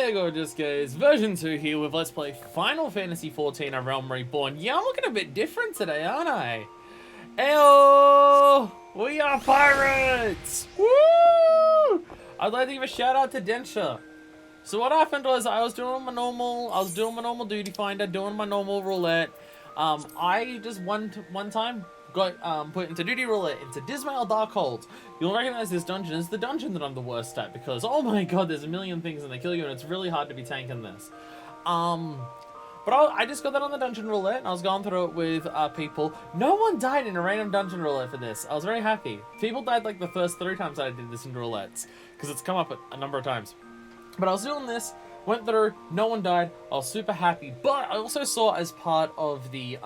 there, gorgeous guys. Version 2 here with Let's Play Final Fantasy XIV: A Realm Reborn. Yeah, I'm looking a bit different today, aren't I? Heyo! We are pirates! Woo! I'd like to give a shout out to Densha. So what happened was I was doing my normal duty finder, doing my normal roulette. I just one time got put into duty roulette into Dismail Darkhold. You'll recognize this dungeon as the dungeon that I'm the worst at because oh my god, there's a million things and they kill you and it's really hard to be tanking this. But I just got that on the dungeon roulette and I was going through it with people. No one died in a random dungeon roulette for this. I was very happy. People died like the first 3 times I did this in roulettes because it's come up a number of times. But I was doing this, went through, no one died. I was super happy. But I also saw as part of the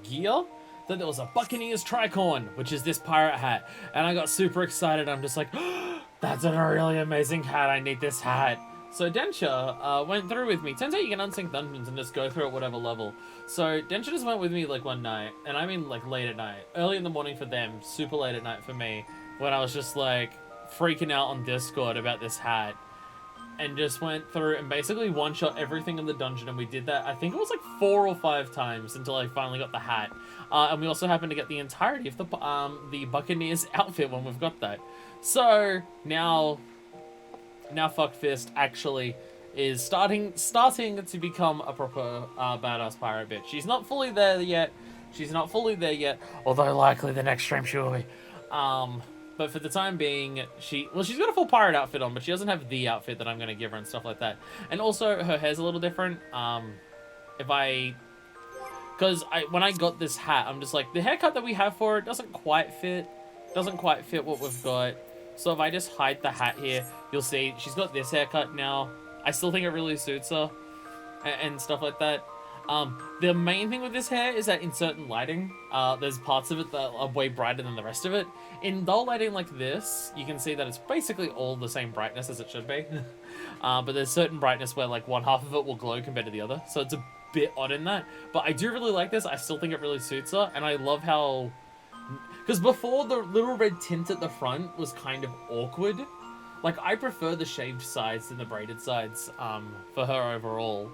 gear that there was a Buccaneer's Tricorn, which is this pirate hat. And I got super excited. I'm just like, oh, that's a really amazing hat. I need this hat. So Densha went through with me. Turns out you can unsync dungeons and just go through at whatever level. So Densha just went with me like one night. And I mean like late at night. Early in the morning for them, super late at night for me. When I was just like freaking out on Discord about this hat. And just went through and basically one-shot everything in the dungeon, and we did that, I think it was like 4 or 5 times until I finally got the hat. And we also happened to get the entirety of the Buccaneer's outfit when we've got that. So, now Fuckfist actually is starting to become a proper badass pirate bitch. She's not fully there yet, although likely the next stream she will be. But for the time being, she's got a full pirate outfit on, but she doesn't have the outfit that I'm going to give her and stuff like that. And also, her hair's a little different. Because when I got this hat, I'm just like, the haircut that we have for it doesn't quite fit what we've got. So if I just hide the hat here, you'll see she's got this haircut now. I still think it really suits her and stuff like that. The main thing with this hair is that in certain lighting, there's parts of it that are way brighter than the rest of it. In dull lighting like this, you can see that it's basically all the same brightness as it should be. But there's certain brightness where like one half of it will glow compared to the other. So it's a bit odd in that. But I do really like this. I still think it really suits her. And I love how... Because before, the little red tint at the front was kind of awkward. Like, I prefer the shaved sides than the braided sides for her overall.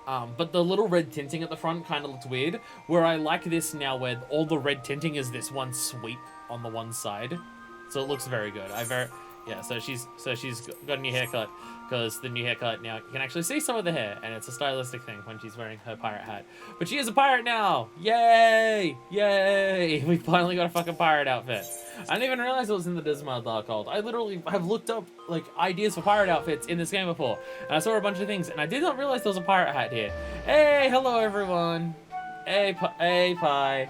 But the little red tinting at the front kind of looks weird, where I like this now where all the red tinting is this one sweep on the one side. So it looks very good. So she's got a new haircut, because the new haircut now, you can actually see some of the hair, and it's a stylistic thing when she's wearing her pirate hat. But she is a pirate now! Yay! Yay! We finally got a fucking pirate outfit. I didn't even realize it was in the Dismail Darkhold. I literally have looked up like ideas for pirate outfits in this game before, and I saw a bunch of things, and I did not realize there was a pirate hat here. Hey, hello everyone. Hey, Pie.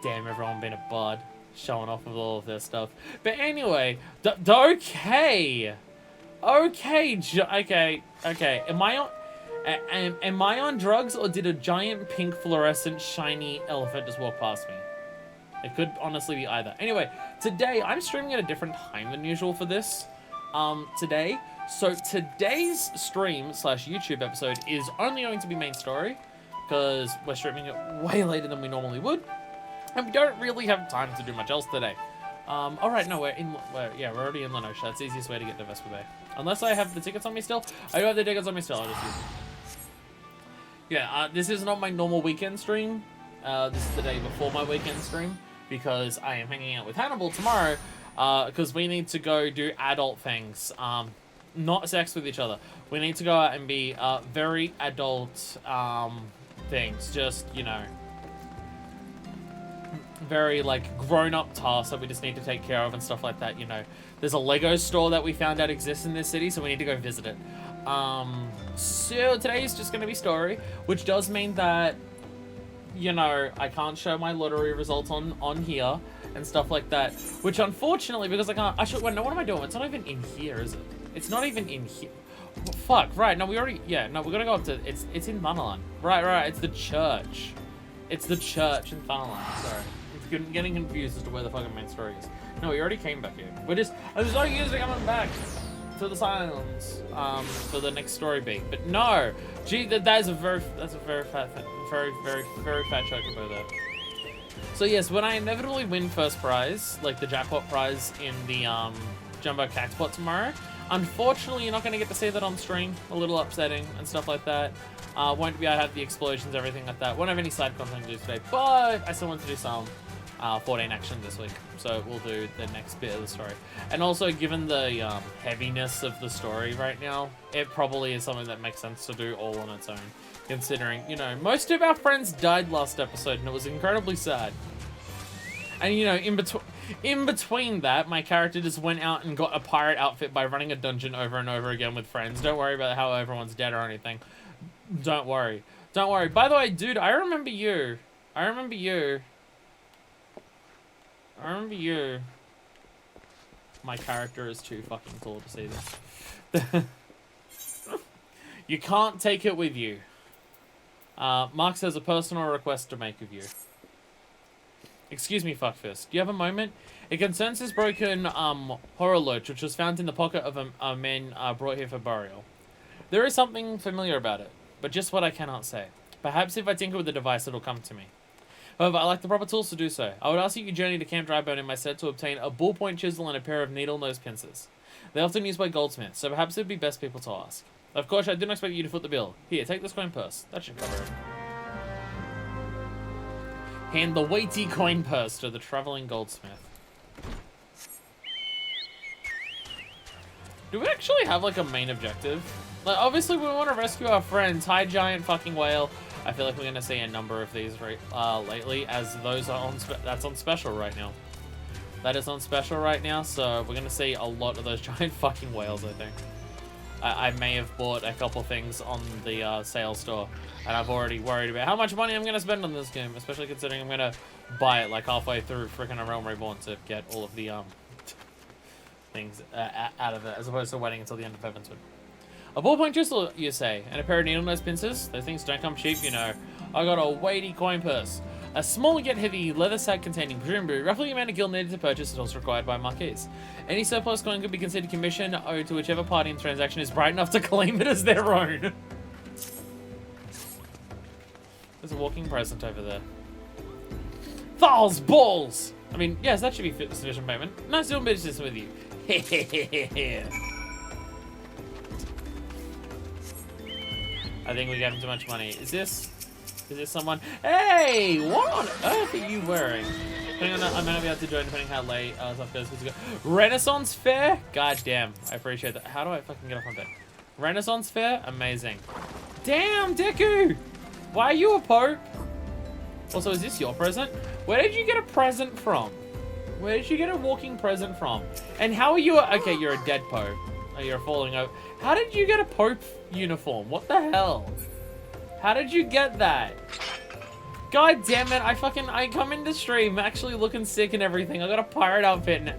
Damn, everyone being a bud, showing off with all of their stuff. But anyway, okay. Am I on drugs, or did a giant pink fluorescent shiny elephant just walk past me? It could honestly be either. Anyway, today I'm streaming at a different time than usual for this. Today. So today's stream / YouTube episode is only going to be main story, because we're streaming it way later than we normally would, and we don't really have time to do much else today. Alright, no, we're already in Lenosha. That's the easiest way to get to Vespa Bay. Unless I have the tickets on me still. I do have the tickets on me still, I'll just use them. Yeah, this is not my normal weekend stream. This is the day before my weekend stream, because I am hanging out with Hannibal tomorrow, because we need to go do adult things. Not sex with each other. We need to go out and be very adult things. Just, you know, very like grown-up tasks that we just need to take care of and stuff like that, you know. There's a Lego store that we found out exists in this city, so we need to go visit it. So today is just going to be story, which does mean that, you know, I can't show my lottery results on here and stuff like that, which unfortunately, because I can't, actually, wait, no, what am I doing? It's not even in here, is it? It's not even in here. Well, fuck, right, no, we already, yeah, no, we're gonna go up to, it's in Thanalan. Right, it's the church. It's the church in Thanalan, sorry. I'm getting confused as to where the fucking main story is. No, we already came back here. I'm so used to coming back to the silence, for the next story beat. But no, gee, that's a very fat thing. Very fat chocobo there. So yes, when I inevitably win first prize, like the jackpot prize in the Jumbo Caxpot tomorrow. Unfortunately, you're not going to get to see that on stream. A little upsetting and stuff like that. Won't be able to have the explosions, everything like that. Won't have any side content to do today, but I still want to do some 14 action this week. So we'll do the next bit of the story. And also, given the heaviness of the story right now, it probably is something that makes sense to do all on its own. Considering, you know, most of our friends died last episode, and it was incredibly sad. And, you know, in between that, my character just went out and got a pirate outfit by running a dungeon over and over again with friends. Don't worry about how everyone's dead or anything. Don't worry. Don't worry. By the way, dude, I remember you. I remember you. I remember you. My character is too fucking tall to see this. You can't take it with you. Marx has a personal request to make of you. Excuse me, fuckfist. Do you have a moment? It concerns this broken horror loach, which was found in the pocket of a man brought here for burial. There is something familiar about it, but just what I cannot say. Perhaps if I tinker with the device, it'll come to me. However, I lack the proper tools to do so. I would ask that you journey to Camp Drybone in my set to obtain a ballpoint chisel and a pair of needle-nose pincers. They're often used by goldsmiths, so perhaps it would be best people to ask. Of course, I didn't expect you to foot the bill. Here, take this coin purse. That should cover it. Hand the weighty coin purse to the traveling goldsmith. Do we actually have, like, a main objective? Like, obviously, we want to rescue our friends. Hi, giant fucking whale. I feel like we're going to see a number of these lately, as those are on... That's on special right now. That is on special right now, so we're going to see a lot of those giant fucking whales, I think. I may have bought a couple things on the sale store, and I've already worried about how much money I'm going to spend on this game, especially considering I'm going to buy it like halfway through freaking A Realm Reborn to get all of the things out of it, as opposed to waiting until the end of Heavenswood. A ballpoint chisel, you say, and a pair of needle-nose pincers? Those things don't come cheap, you know. I got a weighty coin purse. A small yet heavy leather sack containing presumably roughly the amount of gil needed to purchase is also required by Marquise. Any surplus coin could be considered commission owed to whichever party in the transaction is bright enough to claim it as their own. There's a walking present over there. Thal's balls! I mean, yes, that should be sufficient payment. Nice doing business with you. I think we gave him too much money. Is this someone? Hey, what on earth are you wearing? Depending on that, I may not be able to join depending how late stuff goes. Renaissance Fair? God damn, I appreciate that. How do I fucking get off on that? Renaissance Fair? Amazing. Damn, Deku! Why are you a Pope? Also, is this your present? Where did you get a present from? Where did you get a walking present from? And how are you okay, you're a dead Pope. Oh, you're falling over. How did you get a Pope uniform? What the hell? How did you get that? God damn it, I come into stream actually looking sick and everything. I got a pirate outfit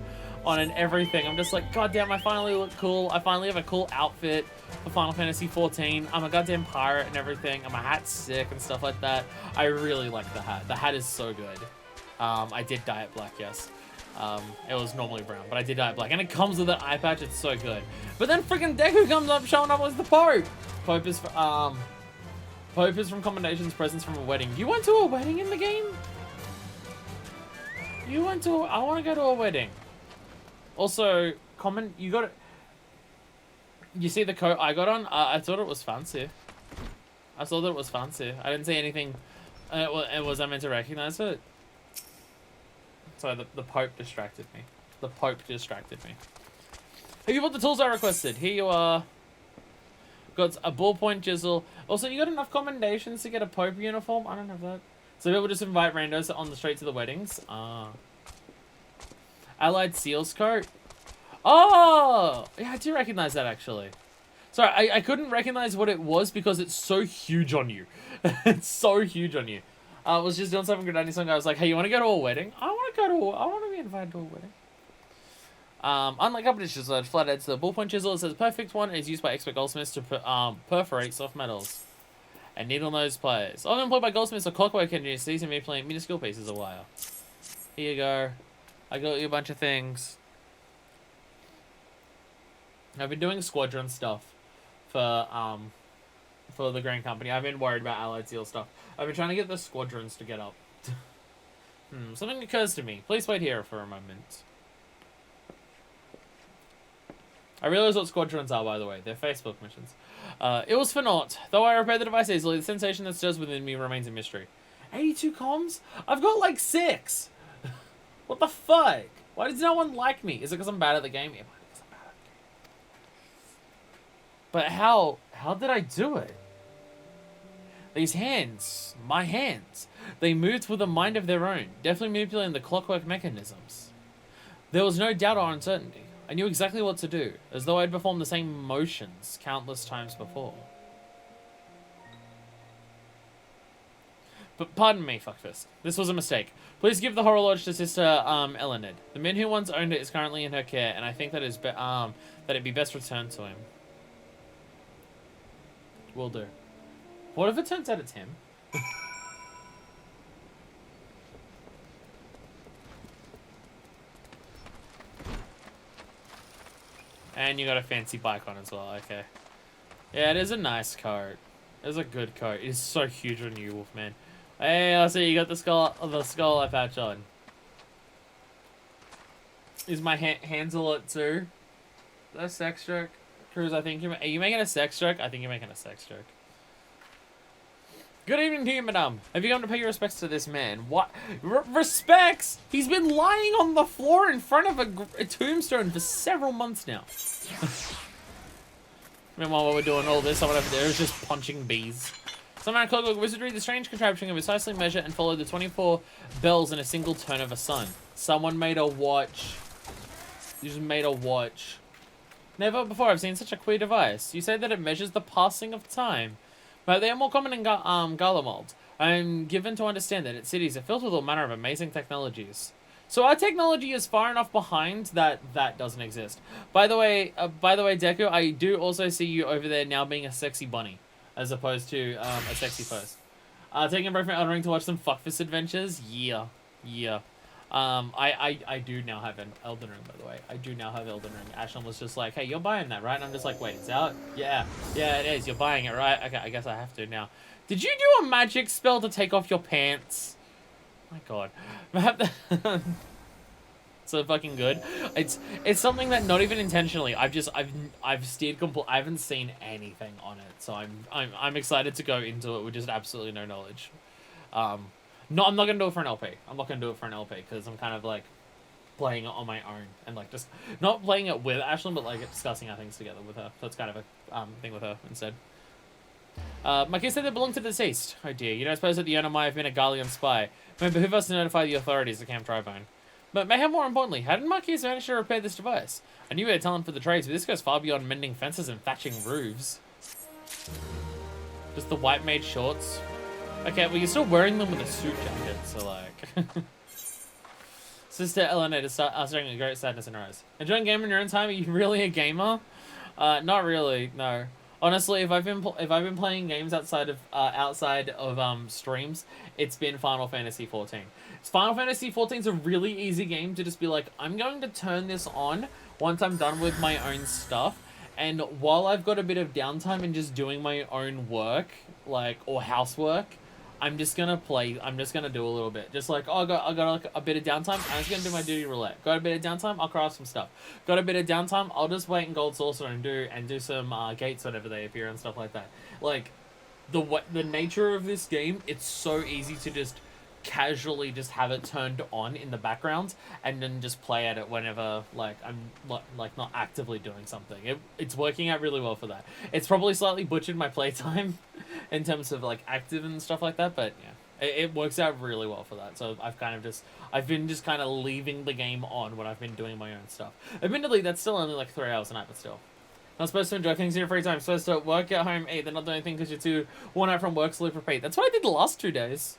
on and everything. I'm just like, god damn, I finally look cool. I finally have a cool outfit for Final Fantasy XIV. I'm a goddamn pirate and everything. And my hat's sick and stuff like that. I really like the hat. The hat is so good. I did dye it black, yes. It was normally brown, but I did dye it black. And it comes with an eye patch, it's so good. But then freaking Deku comes up showing up as the Pope. Pope is from commendations, presents from a wedding. You went to a wedding in the game? You went to I want to go to a wedding. Also, you got it. You see the coat I got on? I thought it was fancy. I saw that it was fancy. I didn't see anything. Was I meant to recognize it? Sorry, the Pope distracted me. The Pope distracted me. Have you bought the tools I requested? Here you are. Got a ballpoint chisel. Also, you got enough commendations to get a Pope uniform? I don't have that. So people just invite randos on the street to the weddings. Allied Seals coat. Oh! Yeah, I do recognize that, actually. Sorry, I couldn't recognize what it was because it's so huge on you. It's so huge on you. I was just doing something good. I was like, hey, you want to go to a wedding? I want to be invited to a wedding. Unlike competitions, flatheads, the ballpoint chisel is a perfect one and is used by expert goldsmiths to perforate soft metals. And needle-nose pliers. Often employed by goldsmiths or clockwork engineers, these can be playing minuscule pieces of wire. Here you go. I got you a bunch of things. I've been doing squadron stuff for the Grand Company. I've been worried about Allied Seal stuff. I've been trying to get the squadrons to get up. Something occurs to me. Please wait here for a moment. I realize what squadrons are, by the way. They're Facebook missions. It was for naught. Though I repaired the device easily, the sensation that stirs within me remains a mystery. 82 comms? I've got like 6! What the fuck? Why does no one like me? Is it because I'm bad at the game? Yeah, because I'm bad at the game. But how did I do it? These hands, my hands, they moved with a mind of their own, deftly manipulating the clockwork mechanisms. There was no doubt or uncertainty. I knew exactly what to do, as though I'd performed the same motions countless times before. But pardon me, fuckfist. This was a mistake. Please give the Horror Lodge to Sister Elenid. The man who once owned it is currently in her care, and I think that that it'd be best returned to him. Will do. What if it turns out it's him? And you got a fancy bike on as well, okay. Yeah, it is a nice coat. It is a good coat. It is so huge on you, Wolfman. Hey, I see you got the skull eye patch on. Is my hands a lot too? Is that a sex joke? Cruz, I think are you making a sex joke? I think you're making a sex joke. Good evening to you, madame. Have you come to pay your respects to this man? What? Respects? He's been lying on the floor in front of a tombstone for several months now. Meanwhile, while we're doing all this, someone over there is just punching bees. Somehow, clockwork wizardry, the strange contraption can precisely measure and follow the 24 bells in a single turn of a sun. Someone made a watch. You just made a watch. Never before I've seen such a queer device. You say that it measures the passing of time. But they are more common in Garlemald. I'm given to understand that its cities are filled with all manner of amazing technologies. So our technology is far enough behind that that doesn't exist. By the way, Deku, I do also see you over there now being a sexy bunny, as opposed to a sexy pose. Taking a break from Elden Ring to watch some fuckfist adventures. Yeah. I do now have an Elden Ring, by the way. I do now have Elden Ring. Ashlyn was just like, hey, you're buying that, right? And I'm just like, wait, it's out? Yeah, it is. You're buying it, right? Okay, I guess I have to now. Did you do a magic spell to take off your pants? My god. So fucking good. It's something that not even intentionally. I've steered I haven't seen anything on it, so I'm excited to go into it with just absolutely no knowledge. No, I'm not gonna do it for an LP. I'm not gonna do it for an LP because I'm kind of like playing it on my own and like just not playing it with Ashlyn, but like discussing our things together with her. So it's kind of a thing with her instead. My kids said they belong to the deceased. Oh dear, you don't suppose that the owner might have been a Garlean spy? May behoove us to notify the authorities at Camp Tribone. But maybe more importantly, how did Marquis manage to repair this device? I knew he had talent for the trades, but this goes far beyond mending fences and thatching roofs. Just the white maid shorts. Okay, well, you're still wearing them with a suit jacket, so, like... Sister Elenid is starting a great sadness in her eyes. Enjoying gaming in your own time? Are you really a gamer? Not really, no. Honestly, if I've been playing games outside of streams, it's been Final Fantasy XIV. Final Fantasy XIV is a really easy game to just be like, I'm going to turn this on once I'm done with my own stuff, and while I've got a bit of downtime and just doing my own work, like, or housework, I'm just gonna do a little bit. Just like, oh, I got like a bit of downtime, I'm just gonna do my duty roulette. Got a bit of downtime, I'll craft some stuff. Got a bit of downtime, I'll just wait in Gold Saucer and do some gates whenever they appear and stuff like that. Like, the nature of this game, it's so easy to just casually just have it turned on in the background and then just play at it whenever like I'm not actively doing something. It's working out really well for that. It's probably slightly butchered my playtime in terms of like active and stuff like that, but yeah, it works out really well for that. So I've been just kind of leaving the game on when I've been doing my own stuff. Admittedly, that's still only like 3 hours a night, but still. Not supposed to enjoy things in your free time. Supposed to work at home, eat, then not do anything because you're too worn out from work, sleep, repeat. That's what I did the last 2 days.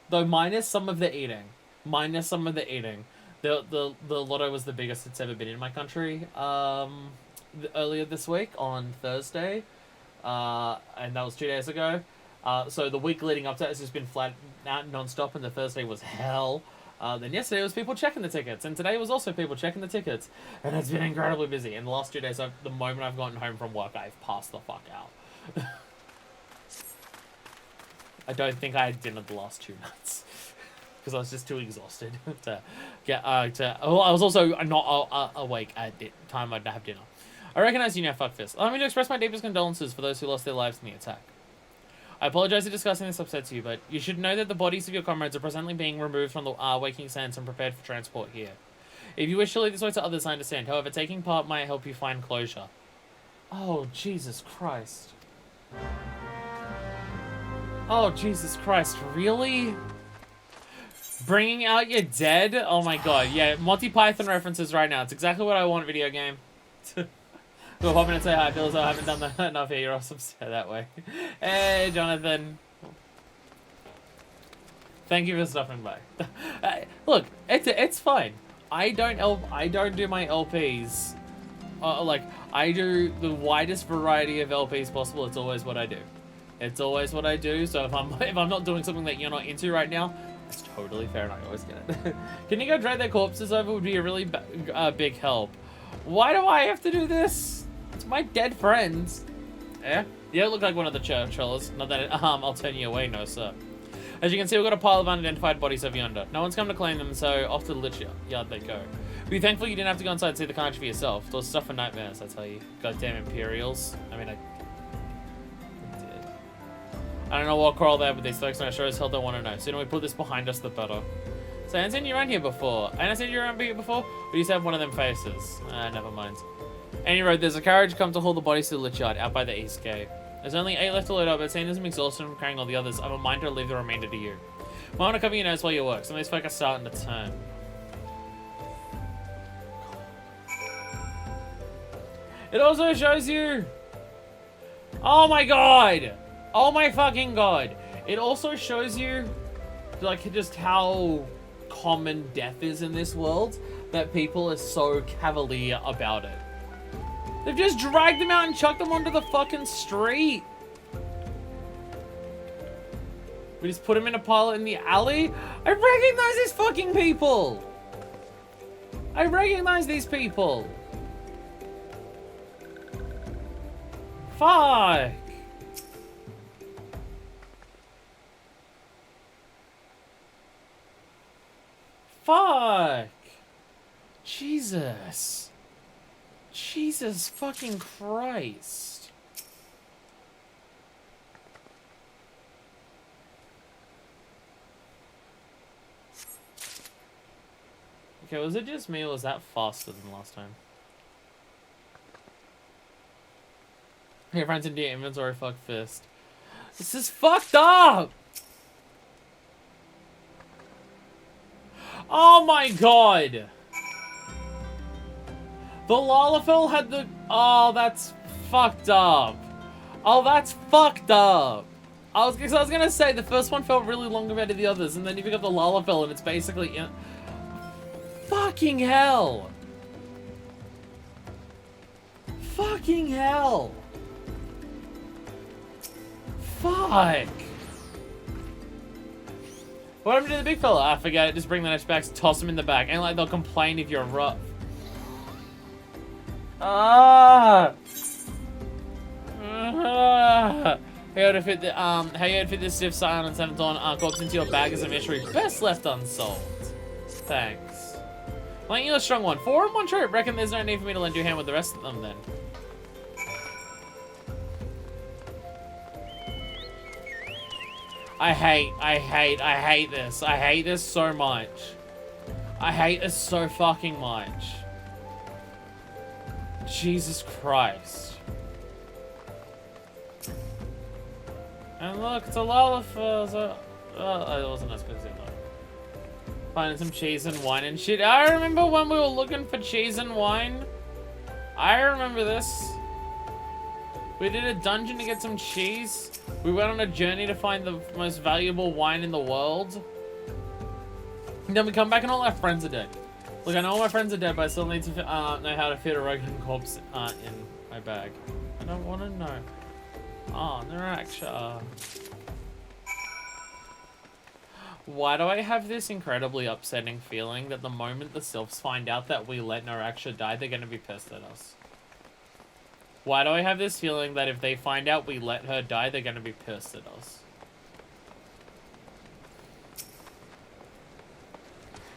Though minus some of the eating. The lotto was the biggest it's ever been in my country earlier this week on Thursday. And that was 2 days ago. So the week leading up to it has just been flat out non-stop, and the Thursday was hell. Then yesterday was people checking the tickets, and today was also people checking the tickets. And it's been incredibly busy. And the last 2 days, the moment I've gotten home from work, I've passed the fuck out. I don't think I had dinner the last 2 nights because I was just too exhausted to get I was also not awake at the time I'd have dinner. I recognize you now, fuck this. Allow me to express my deepest condolences for those who lost their lives in the attack. I apologize for discussing this upsets you, but you should know that the bodies of your comrades are presently being removed from the waking sands and prepared for transport here. If you wish to leave this way to others, I understand. However, taking part might help you find closure. Oh, Jesus Christ. Oh, Jesus Christ. Really? Bringing out your dead? Oh my god. Yeah, Monty Python references right now. It's exactly what I want, video game. Go pop in and say hi, Phil, so I haven't done that enough here. You're awesome. Stay that way. Hey, Jonathan. Thank you for stopping by. Look, it's fine. I don't do my LPs. Like, I do the widest variety of LPs possible. It's always what I do. It's always what I do. So if I'm not doing something that you're not into right now, it's totally fair, and I always get it. Can you go drag their corpses over? Would be a really big help. Why do I have to do this? It's my dead friends. Yeah? You don't look like one of the churchillers. Not that I'll turn you away, no sir. As you can see, we've got a pile of unidentified bodies over yonder. No one's come to claim them, so off to the lich yard they go. Be thankful you didn't have to go inside and see the carnage for yourself. Those stuff for nightmares, I tell you. Goddamn Imperials. I mean, I did. I don't know what crawl there, but these folks I sure as hell don't want to know. Sooner we put this behind us, the better. So I haven't seen you around here before. I haven't seen you around here before? We used to have one of them faces. Never mind. Any road, there's a carriage come to haul the bodies to the lich yard, out by the east gate. There's only 8 left to load up, but seeing as I'm exhausted from carrying all the others, I'm a mind to leave the remainder to you. Might want to cover your nose while you work. Some of these folk are starting to turn. It also shows you... Oh my god! Oh my fucking god! It also shows you, like, just how common death is in this world, that people are so cavalier about it. They've just dragged them out and chucked them onto the fucking street. We just put them in a pile in the alley. I recognize these fucking people. I recognize these people. Fuck. Fuck. Jesus. Jesus fucking Christ. Okay, was it just me or was that faster than last time? Hey, friends, into your inventory, fuck fist. This is fucked up! Oh my god! The Lalafell had the... Oh, that's fucked up. Oh, that's fucked up. I was gonna say, the first one felt really long compared to the others, and then you pick up the Lalafell and it's basically... Fucking hell. Fucking hell. Fuck. What happened to the big fella? I forget it. Just bring the next back, toss him in the back. Ain't like they'll complain if you're rough. How you fit this stiff silence and on corpse into your bag as a mystery best left unsolved. Thanks. Well, ain't you a strong one? 4 in one trip. Reckon there's no need for me to lend you a hand with the rest of them then. I hate this. I hate this so much. I hate this so fucking much. Jesus Christ. And look, it's a Lalafell. It wasn't as good as it looked. Finding some cheese and wine and shit. I remember when we were looking for cheese and wine. I remember this. We did a dungeon to get some cheese. We went on a journey to find the most valuable wine in the world. And then we come back and all our friends are dead. Look, I know all my friends are dead, but I still need to know how to fit a Rogan corpse in my bag. I don't want to know. Oh, Naraksha. Why do I have this incredibly upsetting feeling that the moment the Sylphs find out that we let Naraksha die, they're going to be pissed at us? Why do I have this feeling that if they find out we let her die, they're going to be pissed at us?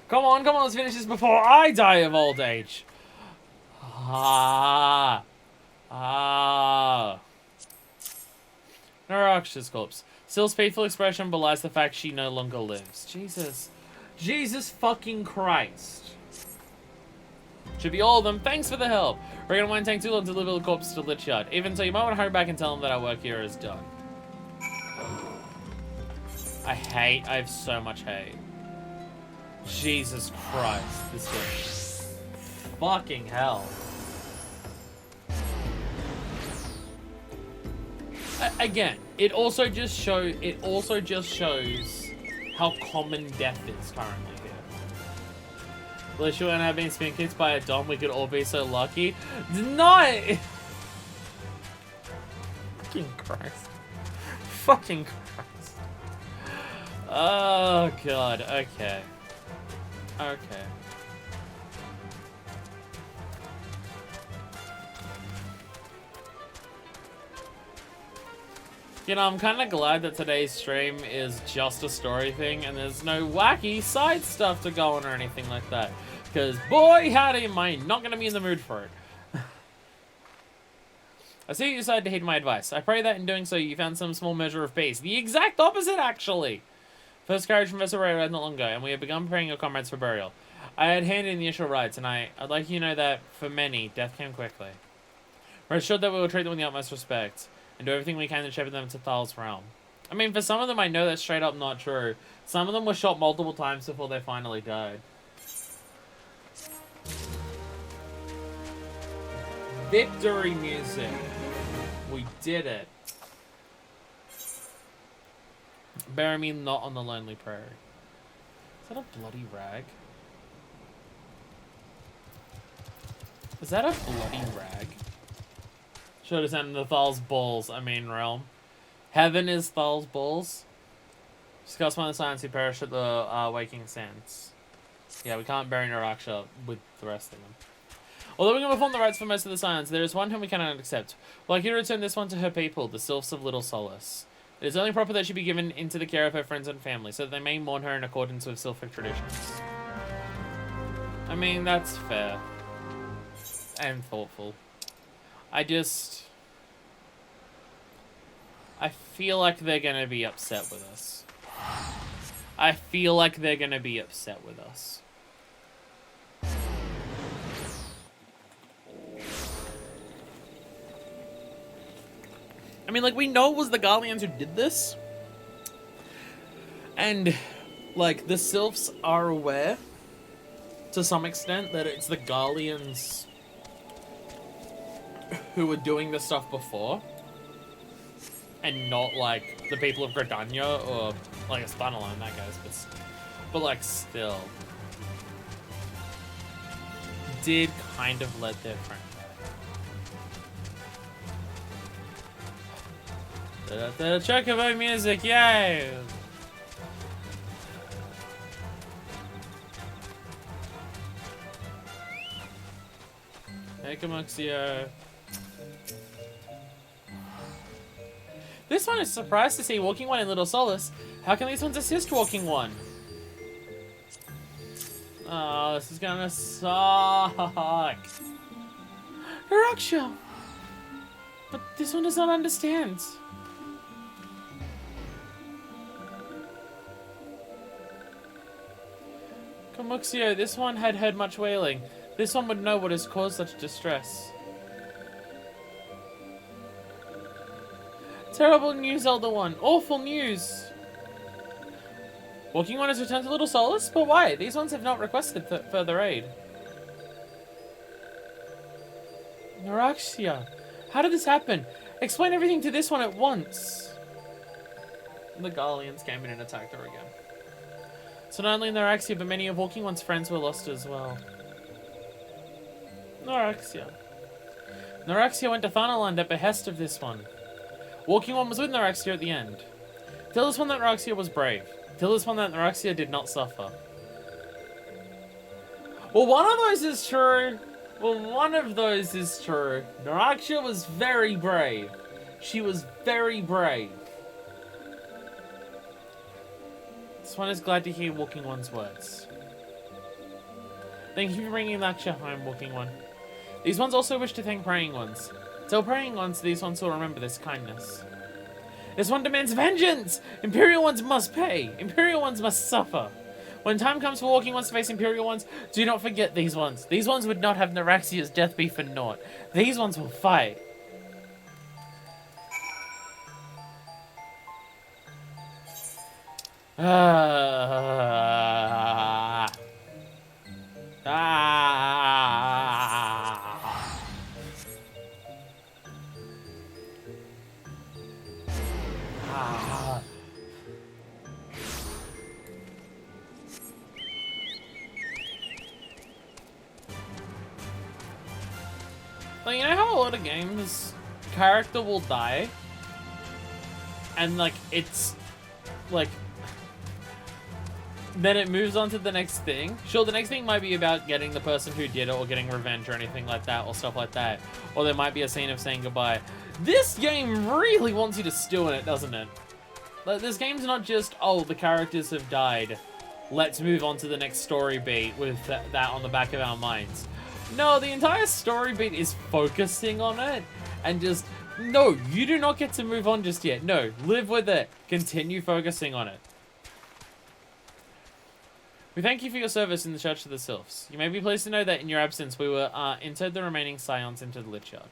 Come on, let's finish this before I die of old age. Ah. Ah. Naraksha's corpse. Syl's faithful expression belies the fact she no longer lives. Jesus. Jesus fucking Christ. Should be all of them. Thanks for the help. We're gonna want to take too long to deliver the corpse to Lichyard. Even so, you might want to hurry back and tell them that our work here is done. I have so much hate. Jesus Christ. This game. Fucking hell. Again, it also just shows how common death is currently here. Unless you wouldn't have been spin kicked by a dom, we could all be so lucky. No! Fucking Christ. Fucking Christ. Oh god, okay. Okay. You know, I'm kind of glad that today's stream is just a story thing and there's no wacky side stuff to go on or anything like that. Because, boy, howdy, am I not going to be in the mood for it. I see you decided to heed my advice. I pray that in doing so you found some small measure of peace. The exact opposite, actually. First carriage from Vessel arrived not long ago, and we have begun preparing your comrades for burial. I had handed in the initial rites, and I'd like you to know that, for many, death came quickly. We're assured that we will treat them with the utmost respect, and do everything we can to shepherd them to Thal's realm. I mean, for some of them, I know that's straight up not true. Some of them were shot multiple times before they finally died. Victory music. We did it. Bury me not on the lonely prairie. Is that a bloody rag? Is that a bloody rag? Should have sent the Thal's balls, realm. Heaven is Thal's balls. Discuss one of the science who perished at the Waking Sands. Yeah, we can't bury Naraksha with the rest of them. Although we can perform the rites for most of the scions, there is one whom we cannot accept. We'd like you to return this one to her people, the Sylphs of Little Solace. It is only proper that she be given into the care of her friends and family, so that they may mourn her in accordance with Sylphic traditions. I mean, that's fair. And thoughtful. I feel like they're gonna be upset with us. I feel like they're gonna be upset with us. I mean, like, we know it was the Garleans who did this. And, like, the Sylphs are aware, to some extent, that it's the Garleans who were doing this stuff before. And not, like, the people of Gridania, or, like, Espanol in that case, but, like, still. Did kind of let their friend the Chocobo music, yay! Ekamuxio. This one is surprised to see Walking One in Little Solace. How can these ones assist Walking One? Oh, this is gonna suck. Naraksha! But this one does not understand. Kamuxio, this one had heard much wailing. This one would know what has caused such distress. Terrible news, Elder One. Awful news. Walking One has returned to Little Solace? But why? These ones have not requested further aid. Naraxia, how did this happen? Explain everything to this one at once. The Garleans came in and attacked her again. So not only Naraxia, but many of Walking One's friends were lost as well. Naraxia. Naraxia went to Thanaland at behest of this one. Walking One was with Naraxia at the end. Tell this one that Naraxia was brave. Tell this one that Naraxia did not suffer. Well, one of those is true. Naraxia was very brave. She was very brave. This one is glad to hear Walking One's words. Thank you for bringing Naraxia home, Walking One. These ones also wish to thank Praying Ones. Tell praying ones these ones will remember this kindness. This one demands vengeance! Imperial ones must pay! Imperial ones must suffer! When time comes for walking ones to face Imperial ones, do not forget these ones. These ones would not have Naraxia's death be for naught. These ones will fight. Like, you know how a lot of games, character will die, and like it's like then it moves on to the next thing. Sure, the next thing might be about getting the person who did it or getting revenge or anything like that or stuff like that. Or there might be a scene of saying goodbye. This game really wants you to stew in it, doesn't it? Like, this game's not just, oh, the characters have died, let's move on to the next story beat with that on the back of our minds. No, the entire story beat is focusing on it and just, no, you do not get to move on just yet. No, live with it. Continue focusing on it. We thank you for your service in the Church of the Sylphs. You may be pleased to know that in your absence we were entered the remaining scions into the Lich Yard.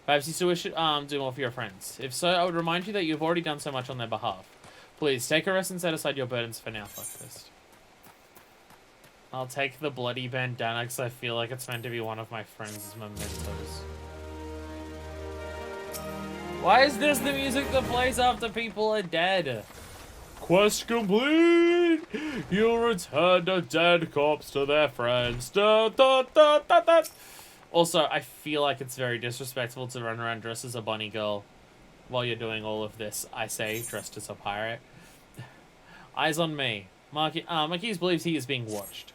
Perhaps you still wish to do more for your friends. If so, I would remind you that you've already done so much on their behalf. Please, take a rest and set aside your burdens for now, fuckfist. I'll take the bloody bandana because I feel like it's meant to be one of my friends' mementos. Why is this the music that plays after people are dead? Quest complete! You'll return a dead corpse to their friends. Da, da, da, da, da. Also, I feel like it's very disrespectful to run around dressed as a bunny girl while you're doing all of this. I say, dressed as a pirate. Eyes on me. Marquise believes he is being watched.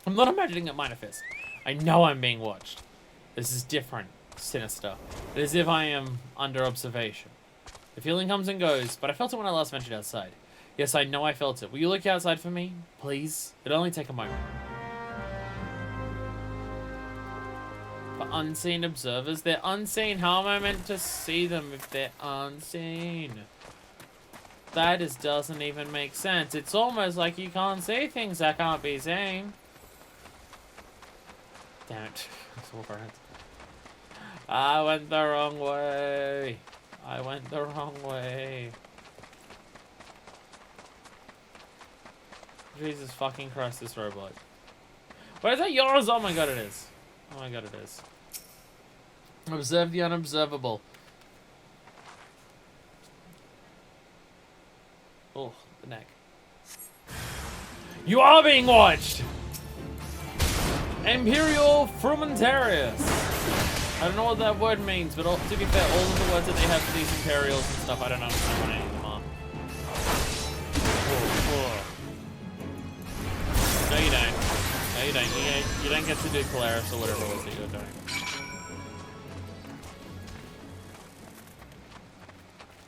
I'm not imagining it manifest. I know I'm being watched. This is different. Sinister. It is as if I am under observation. The feeling comes and goes, but I felt it when I last ventured outside. Yes, I know I felt it. Will you look outside for me? Please? It'll only take a moment. For unseen observers? They're unseen. How am I meant to see them if they're unseen? That doesn't even make sense. It's almost like you can't see things that can't be seen. Damn it. Let's walk around. I went the wrong way. I went the wrong way. Jesus fucking Christ, this robot. Wait, is that yours? Oh my god, it is. Oh my god, it is. Observe the unobservable. Oh, the neck. You are being watched! Imperial Frumentarius. I don't know what that word means, but to be fair, all of the words that they have for these Imperials and stuff, I don't understand what any of them are. No, you don't. No, you don't. You don't get to do Coerthas or whatever it was that you were doing.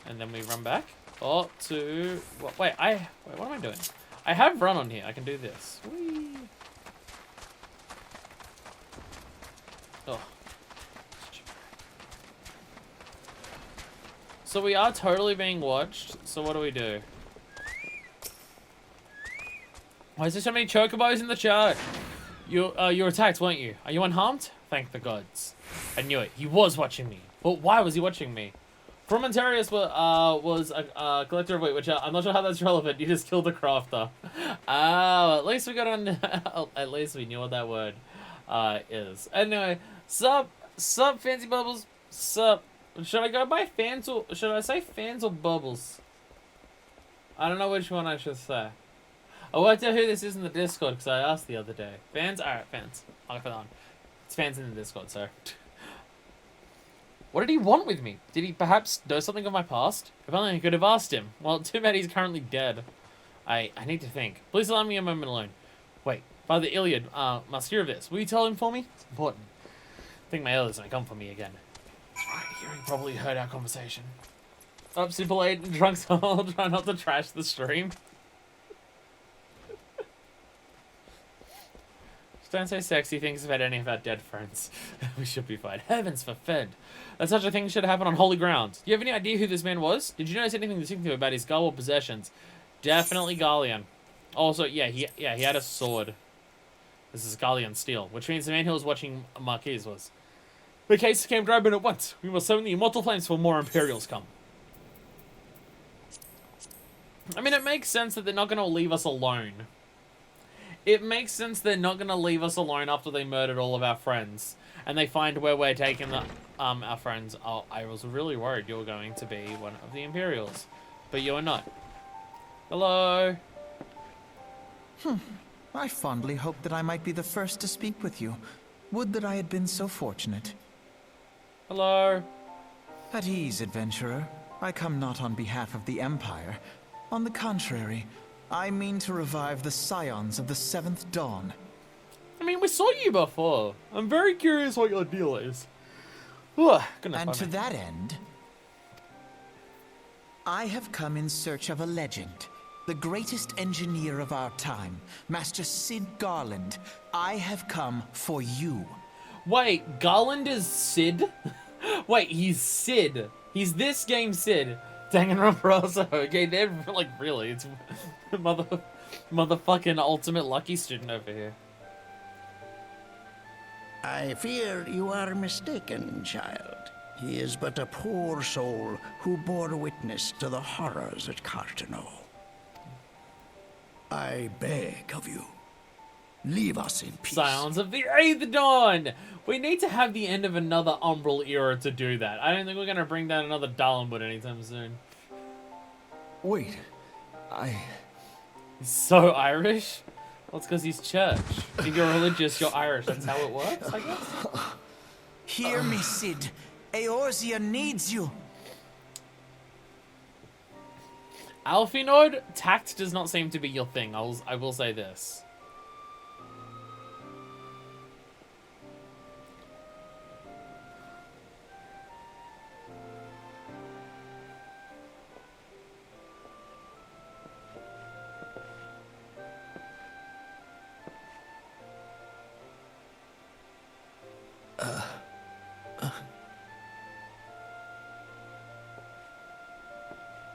And then we run back. Oh, to... Wait, what am I doing? I have run on here. I can do this. Whee! Oh. So we are totally being watched. So what do we do? Why is there so many chocobos in the chart? You were attacked, weren't you? Are you unharmed? Thank the gods. I knew it. He was watching me. But why was he watching me? Frumentarius was a collector of weight, which I'm not sure how that's relevant. You just killed the crafter. Oh, at least we got on. At least we knew what that word is. Anyway, sup, fancy bubbles, sup. Should I go by fans or should I say fans or bubbles? I don't know which one I should say. I worked out who this is in the Discord because I asked the other day. Fans? Alright, fans. I'll put that on. It's fans in the Discord, so. What did he want with me? Did he perhaps know something of my past? If only I could have asked him. Well, too bad he's currently dead. I need to think. Please allow me a moment alone. Wait, Father Iliad must hear of this. Will you tell him for me? It's important. I think my Iliad's gonna come for me again. Right here, he probably heard our conversation. Up, Simple 8 and Drunk Soul. Try not to trash the stream. Don't say sexy things about any of our dead friends. We should be fine. Heavens forfend. That such a thing should happen on holy ground. Do you have any idea who this man was? Did you notice anything distinctive about his gull or possessions? Definitely Galleon. Also, yeah, he had a sword. This is Galleon steel, which means the man who was watching Marquise was. The case came to Reborn at once. We will summon the immortal flames for more Imperials come. I mean, it makes sense that they're not going to leave us alone. It makes sense they're not going to leave us alone after they murdered all of our friends. And they find where we're taking the, our friends. Oh, I was really worried you were going to be one of the Imperials. But you are not. Hello? I fondly hoped that I might be the first to speak with you. Would that I had been so fortunate. Hello? At ease, adventurer. I come not on behalf of the Empire. On the contrary, I mean to revive the scions of the 7th Dawn. I mean, we saw you before. I'm very curious what your deal is. Ugh, and to that end, I have come in search of a legend. The greatest engineer of our time, Master Cid Garland. I have come for you. Wait, Garland is Cid? Wait, he's Cid. He's this game Cid. Danganronpa. Okay, they're like, really, it's motherfucking ultimate lucky student over here. I fear you are mistaken, child. He is but a poor soul who bore witness to the horrors at Cartano. I beg of you, leave us in peace. Scions of the 8th Dawn! We need to have the end of another Umbral era to do that. I don't think we're going to bring down another Dalenwood anytime soon. Wait, He's so Irish? Well, it's because he's church. If you're religious, you're Irish. That's how it works, I guess? Hear me, Cid. Eorzea needs you. Alfinod, tact does not seem to be your thing. I will say this.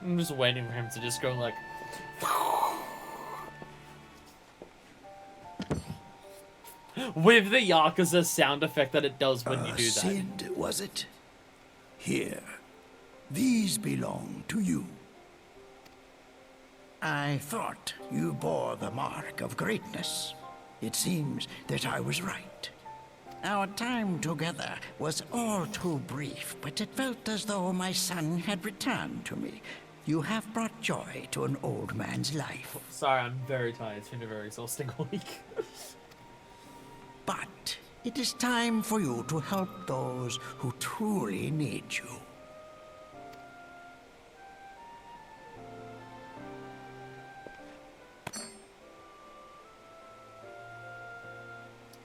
I'm just waiting for him to just go like... with the Yakuza sound effect that it does when you do that. Cid, was it? Here. These belong to you. I thought you bore the mark of greatness. It seems that I was right. Our time together was all too brief, but it felt as though my son had returned to me. You have brought joy to an old man's life. Sorry, I'm very tired. It's been a very exhausting week. But it is time for you to help those who truly need you.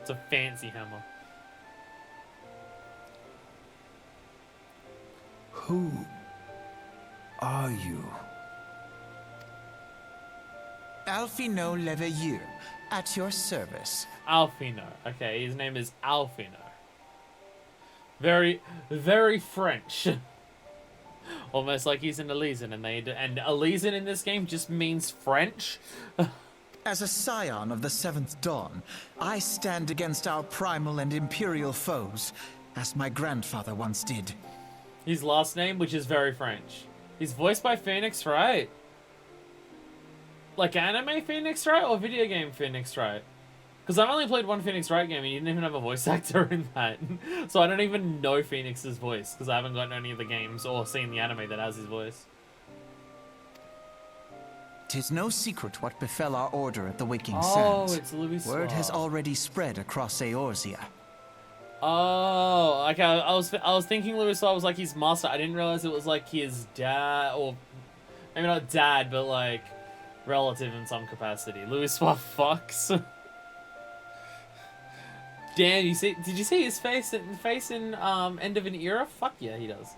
It's a fancy hammer. Who are you? Alfino Leveilleur, at your service. Alfino. Okay, his name is Alfino. Very, very French. Almost like he's an Elysian, and Elysian in this game just means French. As a scion of the 7th Dawn, I stand against our primal and imperial foes, as my grandfather once did. His last name, which is very French. He's voiced by Phoenix Wright. Like anime Phoenix Wright or video game Phoenix Wright? Because I've only played one Phoenix Wright game and he didn't even have a voice actor in that. So I don't even know Phoenix's voice because I haven't gotten any of the games or seen the anime that has his voice. 'Tis no secret what befell our order at the Waking Oh, Sands. it's Louis Word has Suave. already spread across Eorzea. Oh, okay. I was thinking Louis Suave was like his master. I didn't realize it was like his dad, or maybe not dad, but like relative in some capacity. Louis Suave fucks. Damn, did you see his face in End of an Era? Fuck yeah, he does.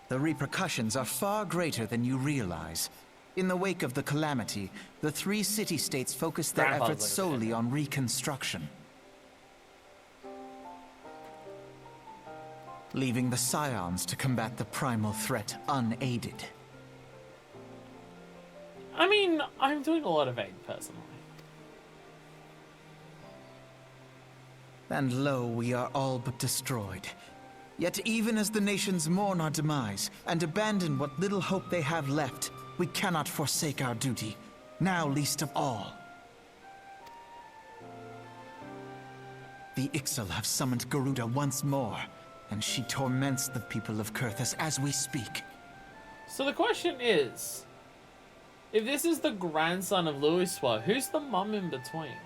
The repercussions are far greater than you realize. In the wake of the calamity, the 3 city-states focused their Grandpa's efforts like a solely fan. on reconstruction, leaving the Scions to combat the primal threat unaided. I mean, I'm doing a lot of aid, personally. And lo, we are all but destroyed. Yet even as the nations mourn our demise and abandon what little hope they have left, we cannot forsake our duty, now least of all. The Ixal have summoned Garuda once more, and she torments the people of Coerthas as we speak. So the question is, if this is the grandson of Louiswa, who's the mum in between?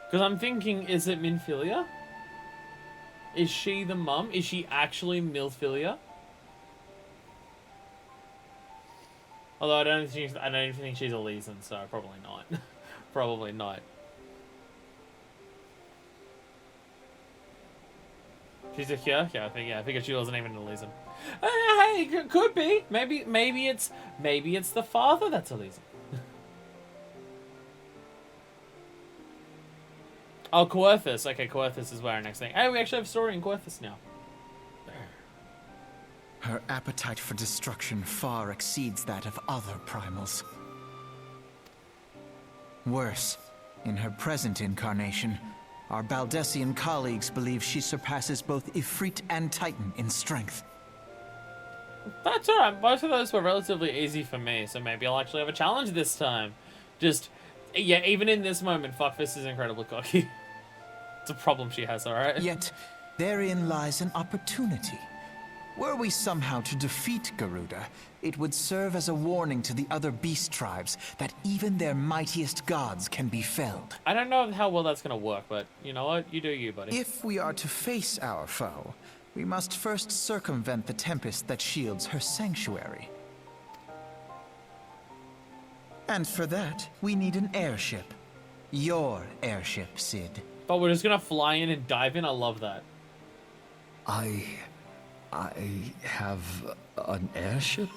Because I'm thinking, is it Minfilia? Is she the mum? Is she actually Milfilia? Although I don't even think she's Elysian, so probably not. Probably not. She's a cure? Yeah, I figured she wasn't even Elysian. Hey, could be. Maybe it's the father that's Elysian. Oh, Coerthas. Okay, Coerthas is where our next thing. Hey, we actually have a story in Coerthas now. Her appetite for destruction far exceeds that of other primals. Worse, in her present incarnation, our Baldessian colleagues believe she surpasses both Ifrit and Titan in strength. That's alright. Both of those were relatively easy for me, so maybe I'll actually have a challenge this time. Just, yeah, even in this moment, Fuckfist is incredibly cocky. It's a problem she has, alright? Yet, therein lies an opportunity. Were we somehow to defeat Garuda, it would serve as a warning to the other beast tribes that even their mightiest gods can be felled. I don't know how well that's gonna work, but you know what? You do you, buddy. If we are to face our foe, we must first circumvent the tempest that shields her sanctuary. And for that, we need an airship. Your airship, Sid. But we're just gonna fly in and dive in? I love that. I have an airship?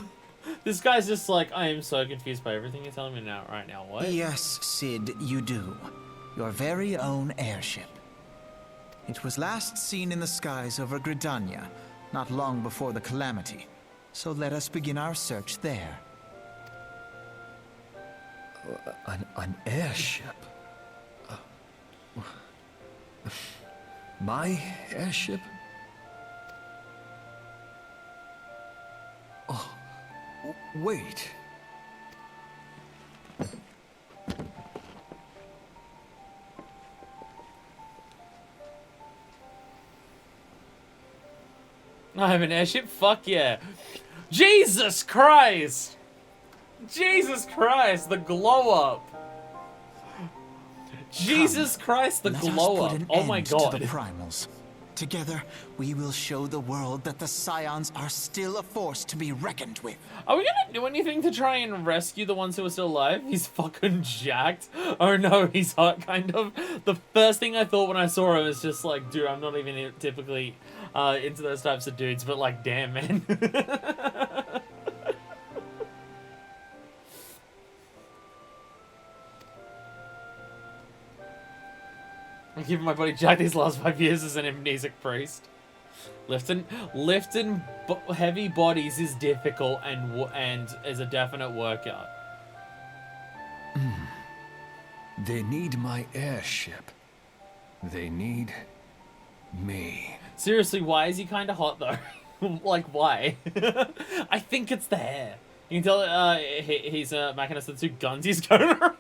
This guy's just like, I am so confused by everything you're telling me now, right now. What? Yes, Sid, you do. Your very own airship. It was last seen in the skies over Gridania, not long before the calamity. So let us begin our search there. An airship? My airship? Oh, wait. I have an airship? Fuck yeah. Jesus Christ! Jesus Christ, the glow up! Jesus Christ, the Let us glow put up! an Oh my end god. to the primals. Together, we will show the world that the Scions are still a force to be reckoned with. Are we gonna do anything to try and rescue the ones who are still alive? He's fucking jacked. Oh no, he's hot, kind of. The first thing I thought when I saw him was just like, dude, I'm not even typically into those types of dudes, but like, damn, man. I'm keeping my body jacked these last 5 years as an amnesic priest. Lifting heavy bodies is difficult and is a definite workout. They need my airship. They need me. Seriously, why is he kind of hot though? Like, why? I think it's the hair. You can tell he's a machinist with 2 guns he's going around.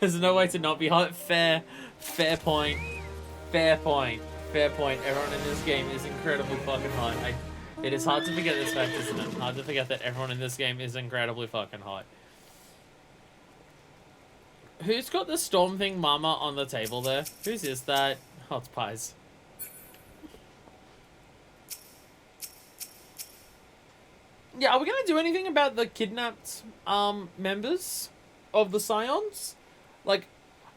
There's no way to not be hot. Fair point. Fair point. Everyone in this game is incredibly fucking hot. It is hard to forget this fact, isn't it? Hard to forget that everyone in this game is incredibly fucking hot. Who's got the Storm Thing Mama on the table there? Whose is that? Oh, it's Pies. Yeah, are we gonna do anything about the kidnapped members of the Scions? Like,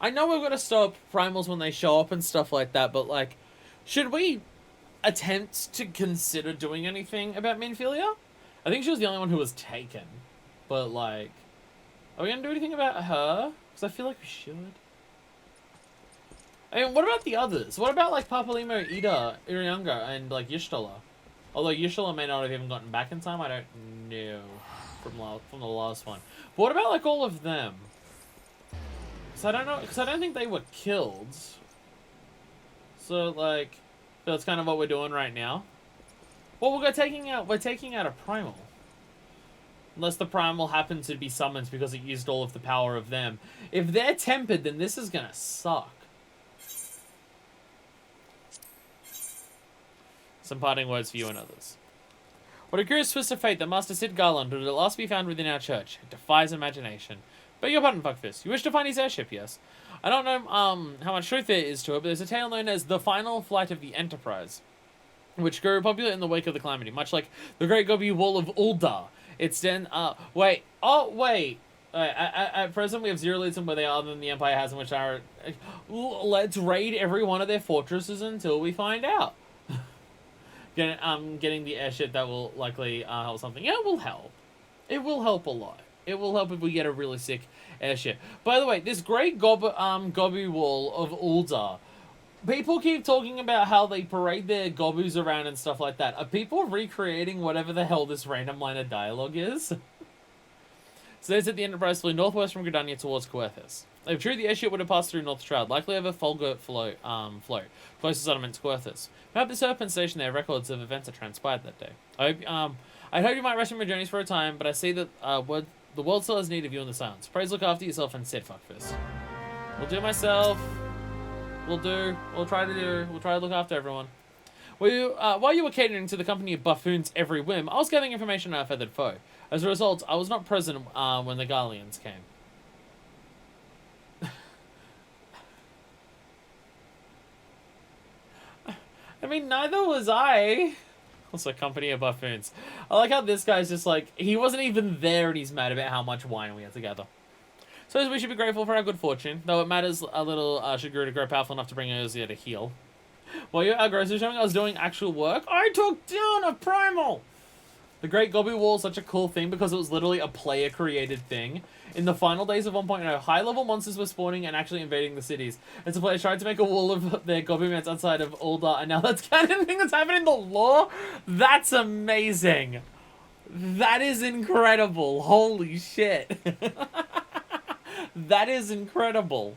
I know we've got to stop primals when they show up and stuff like that, but, like, should we attempt to consider doing anything about Minfilia? I think she was the only one who was taken. But, like, are we going to do anything about her? Because I feel like we should. I mean, what about the others? What about, like, Papalimo, Ida, Irianga, and, like, Y'shtola? Although Y'shtola may not have even gotten back in time, I don't know from the last one. But what about, like, all of them? Because I don't know, because I don't think they were killed. So, like, that's kind of what we're doing right now. Well, we're taking out a primal. Unless the primal happens to be summoned because it used all of the power of them. If they're tempered, then this is gonna suck. Some parting words for you and others. What a curious twist of fate that Master Sid Garland would at last be found within our church. It defies imagination. Beg your pardon, Fuckfist. You wish to find his airship, yes? I don't know how much truth there is to it, but there's a tale known as the final flight of the Enterprise, which grew popular in the wake of the Calamity, much like the Great Gobi Wall of Ulda. It's then, wait. At present, we have 0 leads on where they are than the Empire has, in which are, let's raid every one of their fortresses until we find out. Getting the airship that will likely help something. Yeah, it will help. It will help a lot. It will help if we get a really sick airship. By the way, this great Gobi Wall of Ulda, people keep talking about how they parade their gobus around and stuff like that. Are people recreating whatever the hell this random line of dialogue is? So there's at the Enterprise flew northwest from Gridania towards Coerthas. If true, the airship would have passed through North Shroud, likely over Folgert float, closest settlement to Coerthas. Map the Serpent Station there, records of events that transpired that day. I hope you might rest from your journeys for a time, but I see that the world still has need of you in the silence. Praise look after yourself and said Fuckfist. We'll do myself. We'll try to look after everyone. While you were catering to the company of buffoons every whim, I was gathering information on our feathered foe. As a result, I was not present when the Garleans came. I mean, neither was I. Also, company of buffoons. I like how this guy's just like, he wasn't even there and he's mad about how much wine we had together. So we should be grateful for our good fortune, though it matters a little Shiguru to grow powerful enough to bring Erzia to heal. While you're at grocery shopping, I was doing actual work. I took down a primal! The Great Gobi Wall is such a cool thing because it was literally a player-created thing. In the final days of 1.0, high-level monsters were spawning and actually invading the cities. And so players tried to make a wall of their Gobi mats outside of Ulda, and now that's kind of thing that's happening in the lore? That's amazing! That is incredible. Holy shit. That is incredible.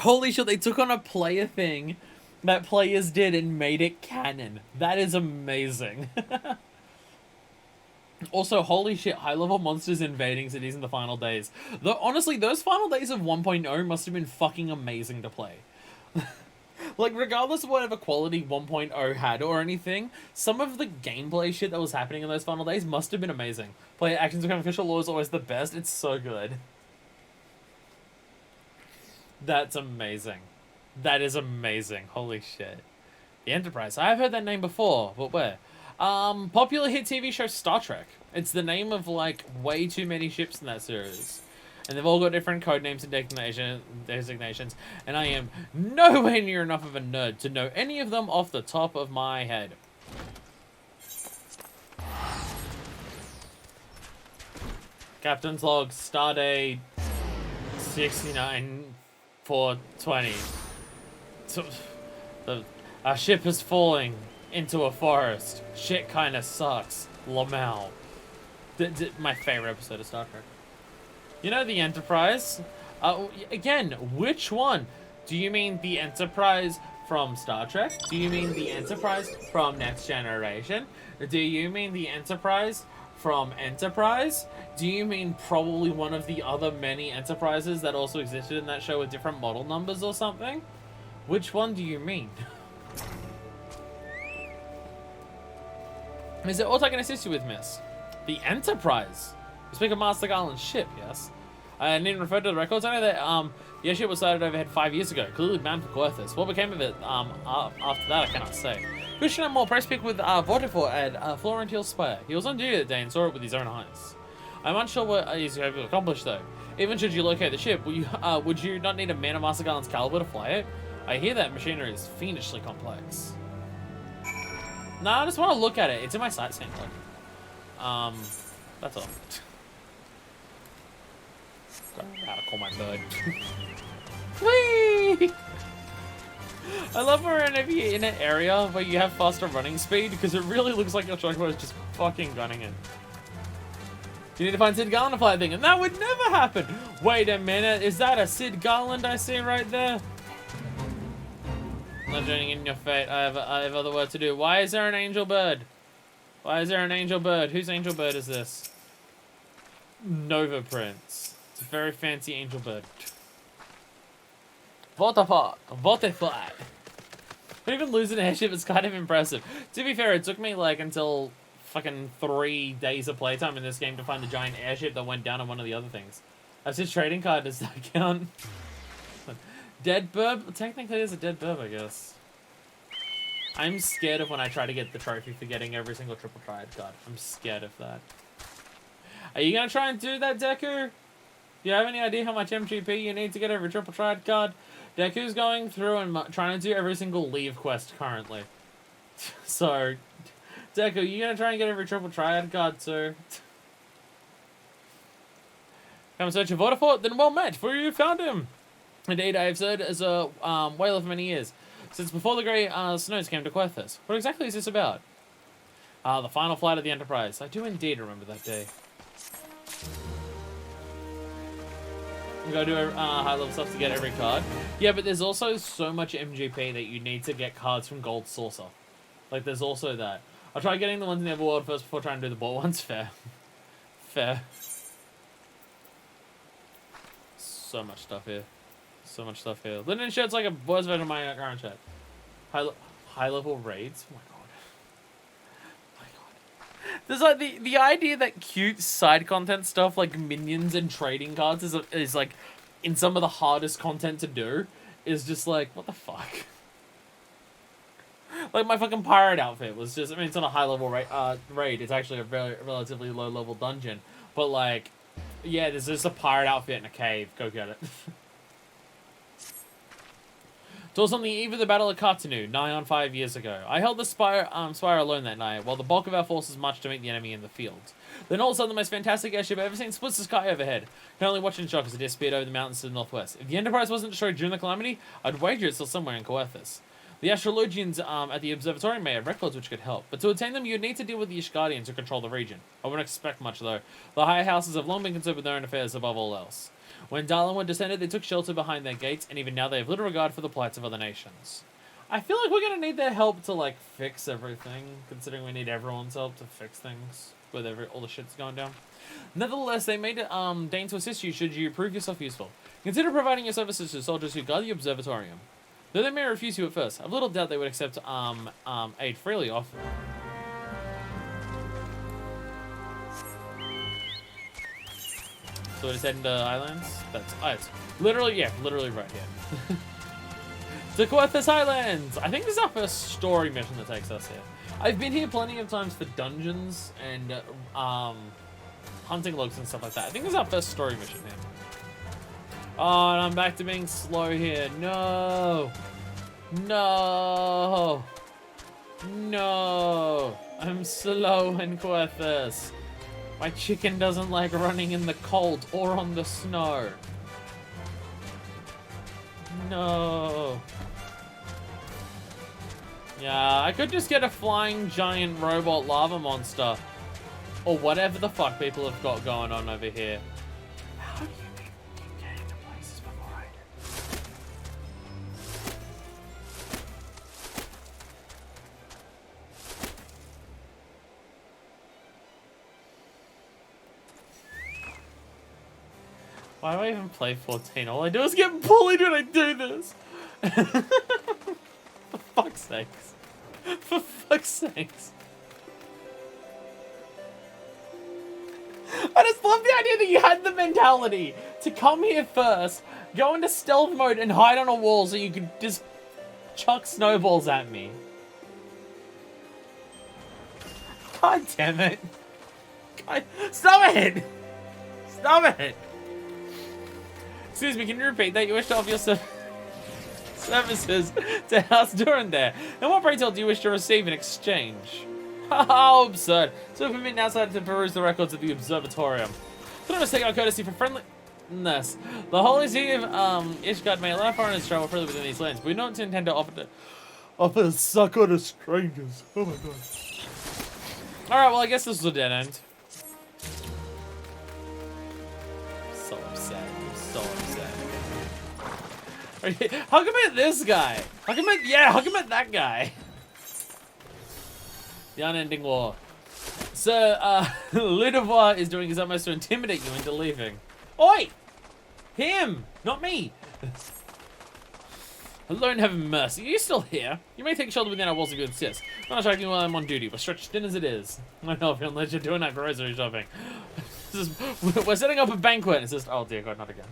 Holy shit, they took on a player thing that players did and made it canon. That is amazing. Also, holy shit, high-level monsters invading cities in the final days. Though, honestly, those final days of 1.0 must have been fucking amazing to play. Like, regardless of whatever quality 1.0 had or anything, some of the gameplay shit that was happening in those final days must have been amazing. Player actions become official law is always the best. It's so good. That's amazing. That is amazing. Holy shit. The Enterprise. I've heard that name before, but where? Popular hit TV show Star Trek. It's the name of, like, way too many ships in that series. And they've all got different codenames and designations, and I am nowhere near enough of a nerd to know any of them off the top of my head. Captain's log, stardate 69/4/20. Our ship is falling into a forest. Shit kinda sucks. Lamau. My favorite episode of Star Trek. You know the Enterprise? Again, which one? Do you mean the Enterprise from Star Trek? Do you mean the Enterprise from Next Generation? Do you mean the Enterprise from Enterprise? Do you mean probably one of the other many Enterprises that also existed in that show with different model numbers or something? Which one do you mean? Is it what I can assist you with, miss? The Enterprise? You speak of Master Garland's ship, yes? I didn't refer to the records. I know that the airship was sighted overhead 5 years ago, clearly bound for Coerthas. What became of it after that, I cannot say. Question and more, press pick with Vortifor at Florentine Spire. He was on duty that day and saw it with his own eyes. I'm unsure what he's able to accomplish though. Even should you locate the ship, would you not need a man of Master Garland's caliber to fly it? I hear that machinery is fiendishly complex. Nah, I just want to look at it. It's in my sightseeing log. That's all. I don't know how to call my bird. Whee! I love whenever you're in an area where you have faster running speed because it really looks like your chocobo is just fucking gunning it. You need to find Sid Garland to fly a thing, and that would never happen! Wait a minute, is that a Sid Garland I see right there? I'm not joining in your fate. I have other work to do. Why is there an angel bird? Why is there an angel bird? Whose angel bird is this? Nova Prince. It's a very fancy angel bird. Vortifor. Even losing an airship is kind of impressive. To be fair, it took me like until fucking 3 days of playtime in this game to find the giant airship that went down on one of the other things. That's his trading card. Does that count? Dead burb? Technically, it's a dead burb, I guess. I'm scared of when I try to get the trophy for getting every single triple triad card. I'm scared of that. Are you gonna try and do that, Deku? Do you have any idea how much MGP you need to get every triple triad card? Deku's going through and trying to do every single leave quest currently. So, Deku, you gonna try and get every triple triad card, sir? Come search for Vortifor? Then well met, for you found him. Indeed, I have served as a whaler for many years, since before the grey snows came to Coerthas. What exactly is this about? The final flight of the Enterprise. I do indeed remember that day. You gotta do high-level stuff to get every card. Yeah, but there's also so much MGP that you need to get cards from Gold Saucer. Like, there's also that. I'll try getting the ones in the Everworld first before trying to do the ball ones. Fair. Fair. So much stuff here. So much stuff here. Linen shirt's like a worse version of my current shirt. High-level raids? Oh my god. There's like the idea that cute side content stuff like minions and trading cards is like in some of the hardest content to do is just like, what the fuck? Like my fucking pirate outfit was just, I mean, it's not a high level raid, it's actually a very relatively low level dungeon, but like, yeah, there's just a pirate outfit in a cave, go get it. It was on the eve of the Battle of Katanu, nigh on 5 years ago. I held the spire alone that night, while the bulk of our forces marched to meet the enemy in the field. Then all of a sudden, the most fantastic airship I've ever seen splits the sky overhead. Can only watch in shock as it disappeared over the mountains to the northwest. If the Enterprise wasn't destroyed during the calamity, I'd wager it's still somewhere in Coerthas. The astrologians at the observatory may have records which could help, but to obtain them, you'd need to deal with the Ishgardians who control the region. I wouldn't expect much, though. The higher houses have long been concerned with their own affairs above all else. When Darlinwood descended, they took shelter behind their gates, and even now they have little regard for the plights of other nations. I feel like we're going to need their help to, like, fix everything, considering we need everyone's help to fix things with all the shit's going down. Nevertheless, they may deign to assist you should you prove yourself useful. Consider providing your services to soldiers who guard the observatorium. Though they may refuse you at first, I've little doubt they would accept aid freely off. So we're just heading to Islands? It's literally, yeah, literally right here. To Coerthas Highlands! I think this is our first story mission that takes us here. I've been here plenty of times for dungeons and hunting logs and stuff like that. I think this is our first story mission here. Oh, and I'm back to being slow here. No! No! No! I'm slow in Coerthas. My chicken doesn't like running in the cold or on the snow. No. Yeah, I could just get a flying giant robot lava monster. Or whatever the fuck people have got going on over here. How do you keep getting to places before I do? Why do I even play 14? All I do is get bullied when I do this. For fuck's sakes. For fuck's sakes. I just love the idea that you had the mentality to come here first, go into stealth mode and hide on a wall so you can just chuck snowballs at me. God damn it. God, stop it! Stop it! Excuse me, can you repeat that? You wish to offer your services to House Durandare. And what, pray tell, do you wish to receive in exchange? How absurd. So permit now to peruse the records of the Observatorium. Could I mistake our courtesy for friendliness? The Holy See of Ishgard may allow foreigners travel freely within these lands, but we don't intend to offer to succor to strangers. Oh my god. Alright, well I guess this was a dead end. So upset. I'm so upset. How come at this guy? How come at that guy? The unending war. So, Ludovic is doing his utmost to intimidate you into leaving. Oi! Him! Not me! Alone have mercy. Are you still here? You may take shelter within our walls if you insist. I'm not attacking while I'm on duty, but stretched thin as it is. I know, unless you're doing that grocery shopping. We're setting up a banquet. It's just, oh dear god, not again.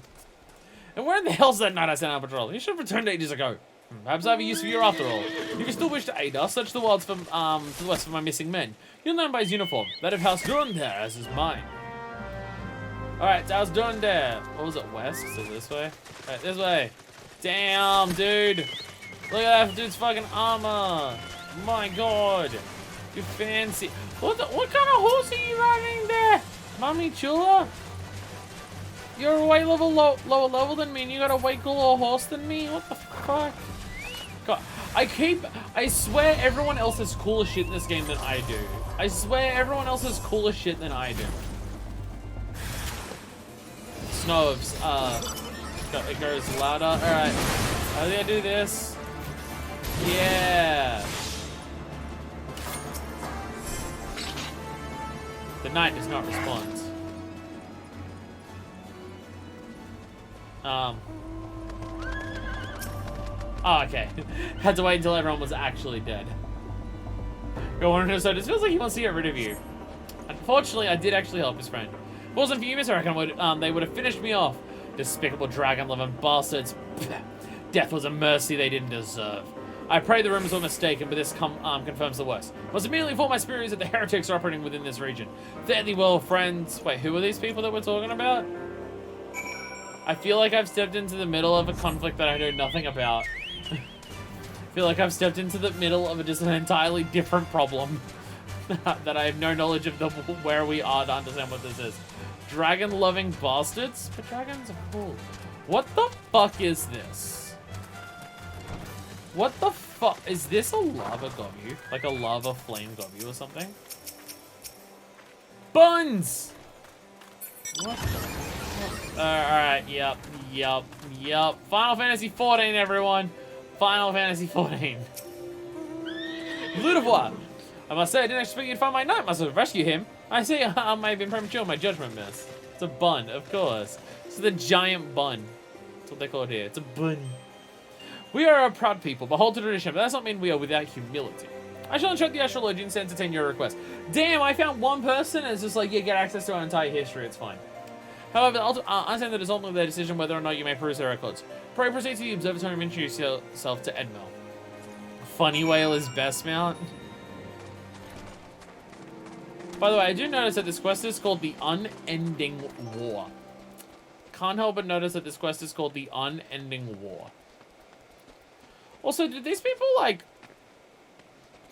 And where in the hell's that knight I sent on patrol? You should have returned ages ago. Perhaps I have a use for you after all. If you still wish to aid us, search the wilds from to the west for my missing men. You'll know him by his uniform. That of House Durandare, as is mine. Alright, House Durandare. What was it, west? So this way? Alright, this way. Damn, dude. Look at that dude's fucking armor. My god. You fancy. What kind of horse are you riding there? Mommy Chula? You're a way lower level than me and you got a way cooler horse than me? What the fuck? God, I swear everyone else has cooler shit in this game than I do. I swear everyone else has cooler shit than I do. Snoves, it goes louder. Alright, how do I do this? Yeah. The knight does not respond. Oh, okay. Had to wait until everyone was actually dead. Go on, so it feels like he wants to get rid of you. Unfortunately, I did actually help his friend. If it wasn't for you, Miss, I reckon they would have finished me off. Despicable dragon-loving bastards. Death was a mercy they didn't deserve. I pray the rumors were mistaken, but this confirms the worst. I was immediately informed my spirits that the heretics are operating within this region. Fare thee well, friends. Wait, who are these people that we're talking about? I feel like I've stepped into the middle of a conflict that I know nothing about. I feel like I've stepped into the middle of just an entirely different problem that I have no knowledge of where we are to understand what this is. Dragon-loving bastards? But dragons are cool. What the fuck is this? What the fuck? Is this a lava gobu? Like a lava flame gobu or something? Buns! What the? Alright, yep. Final Fantasy XIV, everyone. Final Fantasy XIV. Ludovic! I must say, I didn't expect you to find my knight. Must have rescued him. I see I may have been premature in my judgment, miss. It's a bun, of course. It's the giant bun. That's what they call it here. It's a bun. We are a proud people, but hold to tradition, but that does not mean we are without humility. I shall instruct the astrologians to entertain your request. Damn, I found one person and it's just like, yeah, get access to our entire history, it's fine. However, I understand that it's ultimately their decision whether or not you may peruse their records. Pray proceed to the observatory and introduce yourself to Edmel. Funny Whale is best mount. By the way, I do notice that this quest is called the Unending War. Can't help but notice that this quest is called the Unending War. Also, did these people, like,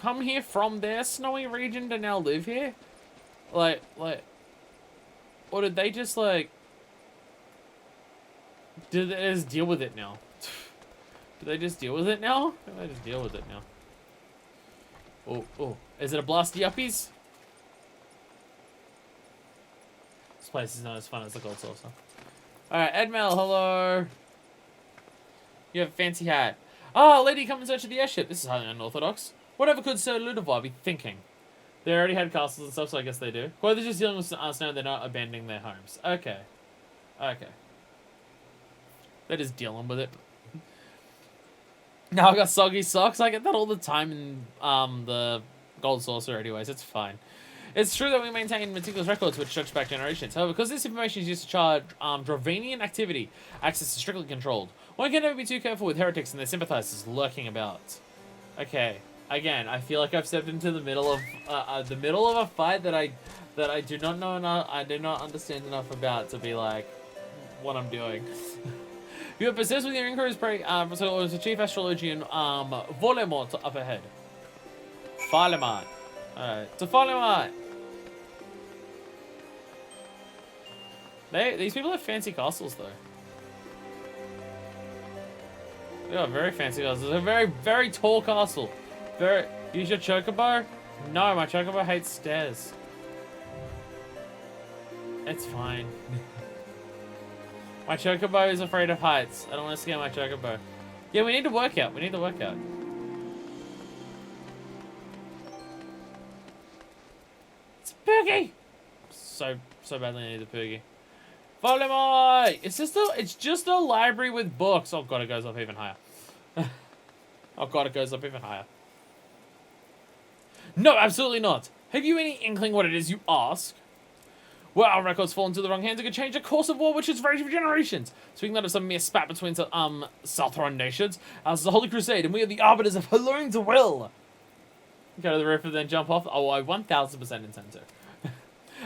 come here from their snowy region to now live here? Like, or did they just, like, did they just deal with it now? Do they just deal with it now? I think they just deal with it now. Oh, is it a blasty uppies? This place is not as fun as the Gold Saucer. Alright, Edmel, hello. You have a fancy hat. Ah, lady, come in search of the airship. This is highly unorthodox. Whatever could Sir Ludovic be thinking? They already had castles and stuff, so I guess they do. Well, they're just dealing with snow, they're not abandoning their homes. Okay. They're just dealing with it. Now I got soggy socks. I get that all the time in the Gold Saucer anyways. It's fine. It's true that we maintain meticulous records which stretch back generations. However, because this information is used to charge Dravanian activity, access is strictly controlled. One can never be too careful with heretics and their sympathizers lurking about. Okay, again, I feel like I've stepped into the middle of a fight that I do not know enough, I do not understand enough about to be like what I'm doing. You have persisted with your inquiries, so it was the chief astrologian Voldemort up ahead. Voldemort. Alright, to Voldemort. These people have fancy castles though. They are very fancy castles. They're a very, very tall castle. Use your chocobo? No, my chocobo hates stairs. It's fine. My chocobo is afraid of heights. I don't want to scare my chocobo. Yeah, we need to work out. We need to work out. It's a poogie! So badly need a poogie. Voldemort! It's just a library with books. Oh god, it goes up even higher. Oh god, it goes up even higher. No, absolutely not. Have you any inkling what it is you ask? Well, our records fall into the wrong hands, it could change the course of war which has raged for generations. Speaking not of some mere spat between Southron nations, ours is the Holy Crusade, and we are the arbiters of Halloran's will. Go to the roof and then jump off. Oh, I 1000% intend to.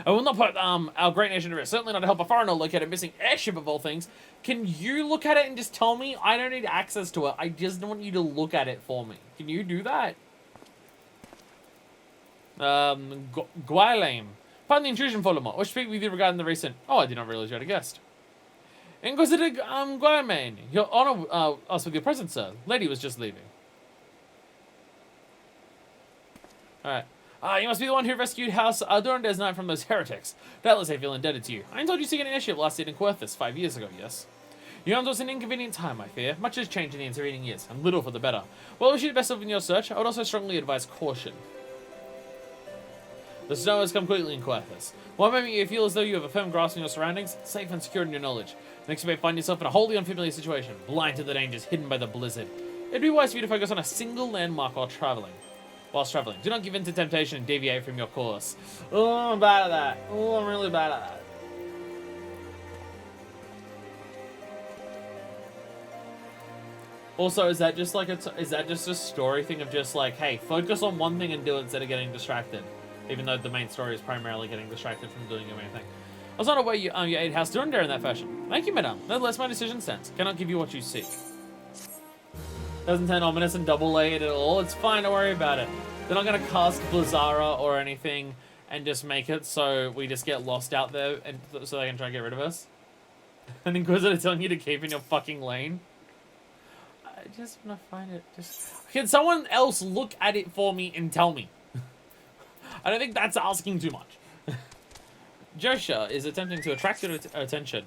I will not put our great nation to risk. Certainly not to help a foreigner look at a missing airship of all things. Can you look at it and just tell me? I don't need access to it. I just want you to look at it for me. Can you do that? Guailame. Pardon the intrusion, Voldemort. Wish to speak with you regarding the recent... Oh, I did not realize you had a guest. Inquisitor Guailame. Your honor us with your presence, sir. Lady was just leaving. Alright. You must be the one who rescued House Durandez Knight from those heretics. Doubtless they feel indebted to you. I told you to seek an airship last year in Coerthas 5 years ago, yes? You found us an inconvenient time, I fear. Much has changed in the intervening years, and little for the better. Well, I wish you the best of in your search. I would also strongly advise caution. The snow has come quickly in Coerthas. One moment you feel as though you have a firm grasp on your surroundings, safe and secure in your knowledge. The next you may find yourself in a wholly unfamiliar situation, blind to the dangers hidden by the blizzard. It'd be wise for you to focus on a single landmark while traveling. Do not give in to temptation and deviate from your course. Oh, I'm bad at that. Oh, I'm really bad at that. Also, is that just like is that just a story thing of just like, hey, focus on one thing and do it instead of getting distracted? Even though the main story is primarily getting distracted from doing your main thing. I was not aware you ate House Durandez in that fashion. Thank you, madame. Nevertheless, my decision stands. Cannot give you what you seek. Doesn't turn ominous and double-layered at all. It's fine, don't worry about it. They're not going to cast Blizzara or anything and just make it so we just get lost out there and so they can try and get rid of us. An Inquisitor telling you to keep in your fucking lane. I just want to find it. Can someone else look at it for me and tell me? I don't think that's asking too much. Joshua is attempting to attract your attention.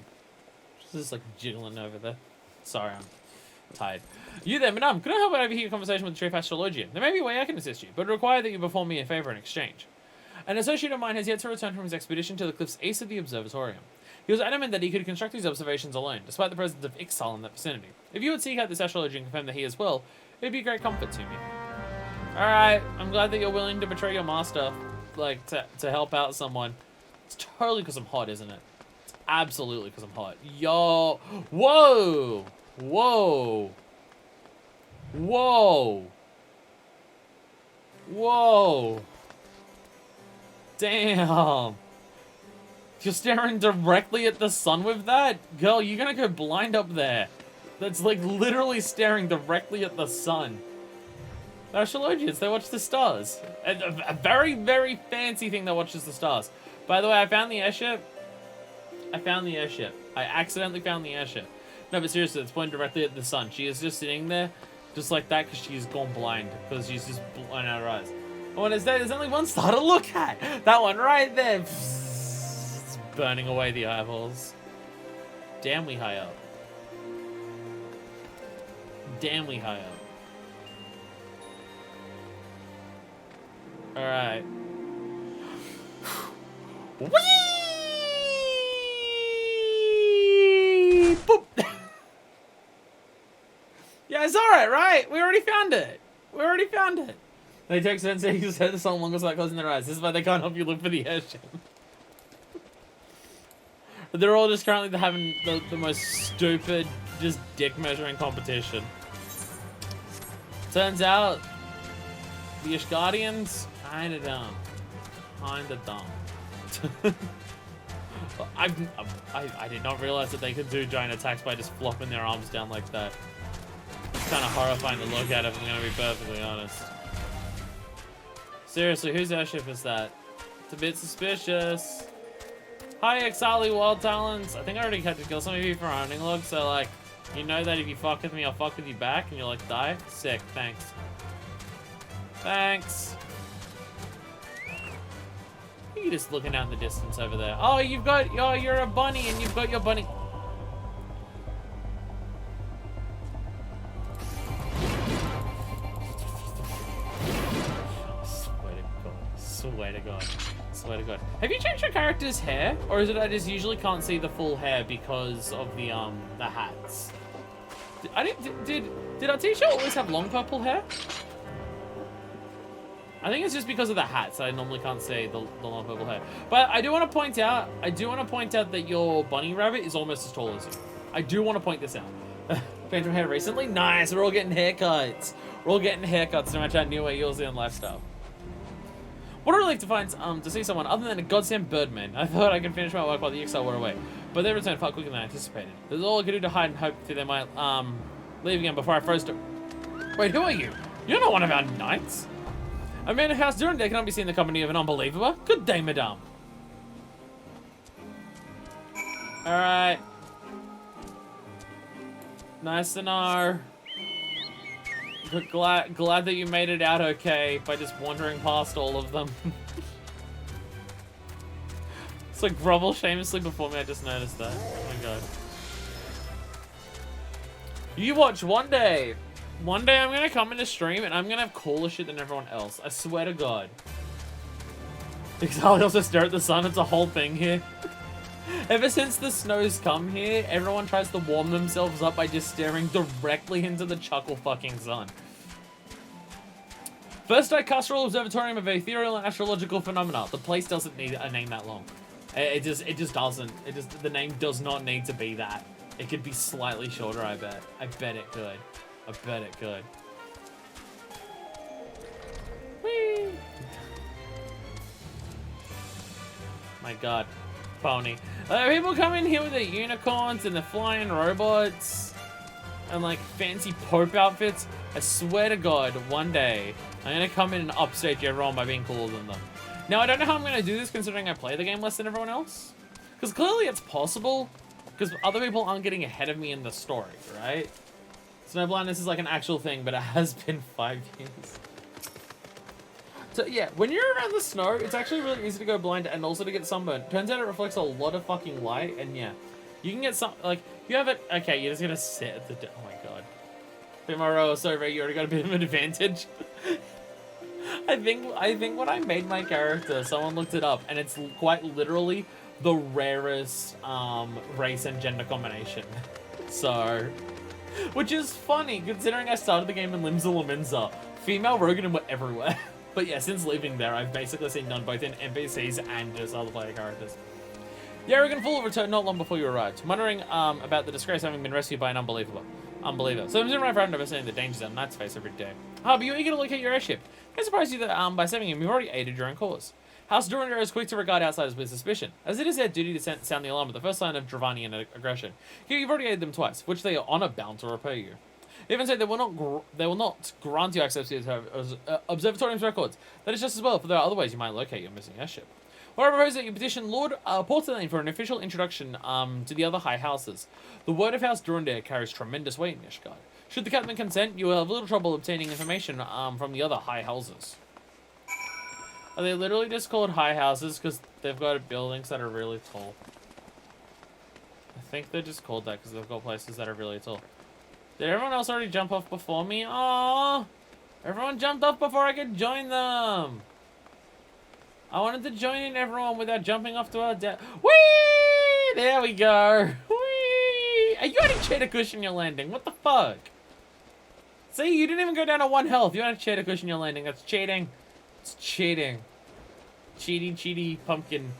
Just like jiggling over there. Sorry, I'm tired. You there, madame. Could I help overhear a conversation with the chief astrologian? There may be a way I can assist you, but it requires that you perform me a favor in exchange. An associate of mine has yet to return from his expedition to the cliffs east of the observatorium. He was adamant that he could construct these observations alone, despite the presence of Ixtal in that vicinity. If you would seek out this astrologer and confirm that he is well, it would be a great comfort to me. Alright, I'm glad that you're willing to betray your master, like, to help out someone. It's totally because I'm hot, isn't it? It's absolutely because I'm hot. Yo! Whoa! Whoa! Whoa! Whoa! Damn! You're staring directly at the sun with that? Girl, you're gonna go blind up there. That's like literally staring directly at the sun. Astrologians, they watch the stars. A very, very fancy thing that watches the stars. By the way, I found the airship. I accidentally found the airship. No, but seriously, it's pointing directly at the sun. She is just sitting there, just like that, because she's gone blind. Because she's just blown out her eyes. Oh, and there's only one star to look at. That one right there. It's burning away the eyeballs. Damn, we high up. Damn, we high up. Alright. Whee! Boop! Yeah, it's alright, right? We already found it. They take Sensei who said the song longer without closing their eyes. This is why they can't help you look for the airship. But they're all just currently having the most stupid, just dick measuring competition. Turns out, the Ishgardians, kinda dumb. Kinda dumb. I did not realize that they could do giant attacks by just flopping their arms down like that. It's kind of horrifying to look at if I'm going to be perfectly honest. Seriously, whose airship is that? It's a bit suspicious. Hi, Exali Wild Talons. I think I already had to kill some of you for owning log, so like, you know that if you fuck with me, I'll fuck with you back, and you're like, die? Sick, thanks. Thanks. You're just looking out in the distance over there. Oh, you're a bunny, and you've got your bunny. Swear to God. Swear to God. Have you changed your character's hair? Or is it I just usually can't see the full hair because of the hats? Did our teacher always have long purple hair? I think it's just because of the hats I normally can't see the long purple hair. But I do want to point out, that your bunny rabbit is almost as tall as you. I do want to point this out. Phantom hair recently? Nice, we're all getting haircuts. We're all getting haircuts to match our new yours and lifestyle. What a relief to find, to see someone other than a goddamn birdman. I thought I could finish my work while the exile were away, but they returned far quicker than I anticipated. This is all I could do to hide and hope that they might, leave again before I froze to... Wait, who are you? You're not one of our knights. A man in House Durande cannot be seen in the company of an unbeliever. Good day, madame. Alright. Nice to know. Glad that you made it out okay by just wandering past all of them. It's like grovel shamelessly before me, I just noticed that. Oh my God. You watch one day. One day I'm gonna come into stream and I'm gonna have cooler shit than everyone else. I swear to God. Because I'll also stare at the sun, it's a whole thing here. Ever since the snows come here, everyone tries to warm themselves up by just staring directly into the chuckle fucking sun. First Dicastral Observatorium of Ethereal and Astrological Phenomena. The place doesn't need a name that long. It just doesn't. The name does not need to be that. It could be slightly shorter, I bet. I bet it could. I bet it could. Whee! My God. Pony. People come in here with their unicorns and the flying robots and like fancy Pope outfits. I swear to God, one day I'm gonna come in and upstage everyone by being cooler than them. Now I don't know how I'm gonna do this considering I play the game less than everyone else. Because clearly it's possible because other people aren't getting ahead of me in the story, right? Snowblindness is like an actual thing, but it has been 5 years. So yeah, when you're around the snow, it's actually really easy to go blind and also to get sunburned. Turns out it reflects a lot of fucking light, and yeah, you can get some, like, you have it, okay, you're just gonna sit at the, oh my God. Tomorrow, sorry, you already got a bit of an advantage. I think when I made my character, someone looked it up, and it's quite literally the rarest race and gender combination. So, which is funny, considering I started the game in Limsa Laminza. Female Rogan were everywhere. But yeah, since leaving there, I've basically seen none both in NPCs and just other player characters. The arrogant fool returned not long before you arrived, muttering about the disgrace having been rescued by an unbeliever. So I'm doing right for understanding the dangers that knights face every day. But you're eager to locate your airship. I surprise you that by saving him, you've already aided your own cause. House Durandar is quick to regard outsiders with suspicion, as it is their duty to sound the alarm at the first sign of Dravanian aggression. Here, you've already aided them twice, which they are honor bound to repay you. They even say they will not grant you access to the observatorium's records. That is just as well, for there are other ways you might locate your missing airship. What I propose that you petition Lord Porcelain for an official introduction to the other high houses. The word of House Durandar carries tremendous weight in Ishgard. Should the captain consent, you will have little trouble obtaining information from the other high houses. Are they literally just called high houses because they've got buildings that are really tall? I think they're just called that because they've got places that are really tall. Did everyone else already jump off before me? Aww! Everyone jumped off before I could join them! I wanted to join in everyone without jumping off to our death. Whee! There we go! Whee! Are you had a cheddar cushion you're landing? What the fuck? See, you didn't even go down to 1 health. You had to cheat to cushion your landing. That's cheating. It's cheating. Cheaty, pumpkin,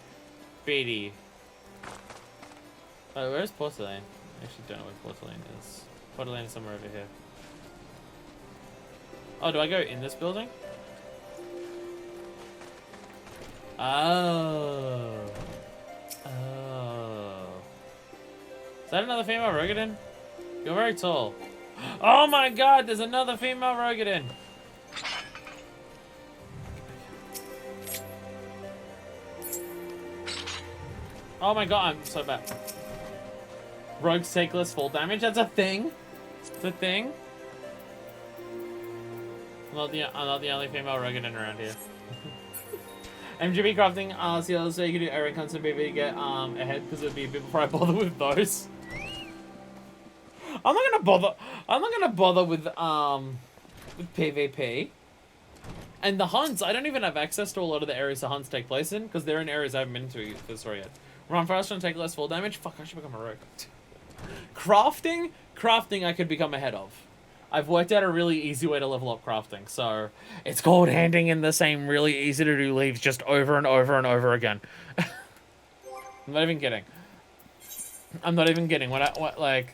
beady. Oh, where's porcelain? I actually don't know where porcelain is. Porcelain is somewhere over here. Oh, do I go in this building? Oh. Oh. Is that another female Rogadin? You're very tall. Oh my god, there's another female Rogadin. Oh my god, I'm so bad. Rogues take less fall damage, that's a thing. It's a thing. I'm not the only female Rogadin around here. MGB crafting, so you can do air cons and BB to get ahead because it'd be a bit before I bother with those. I'm not gonna bother with PvP. And the hunts, I don't even have access to a lot of the areas the hunts take place in because they're in areas I haven't been to for the story yet. Run faster and take less fall damage. Fuck, I should become a rogue. Crafting I could become ahead of. I've worked out a really easy way to level up crafting, so it's called handing in the same really easy to do leaves just over and over and over again. I'm not even kidding. I'm not even kidding. Like,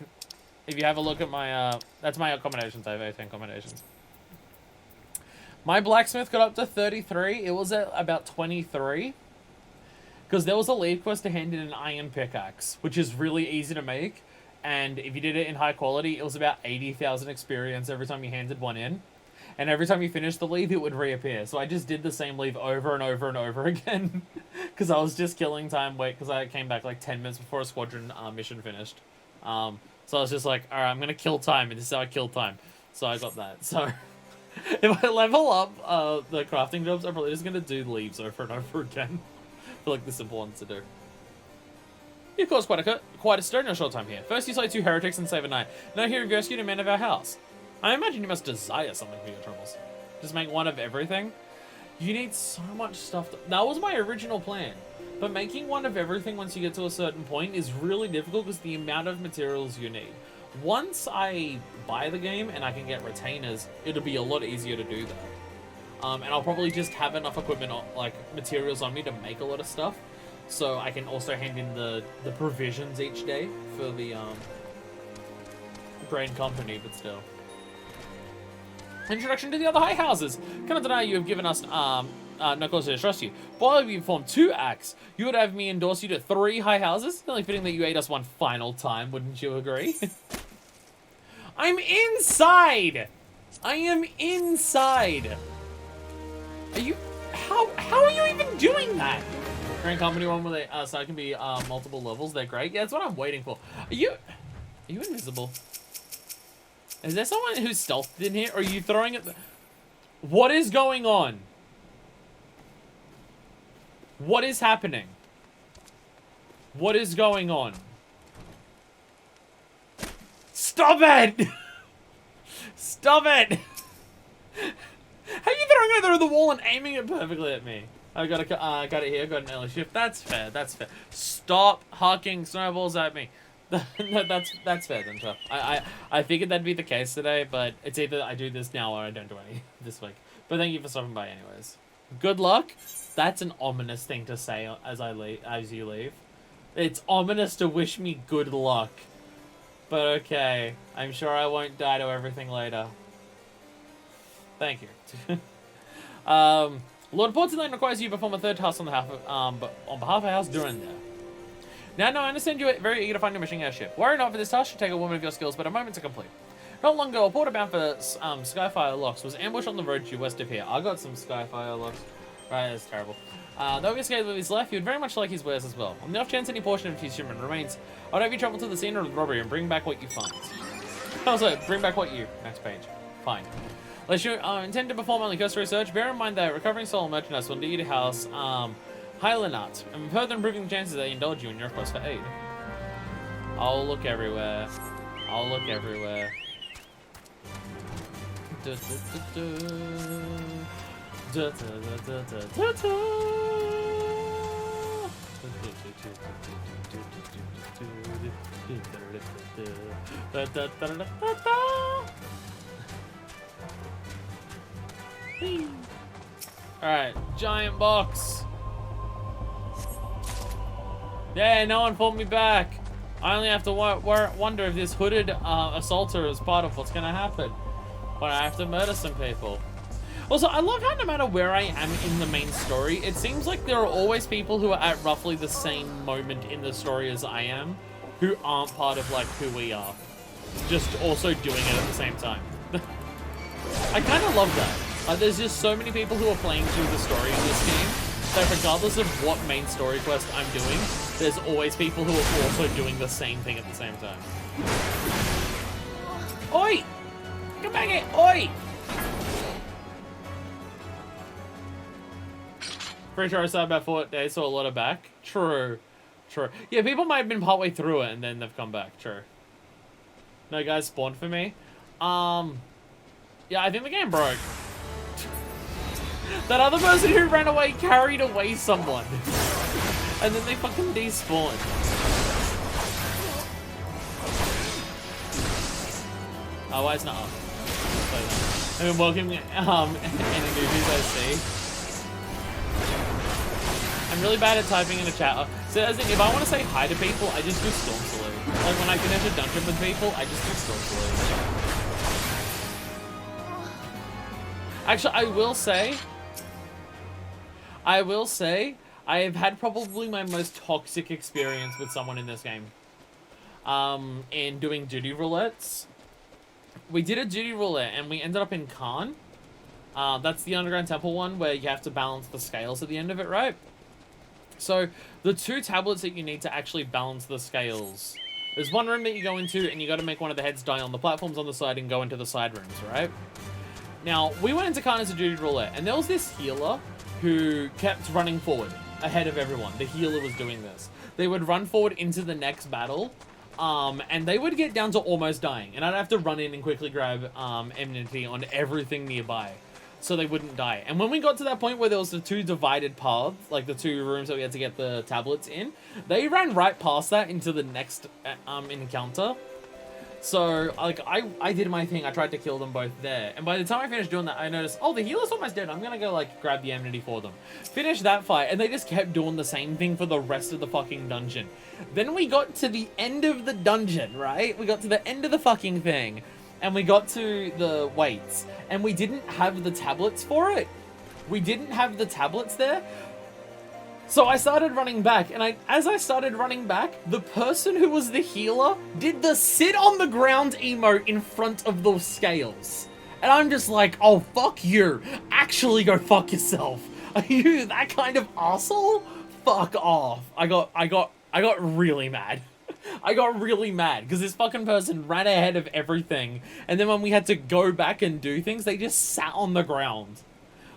if you have a look at my, that's my accommodations. I have 18 accommodations. My blacksmith got up to 33. It was at about 23. Because there was a lead quest to hand in an iron pickaxe, which is really easy to make. And if you did it in high quality, it was about 80,000 experience every time you handed one in. And every time you finished the leave, it would reappear. So I just did the same leave over and over and over again. Because I was just killing time. Because I came back like 10 minutes before a squadron mission finished. So I was just like, alright, I'm going to kill time. And this is how I kill time. So I got that. So if I level up the crafting jobs, I'm probably just going to do leaves over and over again. For like the simple ones to do. You've caused quite a stir in a short time here. First you slay 2 heretics and save a knight. Now here you've rescued a man of our house. I imagine you must desire something for your troubles. Just make one of everything. You need so much stuff. That was my original plan. But making one of everything once you get to a certain point is really difficult because the amount of materials you need. Once I buy the game and I can get retainers, it'll be a lot easier to do that. And I'll probably just have enough equipment, like materials on me to make a lot of stuff. So I can also hand in the provisions each day for the grain company, but still. Introduction to the other high houses. Cannot deny you have given us no cause to trust you. While we formed 2 acts, you would have me endorse you to 3 high houses. It's only fitting that you ate us one final time, wouldn't you agree? I'm inside! I am inside! Are you... How are you even doing that? Grand Company one where they, so it can be multiple levels. They're great. Yeah, that's what I'm waiting for. Are you invisible? Is there someone who's stealthed in here? Or are you throwing it? What is going on? What is happening? What is going on? Stop it! Stop it! How are you throwing it through the wall and aiming it perfectly at me? I got it here, got an early shift. That's fair, that's fair. Stop hucking snowballs at me. that's fair then, sure. I figured that'd be the case today, but it's either I do this now or I don't do any this week. But thank you for stopping by anyways. Good luck. That's an ominous thing to say as you leave. It's ominous to wish me good luck. But okay, I'm sure I won't die to everything later. Thank you. Lord Portland requires you to perform a 3rd task on behalf of House Durandar. Now, I understand you're very eager to find your missing airship. Worry not, for this task should take a woman of your skills, but a moment to complete. Not long ago, a porter bound for Skyfire Locks was ambushed on the road due west of here. I got some Skyfire Locks. Right, that's terrible. Though he escaped with his life, he would very much like his wares as well. On the off chance any portion of his shipment remains, I would have you travel to the scene of the robbery and bring back what you find. Also, bring back what you... Next page. Fine. Unless you intend to perform only cursory research, bear in mind that recovering stolen merchandise will lead to house Highlanart, and further improving the chances that they indulge you in your request for aid. I'll look everywhere. I'll look everywhere. Alright, giant box. Yeah, no one fought me back. I only have to wonder if this hooded assaulter is part of what's gonna happen. But I have to murder some people. Also, I love how no matter where I am in the main story, it seems like there are always people who are at roughly the same moment in the story as I am, who aren't part of, like, who we are. Just also doing it at the same time. I kind of love that. Like, there's just so many people who are playing through the story in this game, that regardless of what main story quest I'm doing, there's always people who are also doing the same thing at the same time. Oi! Come back here! Oi! Pretty sure I started about 4 days, so a lot of back. True. True. Yeah, people might have been partway through it and then they've come back. True. No guys spawned for me. Yeah, I think the game broke. That other person who ran away carried away someone. And then they fucking despawned. Oh, why it's not up? I've been welcoming any newbies I see. I'm really bad at typing in the chat. So as in, if I want to say hi to people, I just do Storm Salute. Like when I finish a dungeon with people, I just do Storm Salute. Actually, I will say, I have had probably my most toxic experience with someone in this game. In doing duty roulettes. We did a duty roulette and we ended up in Khan. That's the underground temple one where you have to balance the scales at the end of it, right? So, the 2 tablets that you need to actually balance the scales. There's one room that you go into and you got to make one of the heads die on the platforms on the side and go into the side rooms, right? Now, we went into Khan as a duty roulette and there was this healer who kept running forward ahead of everyone. The healer was doing this. They would run forward into the next battle, and they would get down to almost dying. And I'd have to run in and quickly grab enmity on everything nearby, so they wouldn't die. And when we got to that point where there was the 2 divided paths, like the 2 rooms that we had to get the tablets in, they ran right past that into the next encounter. So, like, I did my thing. I tried to kill them both there. And by the time I finished doing that, I noticed, oh, the healer's almost dead. I'm gonna go, like, grab the enmity for them. Finished that fight, and they just kept doing the same thing for the rest of the fucking dungeon. Then we got to the end of the dungeon, right? We got to the end of the fucking thing. And we got to the weights. And we didn't have the tablets for it. We didn't have the tablets there. So I started running back, and as I started running back, the person who was the healer did the sit on the ground emote in front of the scales. And I'm just like, oh, fuck you. Actually go fuck yourself. Are you that kind of asshole? Fuck off. I got really mad. I got really mad because this fucking person ran ahead of everything. And then when we had to go back and do things, they just sat on the ground.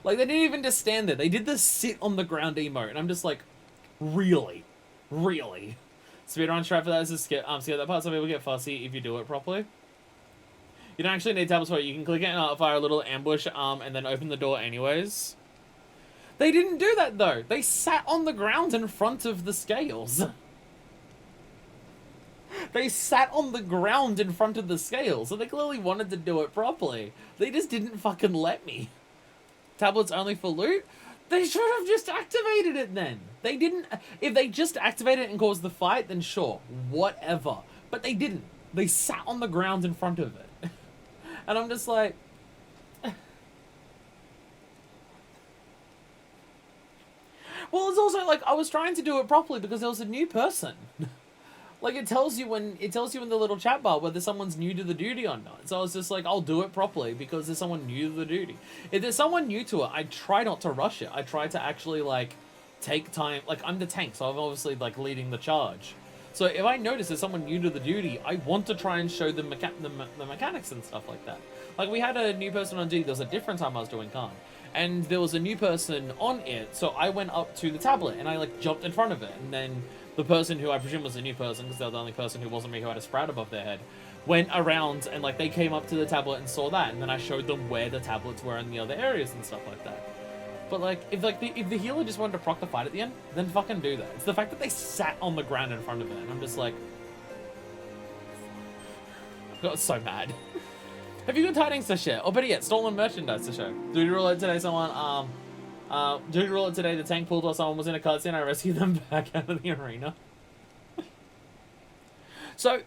Like, they didn't even just stand there. They did the sit on the ground emote. And I'm just like, really? Really? Speedrun strat for that is a skip. See, that part, some people get fussy if you do it properly. You don't actually need tablets for it. You can click it and fire a little ambush and then open the door anyways. They didn't do that, though. They sat on the ground in front of the scales. They sat on the ground in front of the scales. So they clearly wanted to do it properly. They just didn't fucking let me. Tablets only for loot? They should have just activated it then. They didn't. If they just activated it and caused the fight, then sure, whatever. But they didn't. They sat on the ground in front of it. And I'm just like... Well, it's also like, I was trying to do it properly because there was a new person. Like, it tells you in the little chat bar whether someone's new to the duty or not. So I was just like, I'll do it properly because there's someone new to the duty. If there's someone new to it, I try not to rush it. I try to actually, like, take time. Like, I'm the tank, so I'm obviously, like, leading the charge. So if I notice there's someone new to the duty, I want to try and show them the mechanics and stuff like that. Like, we had a new person on duty. There was a different time I was doing Khan. And there was a new person on it, so I went up to the tablet and I, like, jumped in front of it. And then the person who I presume was a new person, because they were the only person who wasn't me who had a sprout above their head, went around and, like, they came up to the tablet and saw that. And then I showed them where the tablets were in the other areas and stuff like that. But, like, if the healer just wanted to proc the fight at the end, then fucking do that. It's the fact that they sat on the ground in front of it. And I'm just like... I got so mad. Have you got tidings to share? Or better yet, stolen merchandise to show? Duty roulette today, duty roulette today, the tank pulled while someone was in a cutscene, I rescued them back out of the arena. So,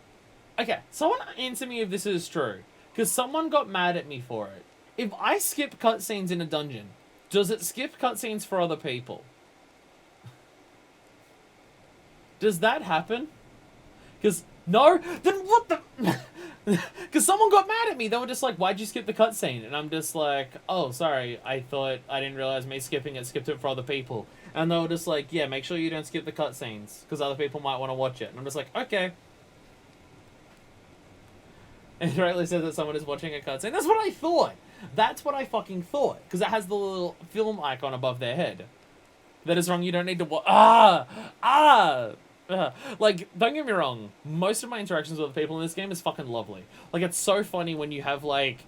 okay, someone answer me if this is true. Because someone got mad at me for it. If I skip cutscenes in a dungeon, does it skip cutscenes for other people? Does that happen? Because, no? Then what the... Because someone got mad at me. They were just like, why'd you skip the cutscene? And I'm just like, oh, sorry. I didn't realize me skipping it skipped it for other people. And they were just like, yeah, make sure you don't skip the cutscenes. Because other people might want to watch it. And I'm just like, okay. And it rightly says that someone is watching a cutscene. That's what I thought. That's what I fucking thought. Because it has the little film icon above their head. That is wrong. You don't need to watch. Like, don't get me wrong. Most of my interactions with people in this game is fucking lovely. Like, it's so funny when you have, like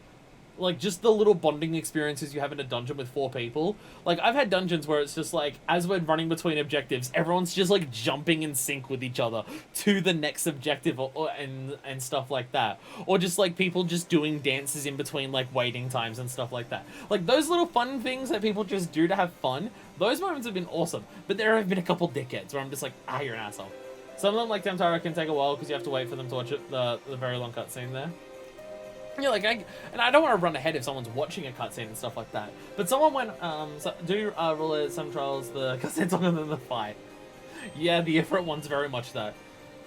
just the little bonding experiences you have in a dungeon with 4 people. Like, I've had dungeons where it's just like, as we're running between objectives, everyone's just like jumping in sync with each other to the next objective and stuff like that. Or just like people just doing dances in between like waiting times and stuff like that. Like, those little fun things that people just do to have fun, those moments have been awesome. But there have been a couple dickheads where I'm just like, you're an asshole. Some of them, like Temtara, can take a while because you have to wait for them to watch it, the very long cutscene there. Yeah, like, and I don't want to run ahead if someone's watching a cutscene and stuff like that. But someone went, roulette, some trials, the cutscene's longer than the fight. Yeah, the Ifrit one's very much that.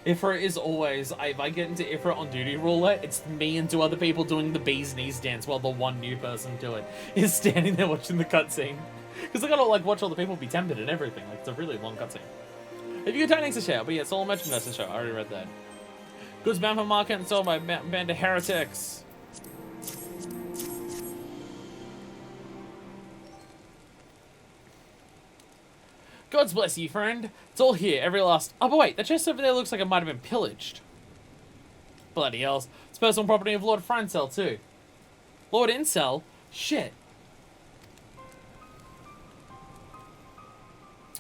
Ifrit is always, if I get into Ifrit on duty roulette, it's me and 2 other people doing the bee's knees dance while the one new person to it is standing there watching the cutscene. Because I gotta, like, watch all the people be tempted and everything. Like, it's a really long cutscene. If you get tidings to share, but yeah, it's all merchandise to show. I already read that. Goods bound for market and sold by band of heretics. God's bless you, friend. It's all here, every last... Oh, but wait, the chest over there looks like it might have been pillaged. Bloody hells. It's personal property of Lord Francel, too. Lord Incel? Shit.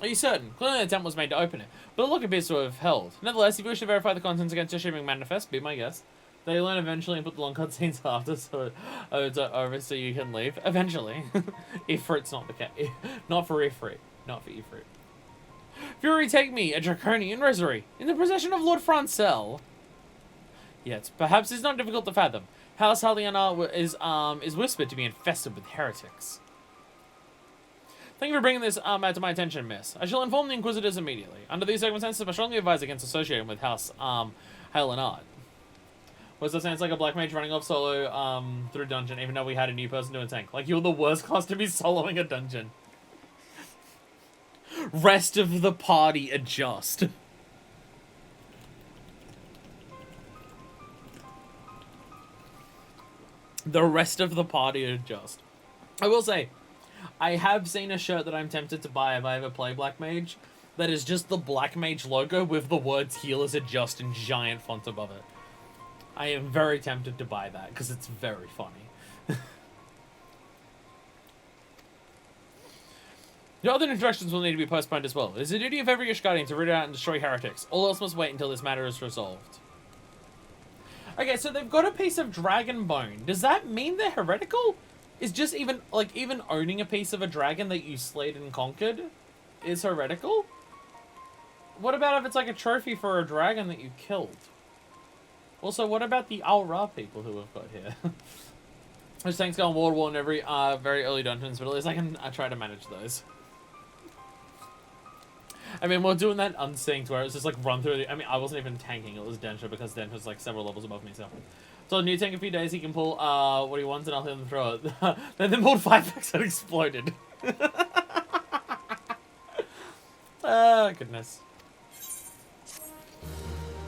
Are you certain? Clearly an attempt was made to open it, but the lock appears to have held. Nevertheless, if you wish to verify the contents against your shipping manifest, be my guest. They learn eventually and put the long cutscenes after, so it's over so you can leave. Eventually. Ifrit's not the case. Not for Ifrit. Not for Ifrit. Fury, take me, a draconian rosary, in the possession of Lord Francel. Yet, perhaps it's not difficult to fathom. House Haliana is whispered to be infested with heretics. Thank you for bringing this matter to my attention, miss. I shall inform the Inquisitors immediately. Under these circumstances, I strongly advise against associating with House Haliana. What does that sound? It's like a black mage running off solo through dungeon, even though we had a new person doing tank. Like, you're the worst class to be soloing a dungeon. Rest of the party adjust. The rest of the party adjust. I will say, I have seen a shirt that I'm tempted to buy if I ever play Black Mage. That is just the Black Mage logo with the words healers adjust in giant font above it. I am very tempted to buy that because it's very funny. The other instructions will need to be postponed as well. It is the duty of every Ishgardian to root out and destroy heretics. All else must wait until this matter is resolved. Okay, so they've got a piece of dragon bone. Does that mean they're heretical? Is just even owning a piece of a dragon that you slayed and conquered is heretical? What about if it's like a trophy for a dragon that you killed? Also, what about the Al-Ra people who we've got here? Those tanks go on World War in every very early dungeons, but at least I try to manage those. I mean, we're doing that unsynced where it's just like run through the... I mean, I wasn't even tanking, it was Densha because Densha's like several levels above me, so... So a new tank a few days, he can pull what he wants and I'll hit him throw it. Then pulled 5 packs and exploded. Oh, goodness.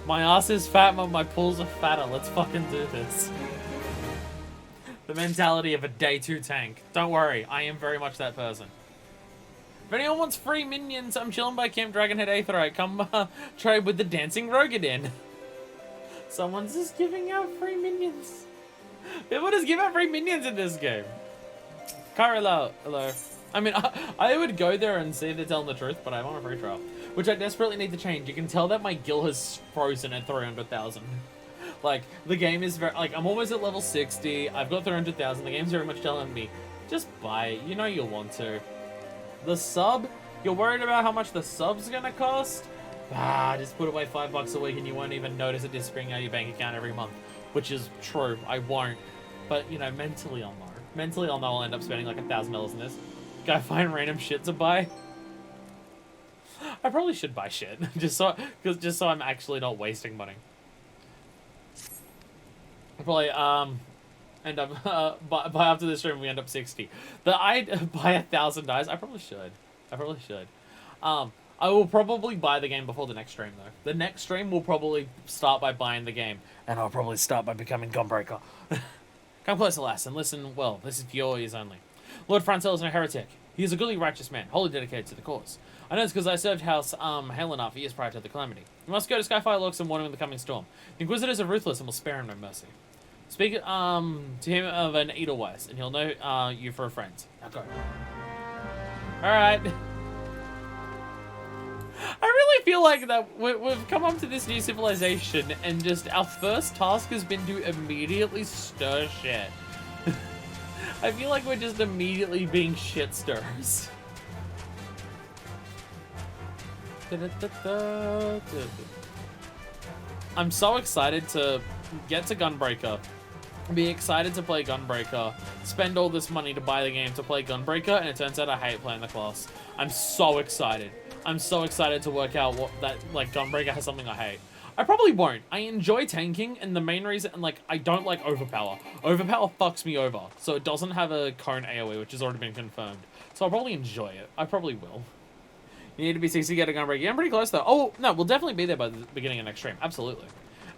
My ass is fat, but my pulls are fatter. Let's fucking do this. The mentality of a day 2 tank. Don't worry, I am very much that person. If anyone wants free minions, I'm chilling by Camp Dragonhead Aetherite. Come trade with the Dancing Rogadin. Someone's just giving out free minions. People just give out free minions in this game. Carlo, hello. I mean, I would go there and see if they're telling the truth, but I'm on a free trial. Which I desperately need to change. You can tell that my gil has frozen at 300,000. Like, the game is very, like, I'm almost at level 60, I've got 300,000, the game's very much telling me, just buy it, you know you'll want to. The sub, you're worried about how much the sub's gonna cost? Just put away $5 a week and you won't even notice it disappearing out of your bank account every month. Which is true, I won't. But, you know, mentally I'll know. Mentally I'll know I'll end up spending like $1,000 in this. Go find random shit to buy. I probably should buy shit, just so I'm actually not wasting money. I'll probably end up by after this stream we end up 60. I'd buy 1,000 dice. I probably should. I will probably buy the game before the next stream though. The next stream will probably start by buying the game, and I'll probably start by becoming Gunbreaker. Come closer, lass, and listen well. This is for your ears only. Lord Francel is no heretic. He is a goodly righteous man, wholly dedicated to the cause. I know it's because I served House Halenar for years prior to the calamity. You must go to Skyfire Locks and warn him of the coming storm. The Inquisitors are ruthless and will spare him no mercy. Speak to him of an Edelweiss, and he'll know you for a friend. Now go. Alright. I really feel like that we've come up to this new civilization, and just our first task has been to immediately stir shit. I feel like we're just immediately being shit stirrers. I'm so excited to get to Gunbreaker, be excited to play Gunbreaker, spend all this money to buy the game to play Gunbreaker, and it turns out I hate playing the class. I'm so excited. I'm so excited to work out what that, like, Gunbreaker has something I hate. I probably won't. I enjoy tanking, and the main reason, like, I don't like Overpower. Overpower fucks me over, so it doesn't have a cone AoE, which has already been confirmed. So I'll probably enjoy it. I probably will. You need to be 60 to get a Gunbreaker. Yeah, I'm pretty close, though. Oh, no, we'll definitely be there by the beginning of next stream. Absolutely.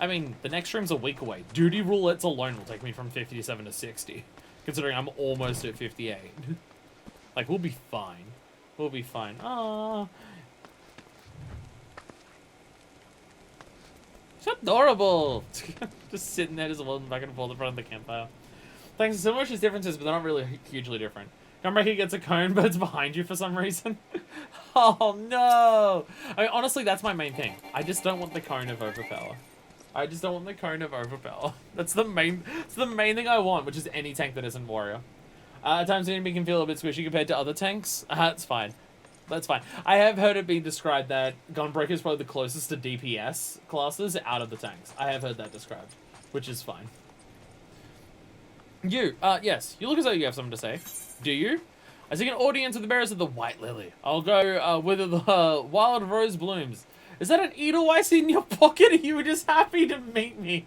I mean, the next stream's a week away. Duty roulettes alone will take me from 57 to 60, considering I'm almost at 58. Like, we'll be fine. We'll be fine. Aww. It's adorable! Just sitting there, just walking back and forth in front of the campfire. Thanks to so much as differences, but they're not really hugely different. Gunbreaker gets a cone, but it's behind you for some reason. Oh no! I mean, honestly, that's my main thing. I just don't want the cone of Overpower. I just don't want the cone of Overpower. That's the main thing I want, which is any tank that isn't Warrior. At times, the enemy can feel a bit squishy compared to other tanks. That's fine. That's fine. I have heard it being described that Gunbreaker is probably the closest to DPS classes out of the tanks. I have heard that described, which is fine. You, yes, you look as though you have something to say. Do you? I seek an audience with the bearers of the White Lily. I'll go whither the wild rose blooms. Is that an Edelweiss in your pocket? Are you just happy to meet me?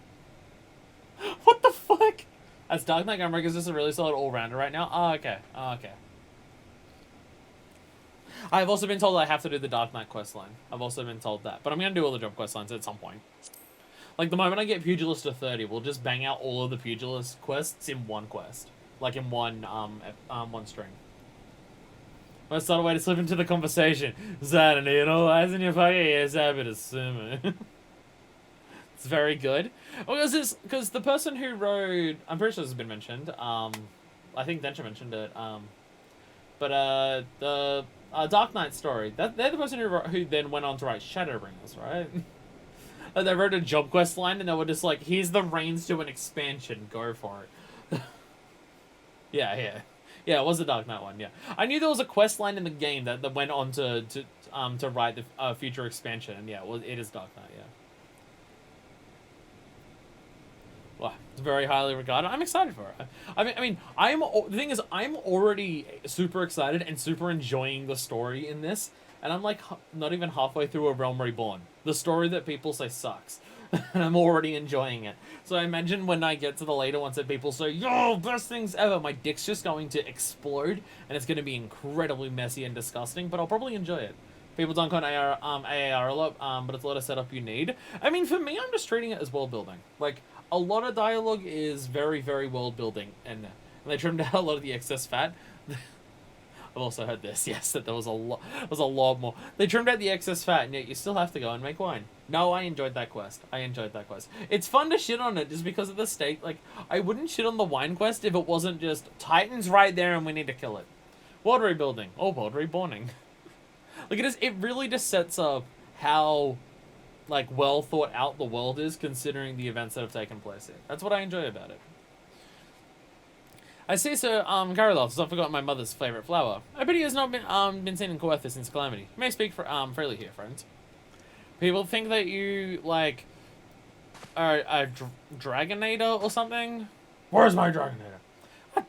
What the fuck? As Dark Knight Gunbreaker is just a really solid all-rounder right now. Oh, okay. Oh, okay. I've also been told I have to do the Dark Knight questline. I've also been told that. But I'm going to do all the job questlines at some point. Like, the moment I get Pugilist to 30, we'll just bang out all of the Pugilist quests in one quest. Like, in one string. Let's start a way to slip into the conversation. Is that an Edelweiss in your pocket? Yes, I would assume it. It's very good. Oh, because the person who wrote... I'm pretty sure this has been mentioned. I think Densha mentioned it. But the Dark Knight story, they're the person who then went on to write Shadowbringers, right? They wrote a job quest line and they were just like, here's the reins to an expansion, go for it. Yeah, it was the Dark Knight one, yeah. I knew there was a quest line in the game that went on to write the future expansion, and yeah, it is Dark Knight, yeah. Wow, it's very highly regarded. I'm excited for it. I mean, the thing is, I'm already super excited and super enjoying the story in this, and I'm like not even halfway through A Realm Reborn, the story that people say sucks, and I'm already enjoying it. So I imagine when I get to the later ones that people say, yo, best things ever, my dick's just going to explode, and it's going to be incredibly messy and disgusting, but I'll probably enjoy it. People don't call it AAR a lot, but it's a lot of setup you need. I mean, for me, I'm just treating it as world building. Like, a lot of dialogue is very, very world building, and they trimmed out a lot of the excess fat. I've also heard this, yes, that there was a lot more. They trimmed out the excess fat, and yet you still have to go and make wine. No, I enjoyed that quest. It's fun to shit on it just because of the state. Like, I wouldn't shit on the wine quest if it wasn't just Titan's right there and we need to kill it. World rebuilding, or world reborning. Like, it really just sets up how like well thought out the world is, considering the events that have taken place here. That's what I enjoy about it. I see, Sir Garoloth, I've forgotten my mother's favorite flower. I bet he has not been seen in Coerthas since Calamity. You may speak for freely here, friends. People think that you like are a Dragonator or something. Where's my Dragonator?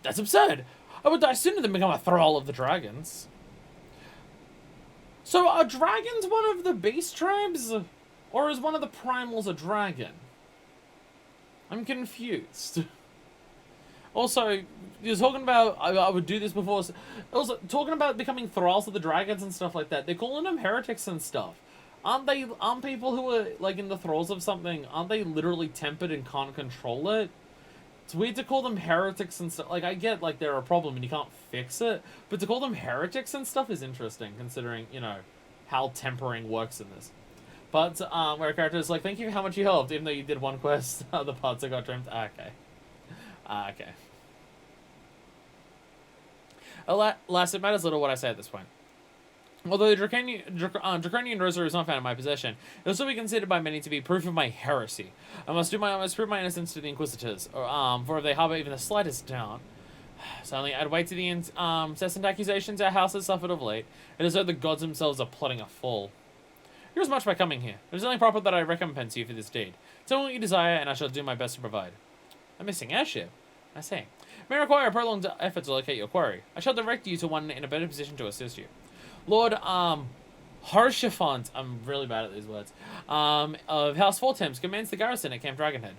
That's absurd. I would die sooner than become a thrall of the dragons. So are dragons one of the beast tribes? Or is one of the primals a dragon? I'm confused. Also, you're talking about, I would do this before, also, talking about becoming thralls of the dragons and stuff like that, they're calling them heretics and stuff. Aren't people who are, like, in the thralls of something, aren't they literally tempered and can't control it? It's weird to call them heretics and stuff. Like, I get, like, they're a problem and you can't fix it, but to call them heretics and stuff is interesting, considering, you know, how tempering works in this. But, where a character is like, thank you for how much you helped, even though you did one quest, other parts that got trimmed. Okay. Okay. Alas, it matters little what I say at this point. Although the Draconian Rosary is not found in my possession, it will still be considered by many to be proof of my heresy. I must prove my innocence to the Inquisitors, for if they harbor even the slightest doubt. Suddenly, I'd wait to the incessant accusations our house has suffered of late. It is as though the gods themselves are plotting a fall. You're as much by coming here. It is only proper that I recompense you for this deed. Tell me what you desire, and I shall do my best to provide. A missing airship? I say. It may require a prolonged effort to locate your quarry. I shall direct you to one in a better position to assist you. Lord, Harshafont, I'm really bad at these words, of House Fortemps commands the garrison at Camp Dragonhead.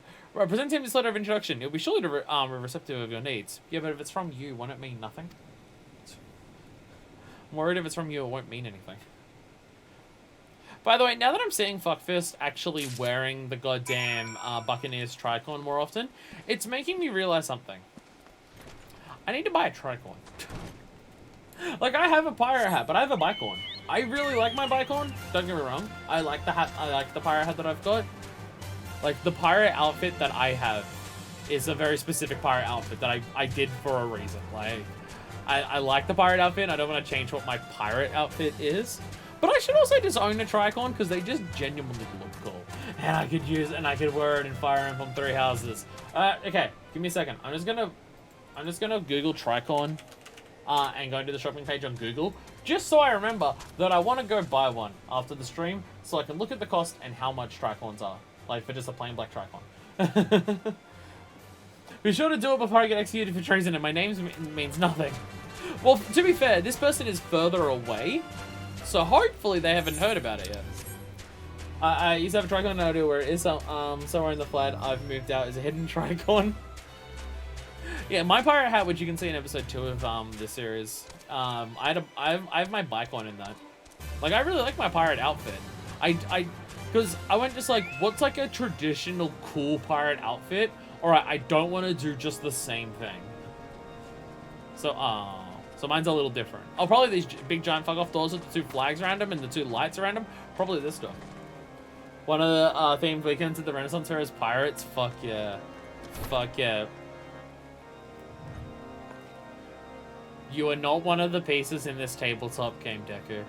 Present him this letter of introduction. He'll be surely receptive of your needs. Yeah, but if it's from you, won't it mean nothing? I'm worried if it's from you, it won't mean anything. By the way, now that I'm seeing Fuckfist actually wearing the goddamn Buccaneers tricorn more often, it's making me realize something. I need to buy a tricorn. Like, I have a pirate hat, but I have a bicorn. I really like my bicorn, don't get me wrong. I like the hat, I like the pirate hat that I've got. Like, the pirate outfit that I have is a very specific pirate outfit that I did for a reason. Like, I like the pirate outfit, I don't want to change what my pirate outfit is. But I should also just own a tricorn, because they just genuinely look cool. And I could use it, and I could wear it in Fire Emblem 3 Houses. Okay, give me a second. I'm just gonna Google tricorn. And go to the shopping page on Google, just so I remember that I want to go buy one after the stream, so I can look at the cost and how much tricorns are, like for just a plain black tricorn. Be sure to do it before I get executed for treason, and my name means nothing. Well, to be fair, this person is further away, so hopefully they haven't heard about it yet. I used to have a tricorn, no idea where it is, somewhere in the flat I've moved out is a hidden tricorn. Yeah, my pirate hat, which you can see in episode 2 of this series, I have my bicorn in that. Like, I really like my pirate outfit. Because I went just like, what's like a traditional cool pirate outfit? Alright, I don't want to do just the same thing. So mine's a little different. Oh, probably these big giant fuck off doors with the 2 flags around them and the 2 lights around them. Probably this stuff. One of the themed weekends at the Renaissance Fair is pirates. Fuck yeah. Fuck yeah. You are not one of the pieces in this tabletop game, Deku.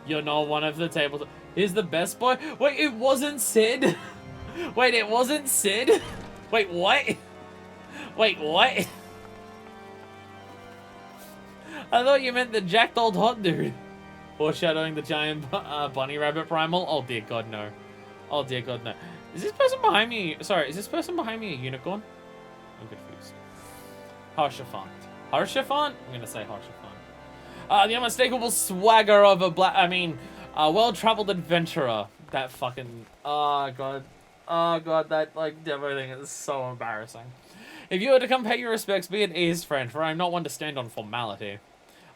You're not one of the tabletop... Here's the best boy... Wait, it wasn't Sid? Wait, it wasn't Sid? Wait, what? Wait, what? I thought you meant the jacked old hot dude. Foreshadowing the giant bunny rabbit primal? Oh dear god, no. Oh dear god, no. Is this person behind me... Sorry, is this person behind me a unicorn? I'm confused. Harshafont. Harshafont? I'm gonna say Harshafont. The unmistakable swagger of a well-traveled adventurer. That fucking... Oh god. Oh god, that, like, demo thing is so embarrassing. If you were to come pay your respects, be at ease, friend, for I am not one to stand on formality.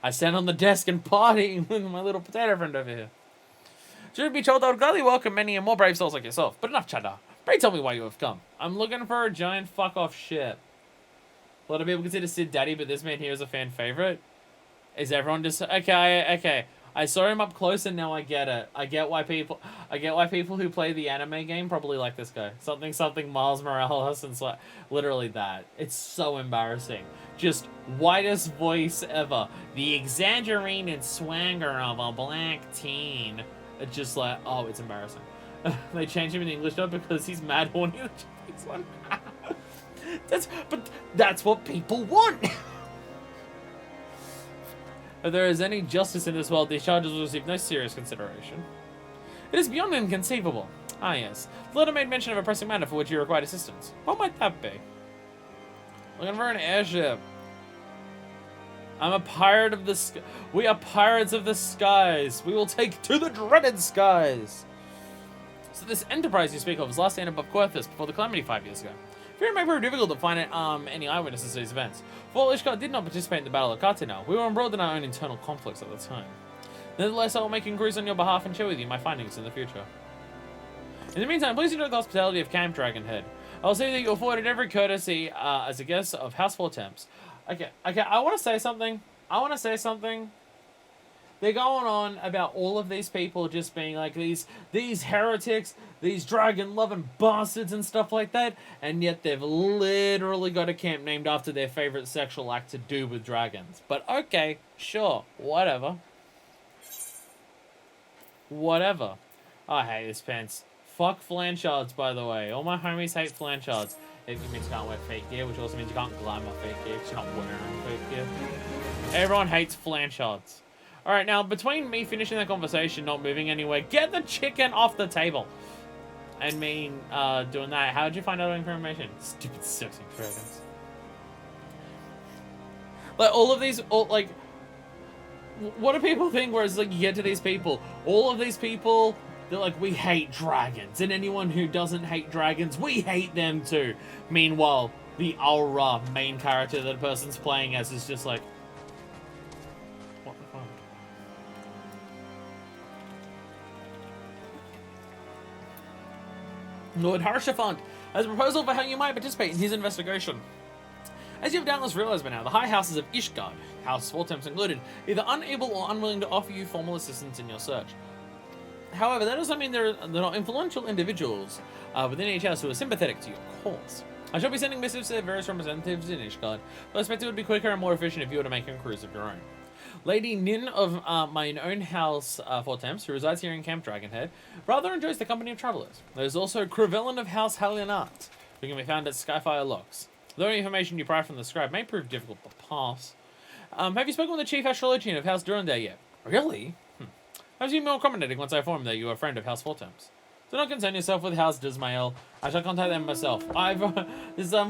I stand on the desk and party with my little potato friend over here. Should it be told, I would gladly welcome many and more brave souls like yourself, but enough chatter. Pray tell me why you have come. I'm looking for a giant fuck-off ship. A lot of people consider Sid daddy, but this man here is a fan favorite. Is everyone just... Okay. I saw him up close and now I get it. I get why people who play the anime game probably like this guy. Something Miles Morales and so literally that. It's so embarrassing. Just whitest voice ever. The exaggerated swagger of a black teen. It's just like, oh, it's embarrassing. They changed him in the English dub because he's mad horny in the Japanese one. But that's what people want. If there is any justice in this world, these charges will receive no serious consideration. It is beyond inconceivable. Ah, yes. The letter made mention of a pressing matter for which you required assistance. What might that be? Looking for an airship. I'm a pirate of the sky. We are pirates of the skies. We will take to the dreaded skies. So this enterprise you speak of was last seen above Coerthas before the calamity 5 years ago. Fear it may prove difficult to find any eyewitnesses to these events. For while Ishgard did not participate in the Battle of Cartinal, we were embroiled in our own internal conflicts at the time. Nevertheless, I will make inquiries on your behalf and share with you my findings in the future. In the meantime, please enjoy the hospitality of Camp Dragonhead. I will say that you afforded every courtesy as a guest of House Four Temps. Okay, I want to say something. They're going on about all of these people just being like these heretics, these dragon-loving bastards and stuff like that, and yet they've literally got a camp named after their favorite sexual act to do with dragons. But okay, sure, whatever. Whatever. I hate this pants. Fuck flanchards, by the way. All my homies hate flanchards. It means you can't wear fake gear, which also means you can't glamour fake gear because you're not wearing fake gear. Everyone hates flanchards. Alright, now, between me finishing that conversation, not moving anywhere, get the chicken off the table. And me doing that, how did you find out that information? Stupid sexy dragons. Like, all of these, like, what do people think? Whereas, like, you get to these people, all of these people, they're like, we hate dragons. And anyone who doesn't hate dragons, we hate them too. Meanwhile, the aura main character that a person's playing as is just like, what the fuck? Lord Harshafant has a proposal for how you might participate in his investigation. As you have doubtless realized by now, the high houses of Ishgard, House Four Temps included, are either unable or unwilling to offer you formal assistance in your search. However, that doesn't mean there are not influential individuals within each house who are sympathetic to your cause. I shall be sending missives to their various representatives in Ishgard, but I expect it would be quicker and more efficient if you were to make inquiries of your own. Lady Nin of my own house, Four Temps, who resides here in Camp Dragonhead, rather enjoys the company of travelers. There's also Crevelin of House Hallianart, who can be found at Skyfire Locks. Though any information you pry from the scribe may prove difficult to pass. Have you spoken with the Chief Astrologian of House Durandare yet? Really? I was even more accommodating once I informed that you are a friend of House Four Temps. Do not concern yourself with House Dismael. I shall contact them myself. I'm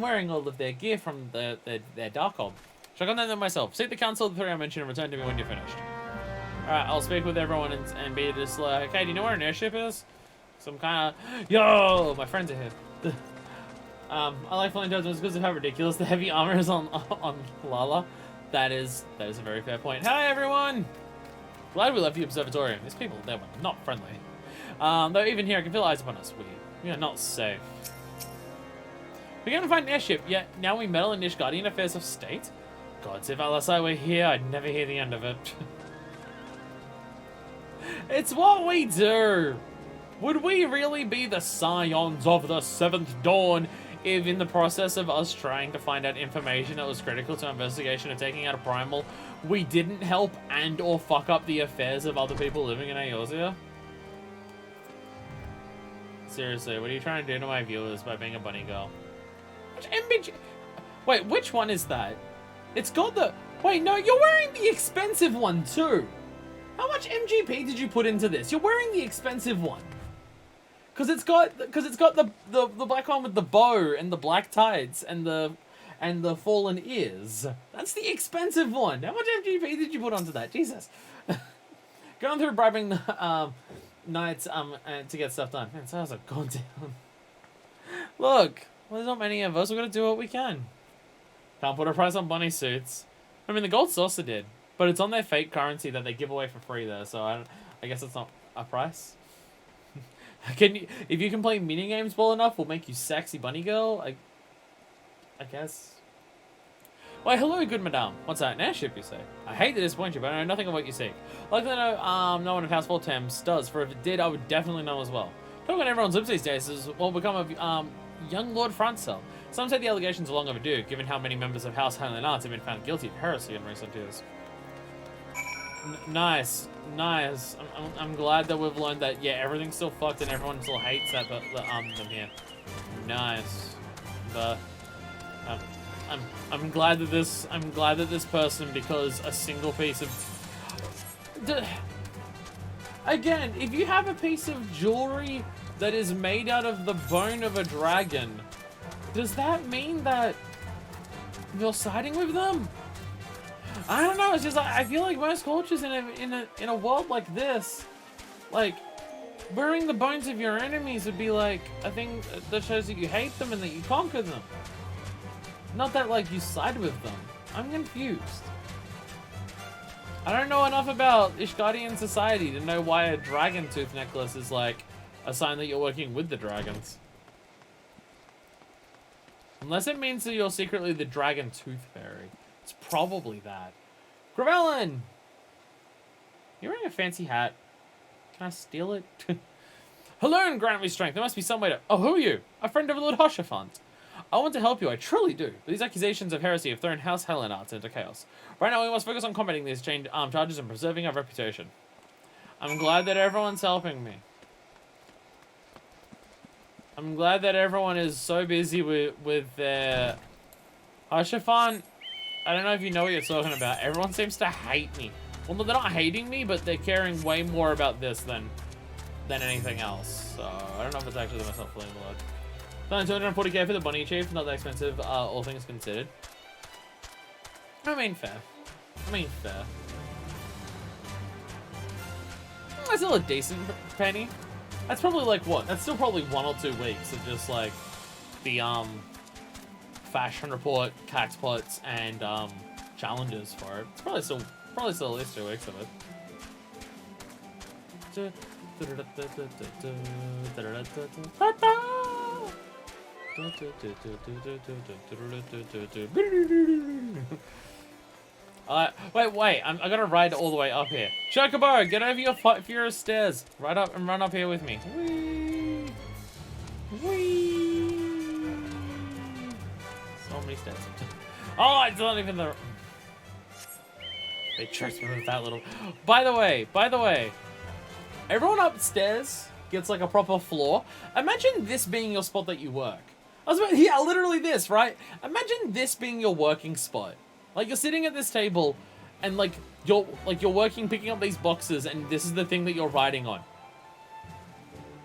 wearing all of their gear from their Darkhold. Shall contact them myself. Seek the council of the three I mentioned and return to me when you're finished. Alright, I'll speak with everyone and be just like, hey, do you know where an airship is? Some kind of... Yo! My friends are here. I like flying judgments because of how ridiculous the heavy armor is on Lala. That is a very fair point. Hi, everyone! Glad we left the observatorium. These people, they were not friendly. Though even here, I can feel eyes upon us. We are not safe. We're going to find an airship, yet now we meddle in Ishgardian affairs of state? Gods, if Alasai were here, I'd never hear the end of it. It's what we do! Would we really be the scions of the Seventh Dawn if in the process of us trying to find out information that was critical to our investigation of taking out a primal, we didn't help and or fuck up the affairs of other people living in Eorzea? Seriously, what are you trying to do to my viewers by being a bunny girl? Which MBG... Wait, which one is that? It's got the... Wait, no, you're wearing the expensive one too. How much MGP did you put into this? You're wearing the expensive one. Because it's got the black one with the bow and the black tights and the fallen ears. That's the expensive one. How much MGP did you put onto that? Jesus. Going through bribing the knights to get stuff done. Man, sales have gone down. Look, well, there's not many of us. We're gonna do what we can. Can't put a price on bunny suits. I mean, the gold saucer did, but it's on their fake currency that they give away for free there. So I guess it's not a price. If you can play mini games well enough, we'll make you sexy bunny girl. I guess. Why, hello, good madame. What's that? An airship, you say? I hate to disappoint you, but I know nothing of what you seek. Likely to know no one of House Four Temps does, for if it did, I would definitely know as well. Talking on everyone's lips these days is what will become of young Lord Francel. Some say the allegations are long overdue, given how many members of House Highland Arts have been found guilty of heresy in recent years. Nice. Nice. I'm glad that we've learned that, yeah, everything's still fucked and everyone still hates that, but them here. Nice. But I'm glad that this person, because a single piece of again, if you have a piece of jewelry that is made out of the bone of a dragon, does that mean that you're siding with them? I don't know. It's just like, I feel like most cultures in a world like this, like wearing the bones of your enemies would be like a thing that shows that you hate them and that you conquer them. Not that like you side with them. I'm confused. I don't know enough about Ishgardian society to know why a dragon tooth necklace is like a sign that you're working with the dragons. Unless it means that you're secretly the dragon tooth fairy. It's probably that. Gravelin! You're wearing a fancy hat. Can I steal it? Hello and grant me strength. There must be some way to... Oh, who are you? A friend of Lord Hoshafant. I want to help you, I truly do. But these accusations of heresy have thrown House Hellenarts into chaos. Right now we must focus on combating these charges and preserving our reputation. I'm glad that everyone's helping me. I'm glad that everyone is so busy with their... Hoshafant, I don't know if you know what you're talking about. Everyone seems to hate me. Well, they're not hating me, but they're caring way more about this than anything else. So, I don't know if it's actually the most helpful in the world. 240k for the bunny chief, not that expensive, all things considered. I mean, fair. That's still a decent penny. That's probably like what? That's still probably 1 or 2 weeks of just like the fashion report, cax plots, and challenges for it. It's probably still at least 2 weeks of it. Wait, I gotta ride all the way up here. Chocobo, get over your furious stairs. Ride up and run up here with me. Whee! Whee! So many stairs. Oh, it's not even the... They tricked me with that little... By the way, everyone upstairs gets like a proper floor. Imagine this being your spot that you work. Yeah, literally this, right? Imagine this being your working spot. Like you're sitting at this table and like you're working, picking up these boxes, and this is the thing that you're writing on.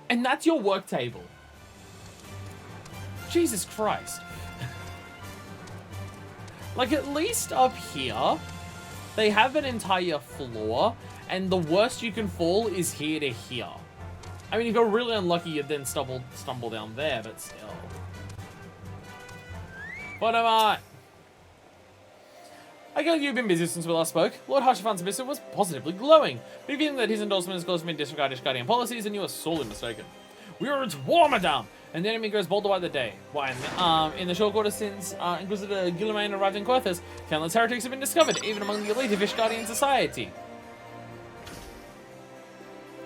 And that's your work table. Jesus Christ. Like at least up here, they have an entire floor, and the worst you can fall is here to here. I mean, if you're really unlucky, you'd then stumble down there, but still. What am I gather you've been busy since we last spoke. Lord Harshafan's missive was positively glowing. But if you think that his endorsement has caused me to disregard Ishgardian policies, then you are sorely mistaken. We are at war, madame! And the enemy grows bolder by the day. Why, in the short quarter since Inquisitor Guilherme arrived in Coerthas, countless heretics have been discovered, even among the elite of Ishgardian society.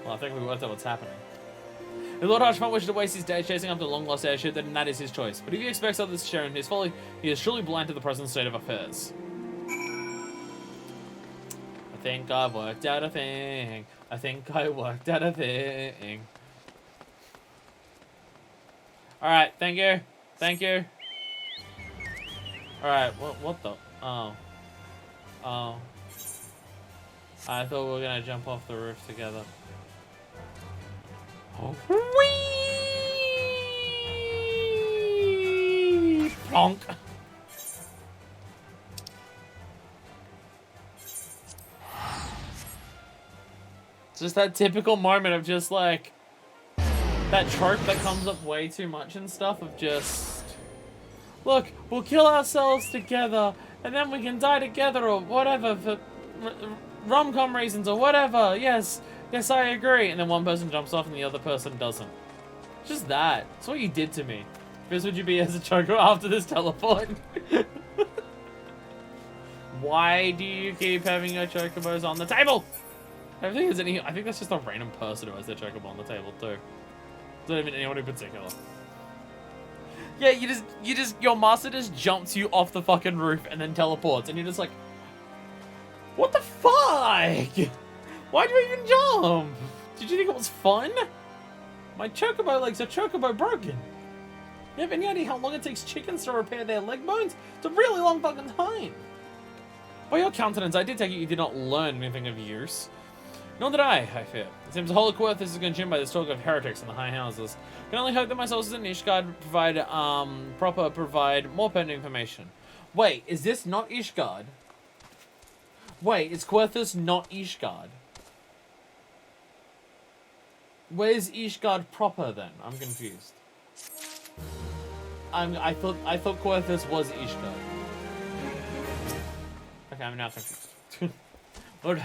Well, I think we worked out what's happening. If Lord Archfont wishes to waste his day chasing up the long-lost airship, then that is his choice. But if he expects others to share in his folly, he is surely blind to the present state of affairs. I think I worked out a thing. I think I worked out a thing. Alright, thank you. Thank you. Alright, what the... Oh. Oh. I thought we were gonna jump off the roof together. Oh. Whee! Plonk. It's just that typical moment of just like that trope that comes up way too much and stuff of just, look, we'll kill ourselves together and then we can die together or whatever for rom-com reasons or whatever. Yes, I agree. And then one person jumps off and the other person doesn't. Just that. It's what you did to me. Chris, would you be as a choker after this teleport? Why do you keep having your chocobos on the table? I don't think there's any. I think that's just a random person who has their chocobo on the table too. It's not even anyone in particular. Yeah, your master just jumps you off the fucking roof and then teleports, and you're just like, What the fuck? Why'd you even jump? Did you think it was fun? My chocobo legs are chocobo broken. You have any idea how long it takes chickens to repair their leg bones? It's a really long fucking time. By your countenance, I did take it you did not learn anything of use. Nor did I fear. It seems the whole of Coerthas is consumed by this talk of heretics in the high houses. I can only hope that my sources in Ishgard provide more pertinent information. Wait, is this not Ishgard? Wait, is Coerthas not Ishgard? Where's Ishgard proper then? I'm confused. I thought Coerthas was Ishgard. Okay, I'm now confused. Lord,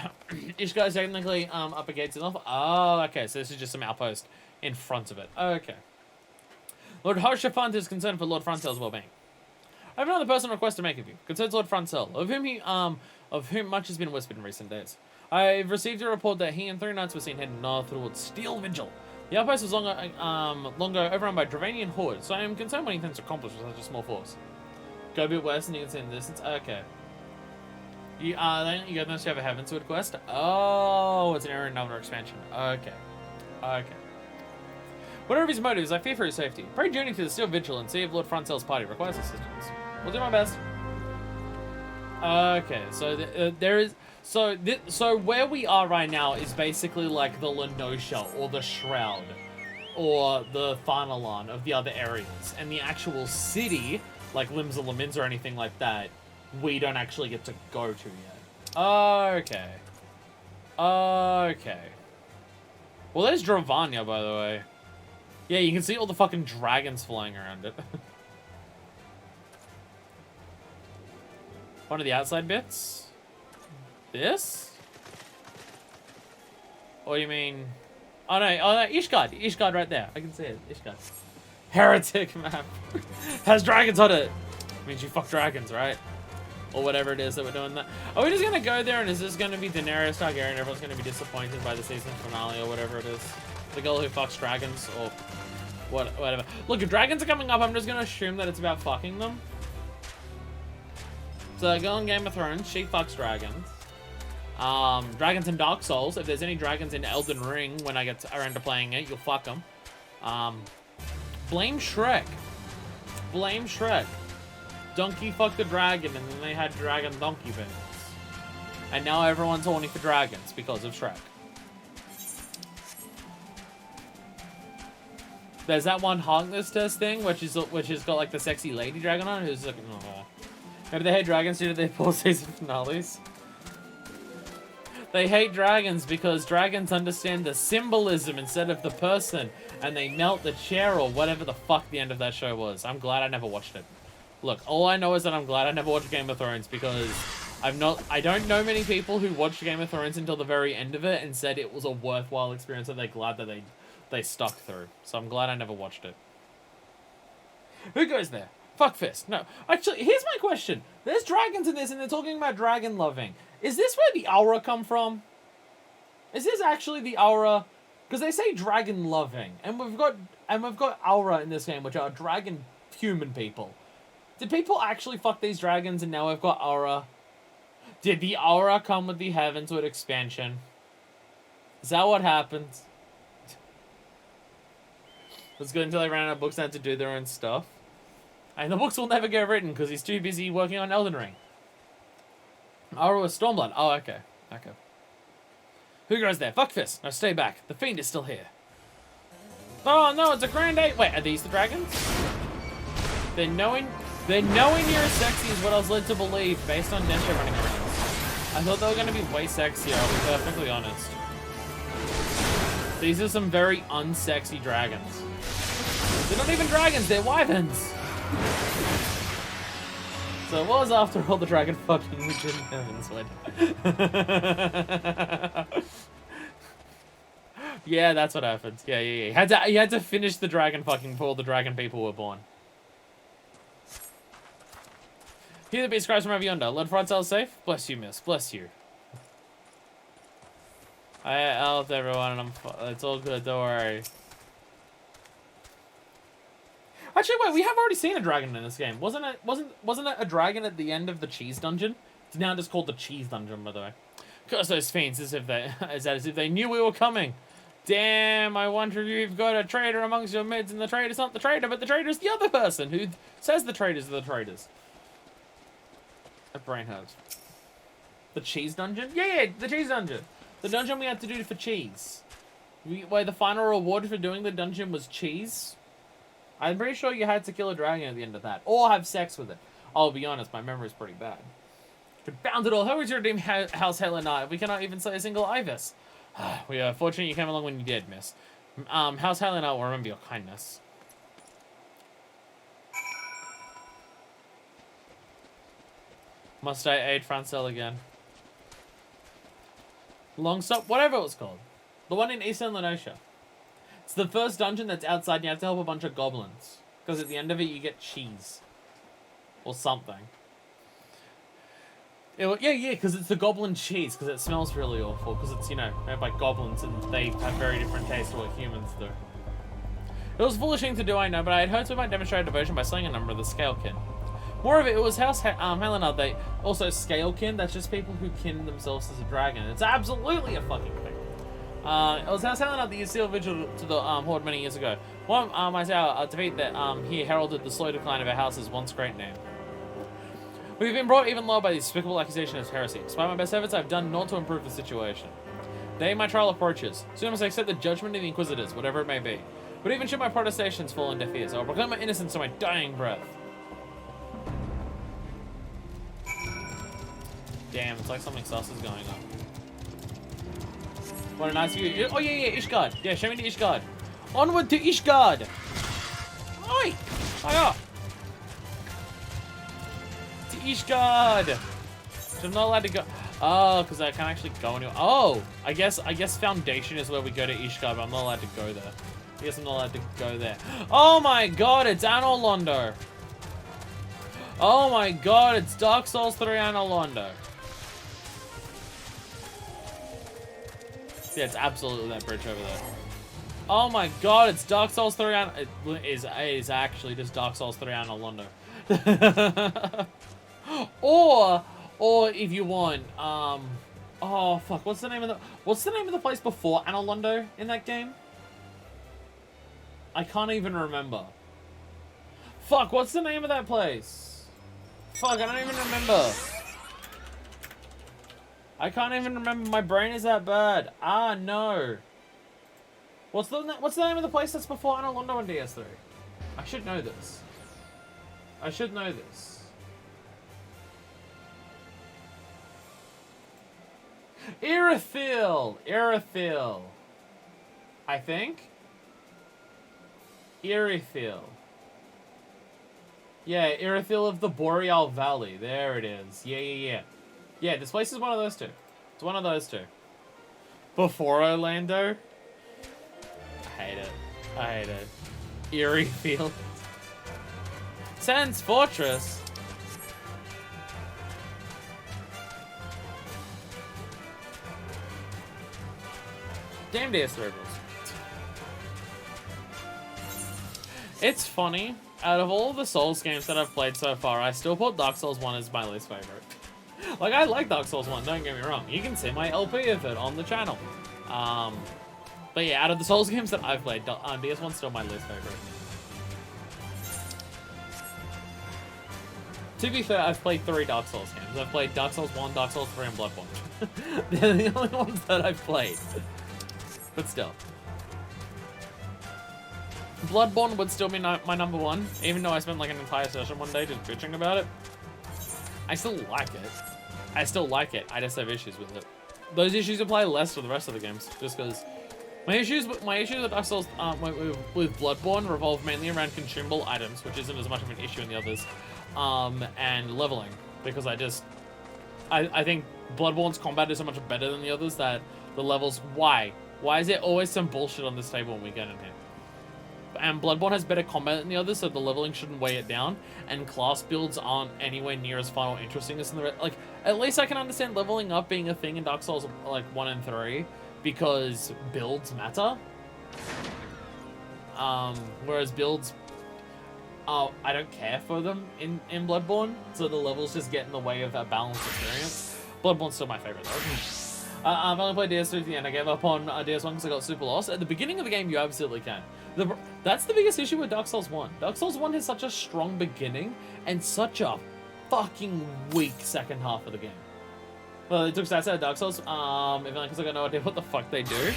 Ishgard is technically up against it. Oh, okay, so this is just some outpost in front of it. Okay. Lord Harshafant is concerned for Lord Frontel's well-being. I have another personal request to make of you. Concerns Lord Frontel, of whom much has been whispered in recent days. I've received a report that he and 3 knights were seen heading north towards Steel Vigil. The outpost was longer overrun by Dravanian hordes, so I am concerned what he intends to accomplish with such a small force. Go a bit west and you can see in the distance. Okay. You guys must have a Heavensward quest? Oh, it's an area in another expansion. Okay. Okay. Whatever his motives, I fear for his safety. Pray journey to the Steel Vigil and see if Lord Frontel's party requires assistance. We'll do my best. Okay, so there is... So where we are right now is basically like the Lenosha or the Shroud or the Thanalan of the other areas. And the actual city, like Limsa Lamins or anything like that, we don't actually get to go to yet. Okay. Okay. Well, there's Dravania, by the way. Yeah, you can see all the fucking dragons flying around it. One of the outside bits? This? Or you mean... Oh no, Ishgard. Ishgard right there. I can see it. Ishgard. Heretic map. Has dragons on it. Means you fuck dragons, right? Or whatever it is that we're doing that. Are we just gonna go there and is this gonna be Daenerys Targaryen? Everyone's gonna be disappointed by the season finale or whatever it is. The girl who fucks dragons or whatever. Look, if dragons are coming up, I'm just gonna assume that it's about fucking them. So the girl in Game of Thrones, she fucks dragons. Dragons in Dark Souls. If there's any dragons in Elden Ring when I get around to playing it, you'll fuck them. Blame Shrek. Blame Shrek. Donkey fucked the dragon and then they had dragon donkey things. And now everyone's horny for dragons because of Shrek. There's that one Heartless Test thing, which has got like the sexy lady dragon on, who's like, oh. Maybe they hate dragons due to their poor season finales. They hate dragons because dragons understand the symbolism instead of the person, and they melt the chair or whatever the fuck the end of that show was. I'm glad I never watched it. Look, all I know is that I'm glad I never watched Game of Thrones because I don't know many people who watched Game of Thrones until the very end of it and said it was a worthwhile experience and they're glad that they stuck through. So I'm glad I never watched it. Who goes there? Fuck Fist. No. Actually, here's my question. There's dragons in this and they're talking about dragon loving. Is this where the aura come from? Is this actually the aura? Because they say dragon loving. And we've got aura in this game, which are dragon human people. Did people actually fuck these dragons and now we've got aura? Did the aura come with the Heavensward expansion? Is that what happens? It's good until they ran out of books and had to do their own stuff. And the books will never get written because he's too busy working on Elden Ring. Aura was Stormblood. Oh, okay. Okay. Who goes there? Fuckfist. No, stay back. The Fiend is still here. Oh, no, it's a Grand Ape. Wait, are these the dragons? They're knowing you're as sexy as what I was led to believe based on Densha running around. I thought they were going to be way sexier, I'll be perfectly honest. These are some very unsexy dragons. They're not even dragons, they're wyverns! So it was after all the dragon fucking which in Heavensward. Yeah, that's what happened. Yeah. You had to finish the dragon fucking before the dragon people were born. Hear the beast cries from over yonder. Lord Frontel safe? Bless you, miss. Bless you. I helped everyone and it's all good, don't worry. Actually, wait, we have already seen a dragon in this game. Wasn't it a dragon at the end of the cheese dungeon? It's now just called the cheese dungeon, by the way. Curse those fiends as if they knew we were coming. Damn, I wonder if you've got a traitor amongst your midst, and the traitor's not the traitor, but the traitor's the other person who says the traitors are the traitors. A brain hurts. The cheese dungeon? Yeah, the cheese dungeon. The dungeon we had to do for cheese. Where the final reward for doing the dungeon was cheese. I'm pretty sure you had to kill a dragon at the end of that, or have sex with it. I'll be honest, my memory's pretty bad. Confound it all, how is your name, House Helena? We cannot even say a single Ibis. We are fortunate you came along when you did, miss. House Helena will remember your kindness. Must I aid Francel again? Longstop, whatever it was called. The one in Eastern Lenosha. It's the first dungeon that's outside and you have to help a bunch of goblins. Because at the end of it you get cheese. Or something. Yeah, because it's the goblin cheese, because it smells really awful, because it's, you know, made by goblins, and they have very different tastes to what humans do. It was a foolish thing to do, I know, but I had hoped we might demonstrate devotion by slaying a number of the Scalekin. More of it was House Helena, they also Scalekin, that's just people who kin themselves as a dragon. It's absolutely a fucking thing. It was House Helena that used Seal Vigil to the Horde many years ago. One, I say, a defeat that he heralded the slow decline of our house's once great name. We've been brought even lower by the despicable accusation of heresy. Despite my best efforts, I've done naught to improve the situation. The day my trial approaches. Soon I must accept the judgment of the Inquisitors, whatever it may be. But even should my protestations fall on deaf ears, I will proclaim my innocence to my dying breath. Damn, it's like something sus is going on. What a nice view. Oh yeah, Ishgard. Yeah, show me the Ishgard. Onward to Ishgard! Oi! Fire! Ishgard! I'm not allowed to go. Oh, because I can't actually go anywhere. Oh, I guess Foundation is where we go to Ishgard, but I'm not allowed to go there. I guess I'm not allowed to go there. Oh my god, it's Anor Londo. Oh my god, it's Dark Souls 3 Anor Londo. Yeah, it's absolutely that bridge over there. Oh my god, it's Dark Souls 3 Anor. It is actually just Dark Souls 3 Anor Londo. Or if you want, oh fuck, what's the name of the place before Anor Londo in that game? I can't even remember. Fuck, what's the name of that place? Fuck, I don't even remember. I can't even remember. My brain is that bad. Ah, no. What's the name of the place that's before Anor Londo on DS3? I should know this. I should know this. Irithyll. I think. Irithyll. Yeah, Irithyll of the Boreal Valley. There it is. Yeah. Yeah, this place is one of those two. It's one of those two. Before Orlando. I hate it. Irithyll. Sans Fortress. Damn DS Rebels. It's funny. Out of all the Souls games that I've played so far, I still put Dark Souls 1 as my least favorite. Like, I like Dark Souls 1, don't get me wrong. You can see my LP of it on the channel. But yeah, out of the Souls games that I've played, DS1's still my least favorite. To be fair, I've played 3 Dark Souls games. I've played Dark Souls 1, Dark Souls 3, and Bloodborne. They're the only ones that I've played. But still. Bloodborne would still be my number 1, even though I spent like an entire session one day just bitching about it. I still like it. I just have issues with it. Those issues apply less to the rest of the games, just because my issues with Dark Souls with Bloodborne revolve mainly around consumable items, which isn't as much of an issue in the others, and leveling, because I think Bloodborne's combat is so much better than the others that the levels. Why is there always some bullshit on this table when we get in here? And Bloodborne has better combat than the others, so the leveling shouldn't weigh it down. And class builds aren't anywhere near as far or interesting as in the rest. Like, at least I can understand leveling up being a thing in Dark Souls like 1 and 3 because builds matter. Whereas builds, I don't care for them in Bloodborne, so the levels just get in the way of a balanced experience. Bloodborne's still my favorite though. I've only played DS3 to the end. I gave up on DS1 because I got super lost. At the beginning of the game, you absolutely can. That's the biggest issue with Dark Souls 1. Dark Souls 1 has such a strong beginning and such a fucking weak second half of the game. Well, they took stats out of Dark Souls, if only because I got no idea what the fuck they do.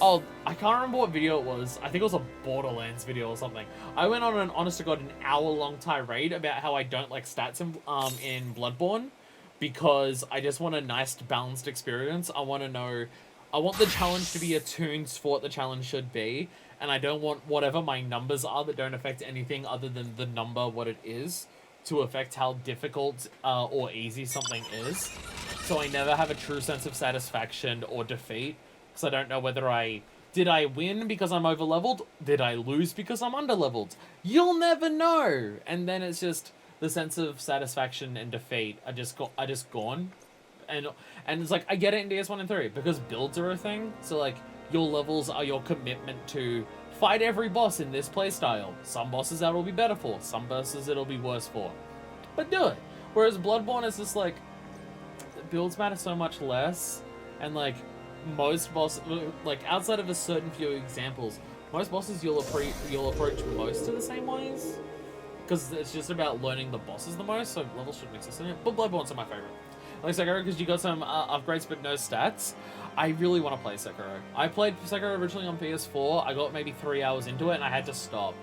Oh, I can't remember what video it was. I think it was a Borderlands video or something. I went on an, honest to God, an hour-long tirade about how I don't like stats in Bloodborne because I just want a nice, balanced experience. I want the challenge to be attuned for what the challenge should be, and I don't want whatever my numbers are that don't affect anything other than the number, what it is, to affect how difficult or easy something is. So I never have a true sense of satisfaction or defeat, because I don't know whether did I win because I'm overleveled? Did I lose because I'm underleveled? You'll never know. And then it's just the sense of satisfaction and defeat are just gone. And it's like, I get it in DS1 and 3 because builds are a thing. So like your levels are your commitment to fight every boss in this playstyle. Some bosses that'll be better for, some bosses it'll be worse for. But do it. Whereas Bloodborne is just like, the builds matter so much less, and like most bosses, like outside of a certain few examples, most bosses you'll approach most of the same ways, because it's just about learning the bosses the most, so levels shouldn't exist in it. But Bloodborne's are my favorite. Like Sekiro, because you got some upgrades but no stats. I really want to play Sekiro. I played Sekiro originally on PS4. I got maybe 3 hours into it and I had to stop.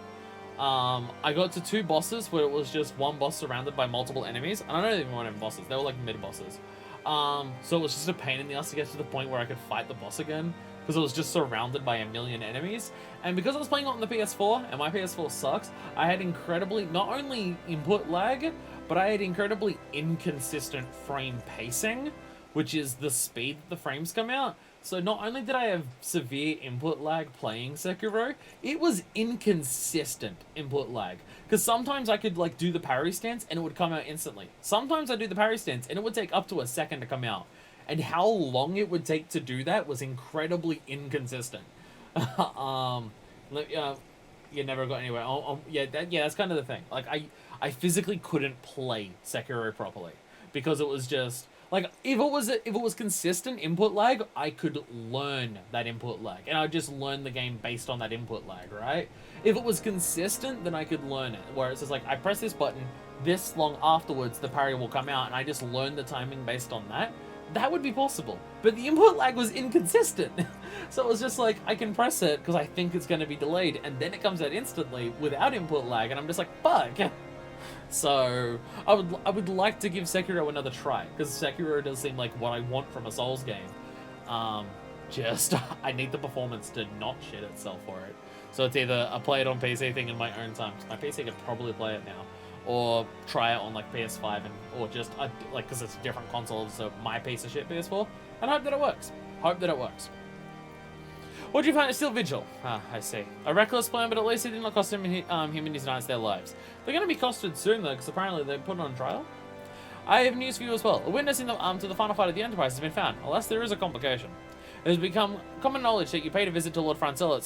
I got to 2 bosses where it was just one boss surrounded by multiple enemies, and I don't even want to have bosses. They were like mid bosses. So it was just a pain in the ass to get to the point where I could fight the boss again, because it was just surrounded by a million enemies. And because I was playing it on the PS4, and my PS4 sucks, I had incredibly, not only input lag, but I had incredibly inconsistent frame pacing, which is the speed that the frames come out. So not only did I have severe input lag playing Sekiro, it was inconsistent input lag. Because sometimes I could like do the parry stance and it would come out instantly. Sometimes I do the parry stance and it would take up to a second to come out. And how long it would take to do that was incredibly inconsistent. You never got anywhere. That's kind of the thing. Like I physically couldn't play Sekiro properly because it was just like if it was consistent input lag, I could learn that input lag, and I would just learn the game based on that input lag, right? If it was consistent, then I could learn it. Where it's just like I press this button, this long afterwards the parry will come out, and I just learn the timing based on that. That would be possible, but the input lag was inconsistent. So it was just like, I can press it because I think it's going to be delayed, and then it comes out instantly without input lag, and I'm just like, fuck. So I would like to give Sekiro another try, because Sekiro does seem like what I want from a Souls game. Just, I need the performance to not shit itself for it. So it's either I play it on PC thing in my own time, because my PC could probably play it now, or try it on like PS5 or just like, because it's a different console, so my piece of shit PS4, and hope that it works. What do you find? It's still Vigil. Ah, I see. A reckless plan, but at least it did not cost him and his knights their lives. They're going to be costed soon though, because apparently they put it on trial. I have news for you as well. A witness in the to the final fight of the Enterprise has been found. Alas, there is a complication. It has become common knowledge that you paid a visit to Lord Francel at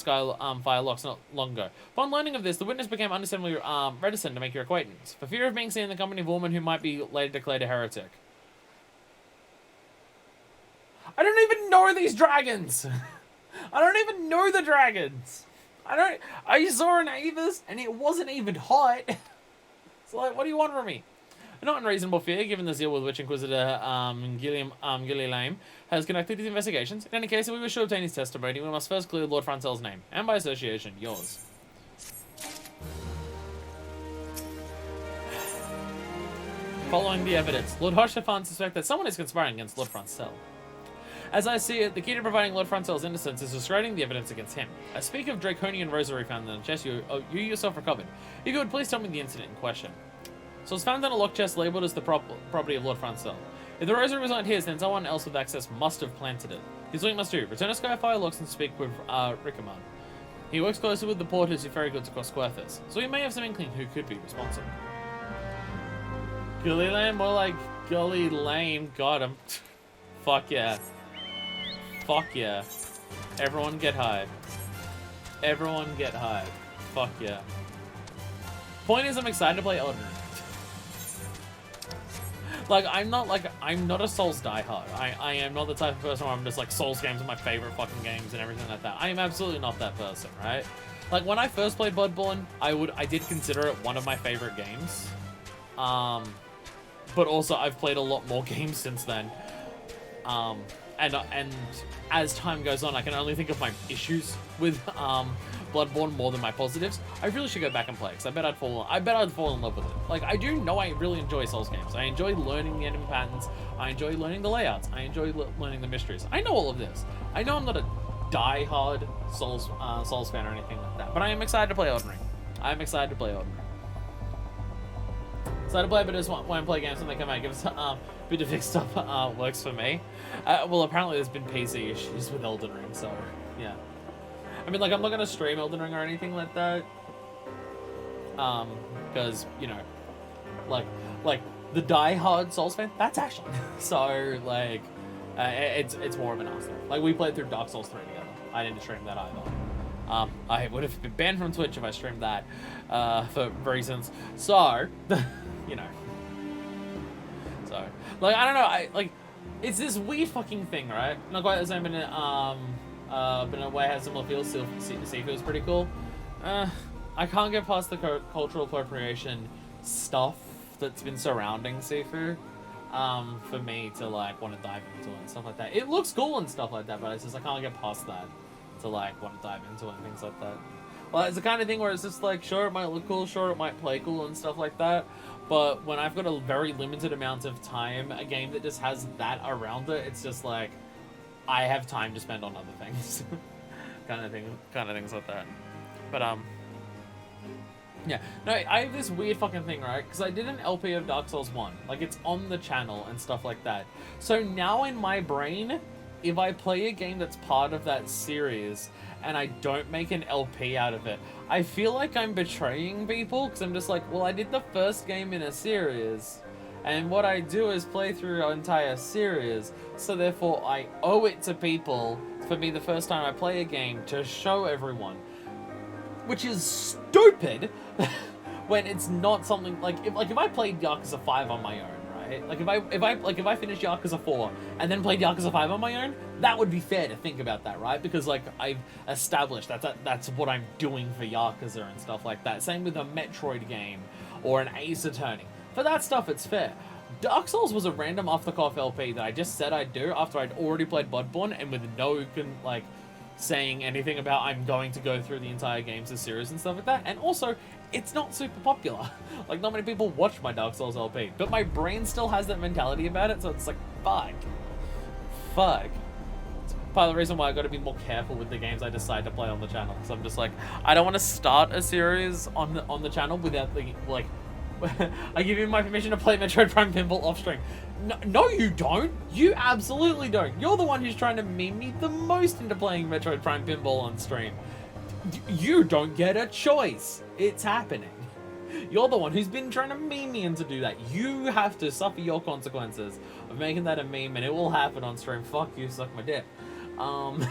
Fire Locks not long ago. Upon learning of this, the witness became understandably reticent to make your acquaintance, for fear of being seen in the company of a woman who might be later declared a heretic. I don't even know these dragons! I don't even know the dragons! I saw an Avis, and it wasn't even hot! So like, what do you want from me? Not unreasonable fear, given the zeal with which Inquisitor Gilliam has conducted his investigations. In any case, if we wish to obtain his testimony, we must first clear Lord Francel's name, and by association, yours. Following the evidence, Lord Hoshafan suspects that someone is conspiring against Lord Francel. As I see it, the key to providing Lord Francel's innocence is discrediting the evidence against him. I speak of Draconian rosary found in the chest you yourself recovered. If you would please tell me the incident in question. So it's found in a locked chest labelled as the property of Lord Francel. If the rosary was not his, then someone else with access must have planted it. Here's what you must do. Return to Skyfire Locks and speak with Rickaman. He works closely with the porters who ferry goods across Coerthas, so he may have some inkling who could be responsible. Gully Lame? More like Gully Lame. Got him. Fuck yeah. Fuck yeah. Everyone get high. Everyone get high. Fuck yeah. Point is, I'm excited to play Elden Ring. Like, I'm not a Souls diehard. I am not the type of person where I'm just like, Souls games are my favorite fucking games and everything like that. I am absolutely not that person, right? Like, when I first played Bloodborne, I did consider it one of my favorite games. But also, I've played a lot more games since then. And as time goes on, I can only think of my issues with Bloodborne more than my positives. I really should go back and play, because I bet I'd fall in love with it. Like, I do know I really enjoy Souls games. I enjoy learning the enemy patterns. I enjoy learning the layouts. I enjoy learning the mysteries. I know all of this. I know I'm not a die-hard Souls fan or anything like that, but I am excited to play Elden Ring. I'm excited to play Elden Ring. Excited to play, but just when I play games when they come out, give us bit of fixed stuff works for me. Well, apparently there's been PC issues with Elden Ring, so yeah. I mean, like, I'm not gonna stream Elden Ring or anything like that, because, you know, like the die-hard Souls fan, that's actually so, like, it's more of an ask. Like, we played through Dark Souls 3 together. I didn't stream that either. I would have been banned from Twitch if I streamed that for reasons. So, you know. So, like, I don't know. It's this weird fucking thing, right? Not quite the same, but in a way it has similar feels. Sifu is pretty cool. I can't get past the cultural appropriation stuff that's been surrounding Sifu. For me to, like, want to dive into it and stuff like that. It looks cool and stuff like that, but it's just I can't get past that to, like, want to dive into it and things like that. Well, it's the kind of thing where it's just like, sure, it might look cool, sure, it might play cool and stuff like that, but when I've got a very limited amount of time, a game that just has that around it, it's just like, I have time to spend on other things. kind of things like that. But, yeah. No, I have this weird fucking thing, right? Because I did an LP of Dark Souls 1. Like, it's on the channel and stuff like that. So now in my brain, if I play a game that's part of that series and I don't make an LP out of it, I feel like I'm betraying people, because I'm just like, well, I did the first game in a series, and what I do is play through an entire series, so therefore I owe it to people for me the first time I play a game to show everyone. Which is stupid when it's not something like if I played Yakuza 5 on my own, right? Like if I finished Yakuza 4 and then played Yakuza 5 on my own, that would be fair to think about that, right? Because like I've established that's what I'm doing for Yakuza and stuff like that. Same with a Metroid game or an Ace Attorney. For that stuff, it's fair. Dark Souls was a random off-the-cuff LP that I just said I'd do after I'd already played Bloodborne, and with no saying anything about I'm going to go through the entire games of series and stuff like that. And also, it's not super popular. Like, not many people watch my Dark Souls LP, but my brain still has that mentality about it, so it's like, fuck. It's part of the reason why I got to be more careful with the games I decide to play on the channel, because I'm just like, I don't want to start a series on the channel without like I give you my permission to play Metroid Prime Pinball off stream. No, you don't. You absolutely don't. You're the one who's trying to meme me the most into playing Metroid Prime Pinball on stream. You don't get a choice. It's happening. You're the one who's been trying to meme me into do that. You have to suffer your consequences of making that a meme, and it will happen on stream. Fuck you, suck my dick. But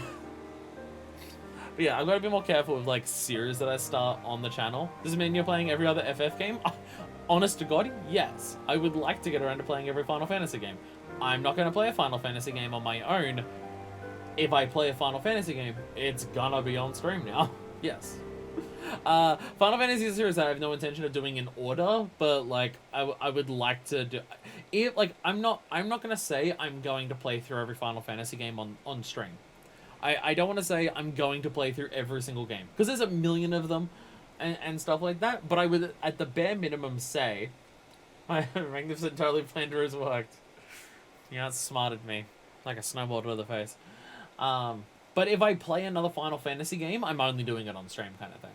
yeah, I've got to be more careful with like series that I start on the channel. Does it mean you're playing every other FF game? Honest to God, yes. I would like to get around to playing every Final Fantasy game. I'm not going to play a Final Fantasy game on my own. If I play a Final Fantasy game, it's gonna be on stream now. Yes. Final Fantasy is a series that I have no intention of doing in order, but like I would like to do. I'm not gonna say I'm going to play through every Final Fantasy game on stream. I don't want to say I'm going to play through every single game, because there's a million of them. And stuff like that, but I would, at the bare minimum, say my magnificent totally blender has worked. You outsmarted me like a snowball to the face. But if I play another Final Fantasy game, I'm only doing it on stream, kind of thing.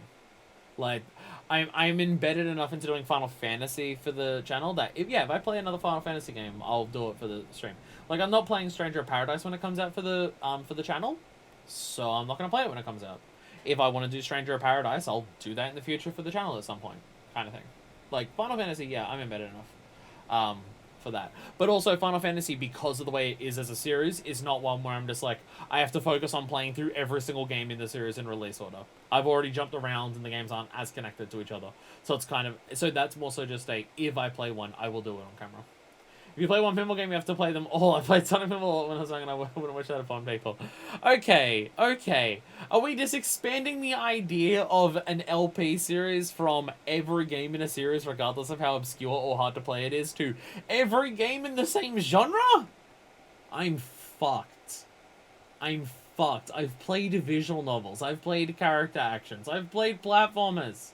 Like, I'm embedded enough into doing Final Fantasy for the channel that if I play another Final Fantasy game, I'll do it for the stream. Like, I'm not playing Stranger of Paradise when it comes out for the channel, so I'm not gonna play it when it comes out. If I want to do Stranger of Paradise, I'll do that in the future for the channel at some point, kind of thing. Like, Final Fantasy, yeah, I'm embedded enough. for that. But also, Final Fantasy, because of the way it is as a series, is not one where I'm just like, I have to focus on playing through every single game in the series in release order. I've already jumped around and the games aren't as connected to each other. So it's kind of, so that's more so just a, if I play one, I will do it on camera. If you play one pinball game, you have to play them all. I played Sonic Pinball when I was young and I wouldn't wish that upon people. Okay. Are we just expanding the idea of an LP series from every game in a series, regardless of how obscure or hard to play it is, to every game in the same genre? I'm fucked. I've played visual novels. I've played character actions. I've played platformers.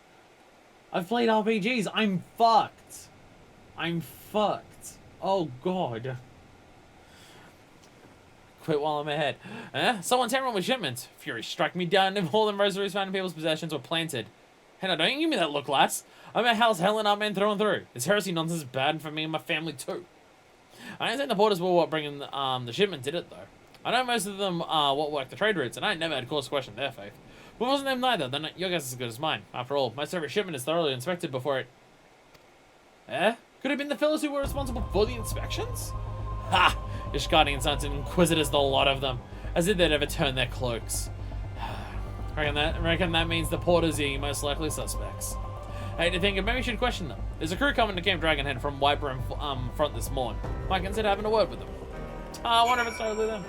I've played RPGs. I'm fucked. Oh, God. Quit while I'm ahead. Someone's hammering with shipments. Fury struck me down and all the rosaries found in people's possessions were planted. Hey, now, don't give me that look, lass. I'm a House Helen up man through and through. This heresy nonsense is bad for me and my family, too. I understand the porters were what bringing the shipment did it, though. I know most of them what work the trade routes, and I ain't never had cause to question their faith. But wasn't them neither, then your guess is as good as mine. After all, most every shipment is thoroughly inspected before it... Could have been the fellows who were responsible for the inspections? Ha! Ishgarding Sons and Inquisitors, the lot of them. As if they'd ever turn their cloaks. reckon that means the porters are your most likely suspects. I hate to think of, maybe we should question them. There's a crew coming to Camp Dragonhead from Wyvern front this morning. Might consider having a word with them. I wonder if it's totally them.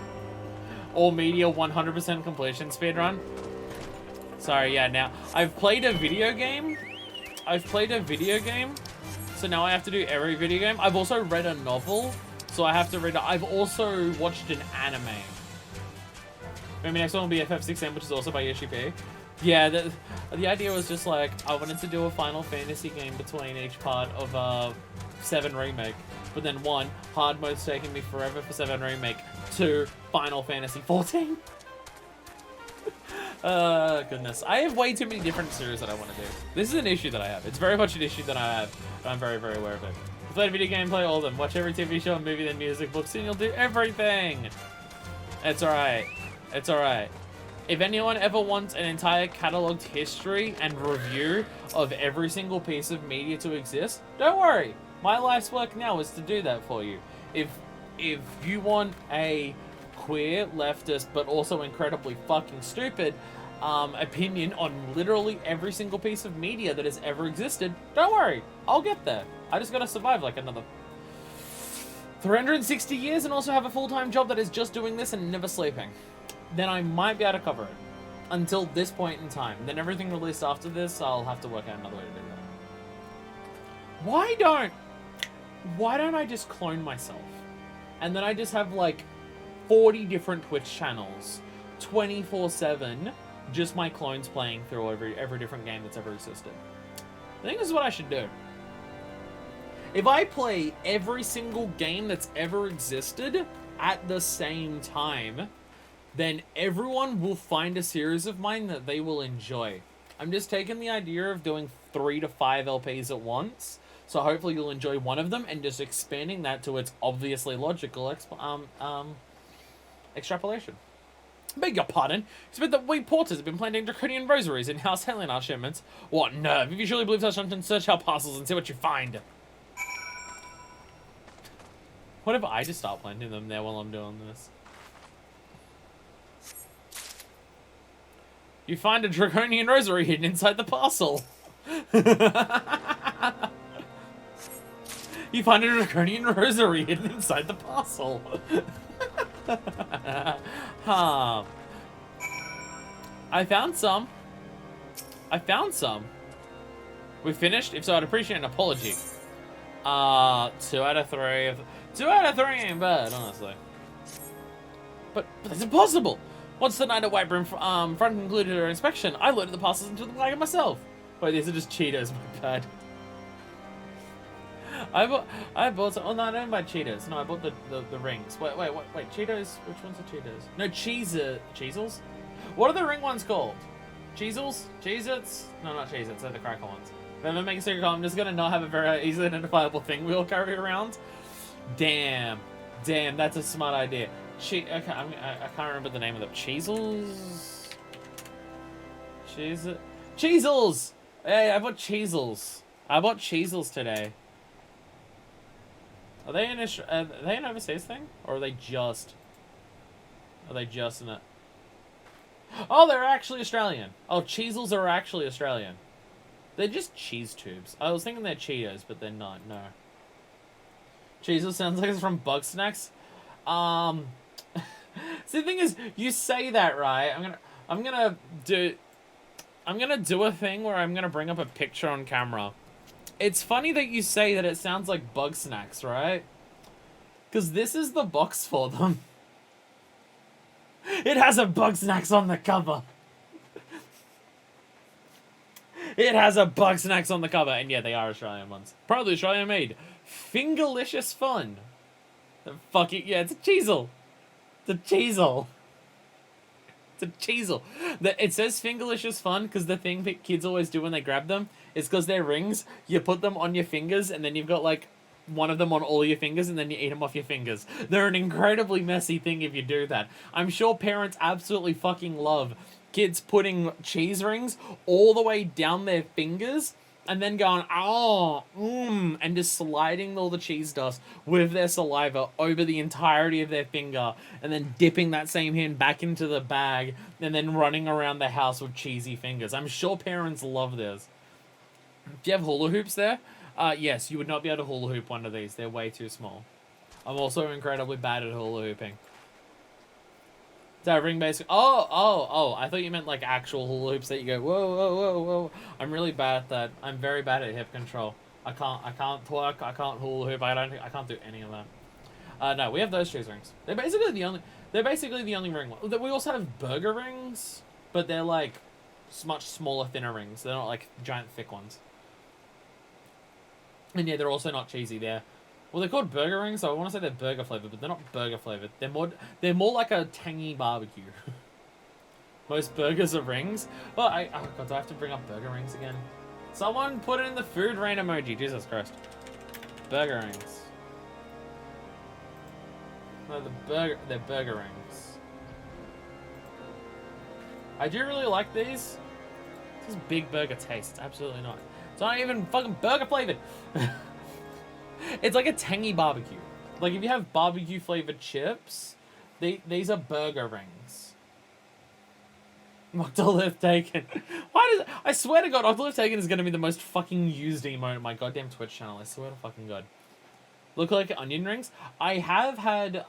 All media 100% completion speedrun. Sorry, yeah, now, I've played a video game, so now I have to do every video game. I've also read a novel, so I have to read. I've also watched an anime. Maybe next one will be FFXIV, which is also by Yoshi-P. Yeah, the idea was just like, I wanted to do a Final Fantasy game between each part of 7 Remake. But then 1, hard mode's taking me forever for 7 Remake. 2, Final Fantasy 14. Goodness. I have way too many different series that I want to do. This is an issue that I have. It's very much an issue that I have. But I'm very, very aware of it. Play a video game, play all of them. Watch every TV show, movie, then music, books, and you'll do everything. It's alright. It's alright. If anyone ever wants an entire catalogued history and review of every single piece of media to exist, don't worry. My life's work now is to do that for you. If you want a queer, leftist, but also incredibly fucking stupid opinion on literally every single piece of media that has ever existed, don't worry. I'll get there. I just gotta survive like another 360 years and also have a full-time job that is just doing this and never sleeping. Then I might be able to cover it. Until this point in time. Then everything released after this, I'll have to work out another way to do that. Why don't I just clone myself? And then I just have like 40 different Twitch channels, 24/7, just my clones playing through every different game that's ever existed. I think this is what I should do. If I play every single game that's ever existed at the same time, then everyone will find a series of mine that they will enjoy. I'm just taking the idea of doing 3 to 5 LPs at once, so hopefully you'll enjoy one of them, and just expanding that to its obviously logical extrapolation. Beg your pardon. It's been that we porters have been planting draconian rosaries in House Helen our shipments. What nerve? If you surely believe such nonsense, search our parcels and see what you find. What if I just start planting them there while I'm doing this? You find a draconian rosary hidden inside the parcel. You find a draconian rosary hidden inside the parcel. I found some. We finished? If so, I'd appreciate an apology. 2 out of 3. 2 out of 3 ain't bad, honestly. But that's impossible. Once the night at White Room front concluded her inspection, I loaded the parcels into the wagon myself. Wait, these are just Cheetos, my bad. I bought some. Oh no, I don't buy Cheetos. No, I bought the rings. Wait, Cheetos. Which ones are Cheetos? No, Cheezels. What are the ring ones called? Cheezels? Cheez-Its? No, not Cheez-Its. They're the cracker ones. If I ever make a secret call, I'm just gonna not have a very easily identifiable thing we'll carry around. Damn, that's a smart idea. Okay, I can't remember the name of them. Cheezels. Cheezels. Hey, I bought Cheezels. I bought Cheezels today. Are they in are they an overseas thing? Or are they just... Are they just in it? Oh, they're actually Australian. Oh, Cheezels are actually Australian. They're just cheese tubes. I was thinking they're Cheetos, but they're not, no. Cheezels sounds like it's from Bug Snacks. So the thing is, you say that, right? I'm gonna do a thing where I'm gonna bring up a picture on camera. It's funny that you say that it sounds like Bug Snacks, right? Because this is the box for them. It has a Bug Snacks on the cover. It has a Bug Snacks on the cover. And yeah, they are Australian ones. Probably Australian made. Fingerlicious fun. Fuck it. Yeah, it's a Cheezel. It's a Cheezel. It's a Cheezel. It says Fingerlicious fun because the thing that kids always do when they grab them is because they're rings. You put them on your fingers and then you've got like one of them on all your fingers and then you eat them off your fingers. They're an incredibly messy thing if you do that. I'm sure parents absolutely fucking love kids putting cheese rings all the way down their fingers and then going, oh, and just sliding all the cheese dust with their saliva over the entirety of their finger and then dipping that same hand back into the bag and then running around the house with cheesy fingers. I'm sure parents love this. Do you have hula hoops there? Yes, you would not be able to hula hoop one of these. They're way too small. I'm also incredibly bad at hula hooping. Is that ring based? Oh, I thought you meant like actual hula hoops that you go, whoa, whoa, whoa, whoa. I'm really bad at that. I'm very bad at hip control. I can't twerk, I can't hula hoop, I can't do any of that. No, we have those cheese rings. They're basically the only ring one. We also have burger rings, but they're like much smaller, thinner rings. They're not like giant thick ones. And yeah, they're also not cheesy. They're called burger rings, so I want to say they're burger flavored, but they're not burger flavored. They're more like a tangy barbecue. Most burgers are rings. Well, oh god, do I have to bring up burger rings again? Someone put it in the food rain emoji. Jesus Christ. Burger rings. No, they're burger rings. I do really like these. This is big burger taste. It's absolutely not. It's not even fucking burger flavored. It's like a tangy barbecue. Like if you have barbecue flavored chips, these are burger rings. Octolith Taken. I swear to God, Octolith Taken is gonna be the most fucking used emote on my goddamn Twitch channel. I swear to fucking God. Look like onion rings. I have had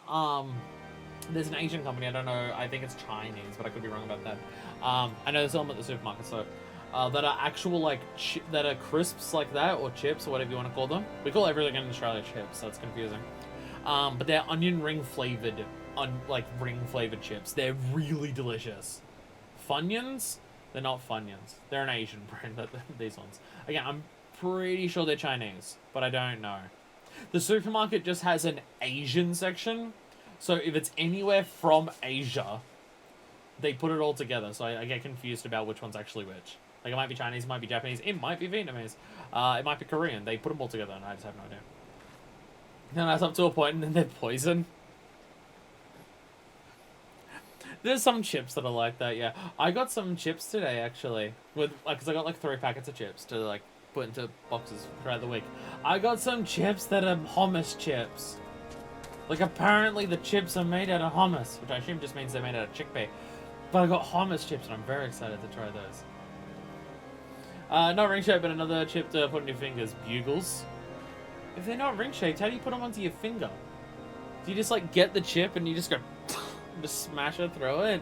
there's an Asian company, I don't know, I think it's Chinese, but I could be wrong about that. I know they sell them at the supermarket, so that are actual like that are crisps like that, or chips, or whatever you want to call them. We call everything in Australia chips, so it's confusing. But they're onion ring flavored, ring flavored chips. They're really delicious. Funyuns? They're not Funyuns. They're an Asian brand. These ones. Again, I'm pretty sure they're Chinese, but I don't know. The supermarket just has an Asian section, so if it's anywhere from Asia, they put it all together. So I get confused about which one's actually which. Like, it might be Chinese, it might be Japanese, it might be Vietnamese, it might be Korean. They put them all together, and I just have no idea. And that's up to a point, and then they're poison. There's some chips that are like that, yeah. I got some chips today, actually, because I got like 3 packets of chips to like put into boxes throughout the week. I got some chips that are hummus chips. Like, apparently the chips are made out of hummus, which I assume just means they're made out of chickpea. But I got hummus chips, and I'm very excited to try those. Not ring shaped, but another chip to put on your fingers. Bugles. If they're not ring shaped, how do you put them onto your finger? Do you just like get the chip and you just go, and just smash it through it?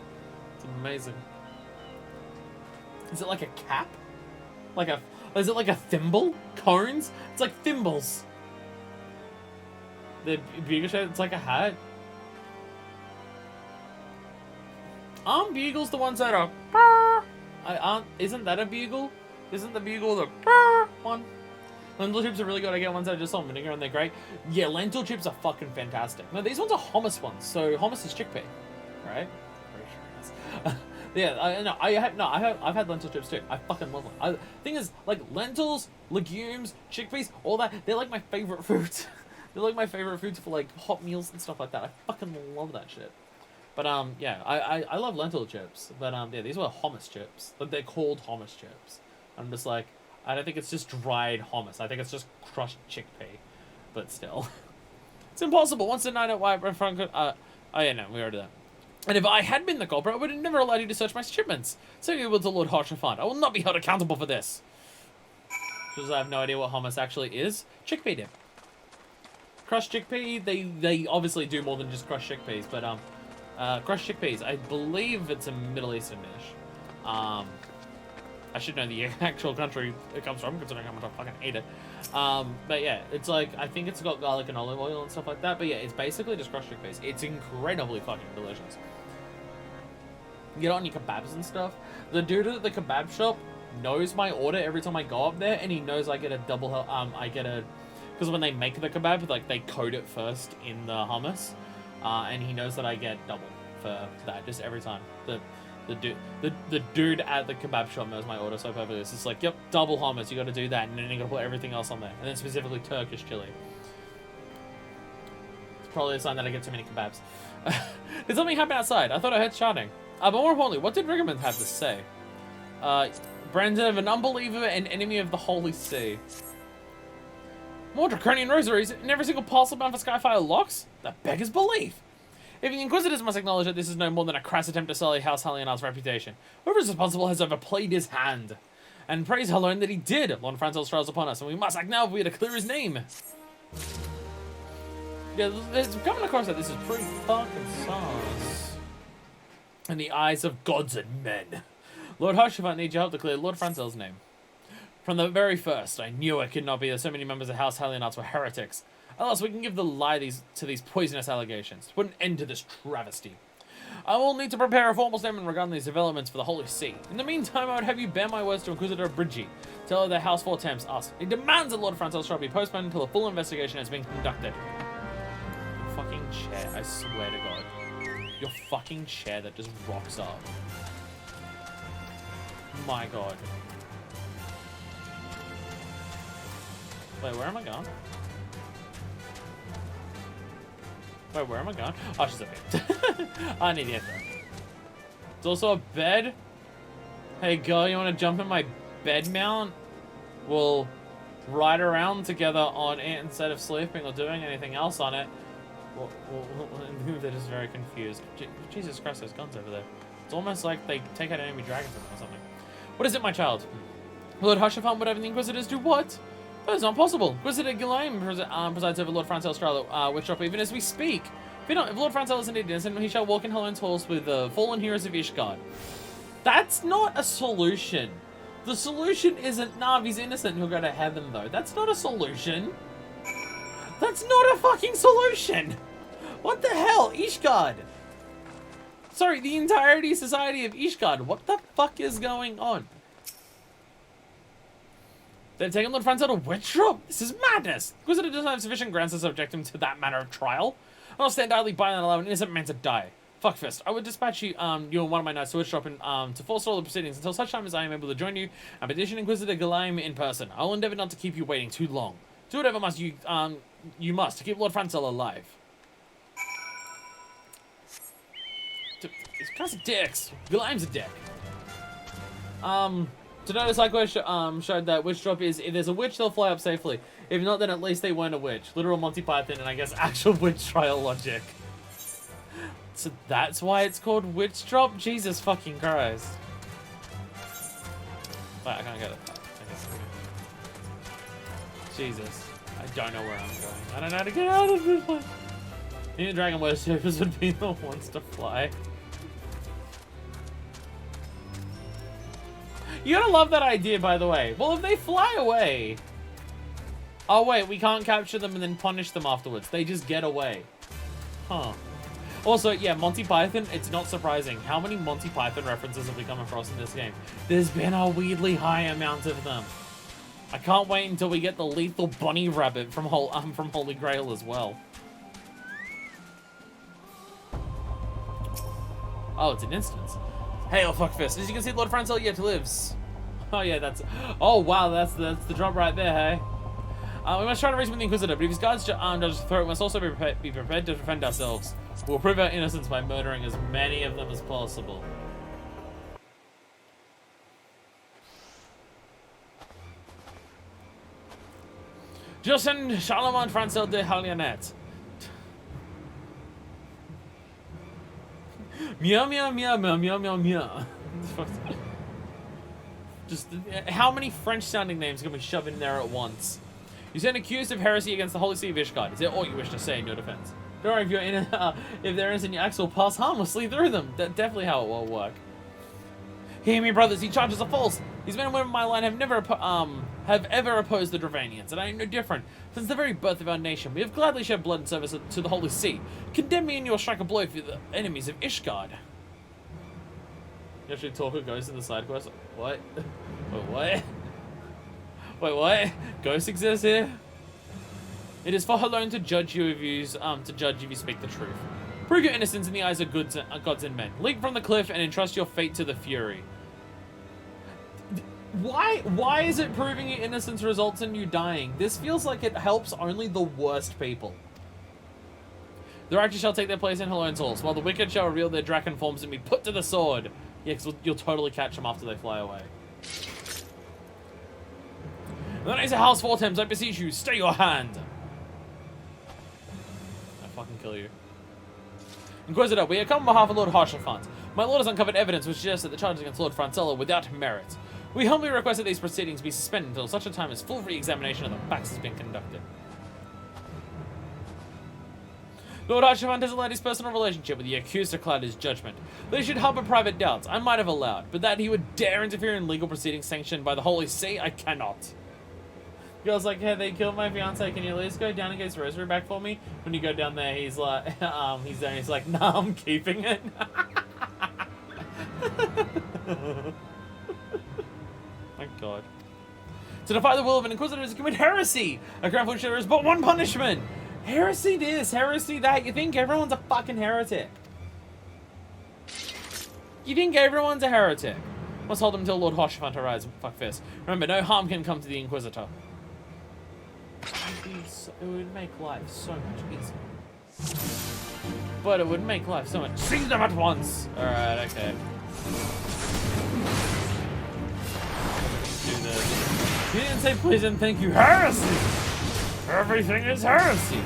It's amazing. Is it like a cap? Is it like a thimble? Cones? It's like thimbles. They're bugle shaped. It's like a hat. Aren't bugles the ones that are? Isn't that a bugle? Isn't the bugle the one? Lentil chips are really good. I get ones that are just on vinegar and they're great. Yeah, lentil chips are fucking fantastic. No, these ones are hummus ones. So hummus is chickpea, right? Pretty sure it is. Yeah, I've had lentil chips too. I fucking love them. Thing is, like lentils, legumes, chickpeas, all that. They're like my favorite foods. They're like my favorite foods for like hot meals and stuff like that. I fucking love that shit. But yeah, I love lentil chips. But yeah, these were hummus chips. But they're called hummus chips. I'm just like, I don't think it's just dried hummus. I think it's just crushed chickpea. But still. It's impossible. Once the night at White Front, oh yeah, no, we already did that. And if I had been the culprit, I would have never allowed you to search my shipments. So you will to Lord Hoshafant. I will not be held accountable for this. Because I have no idea what hummus actually is. Chickpea dip. Crushed chickpea, they obviously do more than just crushed chickpeas, but crushed chickpeas, I believe it's a Middle Eastern dish. I should know the actual country it comes from, considering how much I fucking ate it. But yeah, it's like, I think it's got garlic and olive oil and stuff like that, but yeah, it's basically just crushed chickpeas. It's incredibly fucking delicious. You get it on your kebabs and stuff. The dude at the kebab shop knows my order every time I go up there, and he knows I get a double, because when they make the kebab, like, they coat it first in the hummus, and he knows that I get double for that, just every time. The dude at the kebab shop knows my order so perfectly. It's just like, yep, double hummus, you gotta do that, and then you gotta put everything else on there, and then specifically Turkish chili. It's probably a sign that I get too many kebabs. Did something happen outside? I thought I heard shouting. But more importantly, what did Rigamond have to say? Brandon of an unbeliever and enemy of the Holy See. More draconian rosaries in every single parcel bound for Skyfire locks? That beggars belief. If the Inquisitors must acknowledge that this is no more than a crass attempt to sully House Hallianar's reputation, whoever is responsible has overplayed his hand. And praise alone that he did. Lord Francel's trials upon us, and we must act now if we are to clear his name. Yeah, there's coming across that this is pretty fucking sauce. In the eyes of gods and men. Lord Hoshafant needs your help to clear Lord Francel's name. From the very first, I knew it could not be that so many members of House Hallianards were heretics. Unless we can give the lie to these poisonous allegations, to put an end to this travesty. I will need to prepare a formal statement regarding these developments for the Holy See. In the meantime, I would have you bear my words to Inquisitor Brigi. Tell her that House 4 tempts us. It demands that Lord Francel's trial be postponed until a full investigation has been conducted. Your fucking chair, I swear to God. Your fucking chair that just rocks up. My God. Wait, where am I going? Wait, where am I going? Oh, she's up here. I need to get there. It's also a bed. Hey, girl, you want to jump in my bed mount? We'll ride around together on it instead of sleeping or doing anything else on it. They're just very confused. Jesus Christ, there's guns over there. It's almost like they take out enemy dragons or something. What is it, my child? Lord Hoshafant, whatever the Inquisitors do what? That is not possible. Inquisitor Ghislaine presides over Lord Francel's trial at Witchdrop even as we speak. If Lord Francel is indeed innocent, he shall walk in Hell's halls with the fallen heroes of Ishgard. That's not a solution. The solution isn't, nah, if he's innocent, he'll go to heaven, though. That's not a solution. That's not a fucking solution. What the hell? Ishgard. Sorry, the entirety society of Ishgard. What the fuck is going on? They've taken Lord Franzel to Witchdrop? This is madness! Inquisitor doesn't have sufficient grounds to subject him to that manner of trial. I will stand idly by and allow an innocent man to die. Fuckfist, I would dispatch you and one of my knights to Witchdrop and to forestall the proceedings until such time as I am able to join you and petition Inquisitor Ghislaine in person. I will endeavour not to keep you waiting too long. Do whatever you must to keep Lord Franzel alive. These guys are dicks. Ghislaine's a dick. To notice, Lyquist showed that Witchdrop is, if there's a witch, they'll fly up safely. If not, then at least they weren't a witch. Literal Monty Python and I guess actual witch trial logic. So that's why it's called Witchdrop? Jesus fucking Christ. Wait, I can't get it. Okay. Jesus. I don't know where I'm going. I don't know how to get out of this one. New Dragon Worshippers would be the ones to fly. You gotta love that idea, by the way. Well, if they fly away... Oh, wait, we can't capture them and then punish them afterwards. They just get away. Huh. Also, yeah, Monty Python, it's not surprising. How many Monty Python references have we come across in this game? There's been a weirdly high amount of them. I can't wait until we get the lethal bunny rabbit from Holy Grail as well. Oh, it's an instance. Hail, fuckfist. As you can see, Lord Franzel yet lives. Oh, yeah, that's... Oh, wow, that's the drop right there, hey? We must try to reason with the Inquisitor, but if his guards judge the throat, we must also be prepared to defend ourselves. We'll prove our innocence by murdering as many of them as possible. Je send Charlemagne Franzel de Hallianet. Meow, meow, meow, meow, meow, meow, meow. Just, how many French-sounding names can we shove in there at once? You stand accused of heresy against the Holy See of Ishgard. Is that all you wish to say in your defense? Don't worry, if you're in if there isn't, your axe will pass harmlessly through them. That's definitely how it will work. Hear me, brothers, he charges are false. These men and women of my line have never ever opposed the Dravanians, and I am no different. Since the very birth of our nation, we have gladly shed blood in service to the Holy See. Condemn me and you'll strike a blow for the enemies of Ishgard. You actually talk with Ghost in the side quest? What? Wait, what? Wait, what? Ghost exists here? It is for her alone to judge you if you speak the truth. Prove your innocence in the eyes of gods and men. Leap from the cliff and entrust your fate to the Fury. Why is it proving your innocence results in you dying? This feels like it helps only the worst people. The righteous shall take their place in her own souls, while the wicked shall reveal their dragon forms and be put to the sword. Yeah, because you'll totally catch them after they fly away. And then I say, House Fortems, I beseech you, stay your hand. I'll fucking kill you. Inquisitor, we have come on behalf of Lord Harshalfant. My lord has uncovered evidence which suggests that the charges against Lord Francella without merit. We humbly request that these proceedings be suspended until such a time as full re-examination of the facts has been conducted. Lord Harshalfant has allowed his personal relationship with the accused to cloud his judgment. They should harbor private doubts, I might have allowed, but that he would dare interfere in legal proceedings sanctioned by the Holy See, I cannot. The girl's like, hey, they killed my fiance. Can you at least go down and get his rosary back for me? When you go down there, he's like, he's there. He's like, nah, I'm keeping it. My God. To defy the will of an inquisitor is to commit heresy. A crown for there is but one punishment. Heresy this, heresy that. You think everyone's a fucking heretic? You think everyone's a heretic? Must hold them until Lord Harshalfant arrives. Fuck this. Remember, no harm can come to the Inquisitor. It would make life so much easier. But it would make life so much. Seize them at once! Alright, okay. Do this. You didn't say please and thank you. Heresy! Everything is heresy!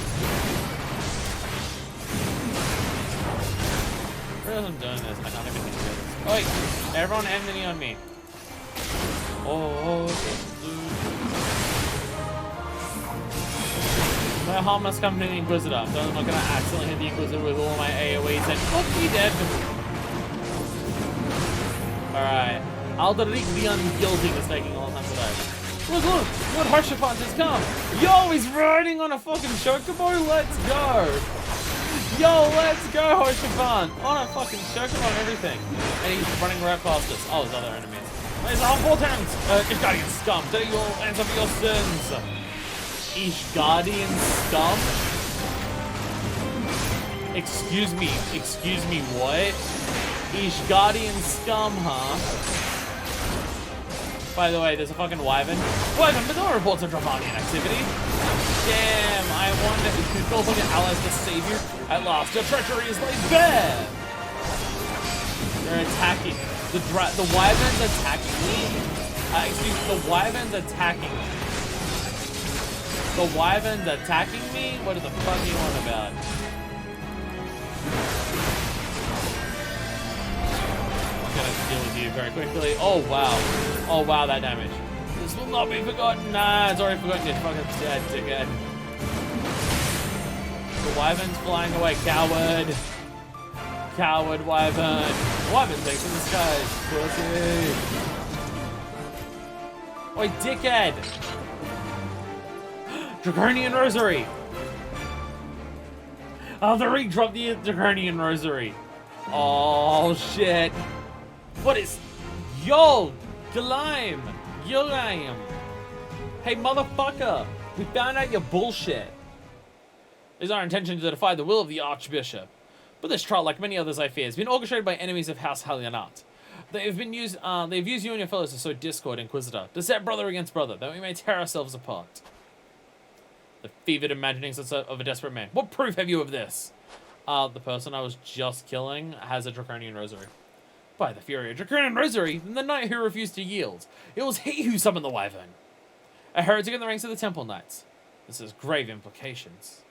Where I'm doing this? I can't even do this. Oh, wait! Everyone enemy on me. Oh, no harm must come to the Inquisitor. I'm not gonna accidentally hit the Inquisitor with all my AoEs and be dead. Alright. Alderic the Unguilty is taking a long time to die. Look, Lord Harshalfant has come. Yo, he's riding on a fucking chocobo. Let's go. Yo, let's go, Harshalfant. On a fucking chocobo and everything. And he's running right past us. Oh, there's other enemies. There's harmful attempts. Ishgardian scum. Today you will answer for your sins. Ishgardian scum? Excuse me, what? Ishgardian scum, huh? By the way, there's a fucking wyvern. Wyvern, but no reports of Dravanian activity. Damn, I wonder if you call your allies to save you. At last, your treachery is laid bare. They're attacking. The wyvern's attacking me. Excuse me, the wyvern's attacking me. The wyvern's attacking me? What the fuck are you on about? I'm gonna deal with you very quickly. Oh wow. Oh wow, that damage. This will not be forgotten. Nah, it's already forgotten. You're fucking dead, dickhead. The wyvern's flying away. Coward. Coward wyvern. Wyvern takes in the skies. Pussy. Oi, dickhead. Draconian Rosary! Alderic dropped the Draconian Rosary. Oh shit. What is... Yo! Galaim! Yulaim! Hey motherfucker! We found out your bullshit. It is our intention to defy the will of the Archbishop. But this trial, like many others I fear, has been orchestrated by enemies of House Hallianat. They've used you and your fellows to sow discord, Inquisitor, to set brother against brother, that we may tear ourselves apart. The fevered imaginings of a desperate man. What proof have you of this? The person I was just killing has a Draconian Rosary. By the fury of Draconian Rosary, the knight who refused to yield. It was he who summoned the wyvern. A heretic in the ranks of the Temple Knights. This has grave implications.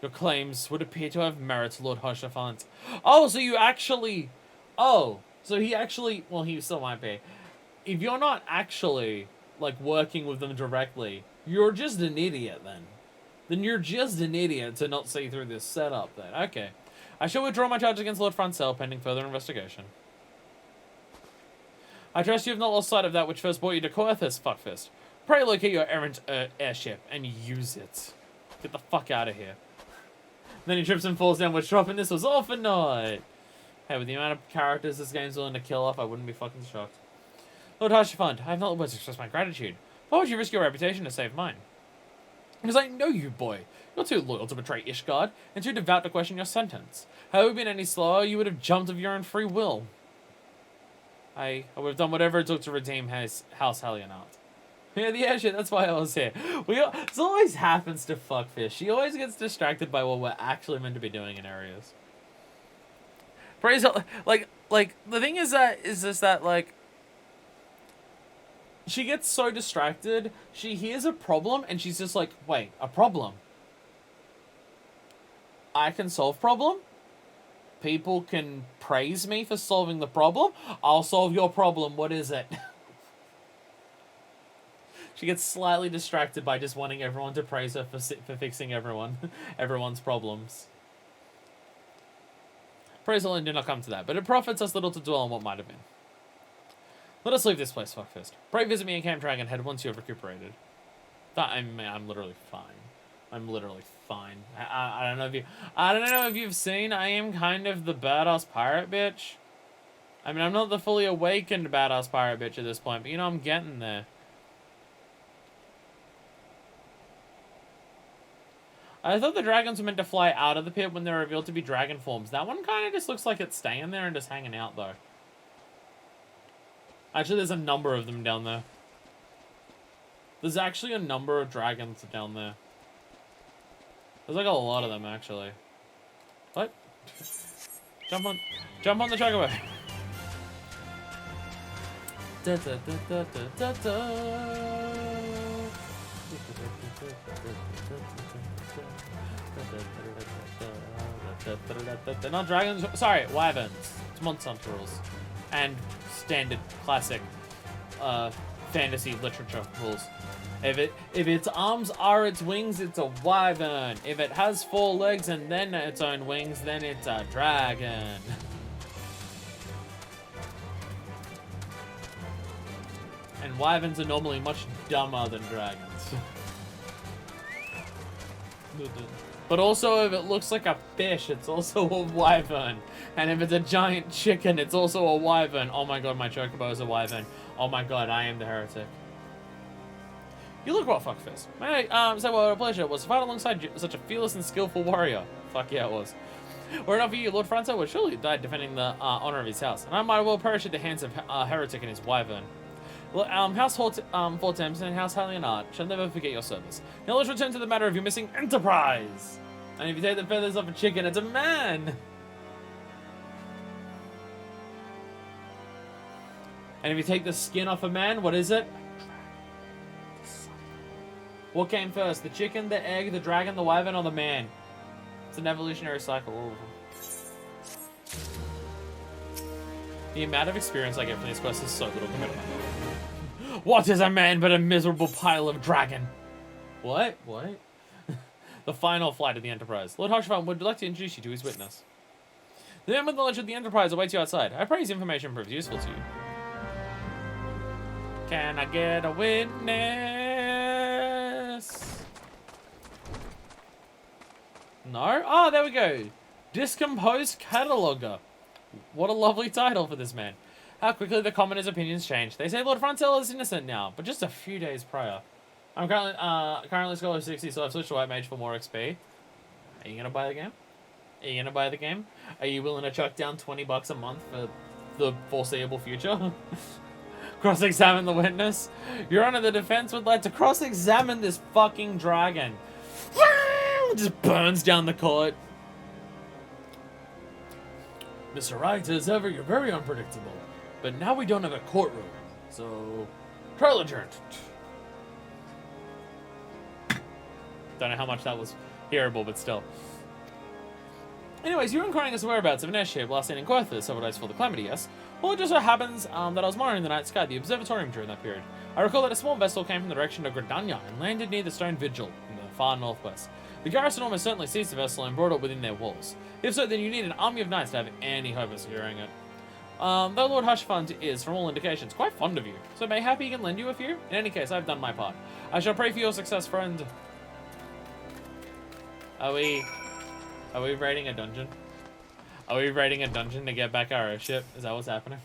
Your claims would appear to have merit, Lord Hoshafant. Oh, so you actually... Oh, so he actually... Well, he still might be. If you're not actually, like, working with them directly, you're just an idiot, then. Then you're just an idiot to not see through this setup, then. Okay. I shall withdraw my charge against Lord Francel pending further investigation. I trust you have not lost sight of that which first brought you to Coerthas, fuckfist. Pray locate your errant airship and use it. Get the fuck out of here. Then he trips and falls down with drop, and this was all for naught. Hey, with the amount of characters this game's willing to kill off, I wouldn't be fucking shocked. Lord Harshafund, I have not the words to express my gratitude. Why would you risk your reputation to save mine? Because I know you, boy. You're too loyal to betray Ishgard, and too devout to question your sentence. Had we been any slower, you would have jumped of your own free will. I would have done whatever it took to redeem House Helionart. Yeah, the airship, that's why I was here. This always happens to Fuckfish. She always gets distracted by what we're actually meant to be doing in areas. Praise, like, the thing is just that, like, she gets so distracted, she hears a problem, and she's just like, wait, a problem? I can solve problem? People can praise me for solving the problem? I'll solve your problem, what is it? She gets slightly distracted by just wanting everyone to praise her for fixing everyone's problems. Praise alone did not come to that, but it profits us little to dwell on what might have been. Let us leave this place, fuckfist. Pray visit me in Camp Dragonhead once you have recuperated. I'm literally fine. I'm literally fine. I don't know if you've seen, I am kind of the badass pirate bitch. I mean, I'm not the fully awakened badass pirate bitch at this point, but you know, I'm getting there. I thought the dragons were meant to fly out of the pit when they're revealed to be dragon forms. That one kind of just looks like it's staying there and just hanging out, though. Actually, there's a number of them down there. There's actually a number of dragons down there. There's like a lot of them, actually. What? Jump on the track away. Da, da, da, da, da, da. They're not dragons. Sorry, wyverns. It's Monsanto rules. And standard classic fantasy literature rules. If its arms are its wings, it's a wyvern. If it has 4 legs and then its own wings, then it's a dragon. And wyverns are normally much dumber than dragons. But also, if it looks like a fish, it's also a wyvern. And if it's a giant chicken, it's also a wyvern. Oh my god, my chocobo is a wyvern. Oh my god, I am the heretic. You look well, fuckfist. May I say what a pleasure it was to fight alongside such a fearless and skillful warrior. Fuck yeah, it was. Were it not for you, Lord Franco would surely have died defending the honor of his house, and I might well perish at the hands of a heretic and his wyvern. House Fortems and House Helionart shall never forget your service. Now let's return to the matter of your missing enterprise. And if you take the feathers off a chicken, it's a man. And if you take the skin off a man, what is it? What came first? The chicken, the egg, the dragon, the wyvern, or the man? It's an evolutionary cycle, all of them. The amount of experience I get from these quests is so little compared to my life. What is a man but a miserable pile of dragon? What? What? The final flight of the Enterprise. Lord Harshvan would like to introduce you to his witness. The man with knowledge of the Enterprise awaits you outside. I pray his information proves useful to you. Can I get a witness? No? Oh, there we go. Discomposed Cataloger. What a lovely title for this man. How quickly the commoners' opinions change. They say Lord Francel is innocent now, but just a few days prior. I'm currently Scholar 60, so I've switched to White Mage for more XP. Are you gonna buy the game? Are you gonna buy the game? Are you willing to chuck down $20 a month for the foreseeable future? Cross-examine the witness. Your Honor, the defense would like to cross-examine this fucking dragon. Just burns down the court. Mr. Wright, as ever, you're very unpredictable. But now we don't have a courtroom, so trial adjourned. Don't know how much that was hearable, but still. Anyways, you're inquiring as to whereabouts of an airship last seen in Coerthas several days before the calamity, yes? Well, it just so happens that I was monitoring the night sky at the observatorium during that period. I recall that a small vessel came from the direction of Gridania and landed near the Stone Vigil in the far northwest. The garrison almost certainly seized the vessel and brought it within their walls. If so, then you need an army of knights to have any hope of securing it. Though Lord Hushfund is, from all indications, quite fond of you, so mayhappy he can lend you a few? In any case, I've done my part. I shall pray for your success, friend. Are we raiding a dungeon? Are we raiding a dungeon to get back our airship? Is that what's happening?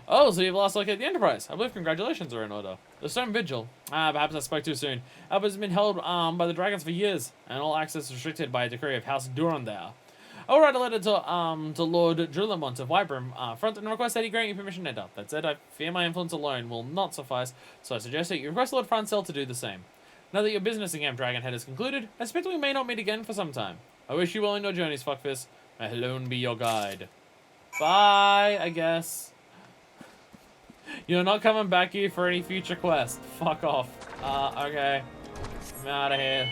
Oh, so you've last located the Enterprise. I believe congratulations are in order. The Stone Vigil. Perhaps I spoke too soon. It has been held by the dragons for years, and all access restricted by a decree of House Durandar. I will write a letter to Lord Drulamont of Wybrim front and request that he grant you permission to enter. That said, I fear my influence alone will not suffice, so I suggest that you request Lord Francel to do the same. Now that your business in Camp Dragonhead is concluded, I suspect we may not meet again for some time. I wish you well in your journeys, Fuckfist. May alone be your guide. Bye, I guess. You're not coming back here for any future quest. Fuck off. Okay. I'm out of here.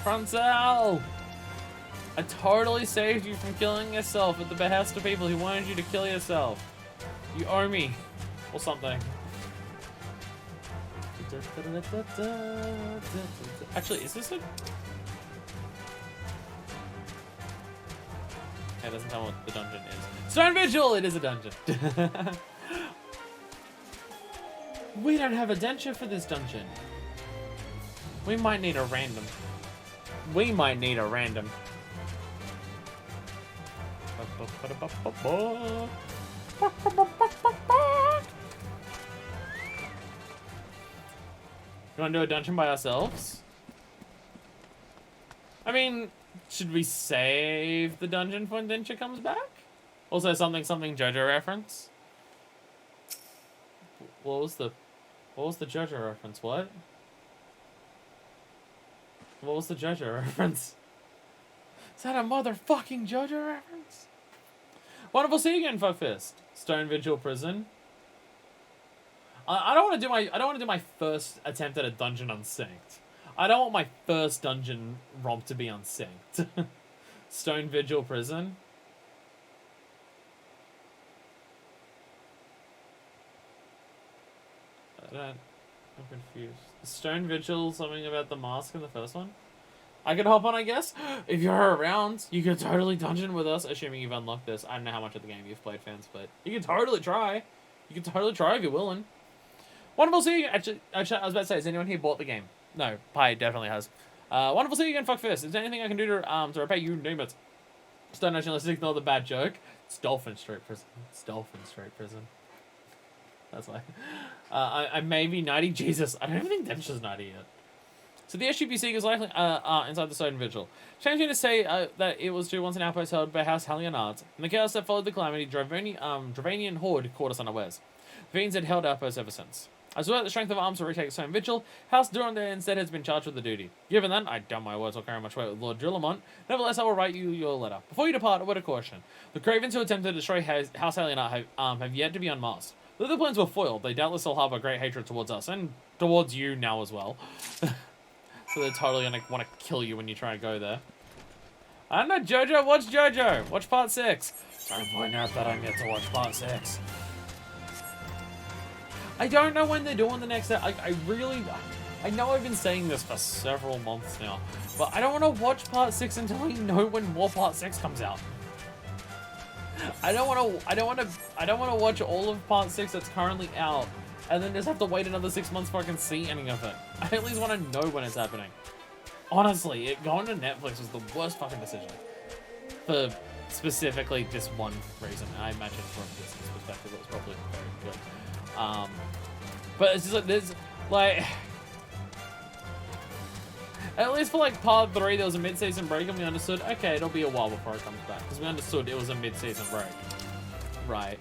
Francel! I totally saved you from killing yourself at the behest of people who wanted you to kill yourself. You owe me. Or something. Actually, is this a... It doesn't tell me what the dungeon is. Stone Vigil! It is a dungeon. We don't have a denture for this dungeon. We might need a random. We might need a random. You want to do a dungeon by ourselves? I mean, should we save the dungeon for when Denture comes back? Also, something JoJo reference. What was the JoJo reference? What was the JoJo reference? Is that a motherfucking JoJo reference? Wonderful seeing you again, Fuckfist. Stone Vigil Prison. I don't want to do my first attempt at a dungeon unsynced. I don't want my first dungeon romp to be unsynced. Stone Vigil Prison. I'm confused. Stone Vigil, something about the mask in the first one? I could hop on, I guess. If you're around, you could totally dungeon with us, assuming you've unlocked this. I don't know how much of the game you've played, fans, but you can totally try. You can totally try if you're willing. Wonderful seeing you. Actually, I was about to say, has anyone here bought the game? No, Pi definitely has. Wonderful seeing you again, Fuckfist. Is there anything I can do to repay you? Name it. Just don't actually, let's ignore the bad joke. It's Dolphin Street Prison. It's Dolphin Street Prison. That's why. I may be 90. Jesus, I don't even think Denture's 90 yet. So the SGP Seek is likely inside the Stone Vigil. Change me to say that it was once an outpost held by House Hallionard. In the chaos that followed the calamity, Dravanian Horde caught us unawares. The Fiends had held outposts ever since. As well as the strength of arms to retake Stone Vigil, House Durandar instead has been charged with the duty. Given that, I doubt my words will carry much weight with Lord Drulamont. Nevertheless, I will write you your letter. Before you depart, a word of caution. The cravens who attempted to destroy House Hallionard have yet to be unmasked. Though their plans were foiled, they doubtless still harbor great hatred towards us, and towards you now as well. So they're totally gonna want to kill you when you try to go there. I don't know, JoJo, watch JoJo! Watch part 6! Don't point out that I'm yet to watch part 6. I don't know when they're doing the next... I know I've been saying this for several months now, but I don't want to watch part 6 until I know when more part 6 comes out. I don't want to watch all of part 6 that's currently out, and then just have to wait another 6 months before I can see any of it. I at least want to know when it's happening. Honestly, going to Netflix was the worst fucking decision. For specifically this one reason. I imagine from a business perspective it was probably very good. But it's just like, there's, like... At least for, like, part 3, there was a mid-season break, and we understood, okay, it'll be a while before it comes back. Because we understood it was a mid-season break. Right.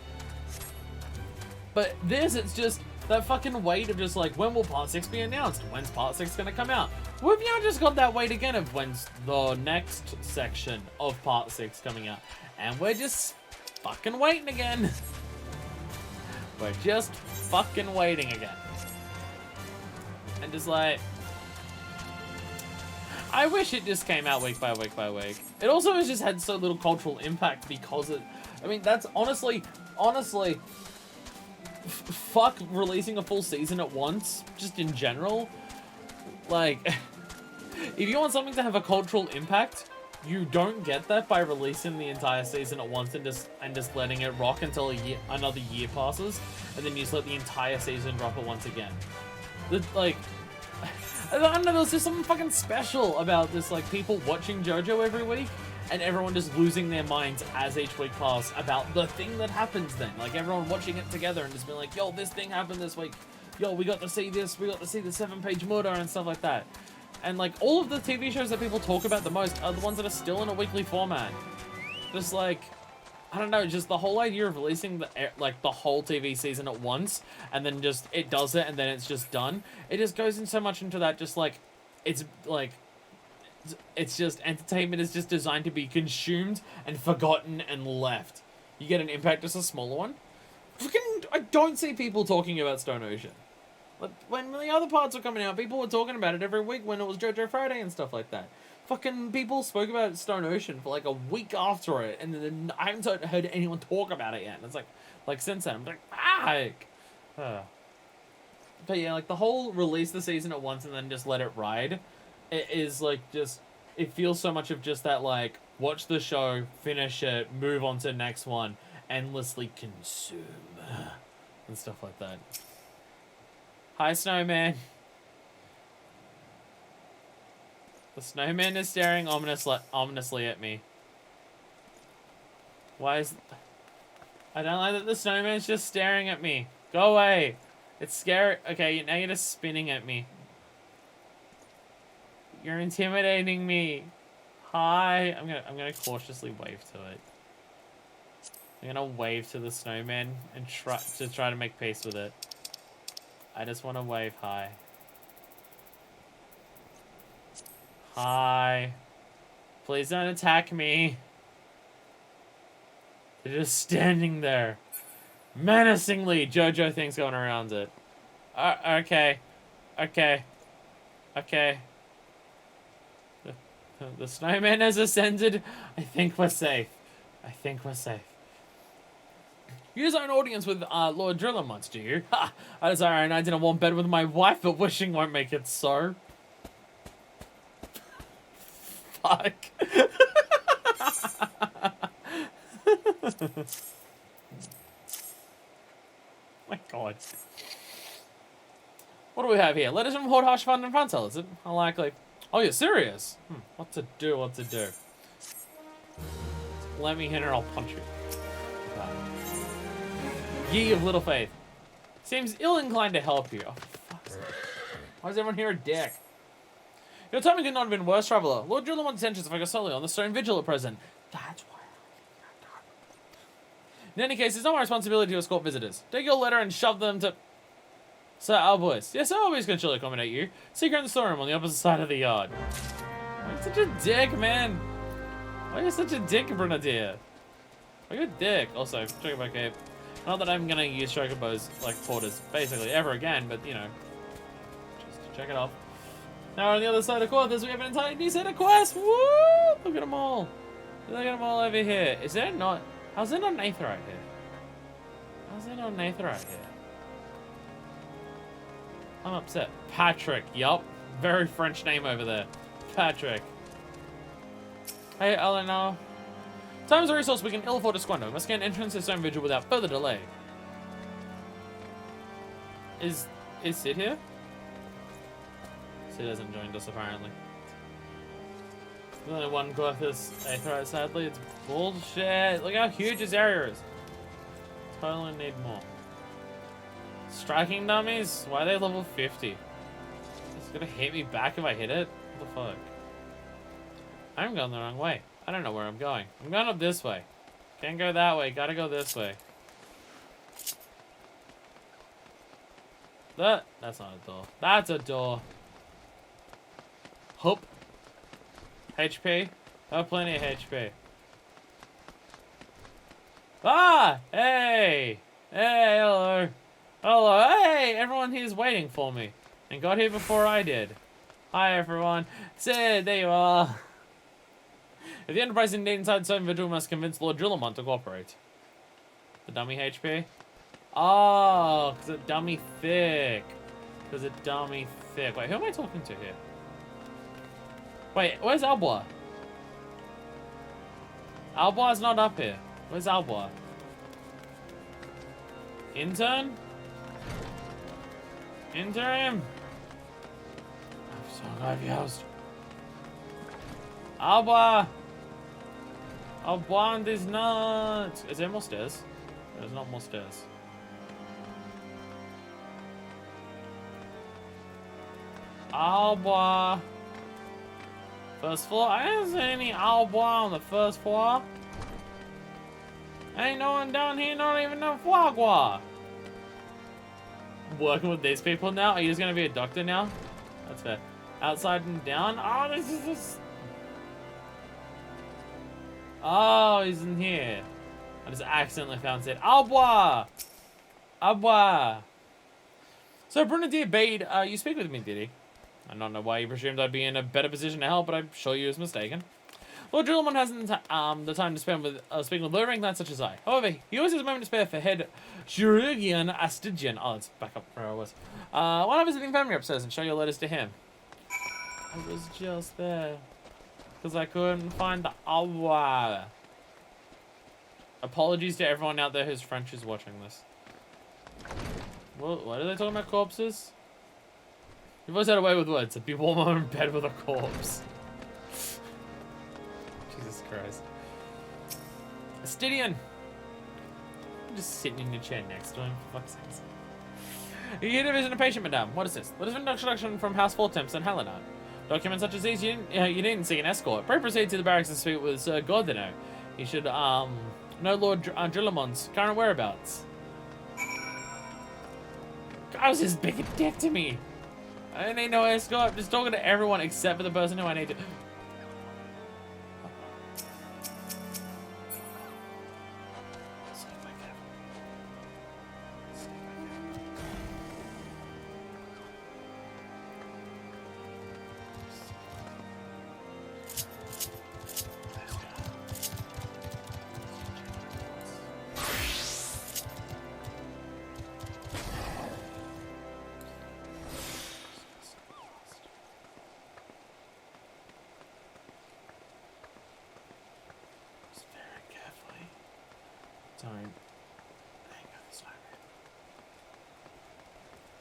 But this, it's just that fucking wait of just, like, when will part 6 be announced? When's part 6 gonna come out? We've now just got that wait again of when's the next section of part 6 coming out. And we're just fucking waiting again. We're just fucking waiting again. And just like... I wish it just came out week by week by week. It also has just had so little cultural impact because it... I mean, that's honestly, fuck releasing a full season at once, just in general. Like, if you want something to have a cultural impact, you don't get that by releasing the entire season at once and just letting it rock until another year passes, and then you just let the entire season drop it once again. Like, I don't know, there's just something fucking special about this, like, people watching JoJo every week, and everyone just losing their minds as each week passes about the thing that happens then. Like, everyone watching it together and just being like, yo, this thing happened this week. Yo, we got to see this, we got to see the 7-page murder and stuff like that. And, like, all of the TV shows that people talk about the most are the ones that are still in a weekly format. Just, like, I don't know, just the whole idea of releasing, the whole TV season at once, and then just, it does it, and then it's just done. It just goes in so much into that, just, like, it's just, entertainment is just designed to be consumed and forgotten and left. You get an impact, just a smaller one. Fucking, I don't see people talking about Stone Ocean. Like, when the other parts were coming out, people were talking about it every week when it was JoJo Friday and stuff like that. Fucking people spoke about Stone Ocean for like a week after it, and then I haven't heard anyone talk about it yet. And it's like since then, I'm like, fuck. But yeah, like the whole release the season at once and then just let it ride, it is like just, it feels so much of just that, like, watch the show, finish it, move on to the next one, endlessly consume and stuff like that. Hi, Snowman. The snowman is staring ominously at me. Why is... I don't like that the snowman's just staring at me. Go away. It's scary. Okay, now you're just spinning at me. You're intimidating me. Hi. I'm gonna cautiously wave to it. I'm gonna wave to the snowman and try to make peace with it. I just want to wave hi. Hi. Please don't attack me. They're just standing there. Menacingly, JoJo things going around it. Okay. Okay. Okay. The snowman has ascended. I think we're safe. I think we're safe. You design an audience with Lord Driller once, do you? Ha! I desire a night in a warm bed with my wife, but wishing won't make it so. Fuck. My god. What do we have here? Letters from Horde Harsh Fun and Funtel, is it? I like, oh, you're serious? What to do, what to do? Let me hit her, I'll punch you. Ye of little faith. Seems ill-inclined to help you. Oh, fuck's sake. Why is everyone here a dick? Your timing could not have been worse, traveler. Lord Driller wants attention to focus solely on the stone vigil at present. That's why. In any case, it's not my responsibility to escort visitors. Take your letter and shove them to... Sir Albois. Yes, Albois can surely accommodate you. Seek her in the storeroom on the opposite side of the yard. Why are you such a dick, man? Why are you such a dick, Brunadier? Why are you a dick? Also, check my cape. Not that I'm gonna use chocobos like porters basically ever again, but you know, just to check it off. Now on the other side of Coerthas, we have an entire new set of quests. Woo! Look at them all. Look at them all over here. Is there not? How's there not an Aetherite here? How's there not an Aetherite here? I'm upset. Patrick. Yup. Very French name over there. Patrick. Hey, Eleanor. Time is a resource we can ill afford to squander. We must gain entrance to Stone Vigil without further delay. Is Sid here? Sid hasn't joined us, apparently. There's only one Coerthas Aetherite, sadly. It's bullshit. Look how huge this area is. Totally need more. Striking dummies? Why are they level 50? It's gonna hit me back if I hit it? What the fuck? I'm going the wrong way. I don't know where I'm going. I'm going up this way. Can't go that way. Gotta go this way. That's not a door. That's a door. Hope. HP. I have plenty of HP. Ah! Hey! Hey, hello. Hello. Hey! Everyone here's waiting for me. And got here before I did. Hi everyone. Sid, there you are. If the Enterprise is indeed inside, some individual must convince Lord Drillamont to cooperate. The dummy HP? Oh, because it's dummy thick. Because it's dummy thick. Wait, who am I talking to here? Wait, where's Albois? Albois is not up here. Where's Albois? Intern? Intern? I'm so glad you housed. Albois! Albois is not. Is there more stairs? There's not more stairs. Albois. First floor? I didn't see any Albois on the first floor. Ain't no one down here, not even no foie gras. Working with these people now? Are you just gonna be a doctor now? That's fair. Outside and down? Oh, this is this. Oh, he's in here. I just accidentally found it. Albois! Albois! So, Brunadier bade you speak with me, did he? I don't know why you presumed I'd be in a better position to help, but I'm sure you was mistaken. Lord Drillamont hasn't the time to spend with speaking with low-rank knights such as I. However, he always has a moment to spare for head Chirurgian Astigian. Oh, let's back up where I was. Why not visiting family upstairs and show your letters to him? I was just there. Because I couldn't find the Albois. Apologies to everyone out there whose French is watching this. What are they talking about, corpses? You've always had a way with words. I'd be warmer in bed with a corpse. Jesus Christ. Astidian! I'm just sitting in your chair next to him, for fuck's sake. Are you here to visit a patient, madame? What is this? Let us an introduction from House Fortemps and Helena. Documents such as these, you needn't seek an escort. Pray proceed to the barracks and speak with Sir Gordino. You should, know Lord Drillamont's current whereabouts. God, was his big dick to me. I don't need no escort. I'm just talking to everyone except for the person who I need to.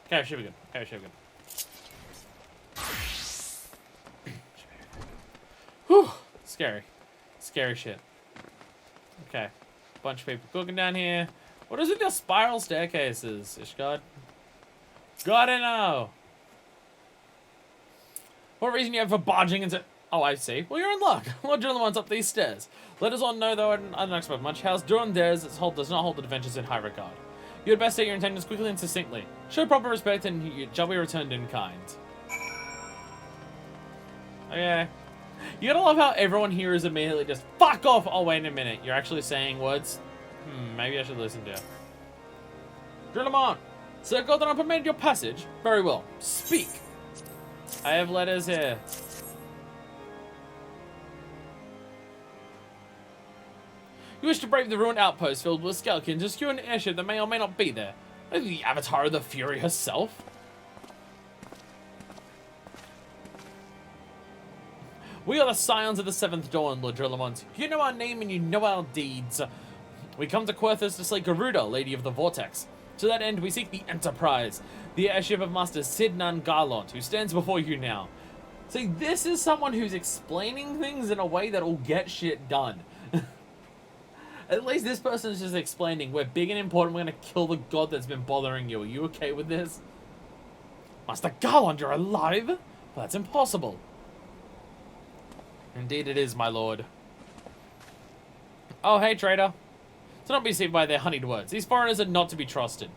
Okay, should be good. Okay, should be good. Whew. Scary. Scary shit. Okay. Bunch of people cooking down here. What is it, the spiral staircases, Ishgard? Gotta know. What reason you have for barging into... Oh, I see. Well, you're in luck. Lord Drillamont's up these stairs. Let us all know, though, I don't expect much. House Durandares does not hold the adventures in high regard. You had best state your intentions quickly and succinctly. Show proper respect and you shall be returned in kind. Okay. You gotta love how everyone here is immediately just, fuck off! Oh, wait a minute. You're actually saying words? Maybe I should listen to you. Drillamont! Sir Gordon permitted your passage? Very well. Speak! I have letters here. You wish to brave the ruined outpost filled with skeletons to secure an airship that may or may not be there. Are you the avatar of the Fury herself? We are the scions of the Seventh Dawn, Lord Drillamont. You know our name and you know our deeds. We come to Coerthas to slay Garuda, Lady of the Vortex. To that end, we seek the Enterprise, the airship of Master Sidnan Garlont, who stands before you now. See, this is someone who's explaining things in a way that'll get shit done. At least this person is just explaining, we're big and important, we're gonna kill the god that's been bothering you. Are you okay with this? Master Garland, you're alive? Well, that's impossible. Indeed it is, my lord. Oh, hey, traitor. Do not be deceived by their honeyed words. These foreigners are not to be trusted.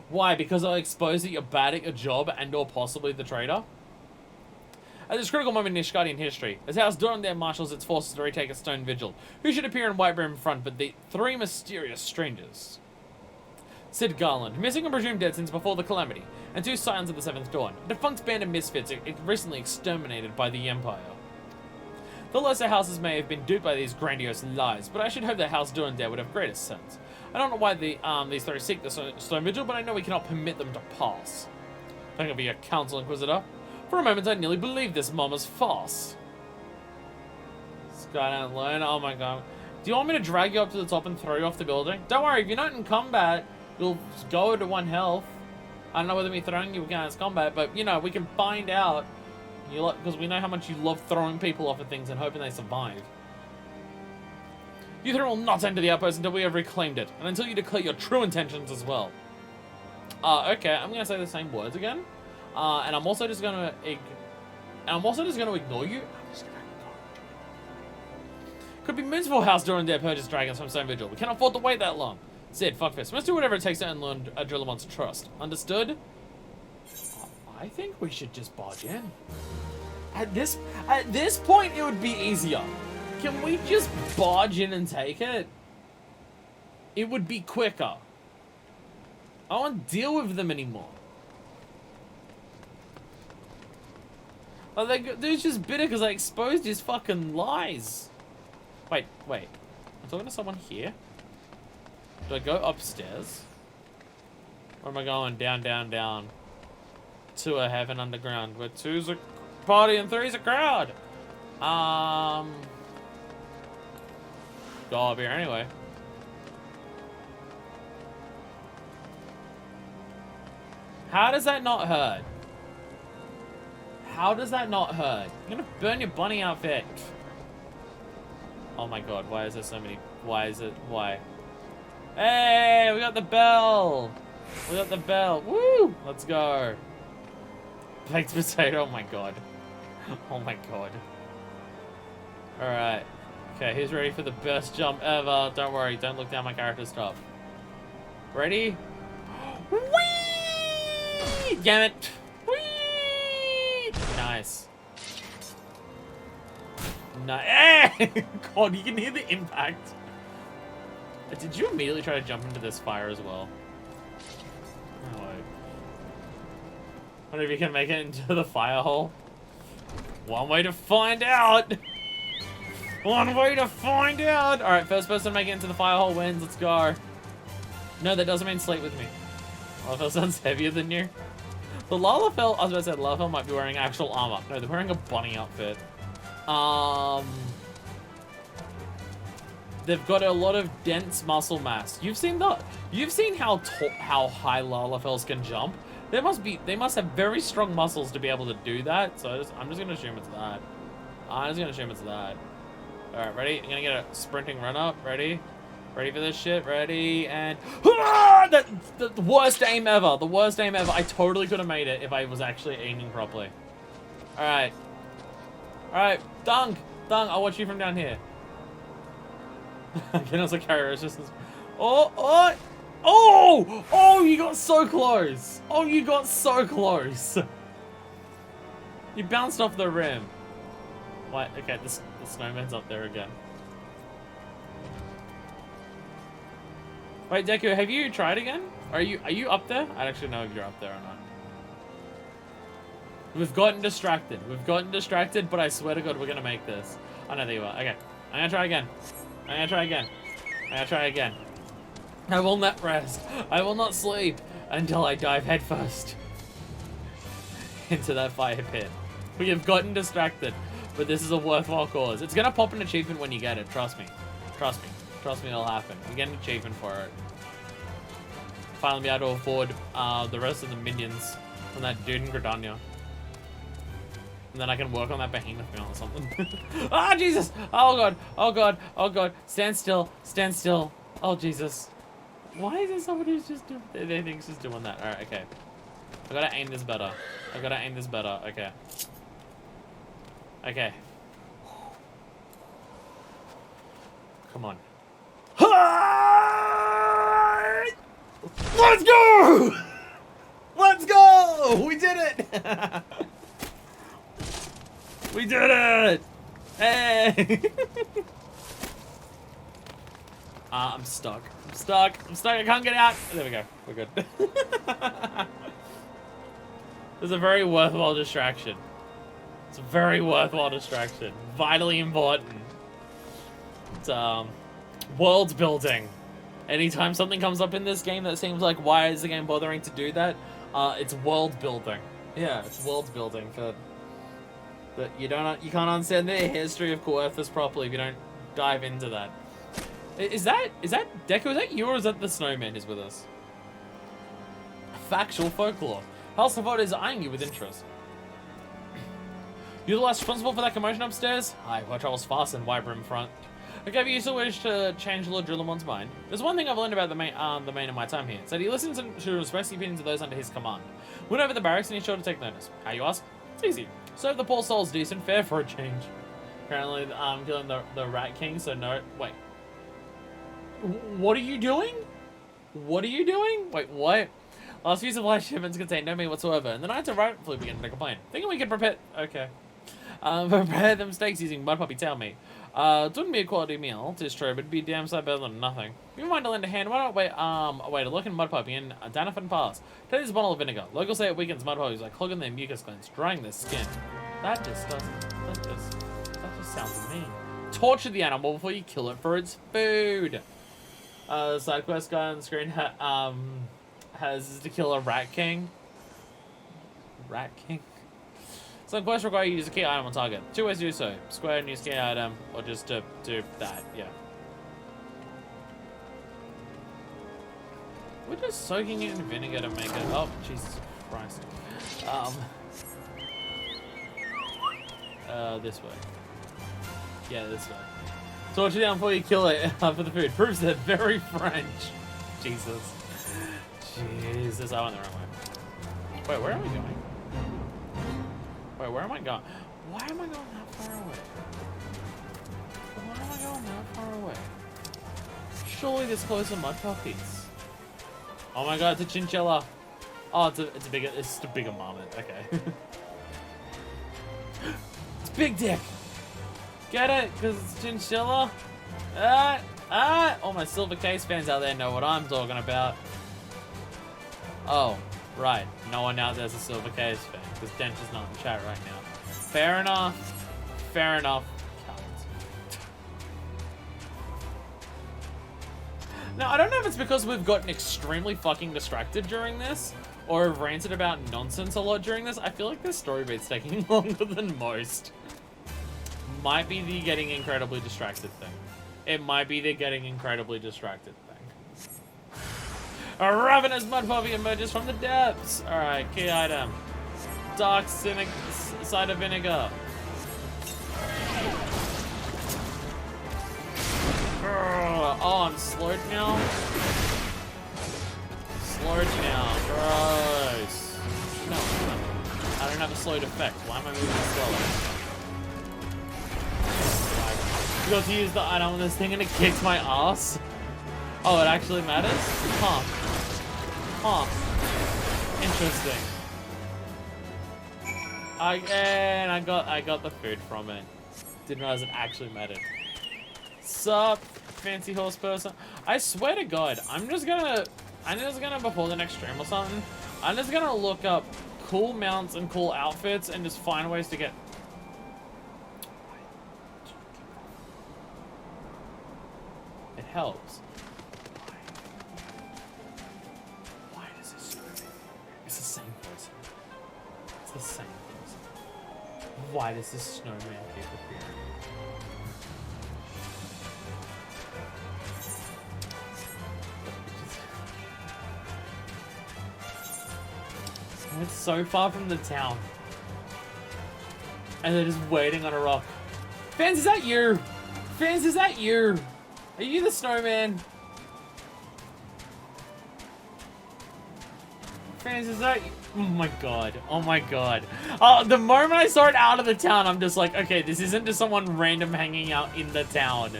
Why? Because I expose that you're bad at your job and or possibly the traitor? At this critical moment in Ishgardian history, as House Durandare marshals its forces to retake a stone vigil, who should appear in Whitebeam front but the three mysterious strangers? Sid Garland, missing and presumed dead since before the Calamity, and 2 Scions of the Seventh Dawn, a defunct band of misfits recently exterminated by the Empire. The lesser houses may have been duped by these grandiose lies, but I should hope that House Durandare would have greater sense. I don't know why these 3 seek the Stone Vigil, but I know we cannot permit them to pass. Thank you for your counsel, Inquisitor. For a moment, I nearly believed this mama's farce. Skydown Lone, oh my god. Do you want me to drag you up to the top and throw you off the building? Don't worry, if you're not in combat, you'll go to 1 health. I don't know whether me throwing you against combat, but, you know, we can find out. Because we know how much you love throwing people off of things and hoping they survive. You three will not enter the outpost until we have reclaimed it, and until you declare your true intentions as well. Okay, I'm gonna say the same words again, and I'm also just gonna ignore you. Could be moons before House Durandare purchase dragons from Stone Vigil. We can't afford to wait that long. Sid, fuckfist. Let's do whatever it takes to earn Drillamon's trust. Understood? I think we should just barge in. At this point, it would be easier. Can we just barge in and take it? It would be quicker. I don't want to deal with them anymore. Like, they're just bitter because I exposed his fucking lies. Wait. I'm talking to someone here? Do I go upstairs? Or am I going down? To a heaven underground where 2's a party and 3's a crowd. Go up here anyway. How does that not hurt? How does that not hurt? You're gonna burn your bunny outfit. Oh my god, why is there so many? Why? Hey, we got the bell. Woo! Let's go. Baked potato, oh my god. Oh my god. Alright. Okay, who's ready for the best jump ever? Don't worry, don't look down my character stuff. Ready? Whee! Damn it! Whee! Nice. God, you can hear the impact. Did you immediately try to jump into this fire as well? No way. Wonder if you can make it into the fire hole. One way to find out. Alright, first person to make it into the fire hole wins. Let's go. No, that doesn't mean sleep with me. Lalafell sounds heavier than you. The Lalafell, I was about to say, Lalafell might be wearing actual armor. No, they're wearing a bunny outfit. They've got a lot of dense muscle mass. You've seen how high Lalafells can jump. They must have very strong muscles to be able to do that. So I'm just gonna assume it's that. Alright, ready? I'm gonna get a sprinting run up. Ready? Ready for this shit? Ready, and... The worst aim ever. The worst aim ever. I totally could have made it if I was actually aiming properly. Alright. Alright, Dunk! I'll watch you from down here. Can also carry resistance. Oh, you got so close. You bounced off the rim. What? Okay, the snowman's up there again. Wait, Deku, have you tried again? Are you up there? I don't actually know if you're up there or not. We've gotten distracted, but I swear to God, we're gonna make this. Oh no, there you are. Okay, I'm gonna try again. I will not rest. I will not sleep until I dive headfirst into that fire pit. We have gotten distracted, but this is a worthwhile cause. It's gonna pop an achievement when you get it. Trust me, it'll happen. You get an achievement for it. Finally be able to afford the rest of the minions from that dude in Gridania. And then I can work on that behemoth meal or something. Ah, Jesus! Oh God. Stand still. Oh, Jesus. Why is there somebody who's just doing... They think he's just doing that. Alright, okay. I gotta aim this better. Okay. Okay. Come on. Let's go! We did it! We did it! Hey! I'm stuck. I'm stuck. I'm stuck. I can't get out. There we go. We're good. It's a very worthwhile distraction. It's a very worthwhile distraction. Vitally important. It's, world building. Anytime something comes up in this game that seems like, why is the game bothering to do that? It's world building. Yeah, it's world building for... But you can't understand the history of Coerthas properly if you don't dive into that. Is that Deku? Is that you or is that the snowman who's with us? Factual folklore. House of is eyeing you with interest. You're the last responsible for that commotion upstairs? Aye, watch I was fast and wiper in front. Okay, if you still wish to change Lord Drillamon's mind, there's one thing I've learned about the main in my time here. It's that he listens to respect the opinions of those under his command. Went over the barracks and he's sure to take notice. How you ask? It's easy. Serve the poor souls decent fare for a change. Apparently, I'm killing the Rat King, so no. Wait. What are you doing? What are you doing? Wait, what? Last few supply shipments contain no meat whatsoever, and the Knights of rightfully begin to complain. Thinking we could prepare. Okay. Prepare them steaks using mud puppy tail meat. It wouldn't be a quality meal, 'tis true, but it'd be damn sight better than nothing. If you mind to lend a hand, why not wait a look in mud puppy and Danafin Pass. Take this bottle of vinegar. Locals say it weakens mud puppies by clogging their mucus glands, drying their skin. That just sounds mean. Torture the animal before you kill it for its food. The side quest guy on the screen has to kill a Rat King. Rat King? Some quests require you to use a key item on target. 2 ways to do so. Square and use key item, or just to do that, yeah. We're just soaking it in vinegar to make it... Oh, Jesus Christ. This way. Yeah, this way. Torture down before you kill it for the food. Proves that very French. Jesus. Jesus, I went the wrong way. Wait, where am I going? Wait, where am I going? Why am I going that far away? Why am I going that far away? Surely this close to mud puppies. Oh my god, it's a chinchilla. Oh, it's a bigger marmot. Okay. It's Big Dick. Get it? Because it's chinchilla? All my Silver Case fans out there know what I'm talking about. Oh, right. No one out there's a Silver Case fan, because Dench is not in chat right now. Fair enough. Fair enough. Now, I don't know if it's because we've gotten extremely fucking distracted during this, or have ranted about nonsense a lot during this. I feel like this story beat's taking longer than most. Might be the getting incredibly distracted thing. It might be the getting incredibly distracted thing. A ravenous mud puppy emerges from the depths. Alright, key item. Dark cider vinegar. Oh, I'm slowed now? Slowed now. Gross. No, I don't have a slowed effect. Why am I moving slower? I got to use the item on this thing and it kicked my ass. Oh, it actually matters? Huh. Huh. Interesting. I got the food from it. Didn't realize it actually mattered. Sup, fancy horse person? I swear to God, I'm just gonna before the next stream or something, I'm just gonna look up cool mounts and cool outfits and just find ways to get. It helps. Why does this snowman? It's the same person. It's the same person. Why does this snowman keep appearing? It's so far from the town. And they're just waiting on a rock. Fans, is that you? Fans, is that you? Are you the snowman? Fans, is that you? Oh my god. Oh my god. The moment I saw it out of the town, I'm just like, okay, this isn't just someone random hanging out in the town.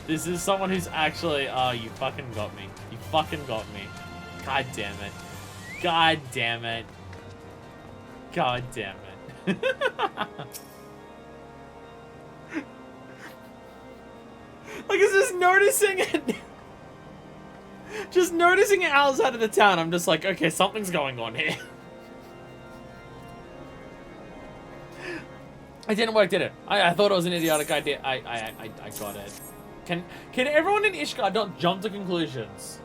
This is someone who's actually, oh, you fucking got me. You fucking got me. God damn it. God damn it. God damn it. Like, it's just noticing it. Just noticing it outside of the town, I'm just like, okay, something's going on here. It didn't work, did it? I thought it was an idiotic idea. I got it. Can everyone in Ishgard not jump to conclusions?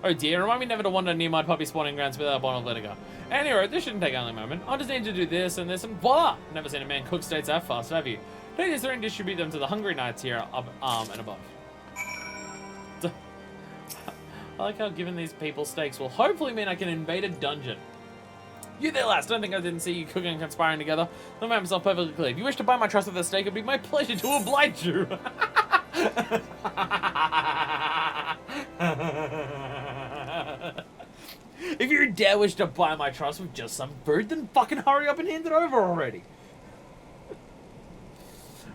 Oh dear, remind me never to wander near my puppy spawning grounds without a bottle of vinegar. Anyway, this shouldn't take only a moment. I'll just need to do this and this and blah! Never seen a man cook steaks that fast, have you? Take these three and distribute them to the hungry knights here up and above. I like how giving these people steaks will hopefully mean I can invade a dungeon. You there, lass. Don't think I didn't see you cooking and conspiring together. I'll make myself perfectly clear. If you wish to buy my trust with a steak, it'd be my pleasure to oblige you. If you dare wish to buy my trust with just some food, then fucking hurry up and hand it over already.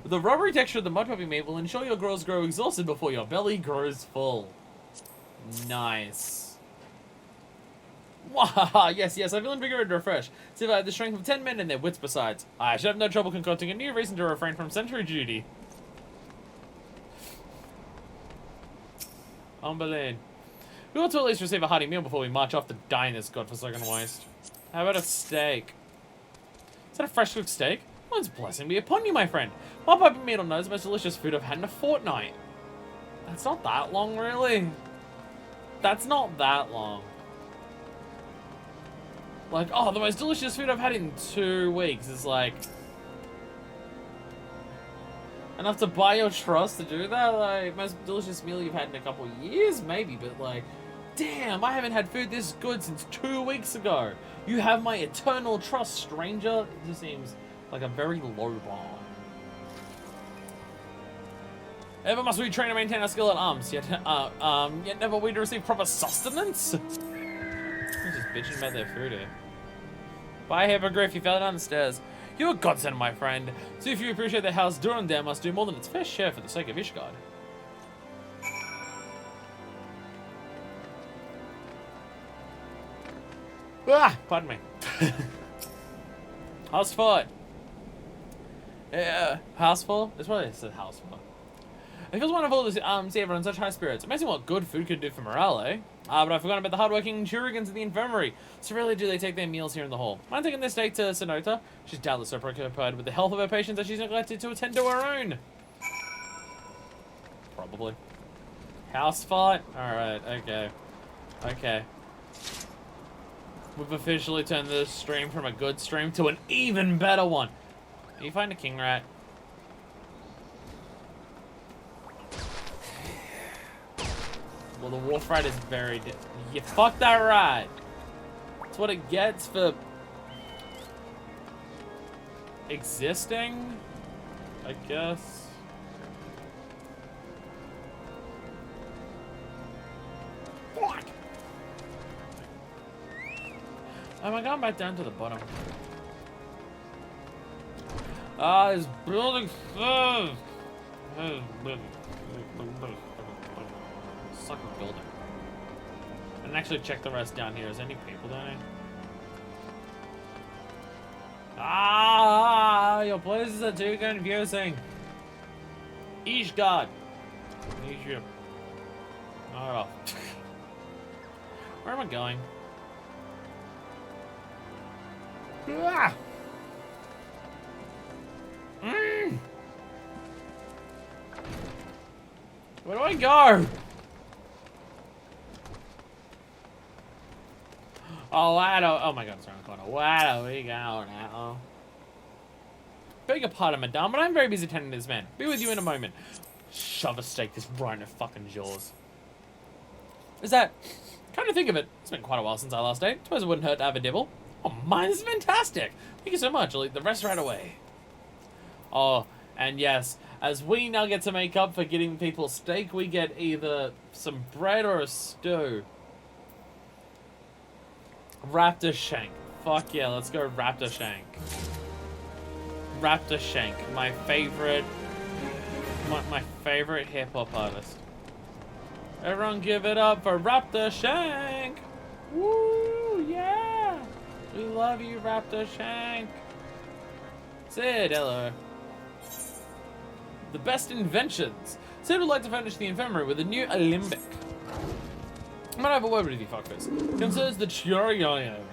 The rubbery texture of the mud puppy meat will ensure your girls grow exhausted before your belly grows full. Nice. Wow, yes, I feel invigorated and refreshed. See if I had the strength of 10 men and their wits besides. I should have no trouble concocting a new reason to refrain from sentry duty. Unbelievable. We ought to at least receive a hearty meal before we march off to die in this godforsaken waste. How about a steak? Is that a fresh cooked steak? God's blessing be upon you, my friend. My puppy meat on nose, the most delicious food I've had in a fortnight. That's not that long, really. That's not that long. Like, oh, the most delicious food I've had in 2 weeks is like enough to buy your trust to do that. Like, most delicious meal you've had in a couple of years, maybe, but like, damn, I haven't had food this good since 2 weeks ago. You have my eternal trust, stranger. It just seems like a very low bar. Ever must we train and maintain our skill at arms, yet never we to receive proper sustenance? I'm just bitching about their food here. Bye, Hippogriff, you fell down the stairs. You're a godsend, my friend. So if you appreciate the house Durandam must do more than its fair share for the sake of Ishgard. Ah, pardon me. House fort. Yeah, house full? It's probably said house full. It feels wonderful to see everyone in such high spirits. Amazing what good food could do for morale, eh? But I forgot about the hardworking Churigans at the infirmary. So rarely do they take their meals here in the hall. Mind taking their steak to Sonota? She's doubtless so preoccupied with the health of her patients that she's neglected to attend to her own. Probably. House fight? Alright, okay. Okay. We've officially turned this stream from a good stream to an even better one. Can you find a king rat? Well, the wolf rat is very... You fucked that rat! That's what it gets for... existing? I guess. Fuck! Oh my god, I'm back down to the bottom. Ah, this building sucks! Sucking building. And actually check the rest down here. Is there any people down here? Ah, your places are too confusing. Ishgard. Ishgard. Oh. Where am I going? Ah. Where do I go? Oh, oh my god, it's around the corner. Where do we go now? Beg your pardon, madame, but I'm very busy tending to this man. Be with you in a moment. Shove a steak this right in her fucking jaws. Is that... Come to think of it, it's been quite a while since I last ate. Suppose it wouldn't hurt to have a dibble. Oh, mine is fantastic. Thank you so much. I'll eat the rest right away. Oh, and yes, as we now get to make up for getting people steak, we get either some bread or a stew. Raptor Shank. Fuck yeah, let's go Raptor Shank. Raptor Shank, my favorite hip hop artist. Everyone give it up for Raptor Shank. Woo, yeah. We love you, Raptor Shank. Sid, hello. the best inventions. Sid would like to furnish the infirmary with a new alembic. I might have a word with you, fuckers. Concerns the Churians.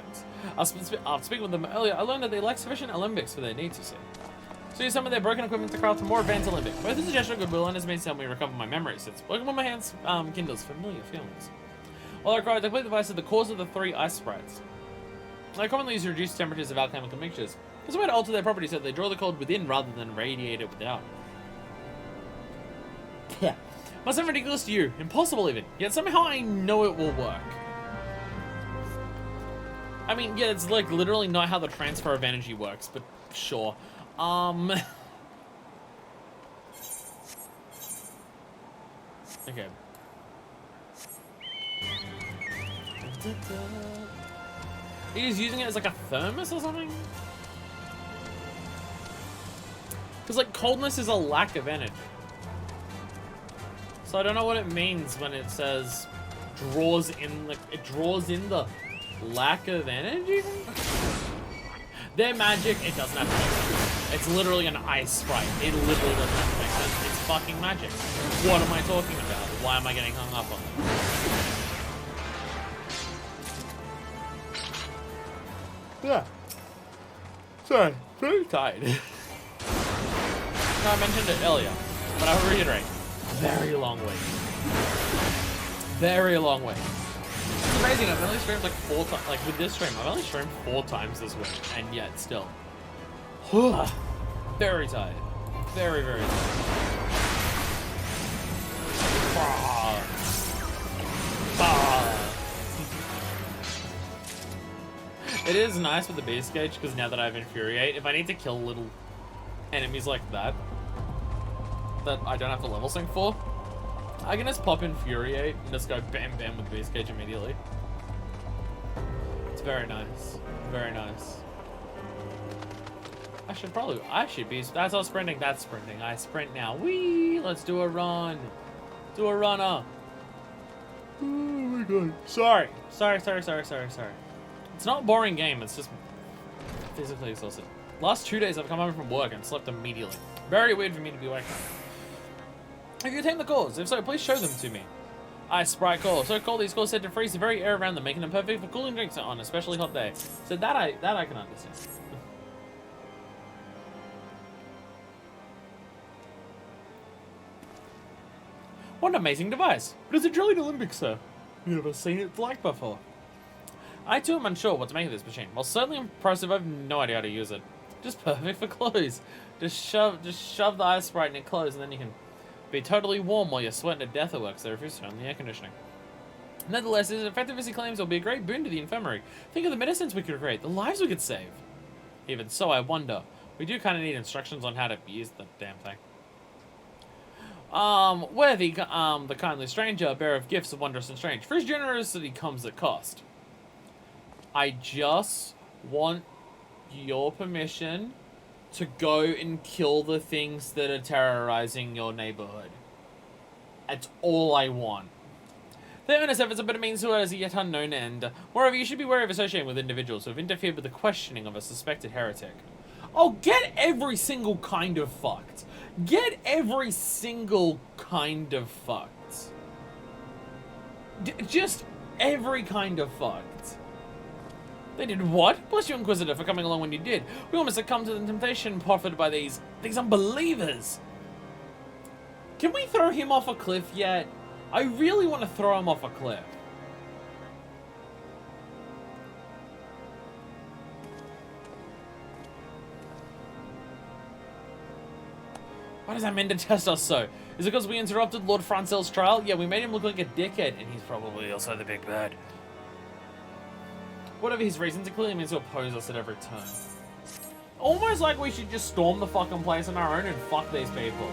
After speaking with them earlier, I learned that they lack sufficient alembics for their needs, you see. So use some of their broken equipment to craft a more advanced alembic. Both is a gesture of goodwill and has made help me recover my memories, since working with my hands kindles familiar feelings. While I require the complete device is the cause of the 3 ice sprites. I commonly use reduced temperatures of alchemical mixtures. There's a way to alter their properties so that they draw the cold within rather than radiate it without. Must sound ridiculous to you, impossible even, yet somehow I know it will work. I mean, yeah, it's like literally not how the transfer of energy works, but sure. Okay. He's using it as like a thermos or something? Because like coldness is a lack of energy. So I don't know what it means when it says draws in, like it draws in the lack of energy? Their magic, it doesn't have to make sense. It's literally an ice sprite. It literally doesn't have to make sense. It's fucking magic. What am I talking about? Why am I getting hung up on that? Yeah. Sorry, very tired. No, I mentioned it earlier, but I'll reiterate. Very long week. Very long week. It's amazing, I've only streamed like 4 times, like with this stream, I've only streamed 4 times this week, and yet still. Very tired. Very, very tired. It is nice with the base gauge, because now that I have Infuriate, if I need to kill little enemies like that I don't have to level sync for, I can just pop Infuriate and just go bam bam with base gauge immediately. It's very nice. Very nice. I should be, that's all sprinting, that's sprinting. I sprint now. Whee! Let's do a run. Do a runner. Oh my god. Sorry. It's not a boring game, it's just physically exhausted. Last 2 days I've come home from work and slept immediately. Very weird for me to be waking up. Have you tamed the cores? If so, please show them to me. Ice Sprite core. So cold these cores said to freeze the very air around them, making them perfect for cooling drinks on an especially hot day. So that I can understand. What an amazing device. But it's a Trillion Olympic, sir. You've never seen it like before. I too am unsure what to make of this machine. While certainly impressive, I have no idea how to use it. Just perfect for clothes. Just shove the ice sprite in your clothes and then you can be totally warm while you're sweating to death at work, so refuse to turn on the air conditioning. Nevertheless, as effective as he claims, it will be a great boon to the infirmary. Think of the medicines we could create, the lives we could save. Even so, I wonder. We do kind of need instructions on how to use the damn thing. Worthy, the kindly stranger, bearer of gifts of wondrous and strange. For his generosity comes at cost. I just want your permission to go and kill the things that are terrorizing your neighborhood. That's all I want. The earnest efforts of better means to it as a yet unknown end. Moreover, you should be wary of associating with individuals who have interfered with the questioning of a suspected heretic. Oh, get every single kind of fucked. Get every single kind of fucked. Just every kind of fucked. They did what? Bless you, Inquisitor, for coming along when you did. We almost succumbed to the temptation proffered by these unbelievers. Can we throw him off a cliff yet? I really want to throw him off a cliff. Why does that mean to test us so? Is it because we interrupted Lord Francel's trial? Yeah, we made him look like a dickhead, and he's probably also the big bird. Whatever his reasons, it clearly means to oppose us at every turn. Almost like we should just storm the fucking place on our own and fuck these people.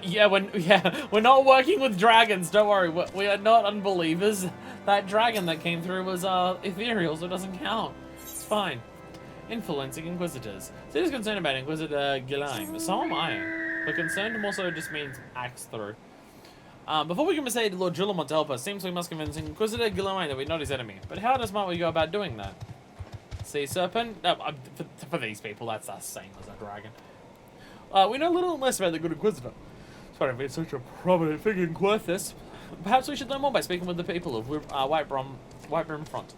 Yeah, we're not working with dragons, don't worry. We are not unbelievers. That dragon that came through was ethereal, so it doesn't count. It's fine. Influencing Inquisitors. So he's concerned about Inquisitor Guillain. So am I. But concerned also just means axe through. Before we can persuade Lord Gillamont to help us, seems we must convince Inquisitor Guillain that we're not his enemy. But how does we go about doing that? Sea serpent? For these people, that's the same as a dragon. We know little less about the Good Inquisitor. Despite him being such a prominent figure in Coerthas, perhaps we should learn more by speaking with the people of White Front.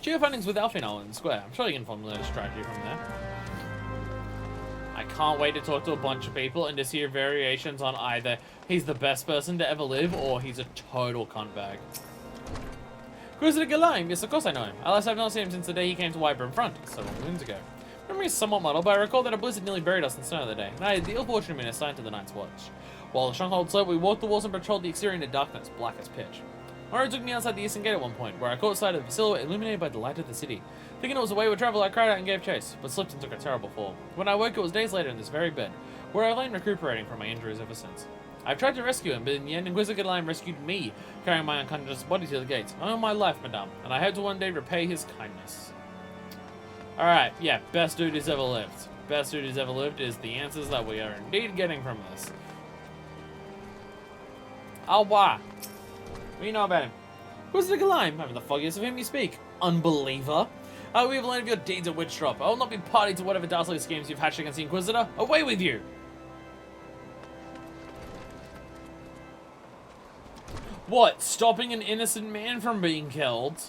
Share your findings with Alfino in Square. I'm sure you can formulate a strategy from there. I can't wait to talk to a bunch of people and to hear variations on either he's the best person to ever live or he's a total cuntbag. Inquisitor Galaim, yes, of course I know him. Alas, I've not seen him since the day he came to Wyburn Front, several moons ago. Memory is somewhat muddled, but I recall that a blizzard nearly buried us in snow the day, and I had the ill fortune of being assigned to the Night's Watch. While the stronghold slept, we walked the walls and patrolled the exterior in the darkness, black as pitch. My road took me outside the eastern gate at one point, where I caught sight of a silhouette illuminated by the light of the city. Thinking it was a wayward traveler, I cried out and gave chase, but slipped and took a terrible fall. When I woke, it was days later in this very bed, where I've lain recuperating from my injuries ever since. I've tried to rescue him, but in the end, Inquisitor Galaim rescued me, carrying my unconscious body to the gates. I owe my life, madame, and I hope to one day repay his kindness. Alright, yeah, best dude who's ever lived. Best dude who's ever lived is the answers that we are indeed getting from this. Oh, why? What do you know about him? Inquisitor Galaim, having the foggiest of him you speak. Unbeliever. We have learned of your deeds at Witchdrop. I will not be party to whatever dastardly schemes you've hatched against the Inquisitor. Away with you! What? Stopping an innocent man from being killed?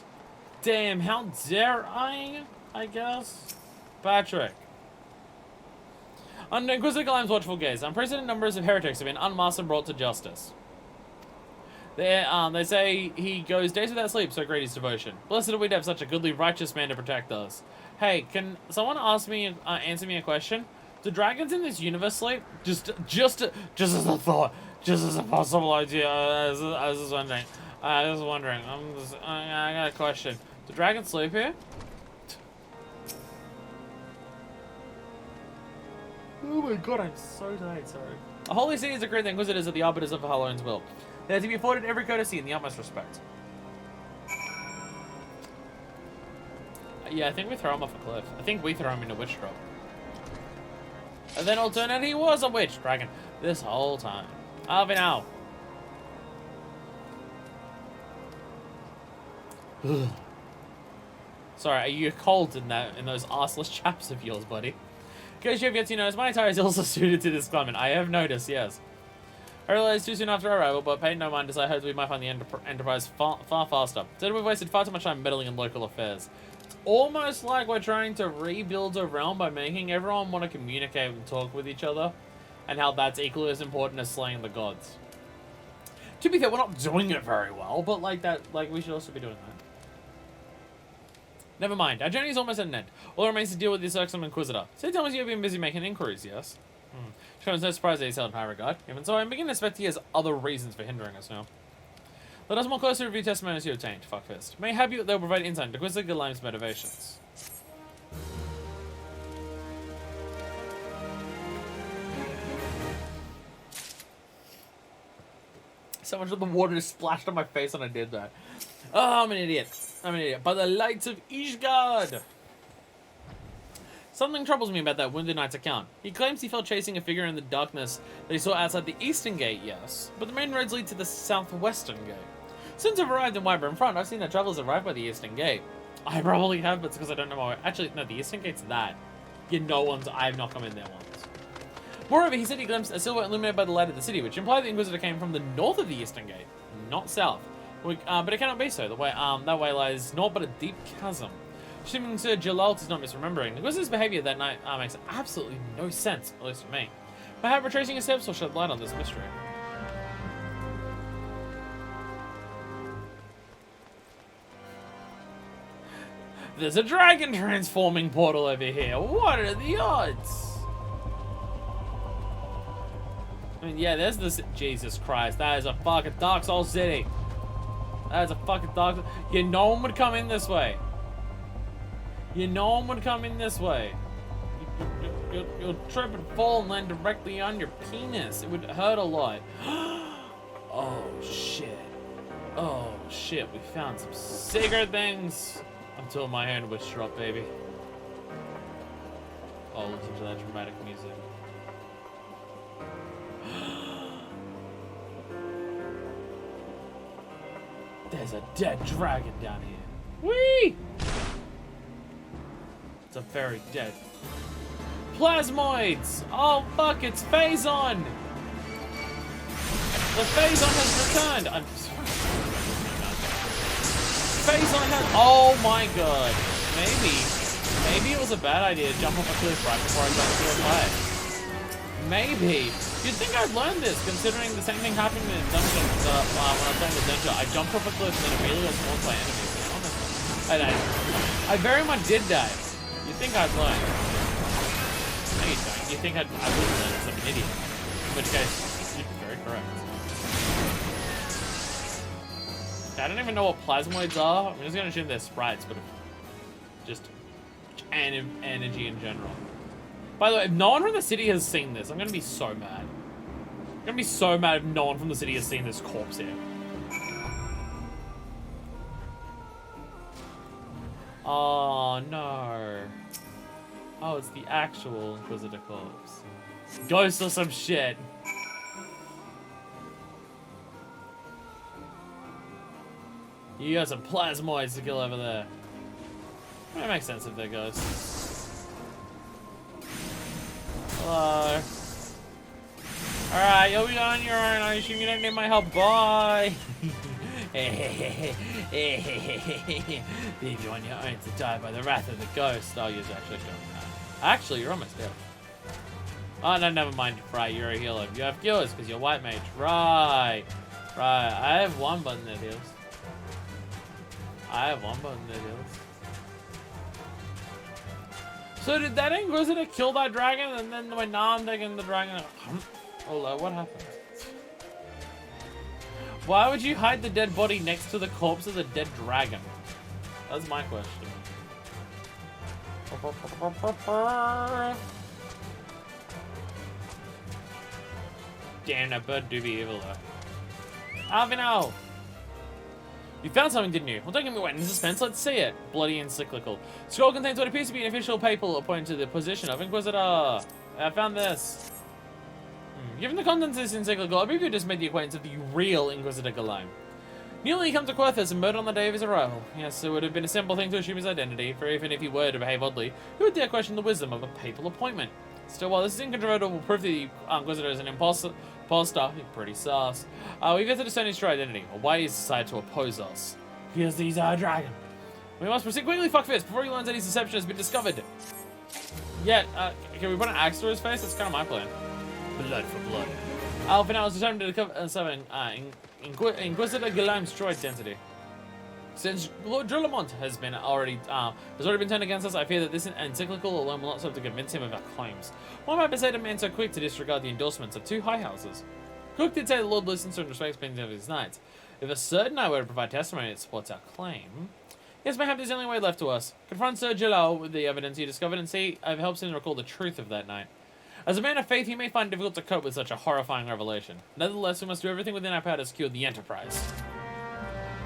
Damn, how dare I guess? Patrick. Under Inquisitor Galaim's watchful gaze, unprecedented numbers of heretics have been unmasked and brought to justice. They say he goes days without sleep, so great his devotion. Blessed are we to have such a goodly, righteous man to protect us. Hey, can someone answer me a question? Do dragons in this universe sleep? Just as a thought, just as a possible idea. I was just wondering. I got a question. Do dragons sleep here? Oh my god, I'm so tired, sorry. A holy city is decreed the Inquisitors are the arbiters of Halloween's will. They are to be afforded every courtesy in the utmost respect. Yeah, I think we throw him off a cliff. I think we throw him into Witch Drop. And then it'll turn out he was a witch dragon this whole time. Harvey now. Sorry, are you cold in those arseless chaps of yours, buddy? In case you have yet to notice, my attire is also suited to this climate. I have noticed, yes. I realized too soon after our arrival, but paid no mind as I hoped we might find the Enterprise far faster. Instead, we've wasted far too much time meddling in local affairs. It's almost like we're trying to rebuild a realm by making everyone want to communicate and talk with each other, and how that's equally as important as slaying the gods. To be fair, we're not doing it very well, but we should also be doing that. Never mind, our journey is almost at an end. All that remains to deal with this irksome Inquisitor. So tell me you've been busy making inquiries, yes? Shows no surprise that he's held in high regard. Even so, I'm beginning to suspect he has other reasons for hindering us now. Let us more closely review testimonies you obtained, fuckfist. May I have you that they'll provide insight into Inquisitor Galaim's motivations. So much of the water just splashed on my face when I did that. Oh, I'm an idiot. By the lights of Ishgard! Something troubles me about that Wounded Knight's account. He claims he felt chasing a figure in the darkness that he saw outside the eastern gate, yes, but the main roads lead to the southwestern gate. Since I've arrived in Wyburn Front, I've seen that travelers arrive by the eastern gate. I probably have, but it's because I don't know my way. Actually, no, the eastern gate's that. I have not come in there once. Moreover, he said he glimpsed a silhouette illuminated by the light of the city, which implied the Inquisitor came from the north of the eastern gate, not south. But it cannot be so. That way lies naught but a deep chasm. Assuming Sir Jalalt is not misremembering, Inquisitor's behavior that night makes absolutely no sense, at least for me. Perhaps retracing his steps will shed light on this mystery. There's a dragon transforming portal over here. What are the odds? I mean, yeah, there's this. Jesus Christ, that is a fucking Dark Souls city. That is a fucking Dark Souls. You know one would come in this way. You'll trip and fall and land directly on your penis. It would hurt a lot. Oh shit. Oh shit, we found some secret things. Until my hand was struck, baby. Oh, listen to that dramatic music. There's a dead dragon down here. Whee! It's a very dead. Plasmoids! Oh fuck, it's Phazon! The Phazon has returned! I'm sorry. Phazon has... Oh my god. Maybe it was a bad idea to jump off a cliff right before I got into a fight. Maybe. You'd think I'd learn this, considering the same thing happened in Dungeons when I was playing with Dungeon. I jumped off a cliff and then immediately got spawned by enemies. I very much did that. You'd think I'd learn. No, you don't. You think I wouldn't learn as an idiot. In which case, you'd be very correct. I don't even know what plasmoids are. I'm just gonna assume they're sprites, but just energy in general. By the way, if no one from the city has seen this, I'm gonna be so mad. I'm gonna be so mad if no one from the city has seen this corpse here. Oh no. Oh, it's the actual Inquisitor corpse. Ghost or some shit. You got some plasmoids to kill over there. That makes sense if they're ghosts. Hello. Alright, you'll be on your own. I assume you don't need my help. Bye. Leave you on your own to die by the wrath of the ghost. Oh, you're actually doing that. Actually, you're almost dead. Oh, no, never mind. Right, you're a healer. You have cures because you're white mage. Right. Right. I have one button that heals. So did that Inquisitor kill that dragon and then when now I'm taking the dragon? Oh, what happened? Why would you hide the dead body next to the corpse of the dead dragon? That's my question. Damn, that bird do be evil though. Alvino! You found something, didn't you? Well, don't get me waiting in suspense. Let's see it. Bloody encyclical. Scroll contains what appears to be an official papal appointed to the position of Inquisitor. I found this. Given the contents of this encyclical, I believe you just made the acquaintance of the real Inquisitor Galime. Newly come to Coerthas and murdered on the day of his arrival. Yes, it would have been a simple thing to assume his identity, for even if he were to behave oddly, who would dare question the wisdom of a papal appointment? Still, while this is incontrovertible proof that the Inquisitor is an imposter, pretty sus. We've yet to discern his true identity, or why he's decided to oppose us. Because he's our dragon. We must proceed quickly, fuck this, before he learns that his deception has been discovered. Yet, can we put an axe through his face? That's kind of my plan. Blood for blood. Alvin was determined to recover Inquisitor Galime's true identity. Since Lord Drillamont has already been turned against us, I fear that this encyclical alone will not serve to convince him of our claims. Why might persuade a man so quick to disregard the endorsements of two high houses? Cook did say the Lord listens to and respects the opinions of his knights. If a certain knight were to provide testimony that supports our claim, yes, perhaps there's only way left to us. Confront Sir Jalal with the evidence he discovered and see if it helps him recall the truth of that night. As a man of faith, he may find it difficult to cope with such a horrifying revelation. Nevertheless, we must do everything within our power to secure the Enterprise.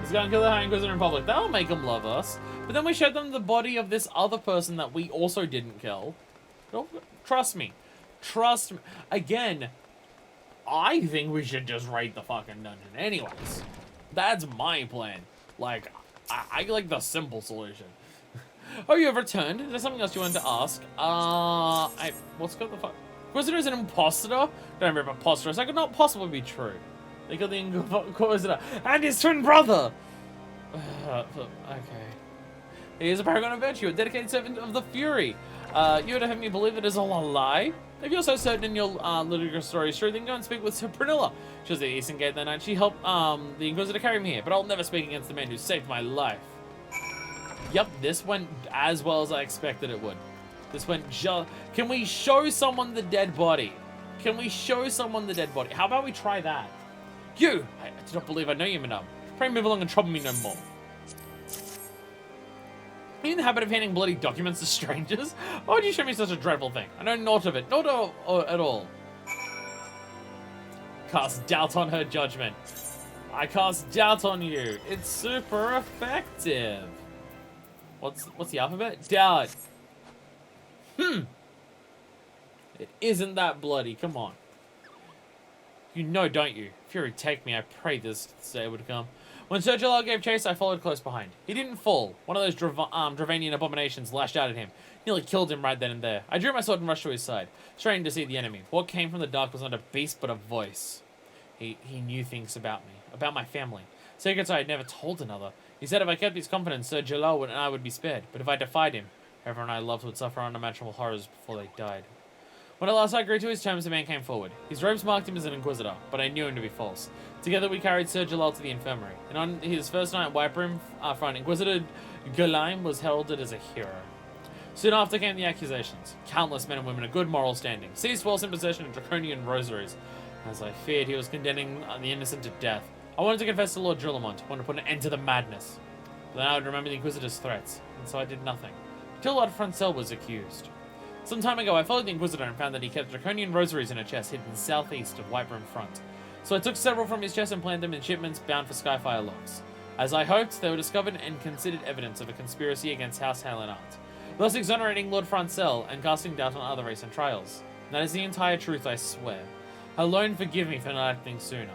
Let's go and kill the High Inquisitor in public. That'll make them love us. But then we showed them the body of this other person that we also didn't kill. Trust me. Trust me. Again, I think we should just raid the fucking dungeon anyways. That's my plan. Like, I like the simple solution. Oh, you have returned? Is there something else you wanted to ask? What's got the fuck? Inquisitor is an imposter? Don't remember imposterous. That could not possibly be true. They killed the Inquisitor and his twin brother. Okay. He is a paragon of virtue, a dedicated servant of the Fury. You would have me believe it is all a lie? If you're so certain in your ludicrous story is true, then go and speak with Sir Pranilla. She was at the Eastern Gate that night. She helped the Inquisitor carry me here, but I'll never speak against the man who saved my life. Yep, this went as well as I expected it would. This went just... Can we show someone the dead body? Can we show someone the dead body? How about we try that? You! I do not believe I know you, madame. Pray move along and trouble me no more. Are you in the habit of handing bloody documents to strangers? Why would you show me such a dreadful thing? I know naught of it. Not at all. Cast doubt on her judgment. I cast doubt on you. It's super effective. What's the alphabet? Doubt. It isn't that bloody. Come on. You know, don't you? Fury, take me. I pray this day would come. When Sir Jalal gave chase, I followed close behind. He didn't fall. One of those Dravanian abominations lashed out at him. Nearly killed him right then and there. I drew my sword and rushed to his side, straining to see the enemy. What came from the dark was not a beast, but a voice. He knew things about me, about my family. Secrets I had never told another. He said if I kept his confidence, Sir Jalal and I would be spared. But if I defied him, everyone I loved would suffer unimaginable horrors before they died. When at last I agreed to his terms, the man came forward. His robes marked him as an Inquisitor, but I knew him to be false. Together we carried Sir Jalal to the infirmary, and on his first night at White Room front, Inquisitor Gulaim was heralded as a hero. Soon after came the accusations. Countless men and women of good moral standing seized whilst in possession of draconian rosaries. As I feared, he was condemning the innocent to death. I wanted to confess to Lord Drillamont, wanted to put an end to the madness. But then I would remember the Inquisitor's threats, and so I did nothing. Until Lord Francel was accused. Some time ago, I followed the Inquisitor and found that he kept draconian rosaries in a chest hidden southeast of White Room front. So I took several from his chest and planted them in shipments bound for Skyfire locks. As I hoped, they were discovered and considered evidence of a conspiracy against House Halenart, thus exonerating Lord Francel and casting doubt on other recent trials. That is the entire truth, I swear. Alone forgive me for not acting sooner.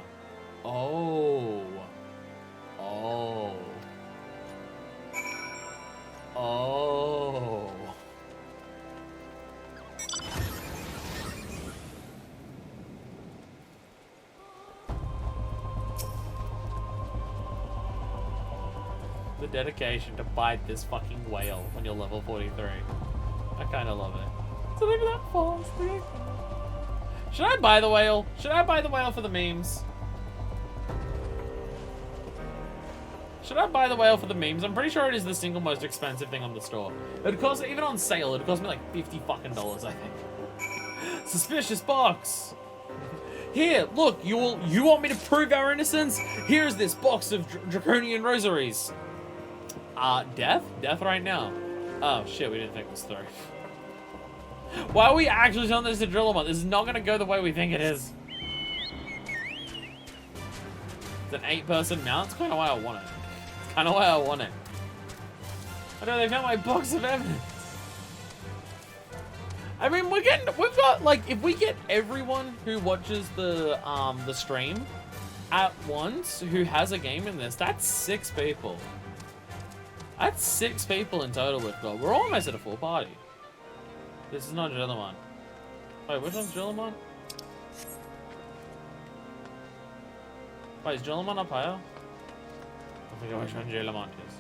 Oh. Oh. Oh. The dedication to bite this fucking whale when you're level 43. I kinda love it. It's not even that fast. Should I buy the whale? Should I buy the whale for the memes? Should I buy the whale for the memes? I'm pretty sure it is the single most expensive thing on the store. It'd cost, even on sale, it'd cost me like $50 fucking, I think. Suspicious box. Here, look, you want me to prove our innocence? Here's this box of draconian rosaries. Death? Death right now. Oh shit, we didn't think this through. Why are we actually telling this to Drillamont? This is not gonna go the way we think it is. It's an 8-person mount. It's kind of why I want it. It's kind of why I want it. I know they found my box of evidence. I mean, we've got like, if we get everyone who watches the stream at once who has a game in this, that's 6 people. That's 6 people in total we've got. We're almost at a full party. This is not Drillamont. Wait, which one's Drillamont? Wait, is Drillamont up higher? I forget which one Drillamont is.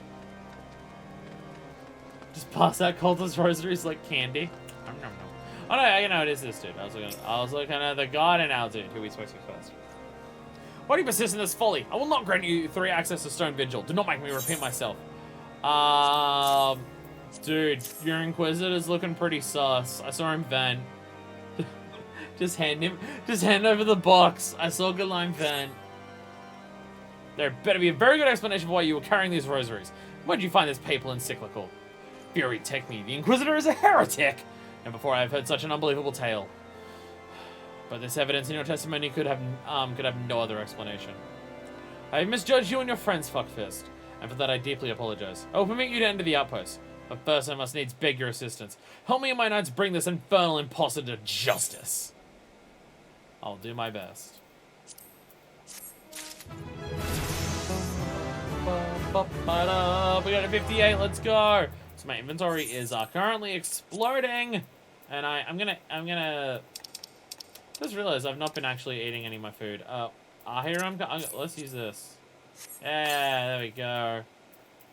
Just pass that Coerthas rosaries like candy. Oh no, you know it is this dude. I was looking at the garden now, dude. Who we supposed to be first? Why do you persist in this folly? I will not grant you 3 access to Stone Vigil. Do not make me repeat myself. Dude, your Inquisitor's looking pretty sus. I saw him vent. just hand over the box. I saw Gulaim vent. There better be a very good explanation for why you were carrying these rosaries. Where did you find this papal encyclical? Fury take me, the Inquisitor is a heretic! And before I have heard such an unbelievable tale. But this evidence in your testimony could have no other explanation. I have misjudged you and your friends, fuckfist. And for that I deeply apologize. I will permit you to enter the outpost. But first I must needs beg your assistance. Help me and my knights bring this infernal impostor to justice. I'll do my best. We got a 58, let's go. So my inventory is currently exploding. And I'm gonna just realized I've not been actually eating any of my food. Here let's use this. Yeah, there we go.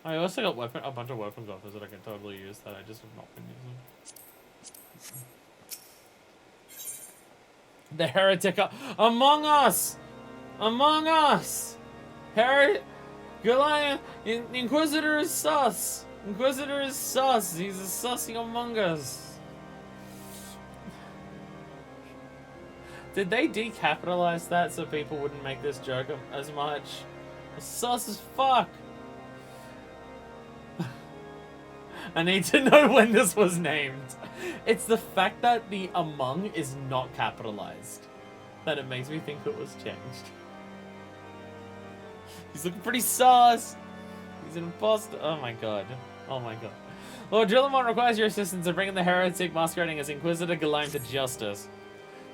I also got a bunch of weapon buffers that I can totally use that I just have not been using. The heretic among us! Among us! Goliath, Inquisitor is sus! Inquisitor is sus! He's a sussing among us! Did they decapitalize that so people wouldn't make this joke as much? Sus as fuck! I need to know when this was named. It's the fact that the among is not capitalized that it makes me think it was changed. He's looking pretty sus. He's an imposter. Oh my god. Oh my god. Lord Drillamont requires your assistance in bringing the heretic masquerading as Inquisitor Gulaim to justice.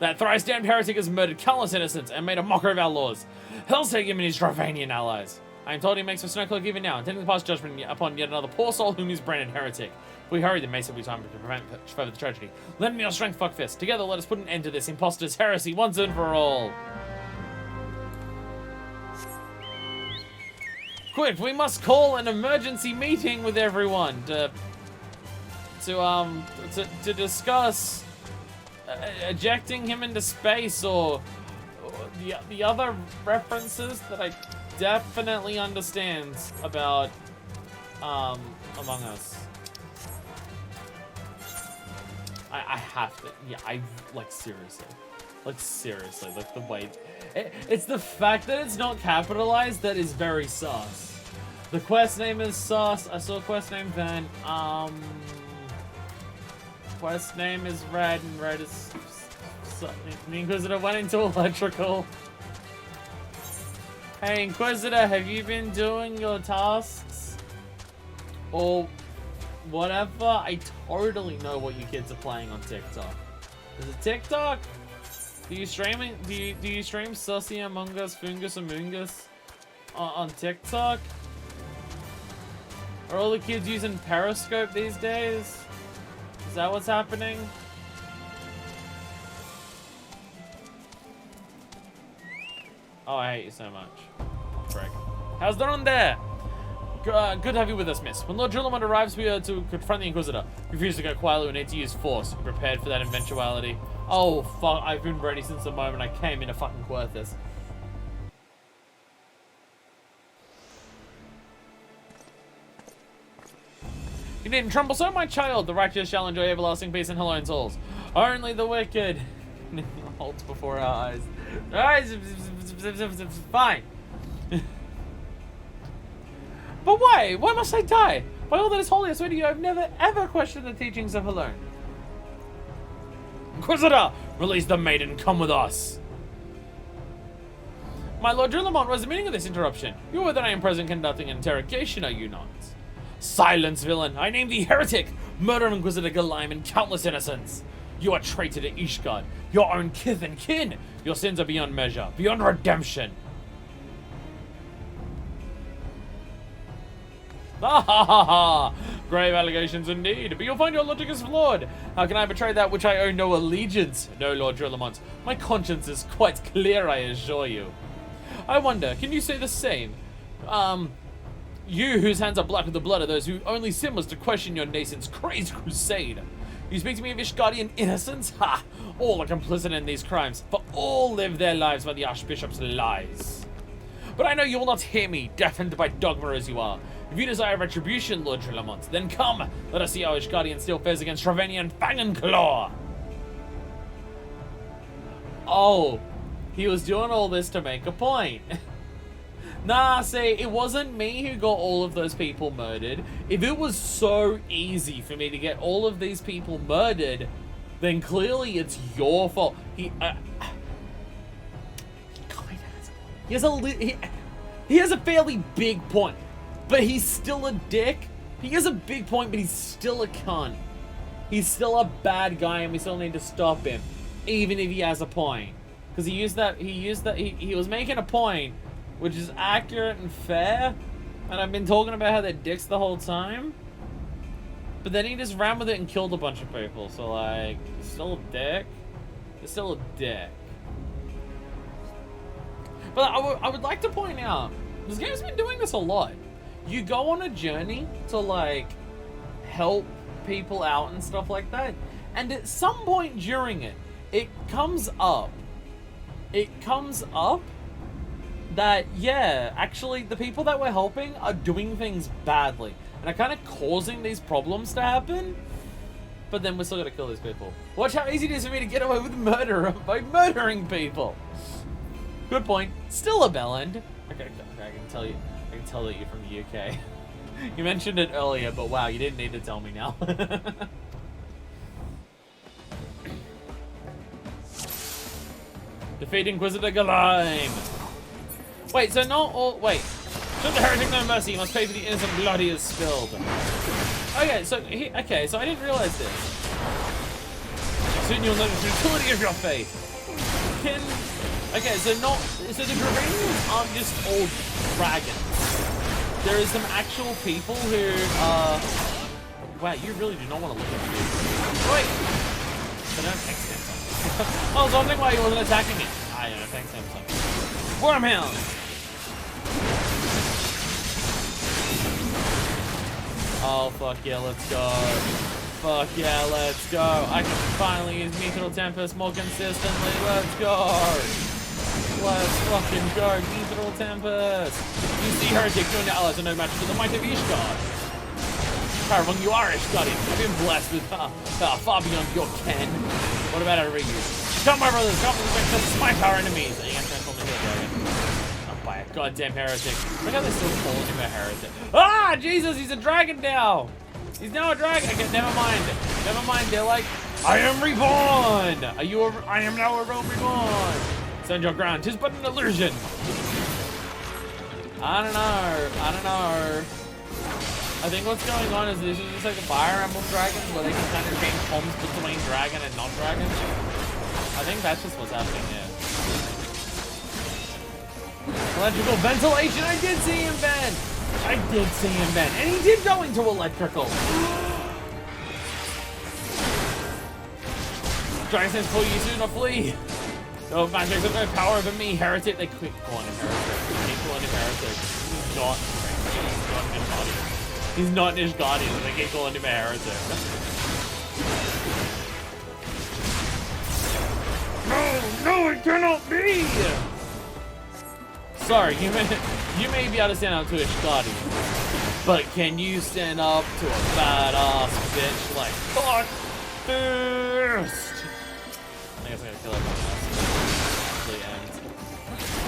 That thrice-damned heretic has murdered countless innocents and made a mockery of our laws. Hell's take him and his Dravanian allies. I am told he makes for Snowcloak even now, intending to pass judgment upon yet another poor soul whom he's branded heretic. we hurry, there may still be time to prevent further tragedy. Lend me your strength, fuckfist. Together, let us put an end to this imposter's heresy once and for all. Quick, we must call an emergency meeting with everyone to discuss ejecting him into space or the other references that I definitely understand about Among Us. I have to, yeah, like seriously, like the way, it's the fact that it's not capitalized that is very sus. The quest name is sus. I saw quest name then. Quest name is red, and red is the Inquisitor went into electrical. Hey Inquisitor, have you been doing your tasks? Or whatever? I totally know what you kids are playing on TikTok. Is it TikTok? Do you stream Sussy Among Us, Fungus Amungus on TikTok? Are all the kids using Periscope these days? Is that what's happening? Oh, I hate you so much. Frick. How's the run there? Good to have you with us, miss. When Lord Drillamont arrives, we are to confront the Inquisitor. Refuse to go quietly, we need to use force. Be prepared for that eventuality. Oh, fuck. I've been ready since the moment I came into fucking Coerthas. You needn't tremble so, my child. The righteous shall enjoy everlasting peace in her own souls. Only the wicked holds before our eyes. Fine. But why? Why must I die? By all that is holy, I swear to you, I've never ever questioned the teachings of Helone. Inquisitor, release the maiden, come with us. My Lord Drillamont, what is the meaning of this interruption? You are aware that I am present conducting an interrogation, are you not? Silence, villain! I name thee heretic! Murder of Inquisitor Galaim and countless innocents! You are traitor to Ishgard, your own kith and kin! Your sins are beyond measure, beyond redemption! Ha ha ha ha! Grave allegations indeed, but you'll find your logic is flawed. How can I betray that which I owe no allegiance? No, Lord Drillamont. My conscience is quite clear, I assure you. I wonder, can you say the same? You whose hands are black with the blood of those who only sin was to question your nascent's crazed crusade. You speak to me of Ishgardian innocence? Ha! All are complicit in these crimes, for all live their lives by the Archbishop's lies. But I know you will not hear me, deafened by dogma as you are. If you desire retribution, Lord Drillamont, then come, let us see how Ishgardian still fares against Ravenian Fang and Claw. Oh, he was doing all this to make a point. Nah, see, it wasn't me who got all of those people murdered. If it was so easy for me to get all of these people murdered, then clearly it's your fault. He has a fairly big point, but he's still a dick. He has a big point, but he's still a cunt. He's still a bad guy, and we still need to stop him, even if he has a point. Because he was making a point, which is accurate and fair, and I've been talking about how they're dicks the whole time. But then he just ran with it and killed a bunch of people, so like, he's still a dick. He's still a dick. But I would like to point out, this game's been doing this a lot. You go on a journey to like, help people out and stuff like that, and at some point during it, it comes up that, yeah, actually, the people that we're helping are doing things badly and are kind of causing these problems to happen, but then we're still gonna kill these people. Watch how easy it is for me to get away with murder by murdering people. Good point. Still a bellend. Okay, I can tell that you're from the UK. You mentioned it earlier, but wow, you didn't need to tell me now. Defeat Inquisitor Galaim. Wait, so not all. Wait. Should the heretic no mercy, you must pay for the innocent blood he has spilled. Okay, so I didn't realize this. Soon you'll know the futility of your faith. So the Gravanians aren't just all dragons. There is some actual people who Wow, you really do not want to look at me. Wait! So don't text him something. I was wondering why he wasn't attacking me. Ah, yeah, text him something. Wormhound! Oh, fuck yeah, let's go. Fuck yeah, let's go. I can finally use Mithril Tempest more consistently. Let's go. Let's fucking go. Mithril Tempest. You see Heretic, you and your allies are no match for the might of Ishgard. Paravon, you are Ishgardian. You've been blessed with far beyond your ken. What about every you? Come, my brothers, come to smite our enemies. Are you gonna transform into a dragon? Oh, by a goddamn heretic. Look how they're still calling him a heretic. Ah, Jesus, he's a dragon now. He's now a dragon. Okay, never mind. Never mind. They're like, I am reborn. I am now a realm reborn. Stand your ground. 'Tis but an illusion. I don't know. I think what's going on is this is just like the Fire Emblem dragons where they can kind of change forms between dragon and non-dragon. I think that's just what's happening here. Electrical ventilation. I did see him bend. And he did go into electrical. Dragon says, pull you soon or flee. No magic has no power over me, heretic. They quit calling him heretic. They keep calling him heretic. He's not an Ishgardian, and they keep calling him a heretic. No, it cannot be! Sorry, you may be able to stand up to Ishgardian, but can you stand up to a badass bitch like fuck first? I guess I gotta kill everyone else.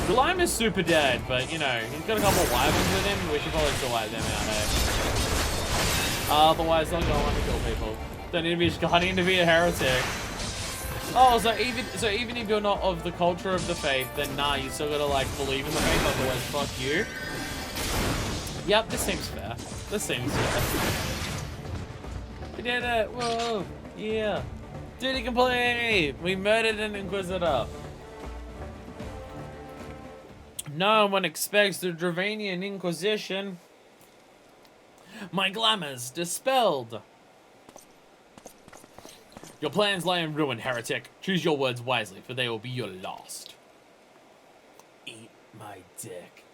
Gleim is super dead, but you know, he's got a couple of wyverns with him. We should probably still wipe them out, Otherwise, they'll go on to kill people. Don't need to be Ishgardian to be a heretic. Oh, so even if you're not of the culture of the faith, then nah, you still gotta like believe in the faith, otherwise fuck you. Yep, this seems fair. We did it! Whoa! Yeah! Duty complete! We murdered an Inquisitor. No one expects the Dravanian Inquisition. My glamour's dispelled. Your plans lie in ruin, heretic. Choose your words wisely, for they will be your last. Eat my dick.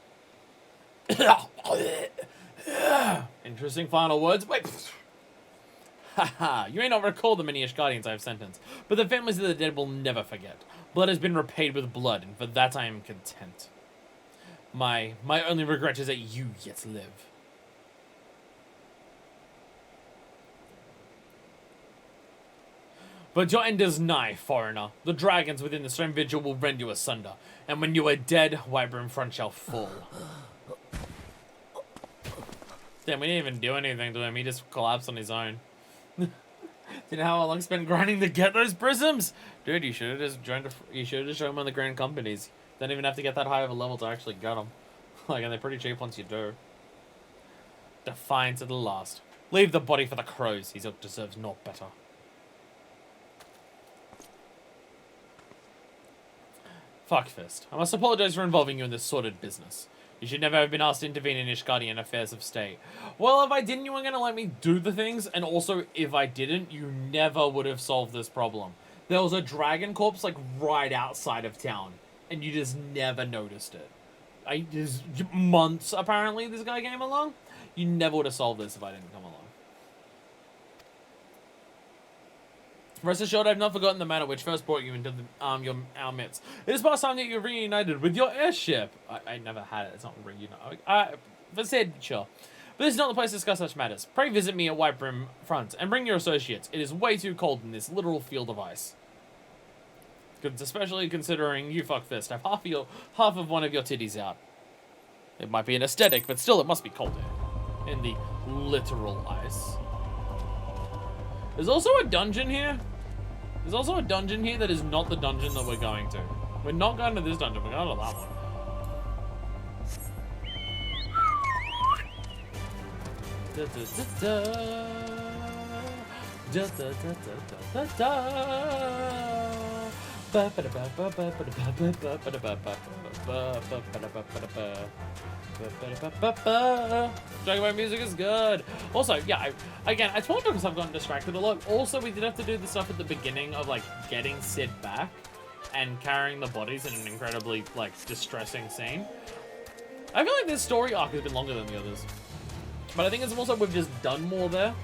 Interesting final words. Wait. Haha, you may not recall the many Ishgardians I have sentenced, but the families of the dead will never forget. Blood has been repaid with blood, and for that I am content. My only regret is that you yet live. But your end is nigh, foreigner. The dragons within the stone vigil will rend you asunder, and when you are dead, Wyvern front shall fall. Damn, we didn't even do anything to him. He just collapsed on his own. Do you know how long I spent grinding to get those prisms? Dude, you should have just joined. You should have just shown them on the grand companies. Don't even have to get that high of a level to actually get them. Like, and they're pretty cheap once you do. Defiance at the last. Leave the body for the crows. His ilk deserves naught better. Fuckfist. I must apologize for involving you in this sordid business. You should never have been asked to intervene in Ishgardian affairs of state. Well, if I didn't, you weren't going to let me do the things, and also, if I didn't, you never would have solved this problem. There was a dragon corpse, like, right outside of town, and you just never noticed it. Just months, apparently, this guy came along. You never would have solved this if I didn't come along. Rest assured, I have not forgotten the matter which first brought you into our midst. It is past time that you're reunited with your airship. I never had it. It's not reunited. For said, sure. But this is not the place to discuss such matters. Pray visit me at Whitebrim Front and bring your associates. It is way too cold in this literal field of ice. Especially considering you fuckfist have half of one of your titties out. It might be an aesthetic, but still, it must be cold here in the literal ice. There's also a dungeon here. There's also a dungeon here that is not the dungeon that we're going to. We're not going to this dungeon. We're going to that one. Da, da, da, da. Da, da, da, da, da, da. Dragon music is good. Also, yeah, again, I told you because I've gotten distracted a lot. Also, we did have to do the stuff at the beginning of like getting Sid back and carrying the bodies in an incredibly like distressing scene. I feel like this story arc has been longer than the others, but I think it's also we've just done more there.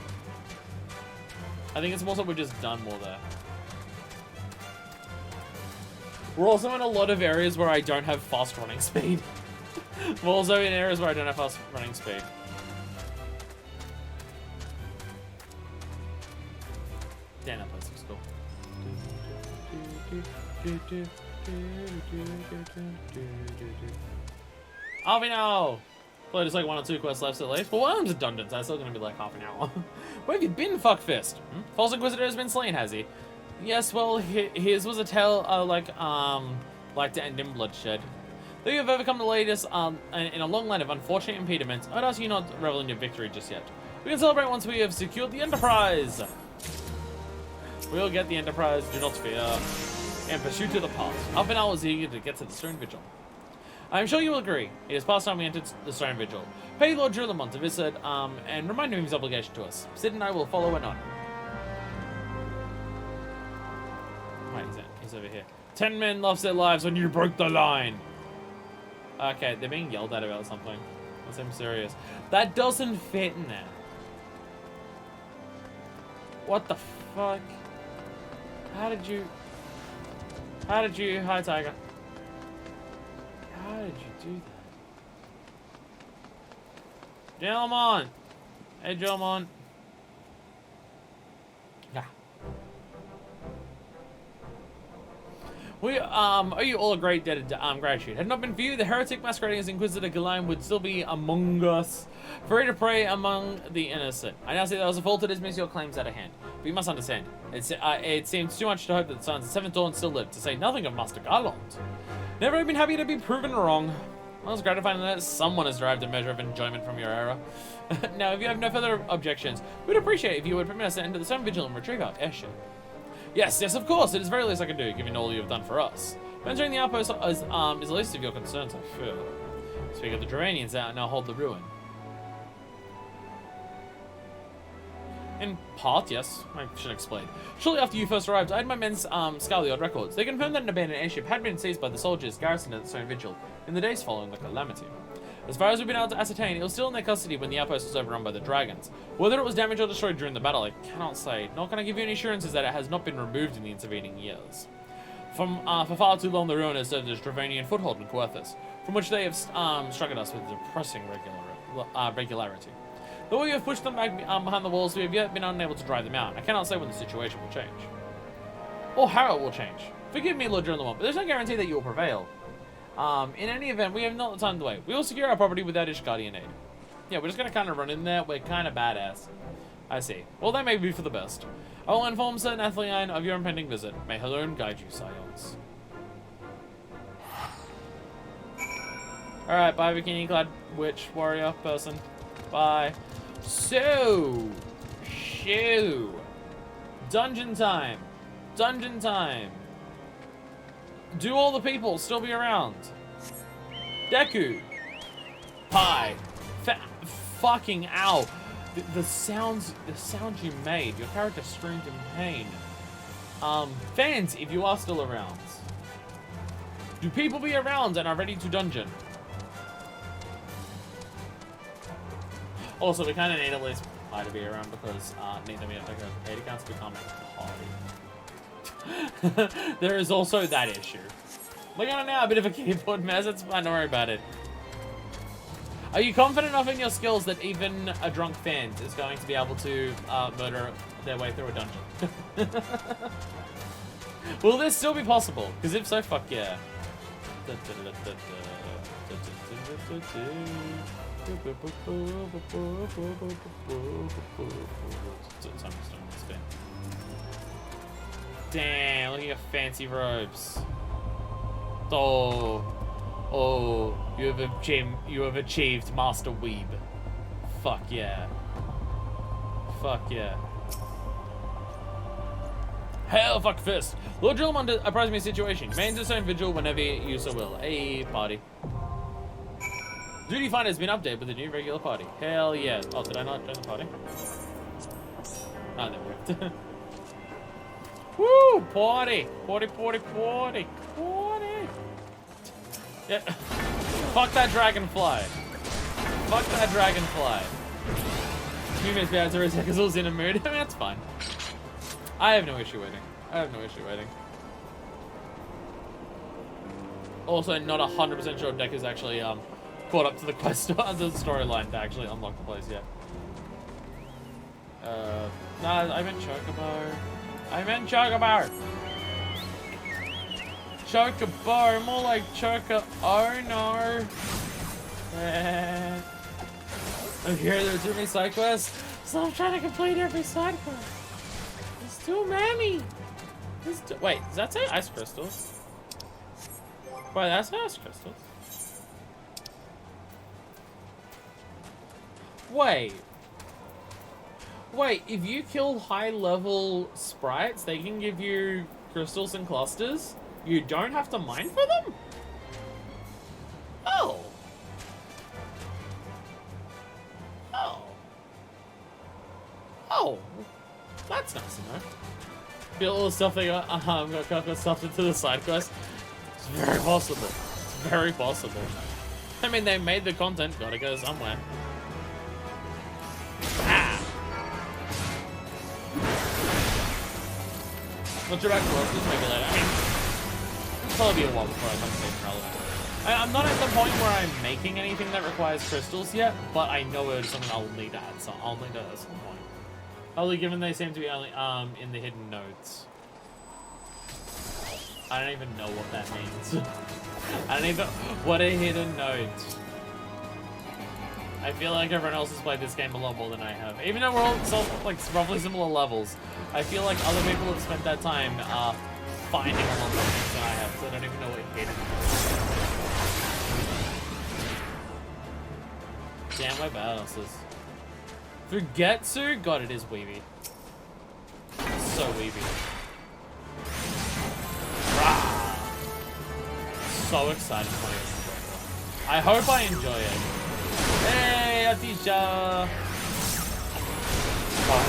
We're also in a lot of areas where I don't have fast running speed. We're also in areas where I don't have fast running speed. Damn, that place looks cool. Harvey, no! Well, there's like 1 or 2 quests left at least. Well, one of them's a dungeon, so it's still gonna be like half an hour. Where have you been, fuckfist? False Inquisitor has been slain, has he? Yes, well, his was a tale like to end in bloodshed. Though you have overcome the latest in a long line of unfortunate impediments, I'd ask you not to revel in your victory just yet. We can celebrate once we have secured the Enterprise. We'll get the Enterprise, do not fear, and pursue to the past. Half an hour is eager to get to the Stone Vigil. I am sure you will agree. It is past time we entered the Stone Vigil. Pay Lord Drulamont to visit and remind him of his obligation to us. Sid and I will follow and on. Wait, he's over here. 10 men lost their lives when you broke the line. Okay, they're being yelled at about something. That seems serious. That doesn't fit in there. What the fuck? How did you... Hi, Tiger. How did you do that? Drulamont! Hey, Drulamont. Yeah. We owe you all a great debt of gratitude. Had it not been for you, the heretic masquerading as Inquisitor Galion would still be among us, free to prey among the innocent. I now see that was a fault to dismiss your claims out of hand. But you must understand, it seems too much to hope that the Sons of Seventh Dawn still live, to say nothing of Master Garland. Never have been happy to be proven wrong. Well, it's gratifying that someone has derived a measure of enjoyment from your error. Now, if you have no further objections, we'd appreciate if you would permit us to enter the Stone Vigil and retrieve our airship. Yes, of course, it is very least I can do, given all you have done for us. But entering the outpost is the least of your concerns, I fear. Speak of the Dravanians that now hold the ruin. In part, yes. I should explain. Shortly after you first arrived, I had my men scour the odd records. They confirmed that an abandoned airship had been seized by the soldiers garrisoned at the Stone Vigil in the days following the calamity. As far as we've been able to ascertain, it was still in their custody when the outpost was overrun by the dragons. Whether it was damaged or destroyed during the battle, I cannot say. Nor can I give you any assurances that it has not been removed in the intervening years. For far too long, the ruin has served as Dravanian foothold in Coerthas, from which they have struck at us with depressing regularity. Though we have pushed them back behind the walls, we have yet been unable to drive them out. I cannot say when the situation will change. Or how it will change. Forgive me, Lord Drulamont, but there's no guarantee that you will prevail. In any event, we have not the time to wait. We will secure our property without Ishgardian aid. Yeah, we're just going to kind of run in there. We're kind of badass. I see. Well, that may be for the best. I will inform Sir Nathalion of your impending visit. May her alone guide you, Scions. Alright, bye, bikini-clad witch, warrior, person. Bye. So, dungeon time. Dungeon time. Do all the people still be around? Deku. Pie. Fucking ow. The sounds you made. Your character screamed in pain. Fans, if you are still around. Do people be around and are ready to dungeon? Also, we kind of need at least I to be around because neither me or Deku have paid accounts become a party. There is also that issue. Look at it now, a bit of a keyboard mess. It's fine, don't worry about it. Are you confident enough in your skills that even a drunk fan is going to be able to murder their way through a dungeon? Will this still be possible? Because if so, fuck yeah. Damn, look at your fancy robes. Oh, you have achieved Master Weeb. Fuck yeah. Fuck yeah. Hell, fuck fist. Lord Drillmon apprised me of the situation. Maintain the same vigil whenever you so will. Hey, party. Duty Finder has been updated with a new regular party. Hell yeah. Oh, did I not join the party? Oh, there we go. Woo! Party! Party, party, party! Party! Yeah. Fuck that dragonfly. Fuck that dragonfly. You missed me out to because I was in a mood. I mean, that's fine. I have no issue waiting. I have no issue waiting. Also, not 100% sure Deck is actually caught up to the quest, the storyline to actually unlock the place yet. Nah, I meant Chocobo. I meant Chocobo! Chocobo, more like Choco. Oh no! Okay, there are too many side quests, so I'm trying to complete every side quest. There's too many! Wait, does that say ice crystals? Wait, that's ice crystals. Wait, if you kill high-level sprites, they can give you crystals and clusters? You don't have to mine for them? Oh. Oh. Oh. That's nice to know. Feel all the stuff they got stuffed into the side quest? It's very possible. It's very possible. I mean, they made the content, gotta go somewhere. Not sure about Coerthas, maybe later. I mean, it'll probably be a while before I come to something relevant. I'm not at the point where I'm making anything that requires crystals yet, but I know it's something I'll need to add. So I'll need to at some point. Only given they seem to be only in the hidden nodes. I don't even know what that means. I don't even. What are hidden nodes? I feel like everyone else has played this game a lot more than I have. Even though we're all like roughly similar levels, I feel like other people have spent that time finding a lot more things than I have, so I don't even know what hidden. Damn, my badasses. Fugetsu? God, it is weeby. So weeby. Rah! So excited for it. I hope I enjoy it. Hey, Atisha! Oh.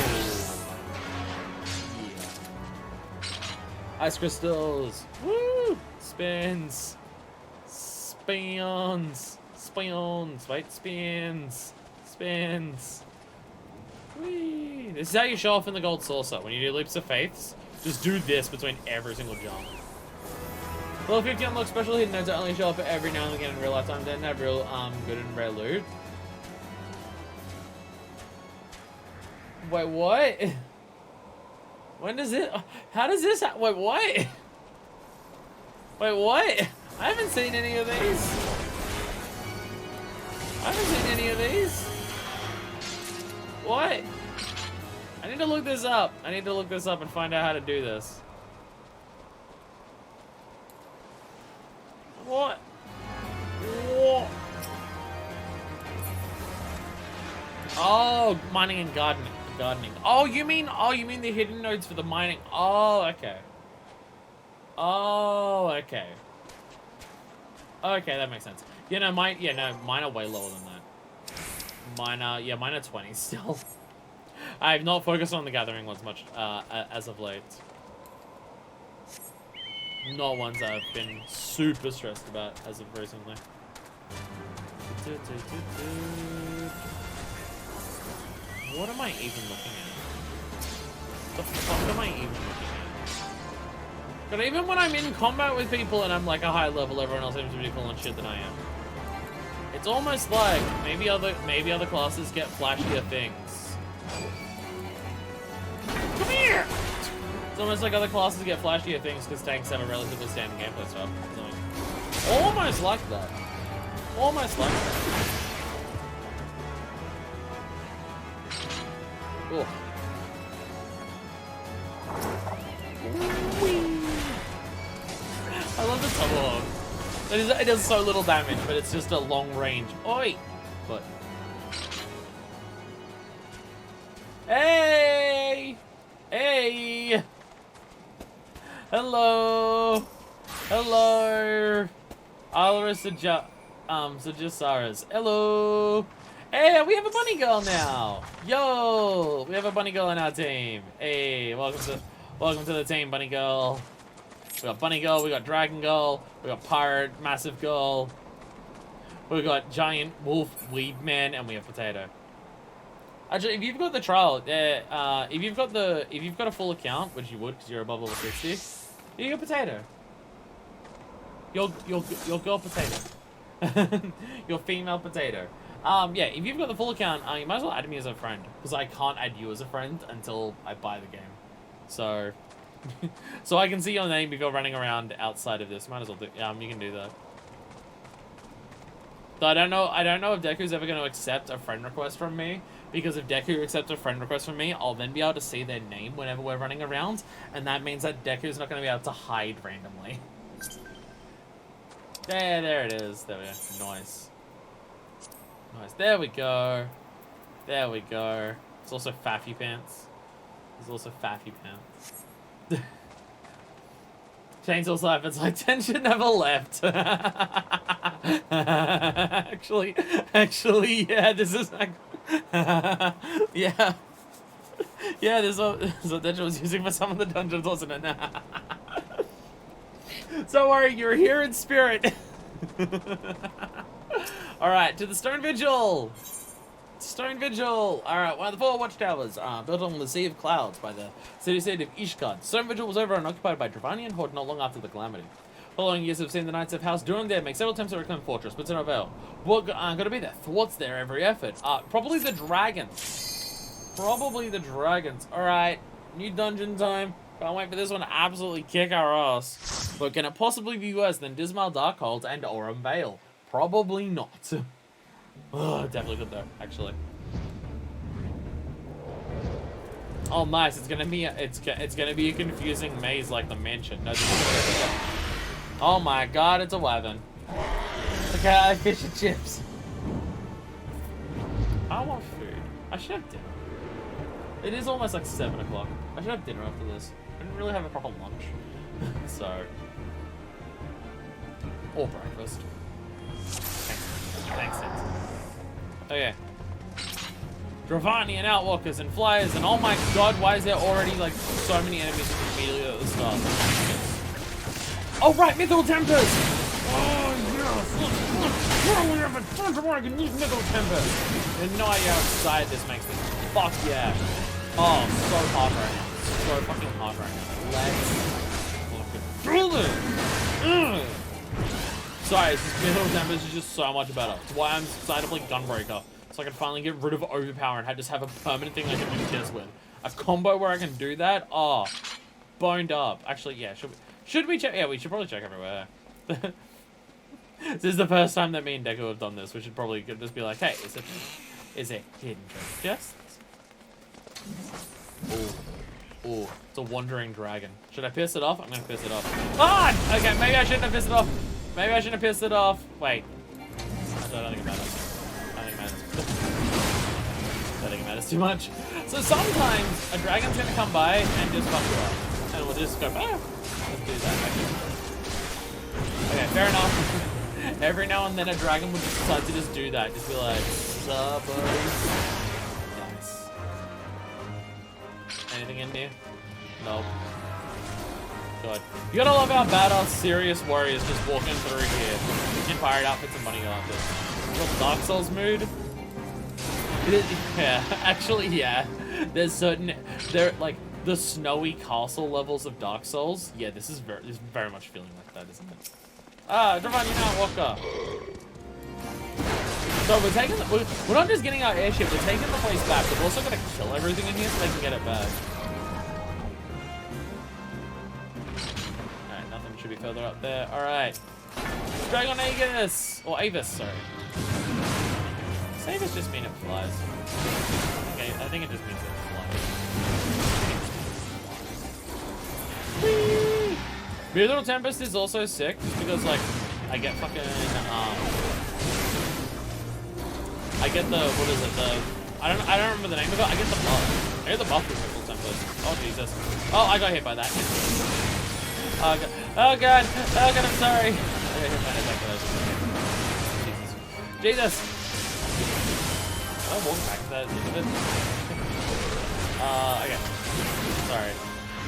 Yeah. Ice crystals! Woo! Spins! Spins! Spins! Wait, spins! Spins! Whee! This is how you show off in the gold saucer. When you do leaps of faiths, just do this between every single jump. Level 50 unlock special hidden nodes that only show up every now and again in real life time. Then have real good and rare loot. Wait, what? When does it? How does this? Wait, what? Wait, what? I haven't seen any of these. I haven't seen any of these. What? I need to look this up. I need to look this up and find out how to do this. What? What? Oh, mining and gardening. Oh, you mean the hidden nodes for the mining? Oh, okay. Oh, okay. Okay, that makes sense. Yeah, no, mine are way lower than that. Mine are 20 still. I've not focused on the gathering ones much as of late. Not ones I've been super stressed about as of recently. What am I even looking at? The fuck am I even looking at? But even when I'm in combat with people and I'm like a high level, everyone else seems to be pulling shit than I am. It's almost like maybe other classes get flashier things. Come here! It's almost like other classes get flashier things because tanks have a relatively standard gameplay style. Almost like that. Almost like that. Oh. I love the tomahawk. It does so little damage, but it's just a long range. Oi! But. Hey! Hey! Hello. Hello. Alra Sajasaras. Hello. Hey, we have a bunny girl now. Yo, we have a bunny girl on our team. Hey, welcome to the team, bunny girl. We got bunny girl, we got dragon girl, we got pirate, massive girl. We got giant wolf, weed man, and we have potato. Actually, if you've got the trial, if you've got a full account, which you would because you're above level 60, you get potato. Your girl potato. Your female potato. Yeah, if you've got the full account, you might as well add me as a friend because I can't add you as a friend until I buy the game. So, so I can see your name if you're running around outside of this. Might as well do. You can do that. So I don't know if Deku's ever going to accept a friend request from me, because if Deku accepts a friend request from me, I'll then be able to see their name whenever we're running around, and that means that Deku's not going to be able to hide randomly. There it is. There we go. Nice. Nice. There we go. There we go. It's also Faffy Pants. There's also Faffy Pants. Chainsaw Slap, it's like tension never left. actually, yeah, this is like, yeah. Yeah, this is what Tension was using for some of the dungeons, wasn't it? Don't worry, you're here in spirit. Alright, to the Stone Vigil! Stone Vigil! Alright, one of the 4 watchtowers, built on the Sea of Clouds by the city-state of Ishgard. Stone Vigil was over and occupied by Dravanian horde not long after the Calamity. Following years have seen the Knights of House Durham there make several attempts to reclaim Fortress, but to no avail. What gonna be there? Thwarts their every effort. Probably the dragons. Probably the dragons. Alright, new dungeon time. Can't wait for this one to absolutely kick our ass. But can it possibly be worse than Dismal Darkhold and Aurum Vale? Probably not. Oh, definitely good though, actually. Oh, nice. It's gonna be a confusing maze like the mansion. No, oh my god, it's a wyvern. Okay, I have fish and chips. I want food. I should have dinner. It is almost like 7 o'clock. I should have dinner after this. I didn't really have a proper lunch. So. Or breakfast. Thanks. Okay. Dravanian Outwalkers and Flyers, and oh my god, why is there already like so many enemies immediately at the start? Oh right, Mythical Tempers! Oh yes! Look, we have a bunch of where I can use Mythical Tempers! I have no idea how excited this makes me. Fuck yeah. Oh, so hard right now. So fucking hard right now. Let's fucking do this! Sorry, this Mythical Tempers is just so much better. It's why I'm excited to play Gunbreaker. So I can finally get rid of Overpower and just have a permanent thing I can do this with. A combo where I can do that? Oh, boned up. Actually, yeah, should we check? Yeah, we should probably check everywhere. This is the first time that me and Deku have done this. We should probably just be like, hey, is it hidden treasure chests? Oh, it's a wandering dragon. Should I piss it off? I'm gonna piss it off. Ah! Okay, maybe I shouldn't have pissed it off. Maybe I shouldn't have pissed it off. Wait. I don't think it matters. I think it matters too much. So sometimes a dragon's gonna come by and just fuck you up. And we'll just go, let's do that. Okay, fair enough. Every now and then a dragon will just decide to just do that. Just be like, sup, buddy? Nice. Anything in here? Nope. God. You gotta love how badass serious warriors just walking through here. In pirate outfits and money like this. Real Dark Souls mood. Yeah, actually, yeah. There's like the snowy castle levels of Dark Souls. Yeah, this is very much feeling like that, isn't it? Ah, Dravanian Outwalker. So we're not just getting our airship. We're taking the place back. We're also gonna kill everything in here so they can get it back. All right, nothing should be further up there. All right, Dragon Aegis or Avis, sorry. Does just mean it flies? Okay, I think it just means it flies. Whee! Mythical Tempest is also sick, just because like I get fucking I get the what is it? I don't remember the name of it. I get the buff. I get the buff with Mythical Tempest. Oh Jesus! Oh, I got hit by that. Oh god. Oh god. Oh god, I'm sorry. Okay, hit my attack for those. Jesus. Can I walk back to that end of it? Okay. Sorry.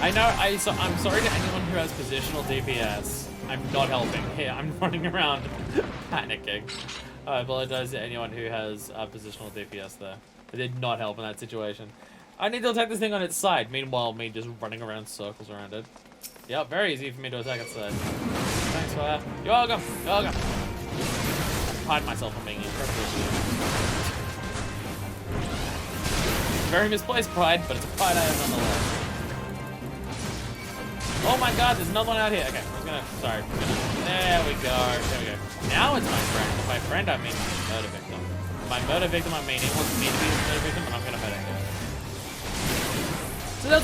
I know, I'm sorry to anyone who has positional DPS. I'm not helping. Here, I'm running around panicking. I apologize to anyone who has positional DPS there. It did not help in that situation. I need to attack this thing on its side. Meanwhile, me just running around circles around it. Yep, very easy for me to attack its side. Thanks, fire. You're welcome. You're welcome. I pride myself on being incredibly good. Very misplaced pride, but it's a pride I have nonetheless. Oh my god, there's another one out here. Okay, I'm gonna, sorry. There we go. There we go. Now it's my friend. By friend, I mean murder victim. My murder victim, I mean he wants me to be his murder victim, and I'm gonna murder him. So that's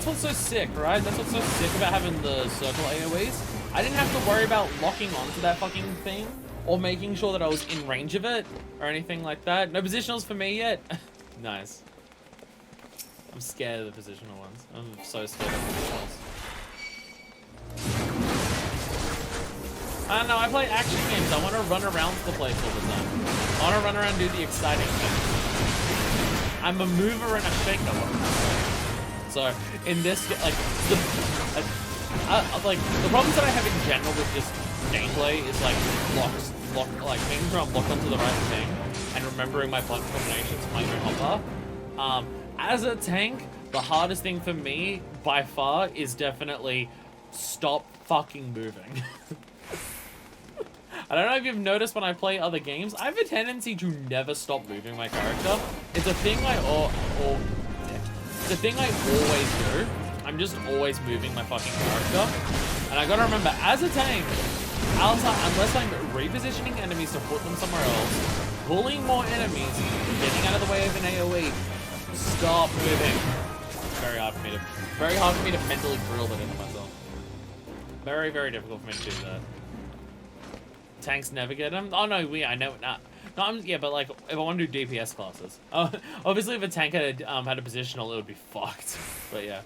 what's so sick, right? That's what's so sick about having the circle AoEs. I didn't have to worry about locking onto that fucking thing, or making sure that I was in range of it, or anything like that. No positionals for me yet. Nice. I'm scared of the positional ones. I'm so scared of positionals. I don't know, I play action games. I want to run around the place all the time. I want to run around and do the exciting things. I'm a mover and a shaker. So, in this, like, the problems that I have in general with just gameplay is, like, making sure I'm locked onto the right thing, and remembering my button combinations, my hopper. As a tank, the hardest thing for me, by far, is definitely stop fucking moving. I don't know if you've noticed when I play other games, I have a tendency to never stop moving my character. It's a thing I always do. I'm just always moving my fucking character. And I gotta remember, as a tank, unless I'm repositioning enemies to put them somewhere else, pulling more enemies, getting out of the way of an AoE, stop moving. It's very hard for me to mentally drill that into myself. Very, very difficult for me to do that. Tanks never get them? Oh no, I know. Yeah, but like, if I want to do DPS classes. Obviously if a tank had a positional, it would be fucked. But yeah.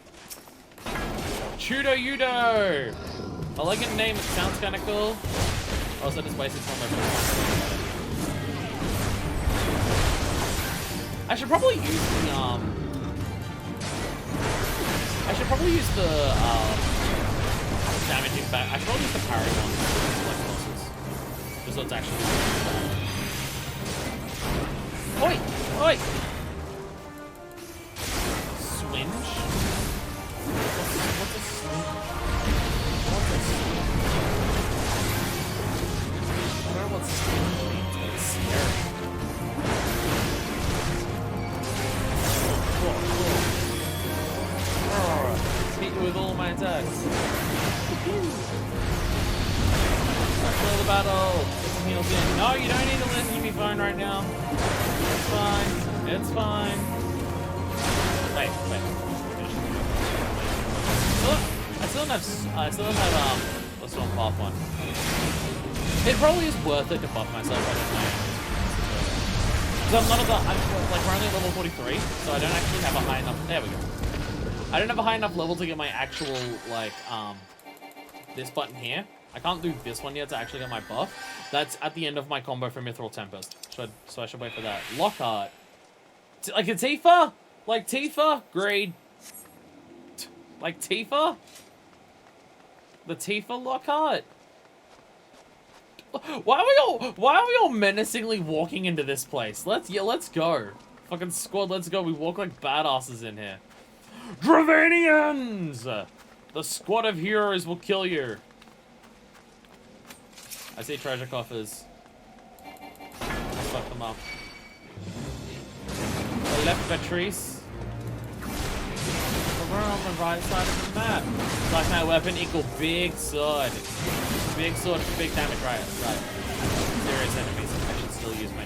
Chudo Yudo! I like your name, it sounds kinda cool. Also just wasted some of my I should probably use the, damaging back. I should probably use the parry one. Just so it's actually Oi! Oi! Swinge? What's a swinge? What's a swinge? I don't know what swinge means, but it's scary. Cool. Hit you with all my attacks. Kill the battle. Get some heals in. No, you don't need to listen to me phone right now. It's fine. It's fine. Wait. I still don't have what's on path one. It probably is worth it to buff myself. I don't know. Because we're only at level 43, so I don't actually have a high enough. There we go. I don't have a high enough level to get my actual this button here. I can't do this one yet to actually get my buff. That's at the end of my combo for Mithril Tempest. So I should wait for that. Lockhart. Like a Tifa? Like Tifa? Greed. Like Tifa? The Tifa Lockhart? Why are we all menacingly walking into this place? Let's go. Fucking squad, let's go. We walk like badasses in here. Dravanians! The squad of heroes will kill you. I see treasure coffers. Let's fuck them up. The left Patrice. We're on the right side of the map. Like my weapon equal big sword. Big sword, big damage, right. Serious enemies, I should still use my...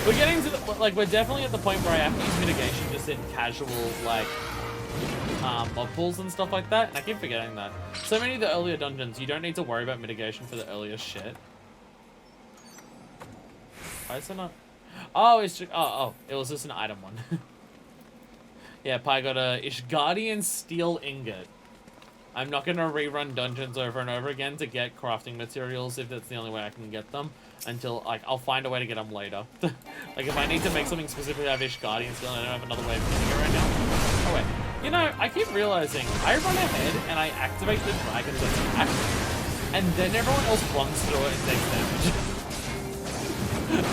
We're getting to the, we're definitely at the point where I have to use mitigation just in casual, mob pools and stuff like that, and I keep forgetting that. So many of the earlier dungeons, you don't need to worry about mitigation for the earlier shit. Why is it not? Oh, it's just, it was just an item one. Yeah, Pi got a Ishgardian steel ingot. I'm not gonna rerun dungeons over and over again to get crafting materials if that's the only way I can get them. Until, like, I'll find a way to get them later. Like, if I need to make something specifically out of Ish Guardian still, I don't have another way of getting it right now. Oh, wait. You know, I keep realizing I run ahead and I activate the dragon's attack, and then everyone else runs through it and takes damage.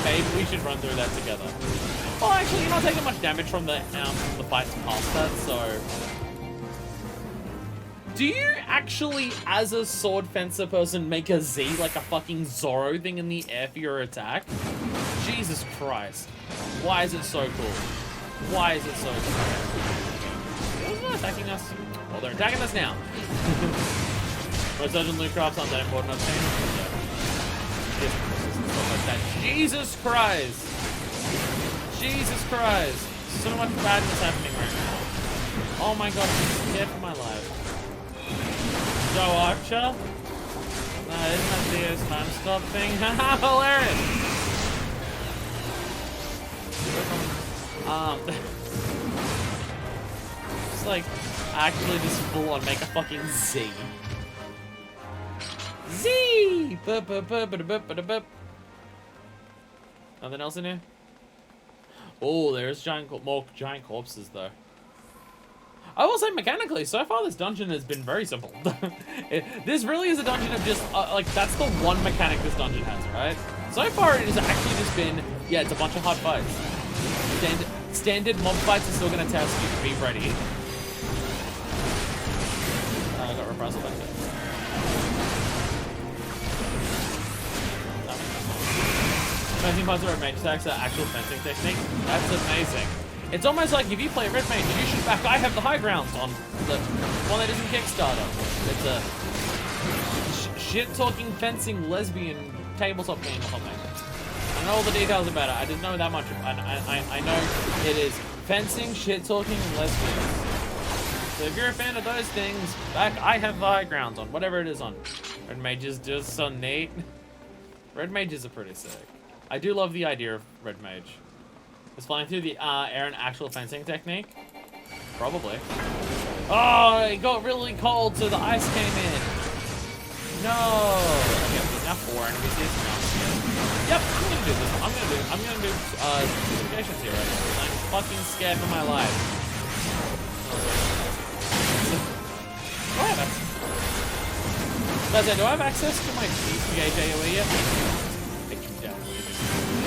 Maybe we should run through that together. Well, actually, you're not taking much damage from the fights past that, so... Do you actually, as a sword fencer person, make a Z like a fucking Zorro thing in the air for your attack? Jesus Christ. Why is it so cool? Why is it so cool? They're not attacking us. Well, they're attacking us now. Most dungeon loot crafts aren't that important, I've seen. Jesus Christ. Jesus Christ. So much badness happening right now. Oh my god, I'm scared for my life. Joe Archer? No, isn't that Theo's non-stop thing? Haha, hilarious! Just like, actually just full on make a fucking Z. Z! Nothing else in here? Oh, there's more giant corpses though. I will say, mechanically, so far this dungeon has been very simple. This really is a dungeon of just, like, that's the one mechanic this dungeon has, right? So far it has actually just been, yeah, it's a bunch of hard fights. Standard mob fights are still going to test you to be ready. I got reprisal back there. Fencing parts are mage attacks are actual fencing technique. That's amazing. It's almost like if you play Red Mage, you should back I have the high grounds on the one that isn't Kickstarter. It's a shit-talking fencing lesbian tabletop game or something. I don't know all the details about it. I didn't know that much. I know it is fencing, shit-talking, and lesbians. So if you're a fan of those things, back I have the high grounds on whatever it is on. Red Mage is just so neat. Red Mages are pretty sick. I do love the idea of Red Mage. Is flying through the air an actual fencing technique? Probably. Oh, it got really cold, so the ice came in. No. Okay, there's now 4 enemies here. Yep, I'm gonna do this. I'm gonna do communications here right now. I'm fucking scared for my life. Do I have access to my engage AoE yet?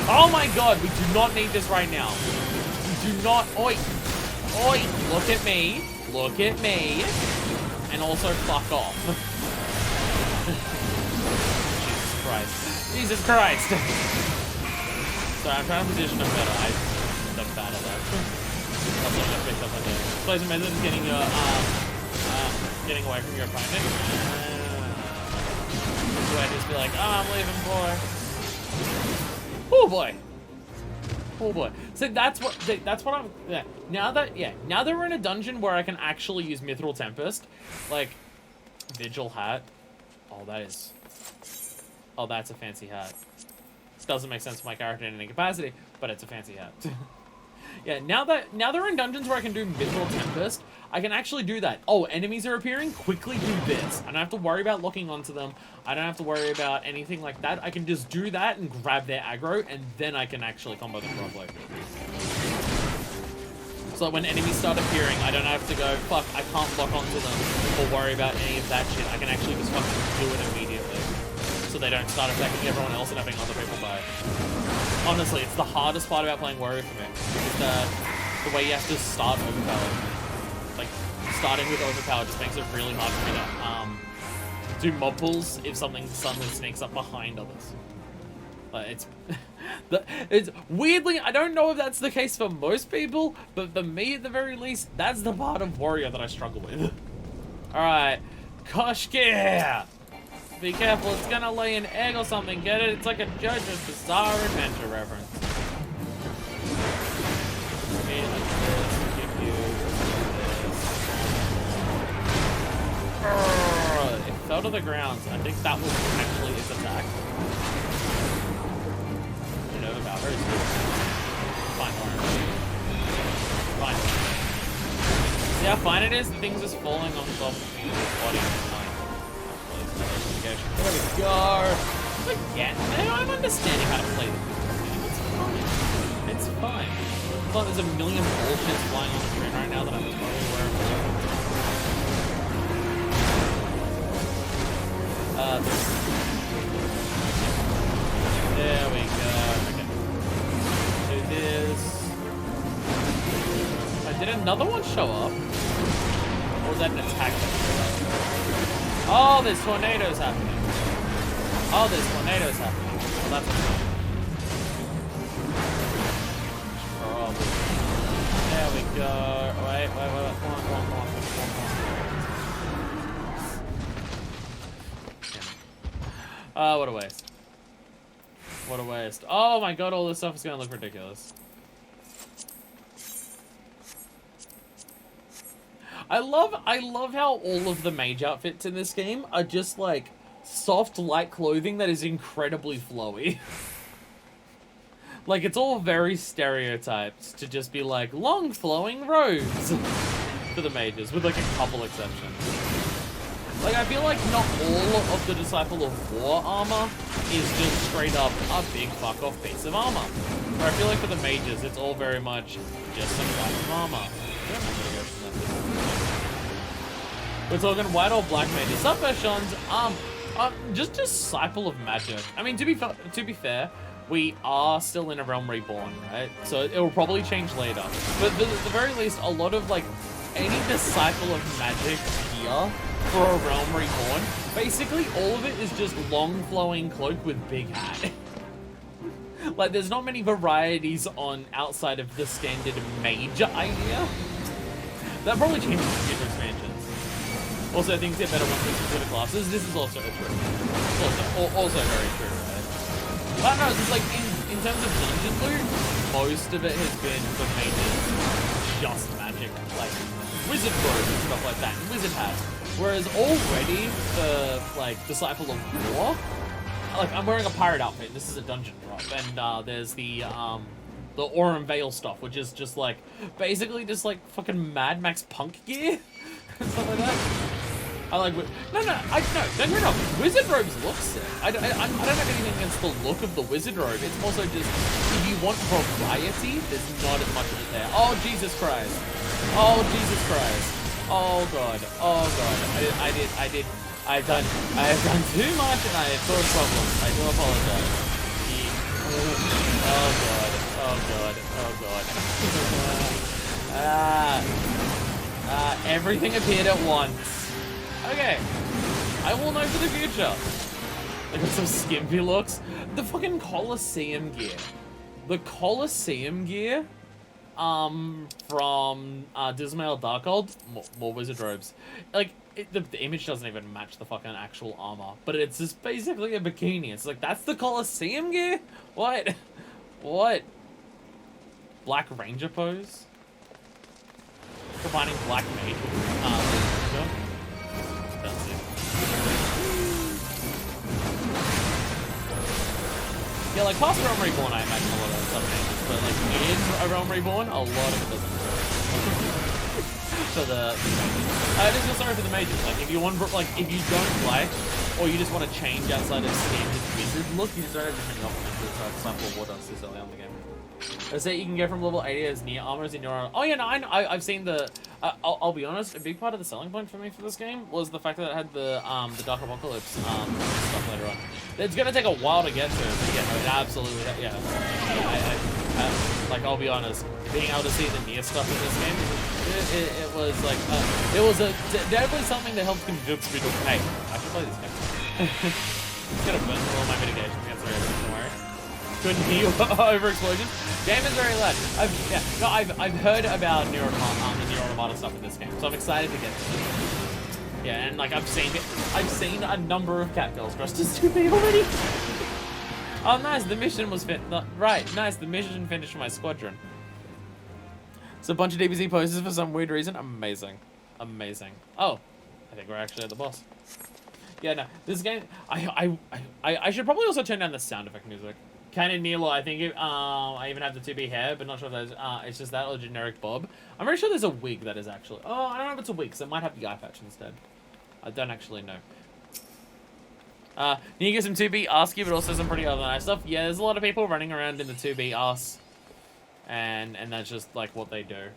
Oh my god, we do not need this right now. We do not. Oi! Oi! Look at me. Look at me. And also fuck off. Jesus Christ. Jesus Christ! Sorry, I'm trying to position them better. I'm bad at that. That's what I picked up on there. Plays a method of getting your, getting away from your opponent. So I just be like, oh, I'm leaving, boy. Oh boy. Oh boy. So that's what I'm, yeah. Now that we're in a dungeon where I can actually use Mithril Tempest, like Vigil hat. Oh, that's a fancy hat. This doesn't make sense for my character in any capacity, but it's a fancy hat. Yeah, now they're in dungeons where I can do Mithril Tempest, I can actually do that. Oh, enemies are appearing? Quickly do this. I don't have to worry about locking onto them. I don't have to worry about anything like that. I can just do that and grab their aggro, and then I can actually combo them properly. So when enemies start appearing, I don't have to go, fuck, I can't lock onto them or worry about any of that shit. I can actually just fucking do it immediately. So they don't start attacking everyone else and having other people die. Honestly, it's the hardest part about playing Warrior for me. Is the way you have to start overpowered. Like, starting with overpowered just makes it really hard for me to do mob pulls if something suddenly sneaks up behind others. It's weirdly, I don't know if that's the case for most people, but for me at the very least, that's the part of Warrior that I struggle with. Alright, Koshki! Be careful, it's gonna lay an egg or something, get it? It's like a JoJo's Bizarre Adventure reference. It fell to the ground. I think that was actually its attack. You know about her. Fine, Lauren. Fine. See how fine it is? The thing's just falling on top of his body. There we go. Again, I'm understanding how to play the game. It's fine. It's fine. It's like there's a million bullshits flying on the screen right now that I'm totally aware of. There we go. Okay. Do this. Did another one show up? Or was that an attack that showed up? Oh, there's tornadoes happening. Oh, there's tornadoes happening. Well, that's okay. Probably. There we go. Wait. Come on. What a waste. What a waste. Oh my god, all this stuff is gonna look ridiculous. I love how all of the mage outfits in this game are just like soft, light clothing that is incredibly flowy. Like, it's all very stereotyped to just be like long flowing robes for the mages, with like a couple exceptions. Like, I feel like not all of the Disciple of War armor is just straight up a big fuck off piece of armor. Where I feel like for the mages, it's all very much just some type of armor. We're talking white or black mages. Subversions, just Disciple of Magic. I mean, to be fair, we are still in a Realm Reborn, right? So it will probably change later. But at the very least, a lot of like any Disciple of Magic gear for a Realm Reborn, basically all of it is just long flowing cloak with big hat. Like, there's not many varieties on outside of the standard mage idea. That probably changes in future expansions. Also, things get better once we specific classes. This is also true. Also very true, right? I don't know, it's just like, in terms of dungeon loot, most of it has been for mages, just magic, like wizard robes and stuff like that, and wizard hats. Whereas already, for, like, Disciple of War, like, I'm wearing a pirate outfit, and this is a dungeon drop, and there's the Aurum Veil stuff, which is just, like, basically just, like, fucking Mad Max punk gear, and stuff like that. I like, no, don't get me wrong, wizard robes look sick. I don't have anything against the look of the wizard robe, it's more so just, if you want variety, there's not as much of it there. Oh, Jesus Christ. Oh, Jesus Christ. Oh god, I have done too much and I have caused problems. I do apologize. Oh god. Everything appeared at once. Okay, I will know for the future. Look at some skimpy looks. The fucking Colosseum gear. The Colosseum gear from Dismail Darkhold, more wizard robes. Like, the image doesn't even match the fucking actual armor, but it's just basically a bikini. It's like, that's the Colosseum gear? What? What? Black Ranger pose? Combining Black Mage with Ranger? That's it. Yeah, like, past Realm Reborn, I imagine a lot of that stuff changes, but, like, in a Realm Reborn, a lot of it doesn't work. For the mages. I just feel sorry for the mages. Like, if you want, like, if you don't like, or you just want to change outside of standard wizard look, you just don't have many options. It's like War does this early on in the game. I say you can go from level 80 as near armors in your own. Oh yeah, no, I've seen the. I'll be honest. A big part of the selling point for me for this game was the fact that it had the Dark Apocalypse stuff later on. It's gonna take a while to get to, but yeah, no, it absolutely, yeah. Like, I'll be honest, being able to see the near stuff in this game, it was like, it was definitely something that helped convince me to, hey, I should play this game. It's gonna burn through all my mitigation against everything, don't worry. Couldn't hear over explosions. Game is very loud. I've heard about the Nier Automata stuff in this game, so I'm excited to get to it. Yeah, and like I've seen a number of catgirls dressed as 2B already. Oh, nice. The mission was nice. The mission finished for my squadron. It's a bunch of DBZ poses for some weird reason. Amazing. Oh, I think we're actually at the boss. Yeah, no. This game, I should probably also turn down the sound effect music. Kind of Nilo, I think I even have the 2B hair, but not sure if that's, it's just that or generic bob. I'm pretty sure there's a wig that is actually, oh, I don't know if it's a wig, so it might have the eye patch instead. I don't actually know. You get some 2B ASCII, but also some pretty other nice stuff. Yeah, there's a lot of people running around in the 2B AS, and that's just like what they do.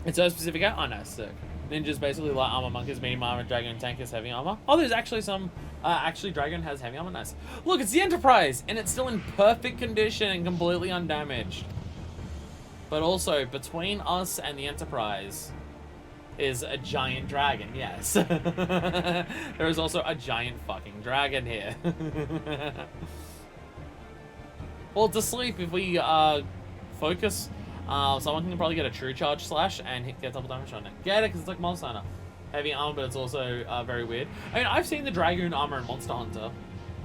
It's so specific. Oh, no, sick. Ninjas basically light armor, monkeys medium armor, dragon tank is heavy armor. Oh, there's actually some. Actually, dragon has heavy armor. Nice. Look, it's the Enterprise, and it's still in perfect condition and completely undamaged. But also, between us and the Enterprise is a giant dragon. Yes. There is also a giant fucking dragon here. Well, to sleep, if we focus, someone can probably get a true charge slash and get double damage on it. Get it, because it's like Monster Hunter. Heavy armor, but it's also very weird. I mean, I've seen the Dragoon armor in Monster Hunter.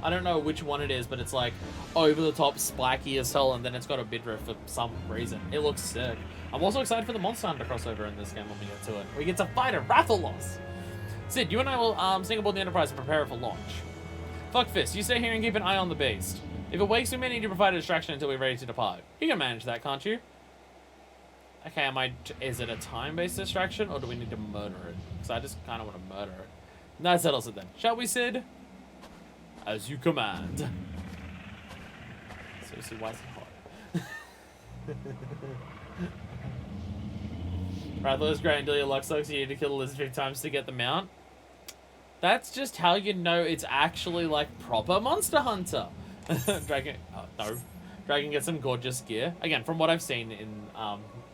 I don't know which one it is, but it's like over the top, spiky as hell, and then it's got a midriff for some reason. It looks sick. I'm also excited for the Monster Hunter crossover in this game when we get to it. We get to fight a Rathalos. Sid, you and I will sneak aboard the Enterprise and prepare it for launch. Fuck Fist, you stay here and keep an eye on the beast. If it wakes, we may need to provide a distraction until we're ready to depart. You can manage that, can't you? Okay, is it a time-based distraction, or do we need to murder it? Because I just kind of want to murder it. That settles it then. Shall we, Sid? As you command. Seriously, why is it hot? Rathalos great until your luck sucks. You need to kill the lizard 3 times to get the mount. That's just how you know it's actually like proper Monster Hunter. Dragon, no. Dragon gets some gorgeous gear. Again, from what I've seen in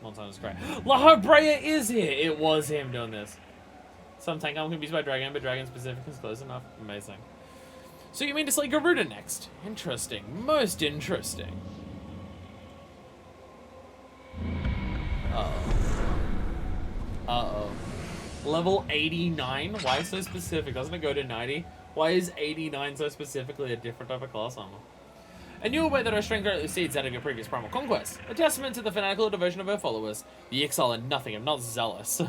Monster Hunter's great. La Brea is here. It was him doing this. Some tank armor can be used by Dragon, but Dragon specific is close enough. Amazing. So you mean to slay Garuda next? Interesting. Most interesting. Uh-oh. Level 89? Why so specific? Doesn't it go to 90? Why is 89 so specifically a different type of class armor? And you aware that our strength greatly exceeds that of your previous primal conquest. A testament to the fanatical devotion of her followers. The Ixal are nothing if not zealous.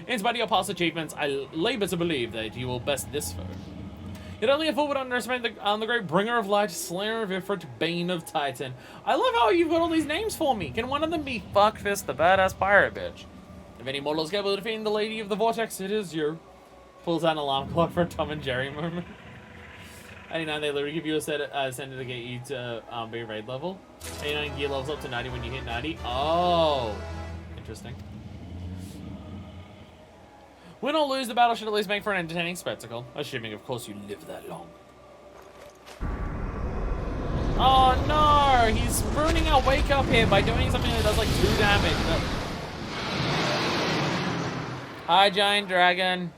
In spite of your past achievements, I labor to believe that you will best this foe. Yet only a fool would underestimate the great bringer of light, slayer of Ifrit, bane of Titan. I love how you've got all these names for me. Can one of them be Fuckfist, the badass pirate bitch? If any mortal is capable of defeating the Lady of the Vortex, it is you. Pulls out an alarm clock for a Tom and Jerry moment. 89, they literally give you a sender to get you to be raid level. 89 gear levels up to 90 when you hit 90. Oh, interesting. Win or lose, the battle should at least make for an entertaining spectacle. Assuming, of course, you live that long. Oh no! He's ruining our wake up here by doing something that does like 2 damage. Hi, giant dragon.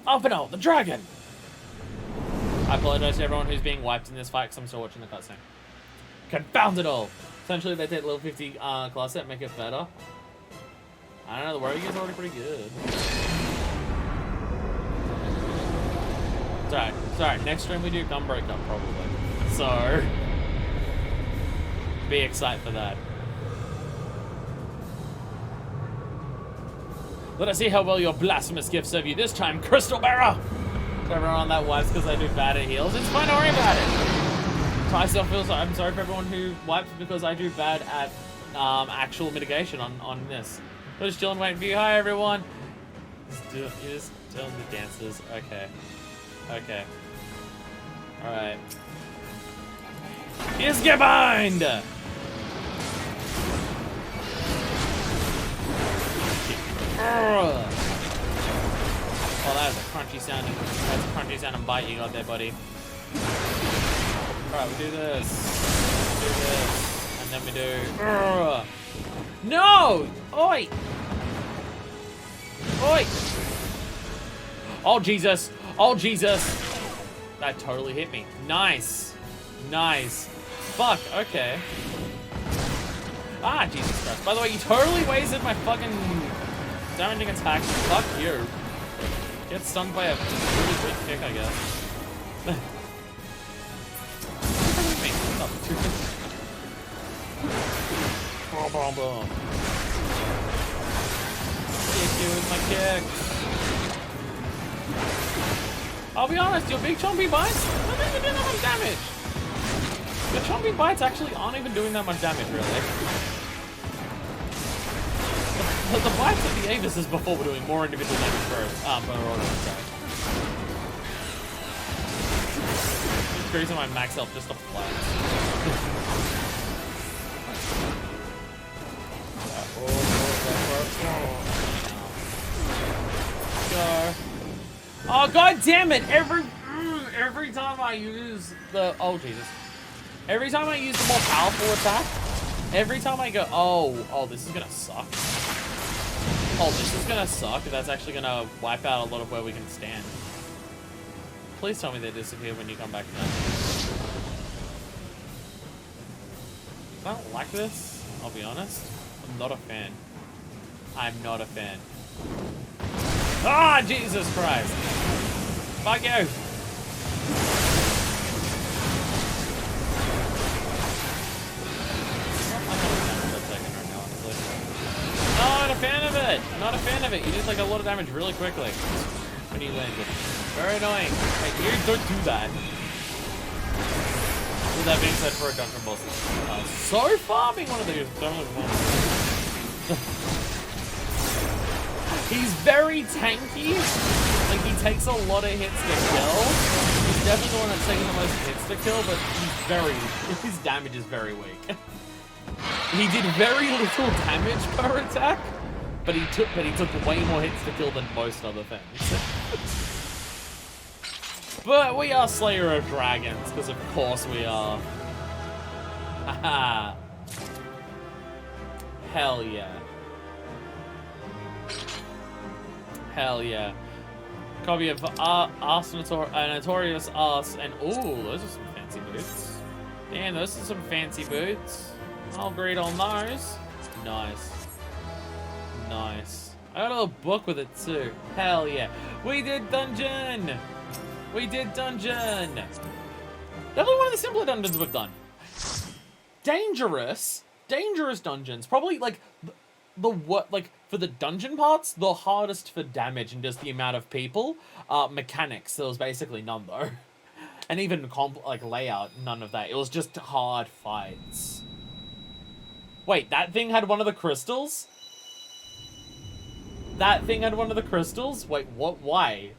Open up the dragon! I apologize to everyone who's being wiped in this fight because I'm still watching the cutscene. Confound it all! Essentially, they take level 50 class set, make it better. I don't know, the rogue is already pretty good. It's alright. Next stream we do Gunbreak Up, probably. So, be excited for that. Let us see how well your blasphemous gifts serve you this time, Crystal Bearer! To everyone on that wipes because I do bad at heals, it's fine, don't worry about it. I still feel sorry. I'm sorry for everyone who wipes because I do bad at actual mitigation on this. We're just chilling, waiting for you. Hi, everyone. You're just doing the dances. Okay. Okay. Alright. Is gebind! Oh, that's a crunchy sounding bite you got there, buddy. Alright, we do this. And then we do... No! Oi! Oi! Oh, Jesus! Oh, Jesus! That totally hit me. Nice. Nice. Fuck, okay. Ah, Jesus Christ. By the way, you totally wasted my fucking damaging attack. Fuck you. Get stunned by a really quick kick, I guess. Boom, boom, boom. Kick you with my kick. I'll be honest, your big chompy bites? even doing that much damage. The chomping bites actually aren't even doing that much damage, really. The bites of the Avis is before we're doing more individual damage first. Per order, sorry. Increasing my max health just to flat. Go. Oh, god damn it! Every time I use the... Oh, Jesus. Every time I use the more powerful attack, every time I go... Oh, this is gonna suck. Oh, this is gonna suck. That's actually gonna wipe out a lot of where we can stand. Please tell me they disappear when you come back now. I don't like this, I'll be honest. I'm not a fan. I'm not a fan. Ah, Jesus Christ. Fuck you. Not a fan of it. Not a fan of it. You did like a lot of damage really quickly when you landed. Very annoying. Hey, you don't do that. With that being said, for a dungeon boss, so farming one of these. He's very tanky. Like, he takes a lot of hits to kill. He's definitely the one that's taking the most hits to kill, but his damage is very weak. He did very little damage per attack, but he took way more hits to kill than most other things. But we are Slayer of Dragons, because of course we are. Haha. Hell yeah. Hell yeah. Copy of Notorious Arse, and ooh, those are some fancy boots. Damn, those are some fancy boots. I'll grade on those. Nice. Nice. I got a little book with it too. Hell yeah. We did dungeon! We did dungeon! Definitely one of the simpler dungeons we've done. Dangerous dungeons. Probably like for the dungeon parts, the hardest for damage and just the amount of people. Mechanics, there was basically none though. And even layout, none of that. It was just hard fights. Wait, that thing had one of the crystals? That thing had one of the crystals? Wait, what? Why?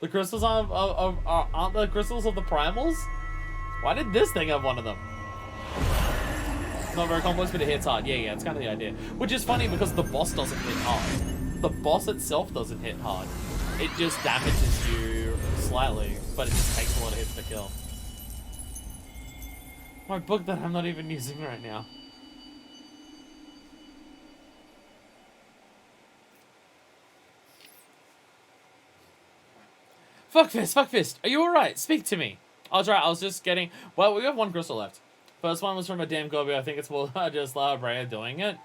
The crystals aren't the crystals of the primals? Why did this thing have one of them? It's not very complex, but it hits hard. Yeah, it's kind of the idea. Which is funny because the boss doesn't hit hard. The boss itself doesn't hit hard. It just damages you slightly, but it just takes a lot of hits to kill. My book that I'm not even using right now. Fuck fist. Are you alright? Speak to me. I was right, I was just getting... Well, we have one crystal left. First one was from a damn Gobi. I think it's more just La Brea doing it.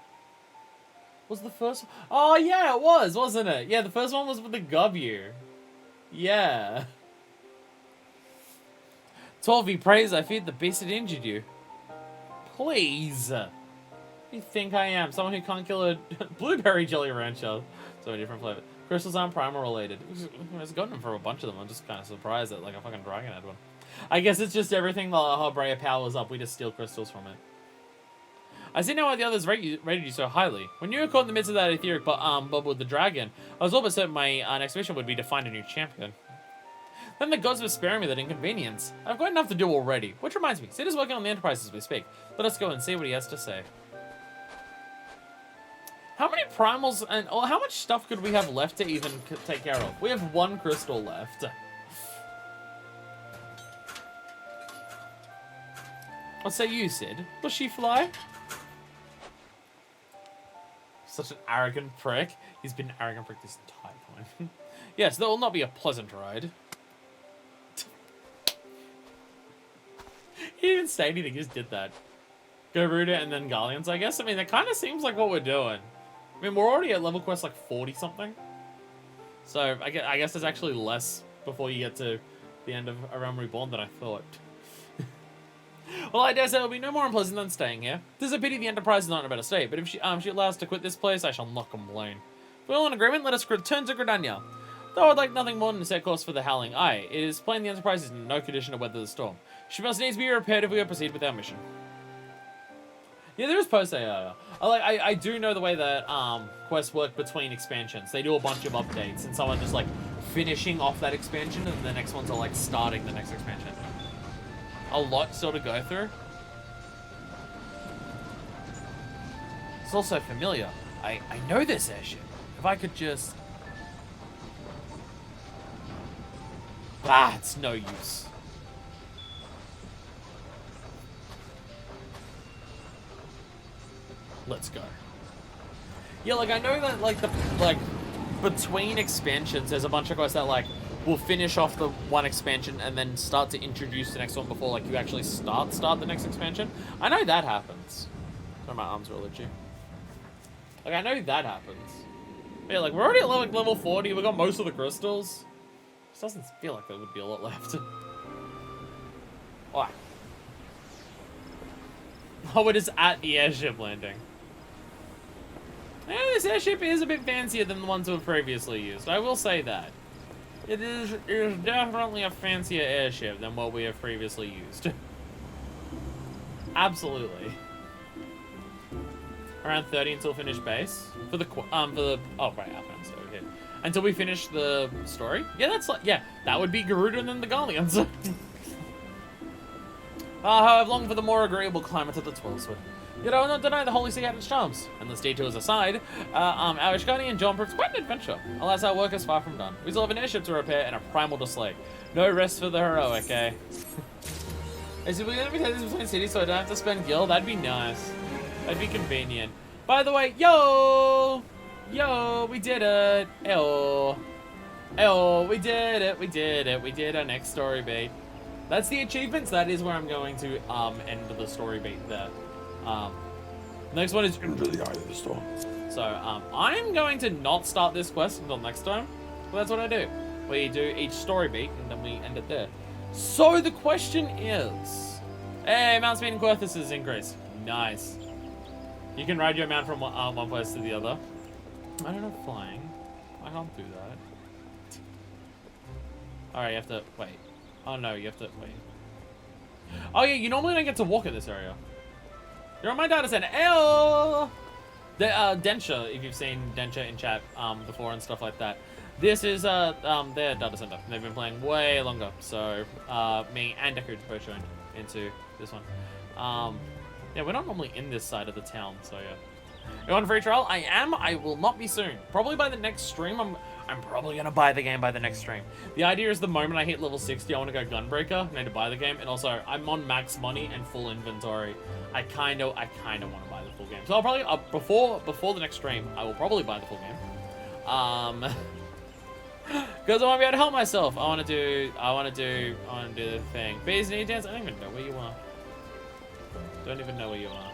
Was the first... Oh, yeah, it was, wasn't it? Yeah, the first one was with the Gobi. Yeah. 12v praise, I feared the beast had injured you. Please. Who do you think I am? Someone who can't kill a blueberry jelly rancher. So a different flavor. Crystals aren't primal related. I've gotten them for a bunch of them. I'm just kind of surprised that like a fucking dragon had one. I guess it's just everything the Brea powers up. We just steal crystals from it. I see now why the others rated you so highly. When you were caught in the midst of that etheric bubble with the dragon, I was all but certain my next mission would be to find a new champion. Then the gods were sparing me that inconvenience. I've got enough to do already. Which reminds me, Sid is working on the Enterprise as we speak. Let us go and see what he has to say. How many primals and how much stuff could we have left to even take care of? We have one crystal left. What say you, Sid? Does she fly? Such an arrogant prick. He's been an arrogant prick this entire time. Yes, that will not be a pleasant ride. He didn't say anything, he just did that. Garuda and then Galleons, I guess. I mean, that kind of seems like what we're doing. I mean, we're already at level quest like 40-something. So, I guess there's actually less before you get to the end of A Realm Reborn than I thought. Well, I dare say it'll be no more unpleasant than staying here. There's a pity the Enterprise is not in a better state, but if she allows us to quit this place, I shall not complain. If we're all in agreement, let us return to Gridania. Though I'd like nothing more than to set course for the Howling Eye, it is plain the Enterprise is in no condition to weather the storm. She must needs be repaired if we are to proceed with our mission. Yeah, there is post-AI. I do know the way that quests work between expansions. They do a bunch of updates, and some are just like finishing off that expansion, and the next ones are like starting the next expansion. A lot still to go through. It's also familiar. I know this airship. If I could just... Ah, it's no use. Let's go. Yeah, like I know that like between expansions there's a bunch of quests that like will finish off the one expansion and then start to introduce the next one before like you actually start the next expansion. I know that happens. Sorry, my arms are all itchy. Like I know that happens. But yeah, like we're already at level 40, we got most of the crystals. It doesn't feel like there would be a lot left. Alright. Oh, we're just at the airship landing. Yeah, this airship is a bit fancier than the ones we've previously used. I will say that. It is definitely a fancier airship than what we have previously used. Absolutely. Around 30 until finish base. Oh right, outbound, so okay. Until we finish the story? Yeah, that's like, yeah, that would be Garuda and then the Garleans. How I've longed for the more agreeable climate of the Twirlswood. Yet I will not deny the Holy See had its charms. And the detours aside, our Ishgani John proves quite an adventure. Alas, our work is far from done. We still have an airship to repair and a primal to slay. No rest for the heroic, eh? Is it going to be this between cities so I don't have to spend gil? That'd be nice. That'd be convenient. By the way, yo, we did it. We did it. We did our next story beat. That's the achievements. That is where I'm going to end the story beat there. Next one is into the eye of the storm. So I'm going to not start this quest until next time. But that's what I do. We do each story beat and then we end it there. So the question is, hey, mount speed in Coerthas is increased. Nice. You can ride your mount from one place to the other. I don't know flying. I can't do that. Alright, you have to wait. Oh no, you have to wait. Oh yeah, you normally don't get to walk in this area. You're on my data center. Ew! The Densha, if you've seen Densha in chat before and stuff like that. This is their data center. They've been playing way longer. So me and Deku both joined into this one. Yeah, we're not normally in this side of the town, so yeah. You want a free trial? I am. I will not be soon. Probably by the next stream. I'm probably gonna buy the game by the next stream. The idea is the moment I hit level 60, I want to go Gunbreaker. I need to buy the game, and also I'm on max money and full inventory. I kind of want to buy the full game. So I'll probably before the next stream, I will probably buy the full game. Because I want to be able to help myself. I want to do the thing. Bees need dance. I don't even know where you are. Don't even know where you are.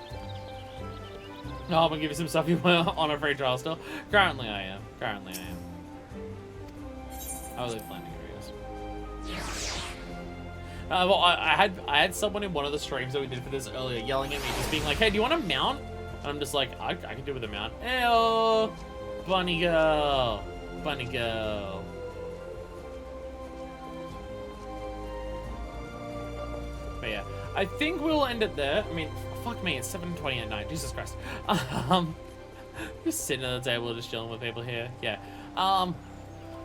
No, I'm gonna give you some stuff you want on a free trial still. Currently I am. I was planning areas. Well, I had someone in one of the streams that we did for this earlier yelling at me, just being like, "Hey, do you want a mount?" And I'm just like, "I can do with a mount." Ew, bunny girl. But yeah, I think we'll end it there. I mean, fuck me, it's 7:20 at night. Jesus Christ. Just sitting at the table, just chilling with people here. Yeah. I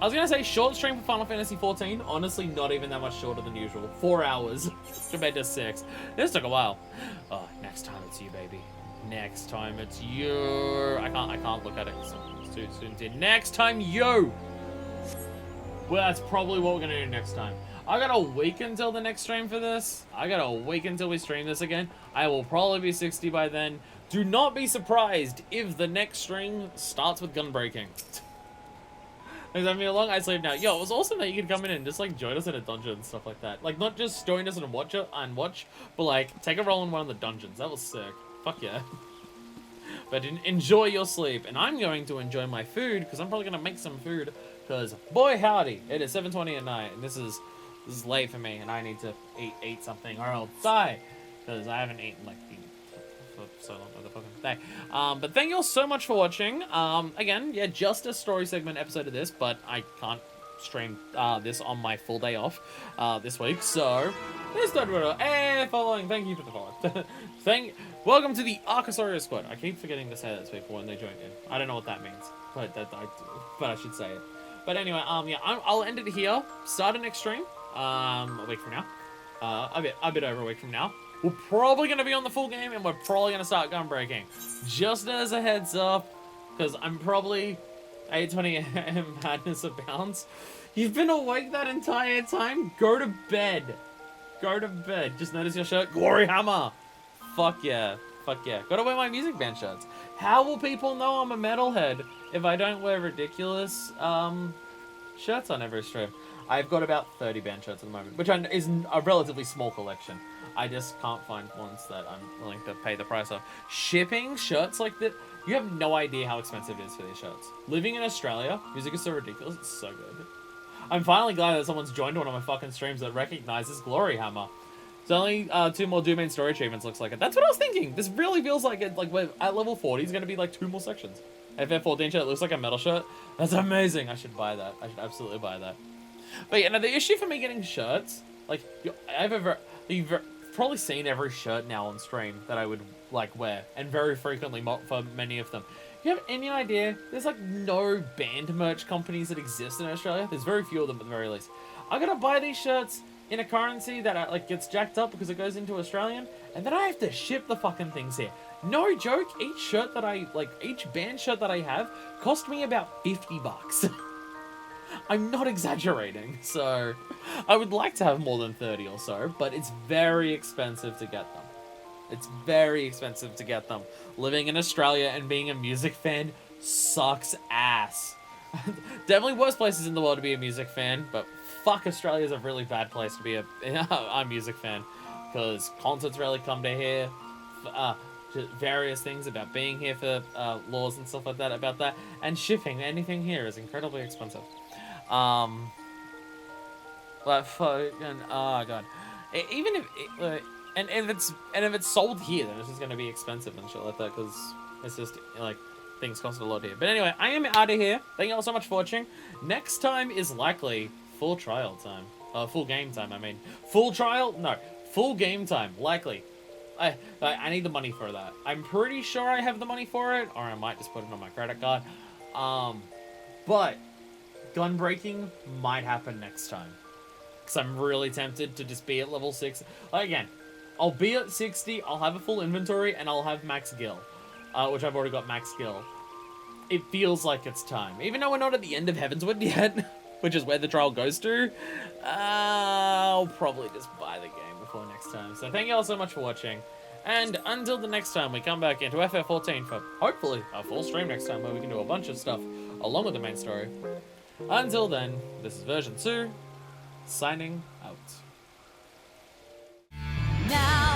was gonna say short stream for Final Fantasy 14. Honestly, not even that much shorter than usual. 4 hours compared to 6. This took a while. Oh, next time it's you, baby. Next time it's you. I can't look at it. It's too soon. Next time you. Well, that's probably what we're gonna do next time. I got a week until the next stream for this. I got a week until we stream this again. I will probably be 60 by then. Do not be surprised if the next stream starts with gun breaking. Because I mean, a long I sleep now. Yo, it was awesome that you could come in and just like join us in a dungeon and stuff like that. Like not just join us and watch, but like take a role in one of the dungeons. That was sick. Fuck yeah. But enjoy your sleep, and I'm going to enjoy my food because I'm probably gonna make some food. Because boy howdy, it is 7:20 at night, and this is late for me, and I need to eat something or I'll die. Because I haven't eaten like for so long for the fucking day. But thank you all so much for watching. Again, yeah, just a story segment episode of this, but I can't stream this on my full day off this week. So, let's start with following. Thank you for the follow. Welcome to the Archosaurus squad. I keep forgetting to say that to people when they join in. I don't know what that means, but I should say it. But anyway, yeah, I'll end it here. Start an next stream, a week from now. A bit over a week from now. We're probably going to be on the full game, and we're probably going to start gun breaking. Just as a heads up, because I'm probably 8:20 AM madness abounds. You've been awake that entire time? Go to bed. Go to bed. Just notice your shirt. Glory Hammer. Fuck yeah. Fuck yeah. Gotta wear my music band shirts. How will people know I'm a metalhead if I don't wear ridiculous shirts on every stream? I've got about 30 band shirts at the moment, which is a relatively small collection. I just can't find ones that I'm willing to pay the price of. Shipping shirts like that, you have no idea how expensive it is for these shirts. Living in Australia, music is so ridiculous, it's so good. I'm finally glad that someone's joined one of my fucking streams that recognizes Glory Hammer. It's only 2 more Do Main Story achievements, looks like it. That's what I was thinking. This really feels like it, like we're at level 40, it's gonna be like 2 more sections. FF14 shirt looks like a metal shirt. That's amazing. I should buy that. I should absolutely buy that. But yeah, now the issue for me getting shirts, like, you've probably seen every shirt now on stream that I would like wear, and very frequently for many of them. You have any idea? There's like no band merch companies that exist in Australia. There's very few of them at the very least. I gotta buy these shirts in a currency that like gets jacked up because it goes into Australian, and then I have to ship the fucking things here. No joke, each shirt that each band shirt that I have cost me about $50. I'm not exaggerating, so I would like to have more than 30 or so, but it's very expensive to get them. It's very expensive to get them. Living in Australia and being a music fan sucks ass. Definitely worse places in the world to be a music fan, but fuck, Australia's a really bad place to be a music fan, because concerts rarely come to here. Various things about being here for laws and stuff like that about that, and shipping anything here is incredibly expensive. Like fucking, oh god, even if if it's sold here, then it's just gonna be expensive and shit like that, because it's just like things cost a lot here. But anyway, I am out of here. Thank you all so much for watching. Next time is likely full trial time, full game time. I mean, full trial? No, full game time. Likely. I need the money for that. I'm pretty sure I have the money for it, or I might just put it on my credit card. But gun breaking might happen next time, because I'm really tempted to just be at level 6. Again, I'll be at 60, I'll have a full inventory, and I'll have max gil, which I've already got max gil. It feels like it's time. Even though we're not at the end of Heavensward yet, which is where the trial goes to, I'll probably just buy the game before next time. So thank you all so much for watching, and until the next time we come back into FF14 for hopefully a full stream next time, where we can do a bunch of stuff along with the main story. Until then, this is version 2, signing out. Now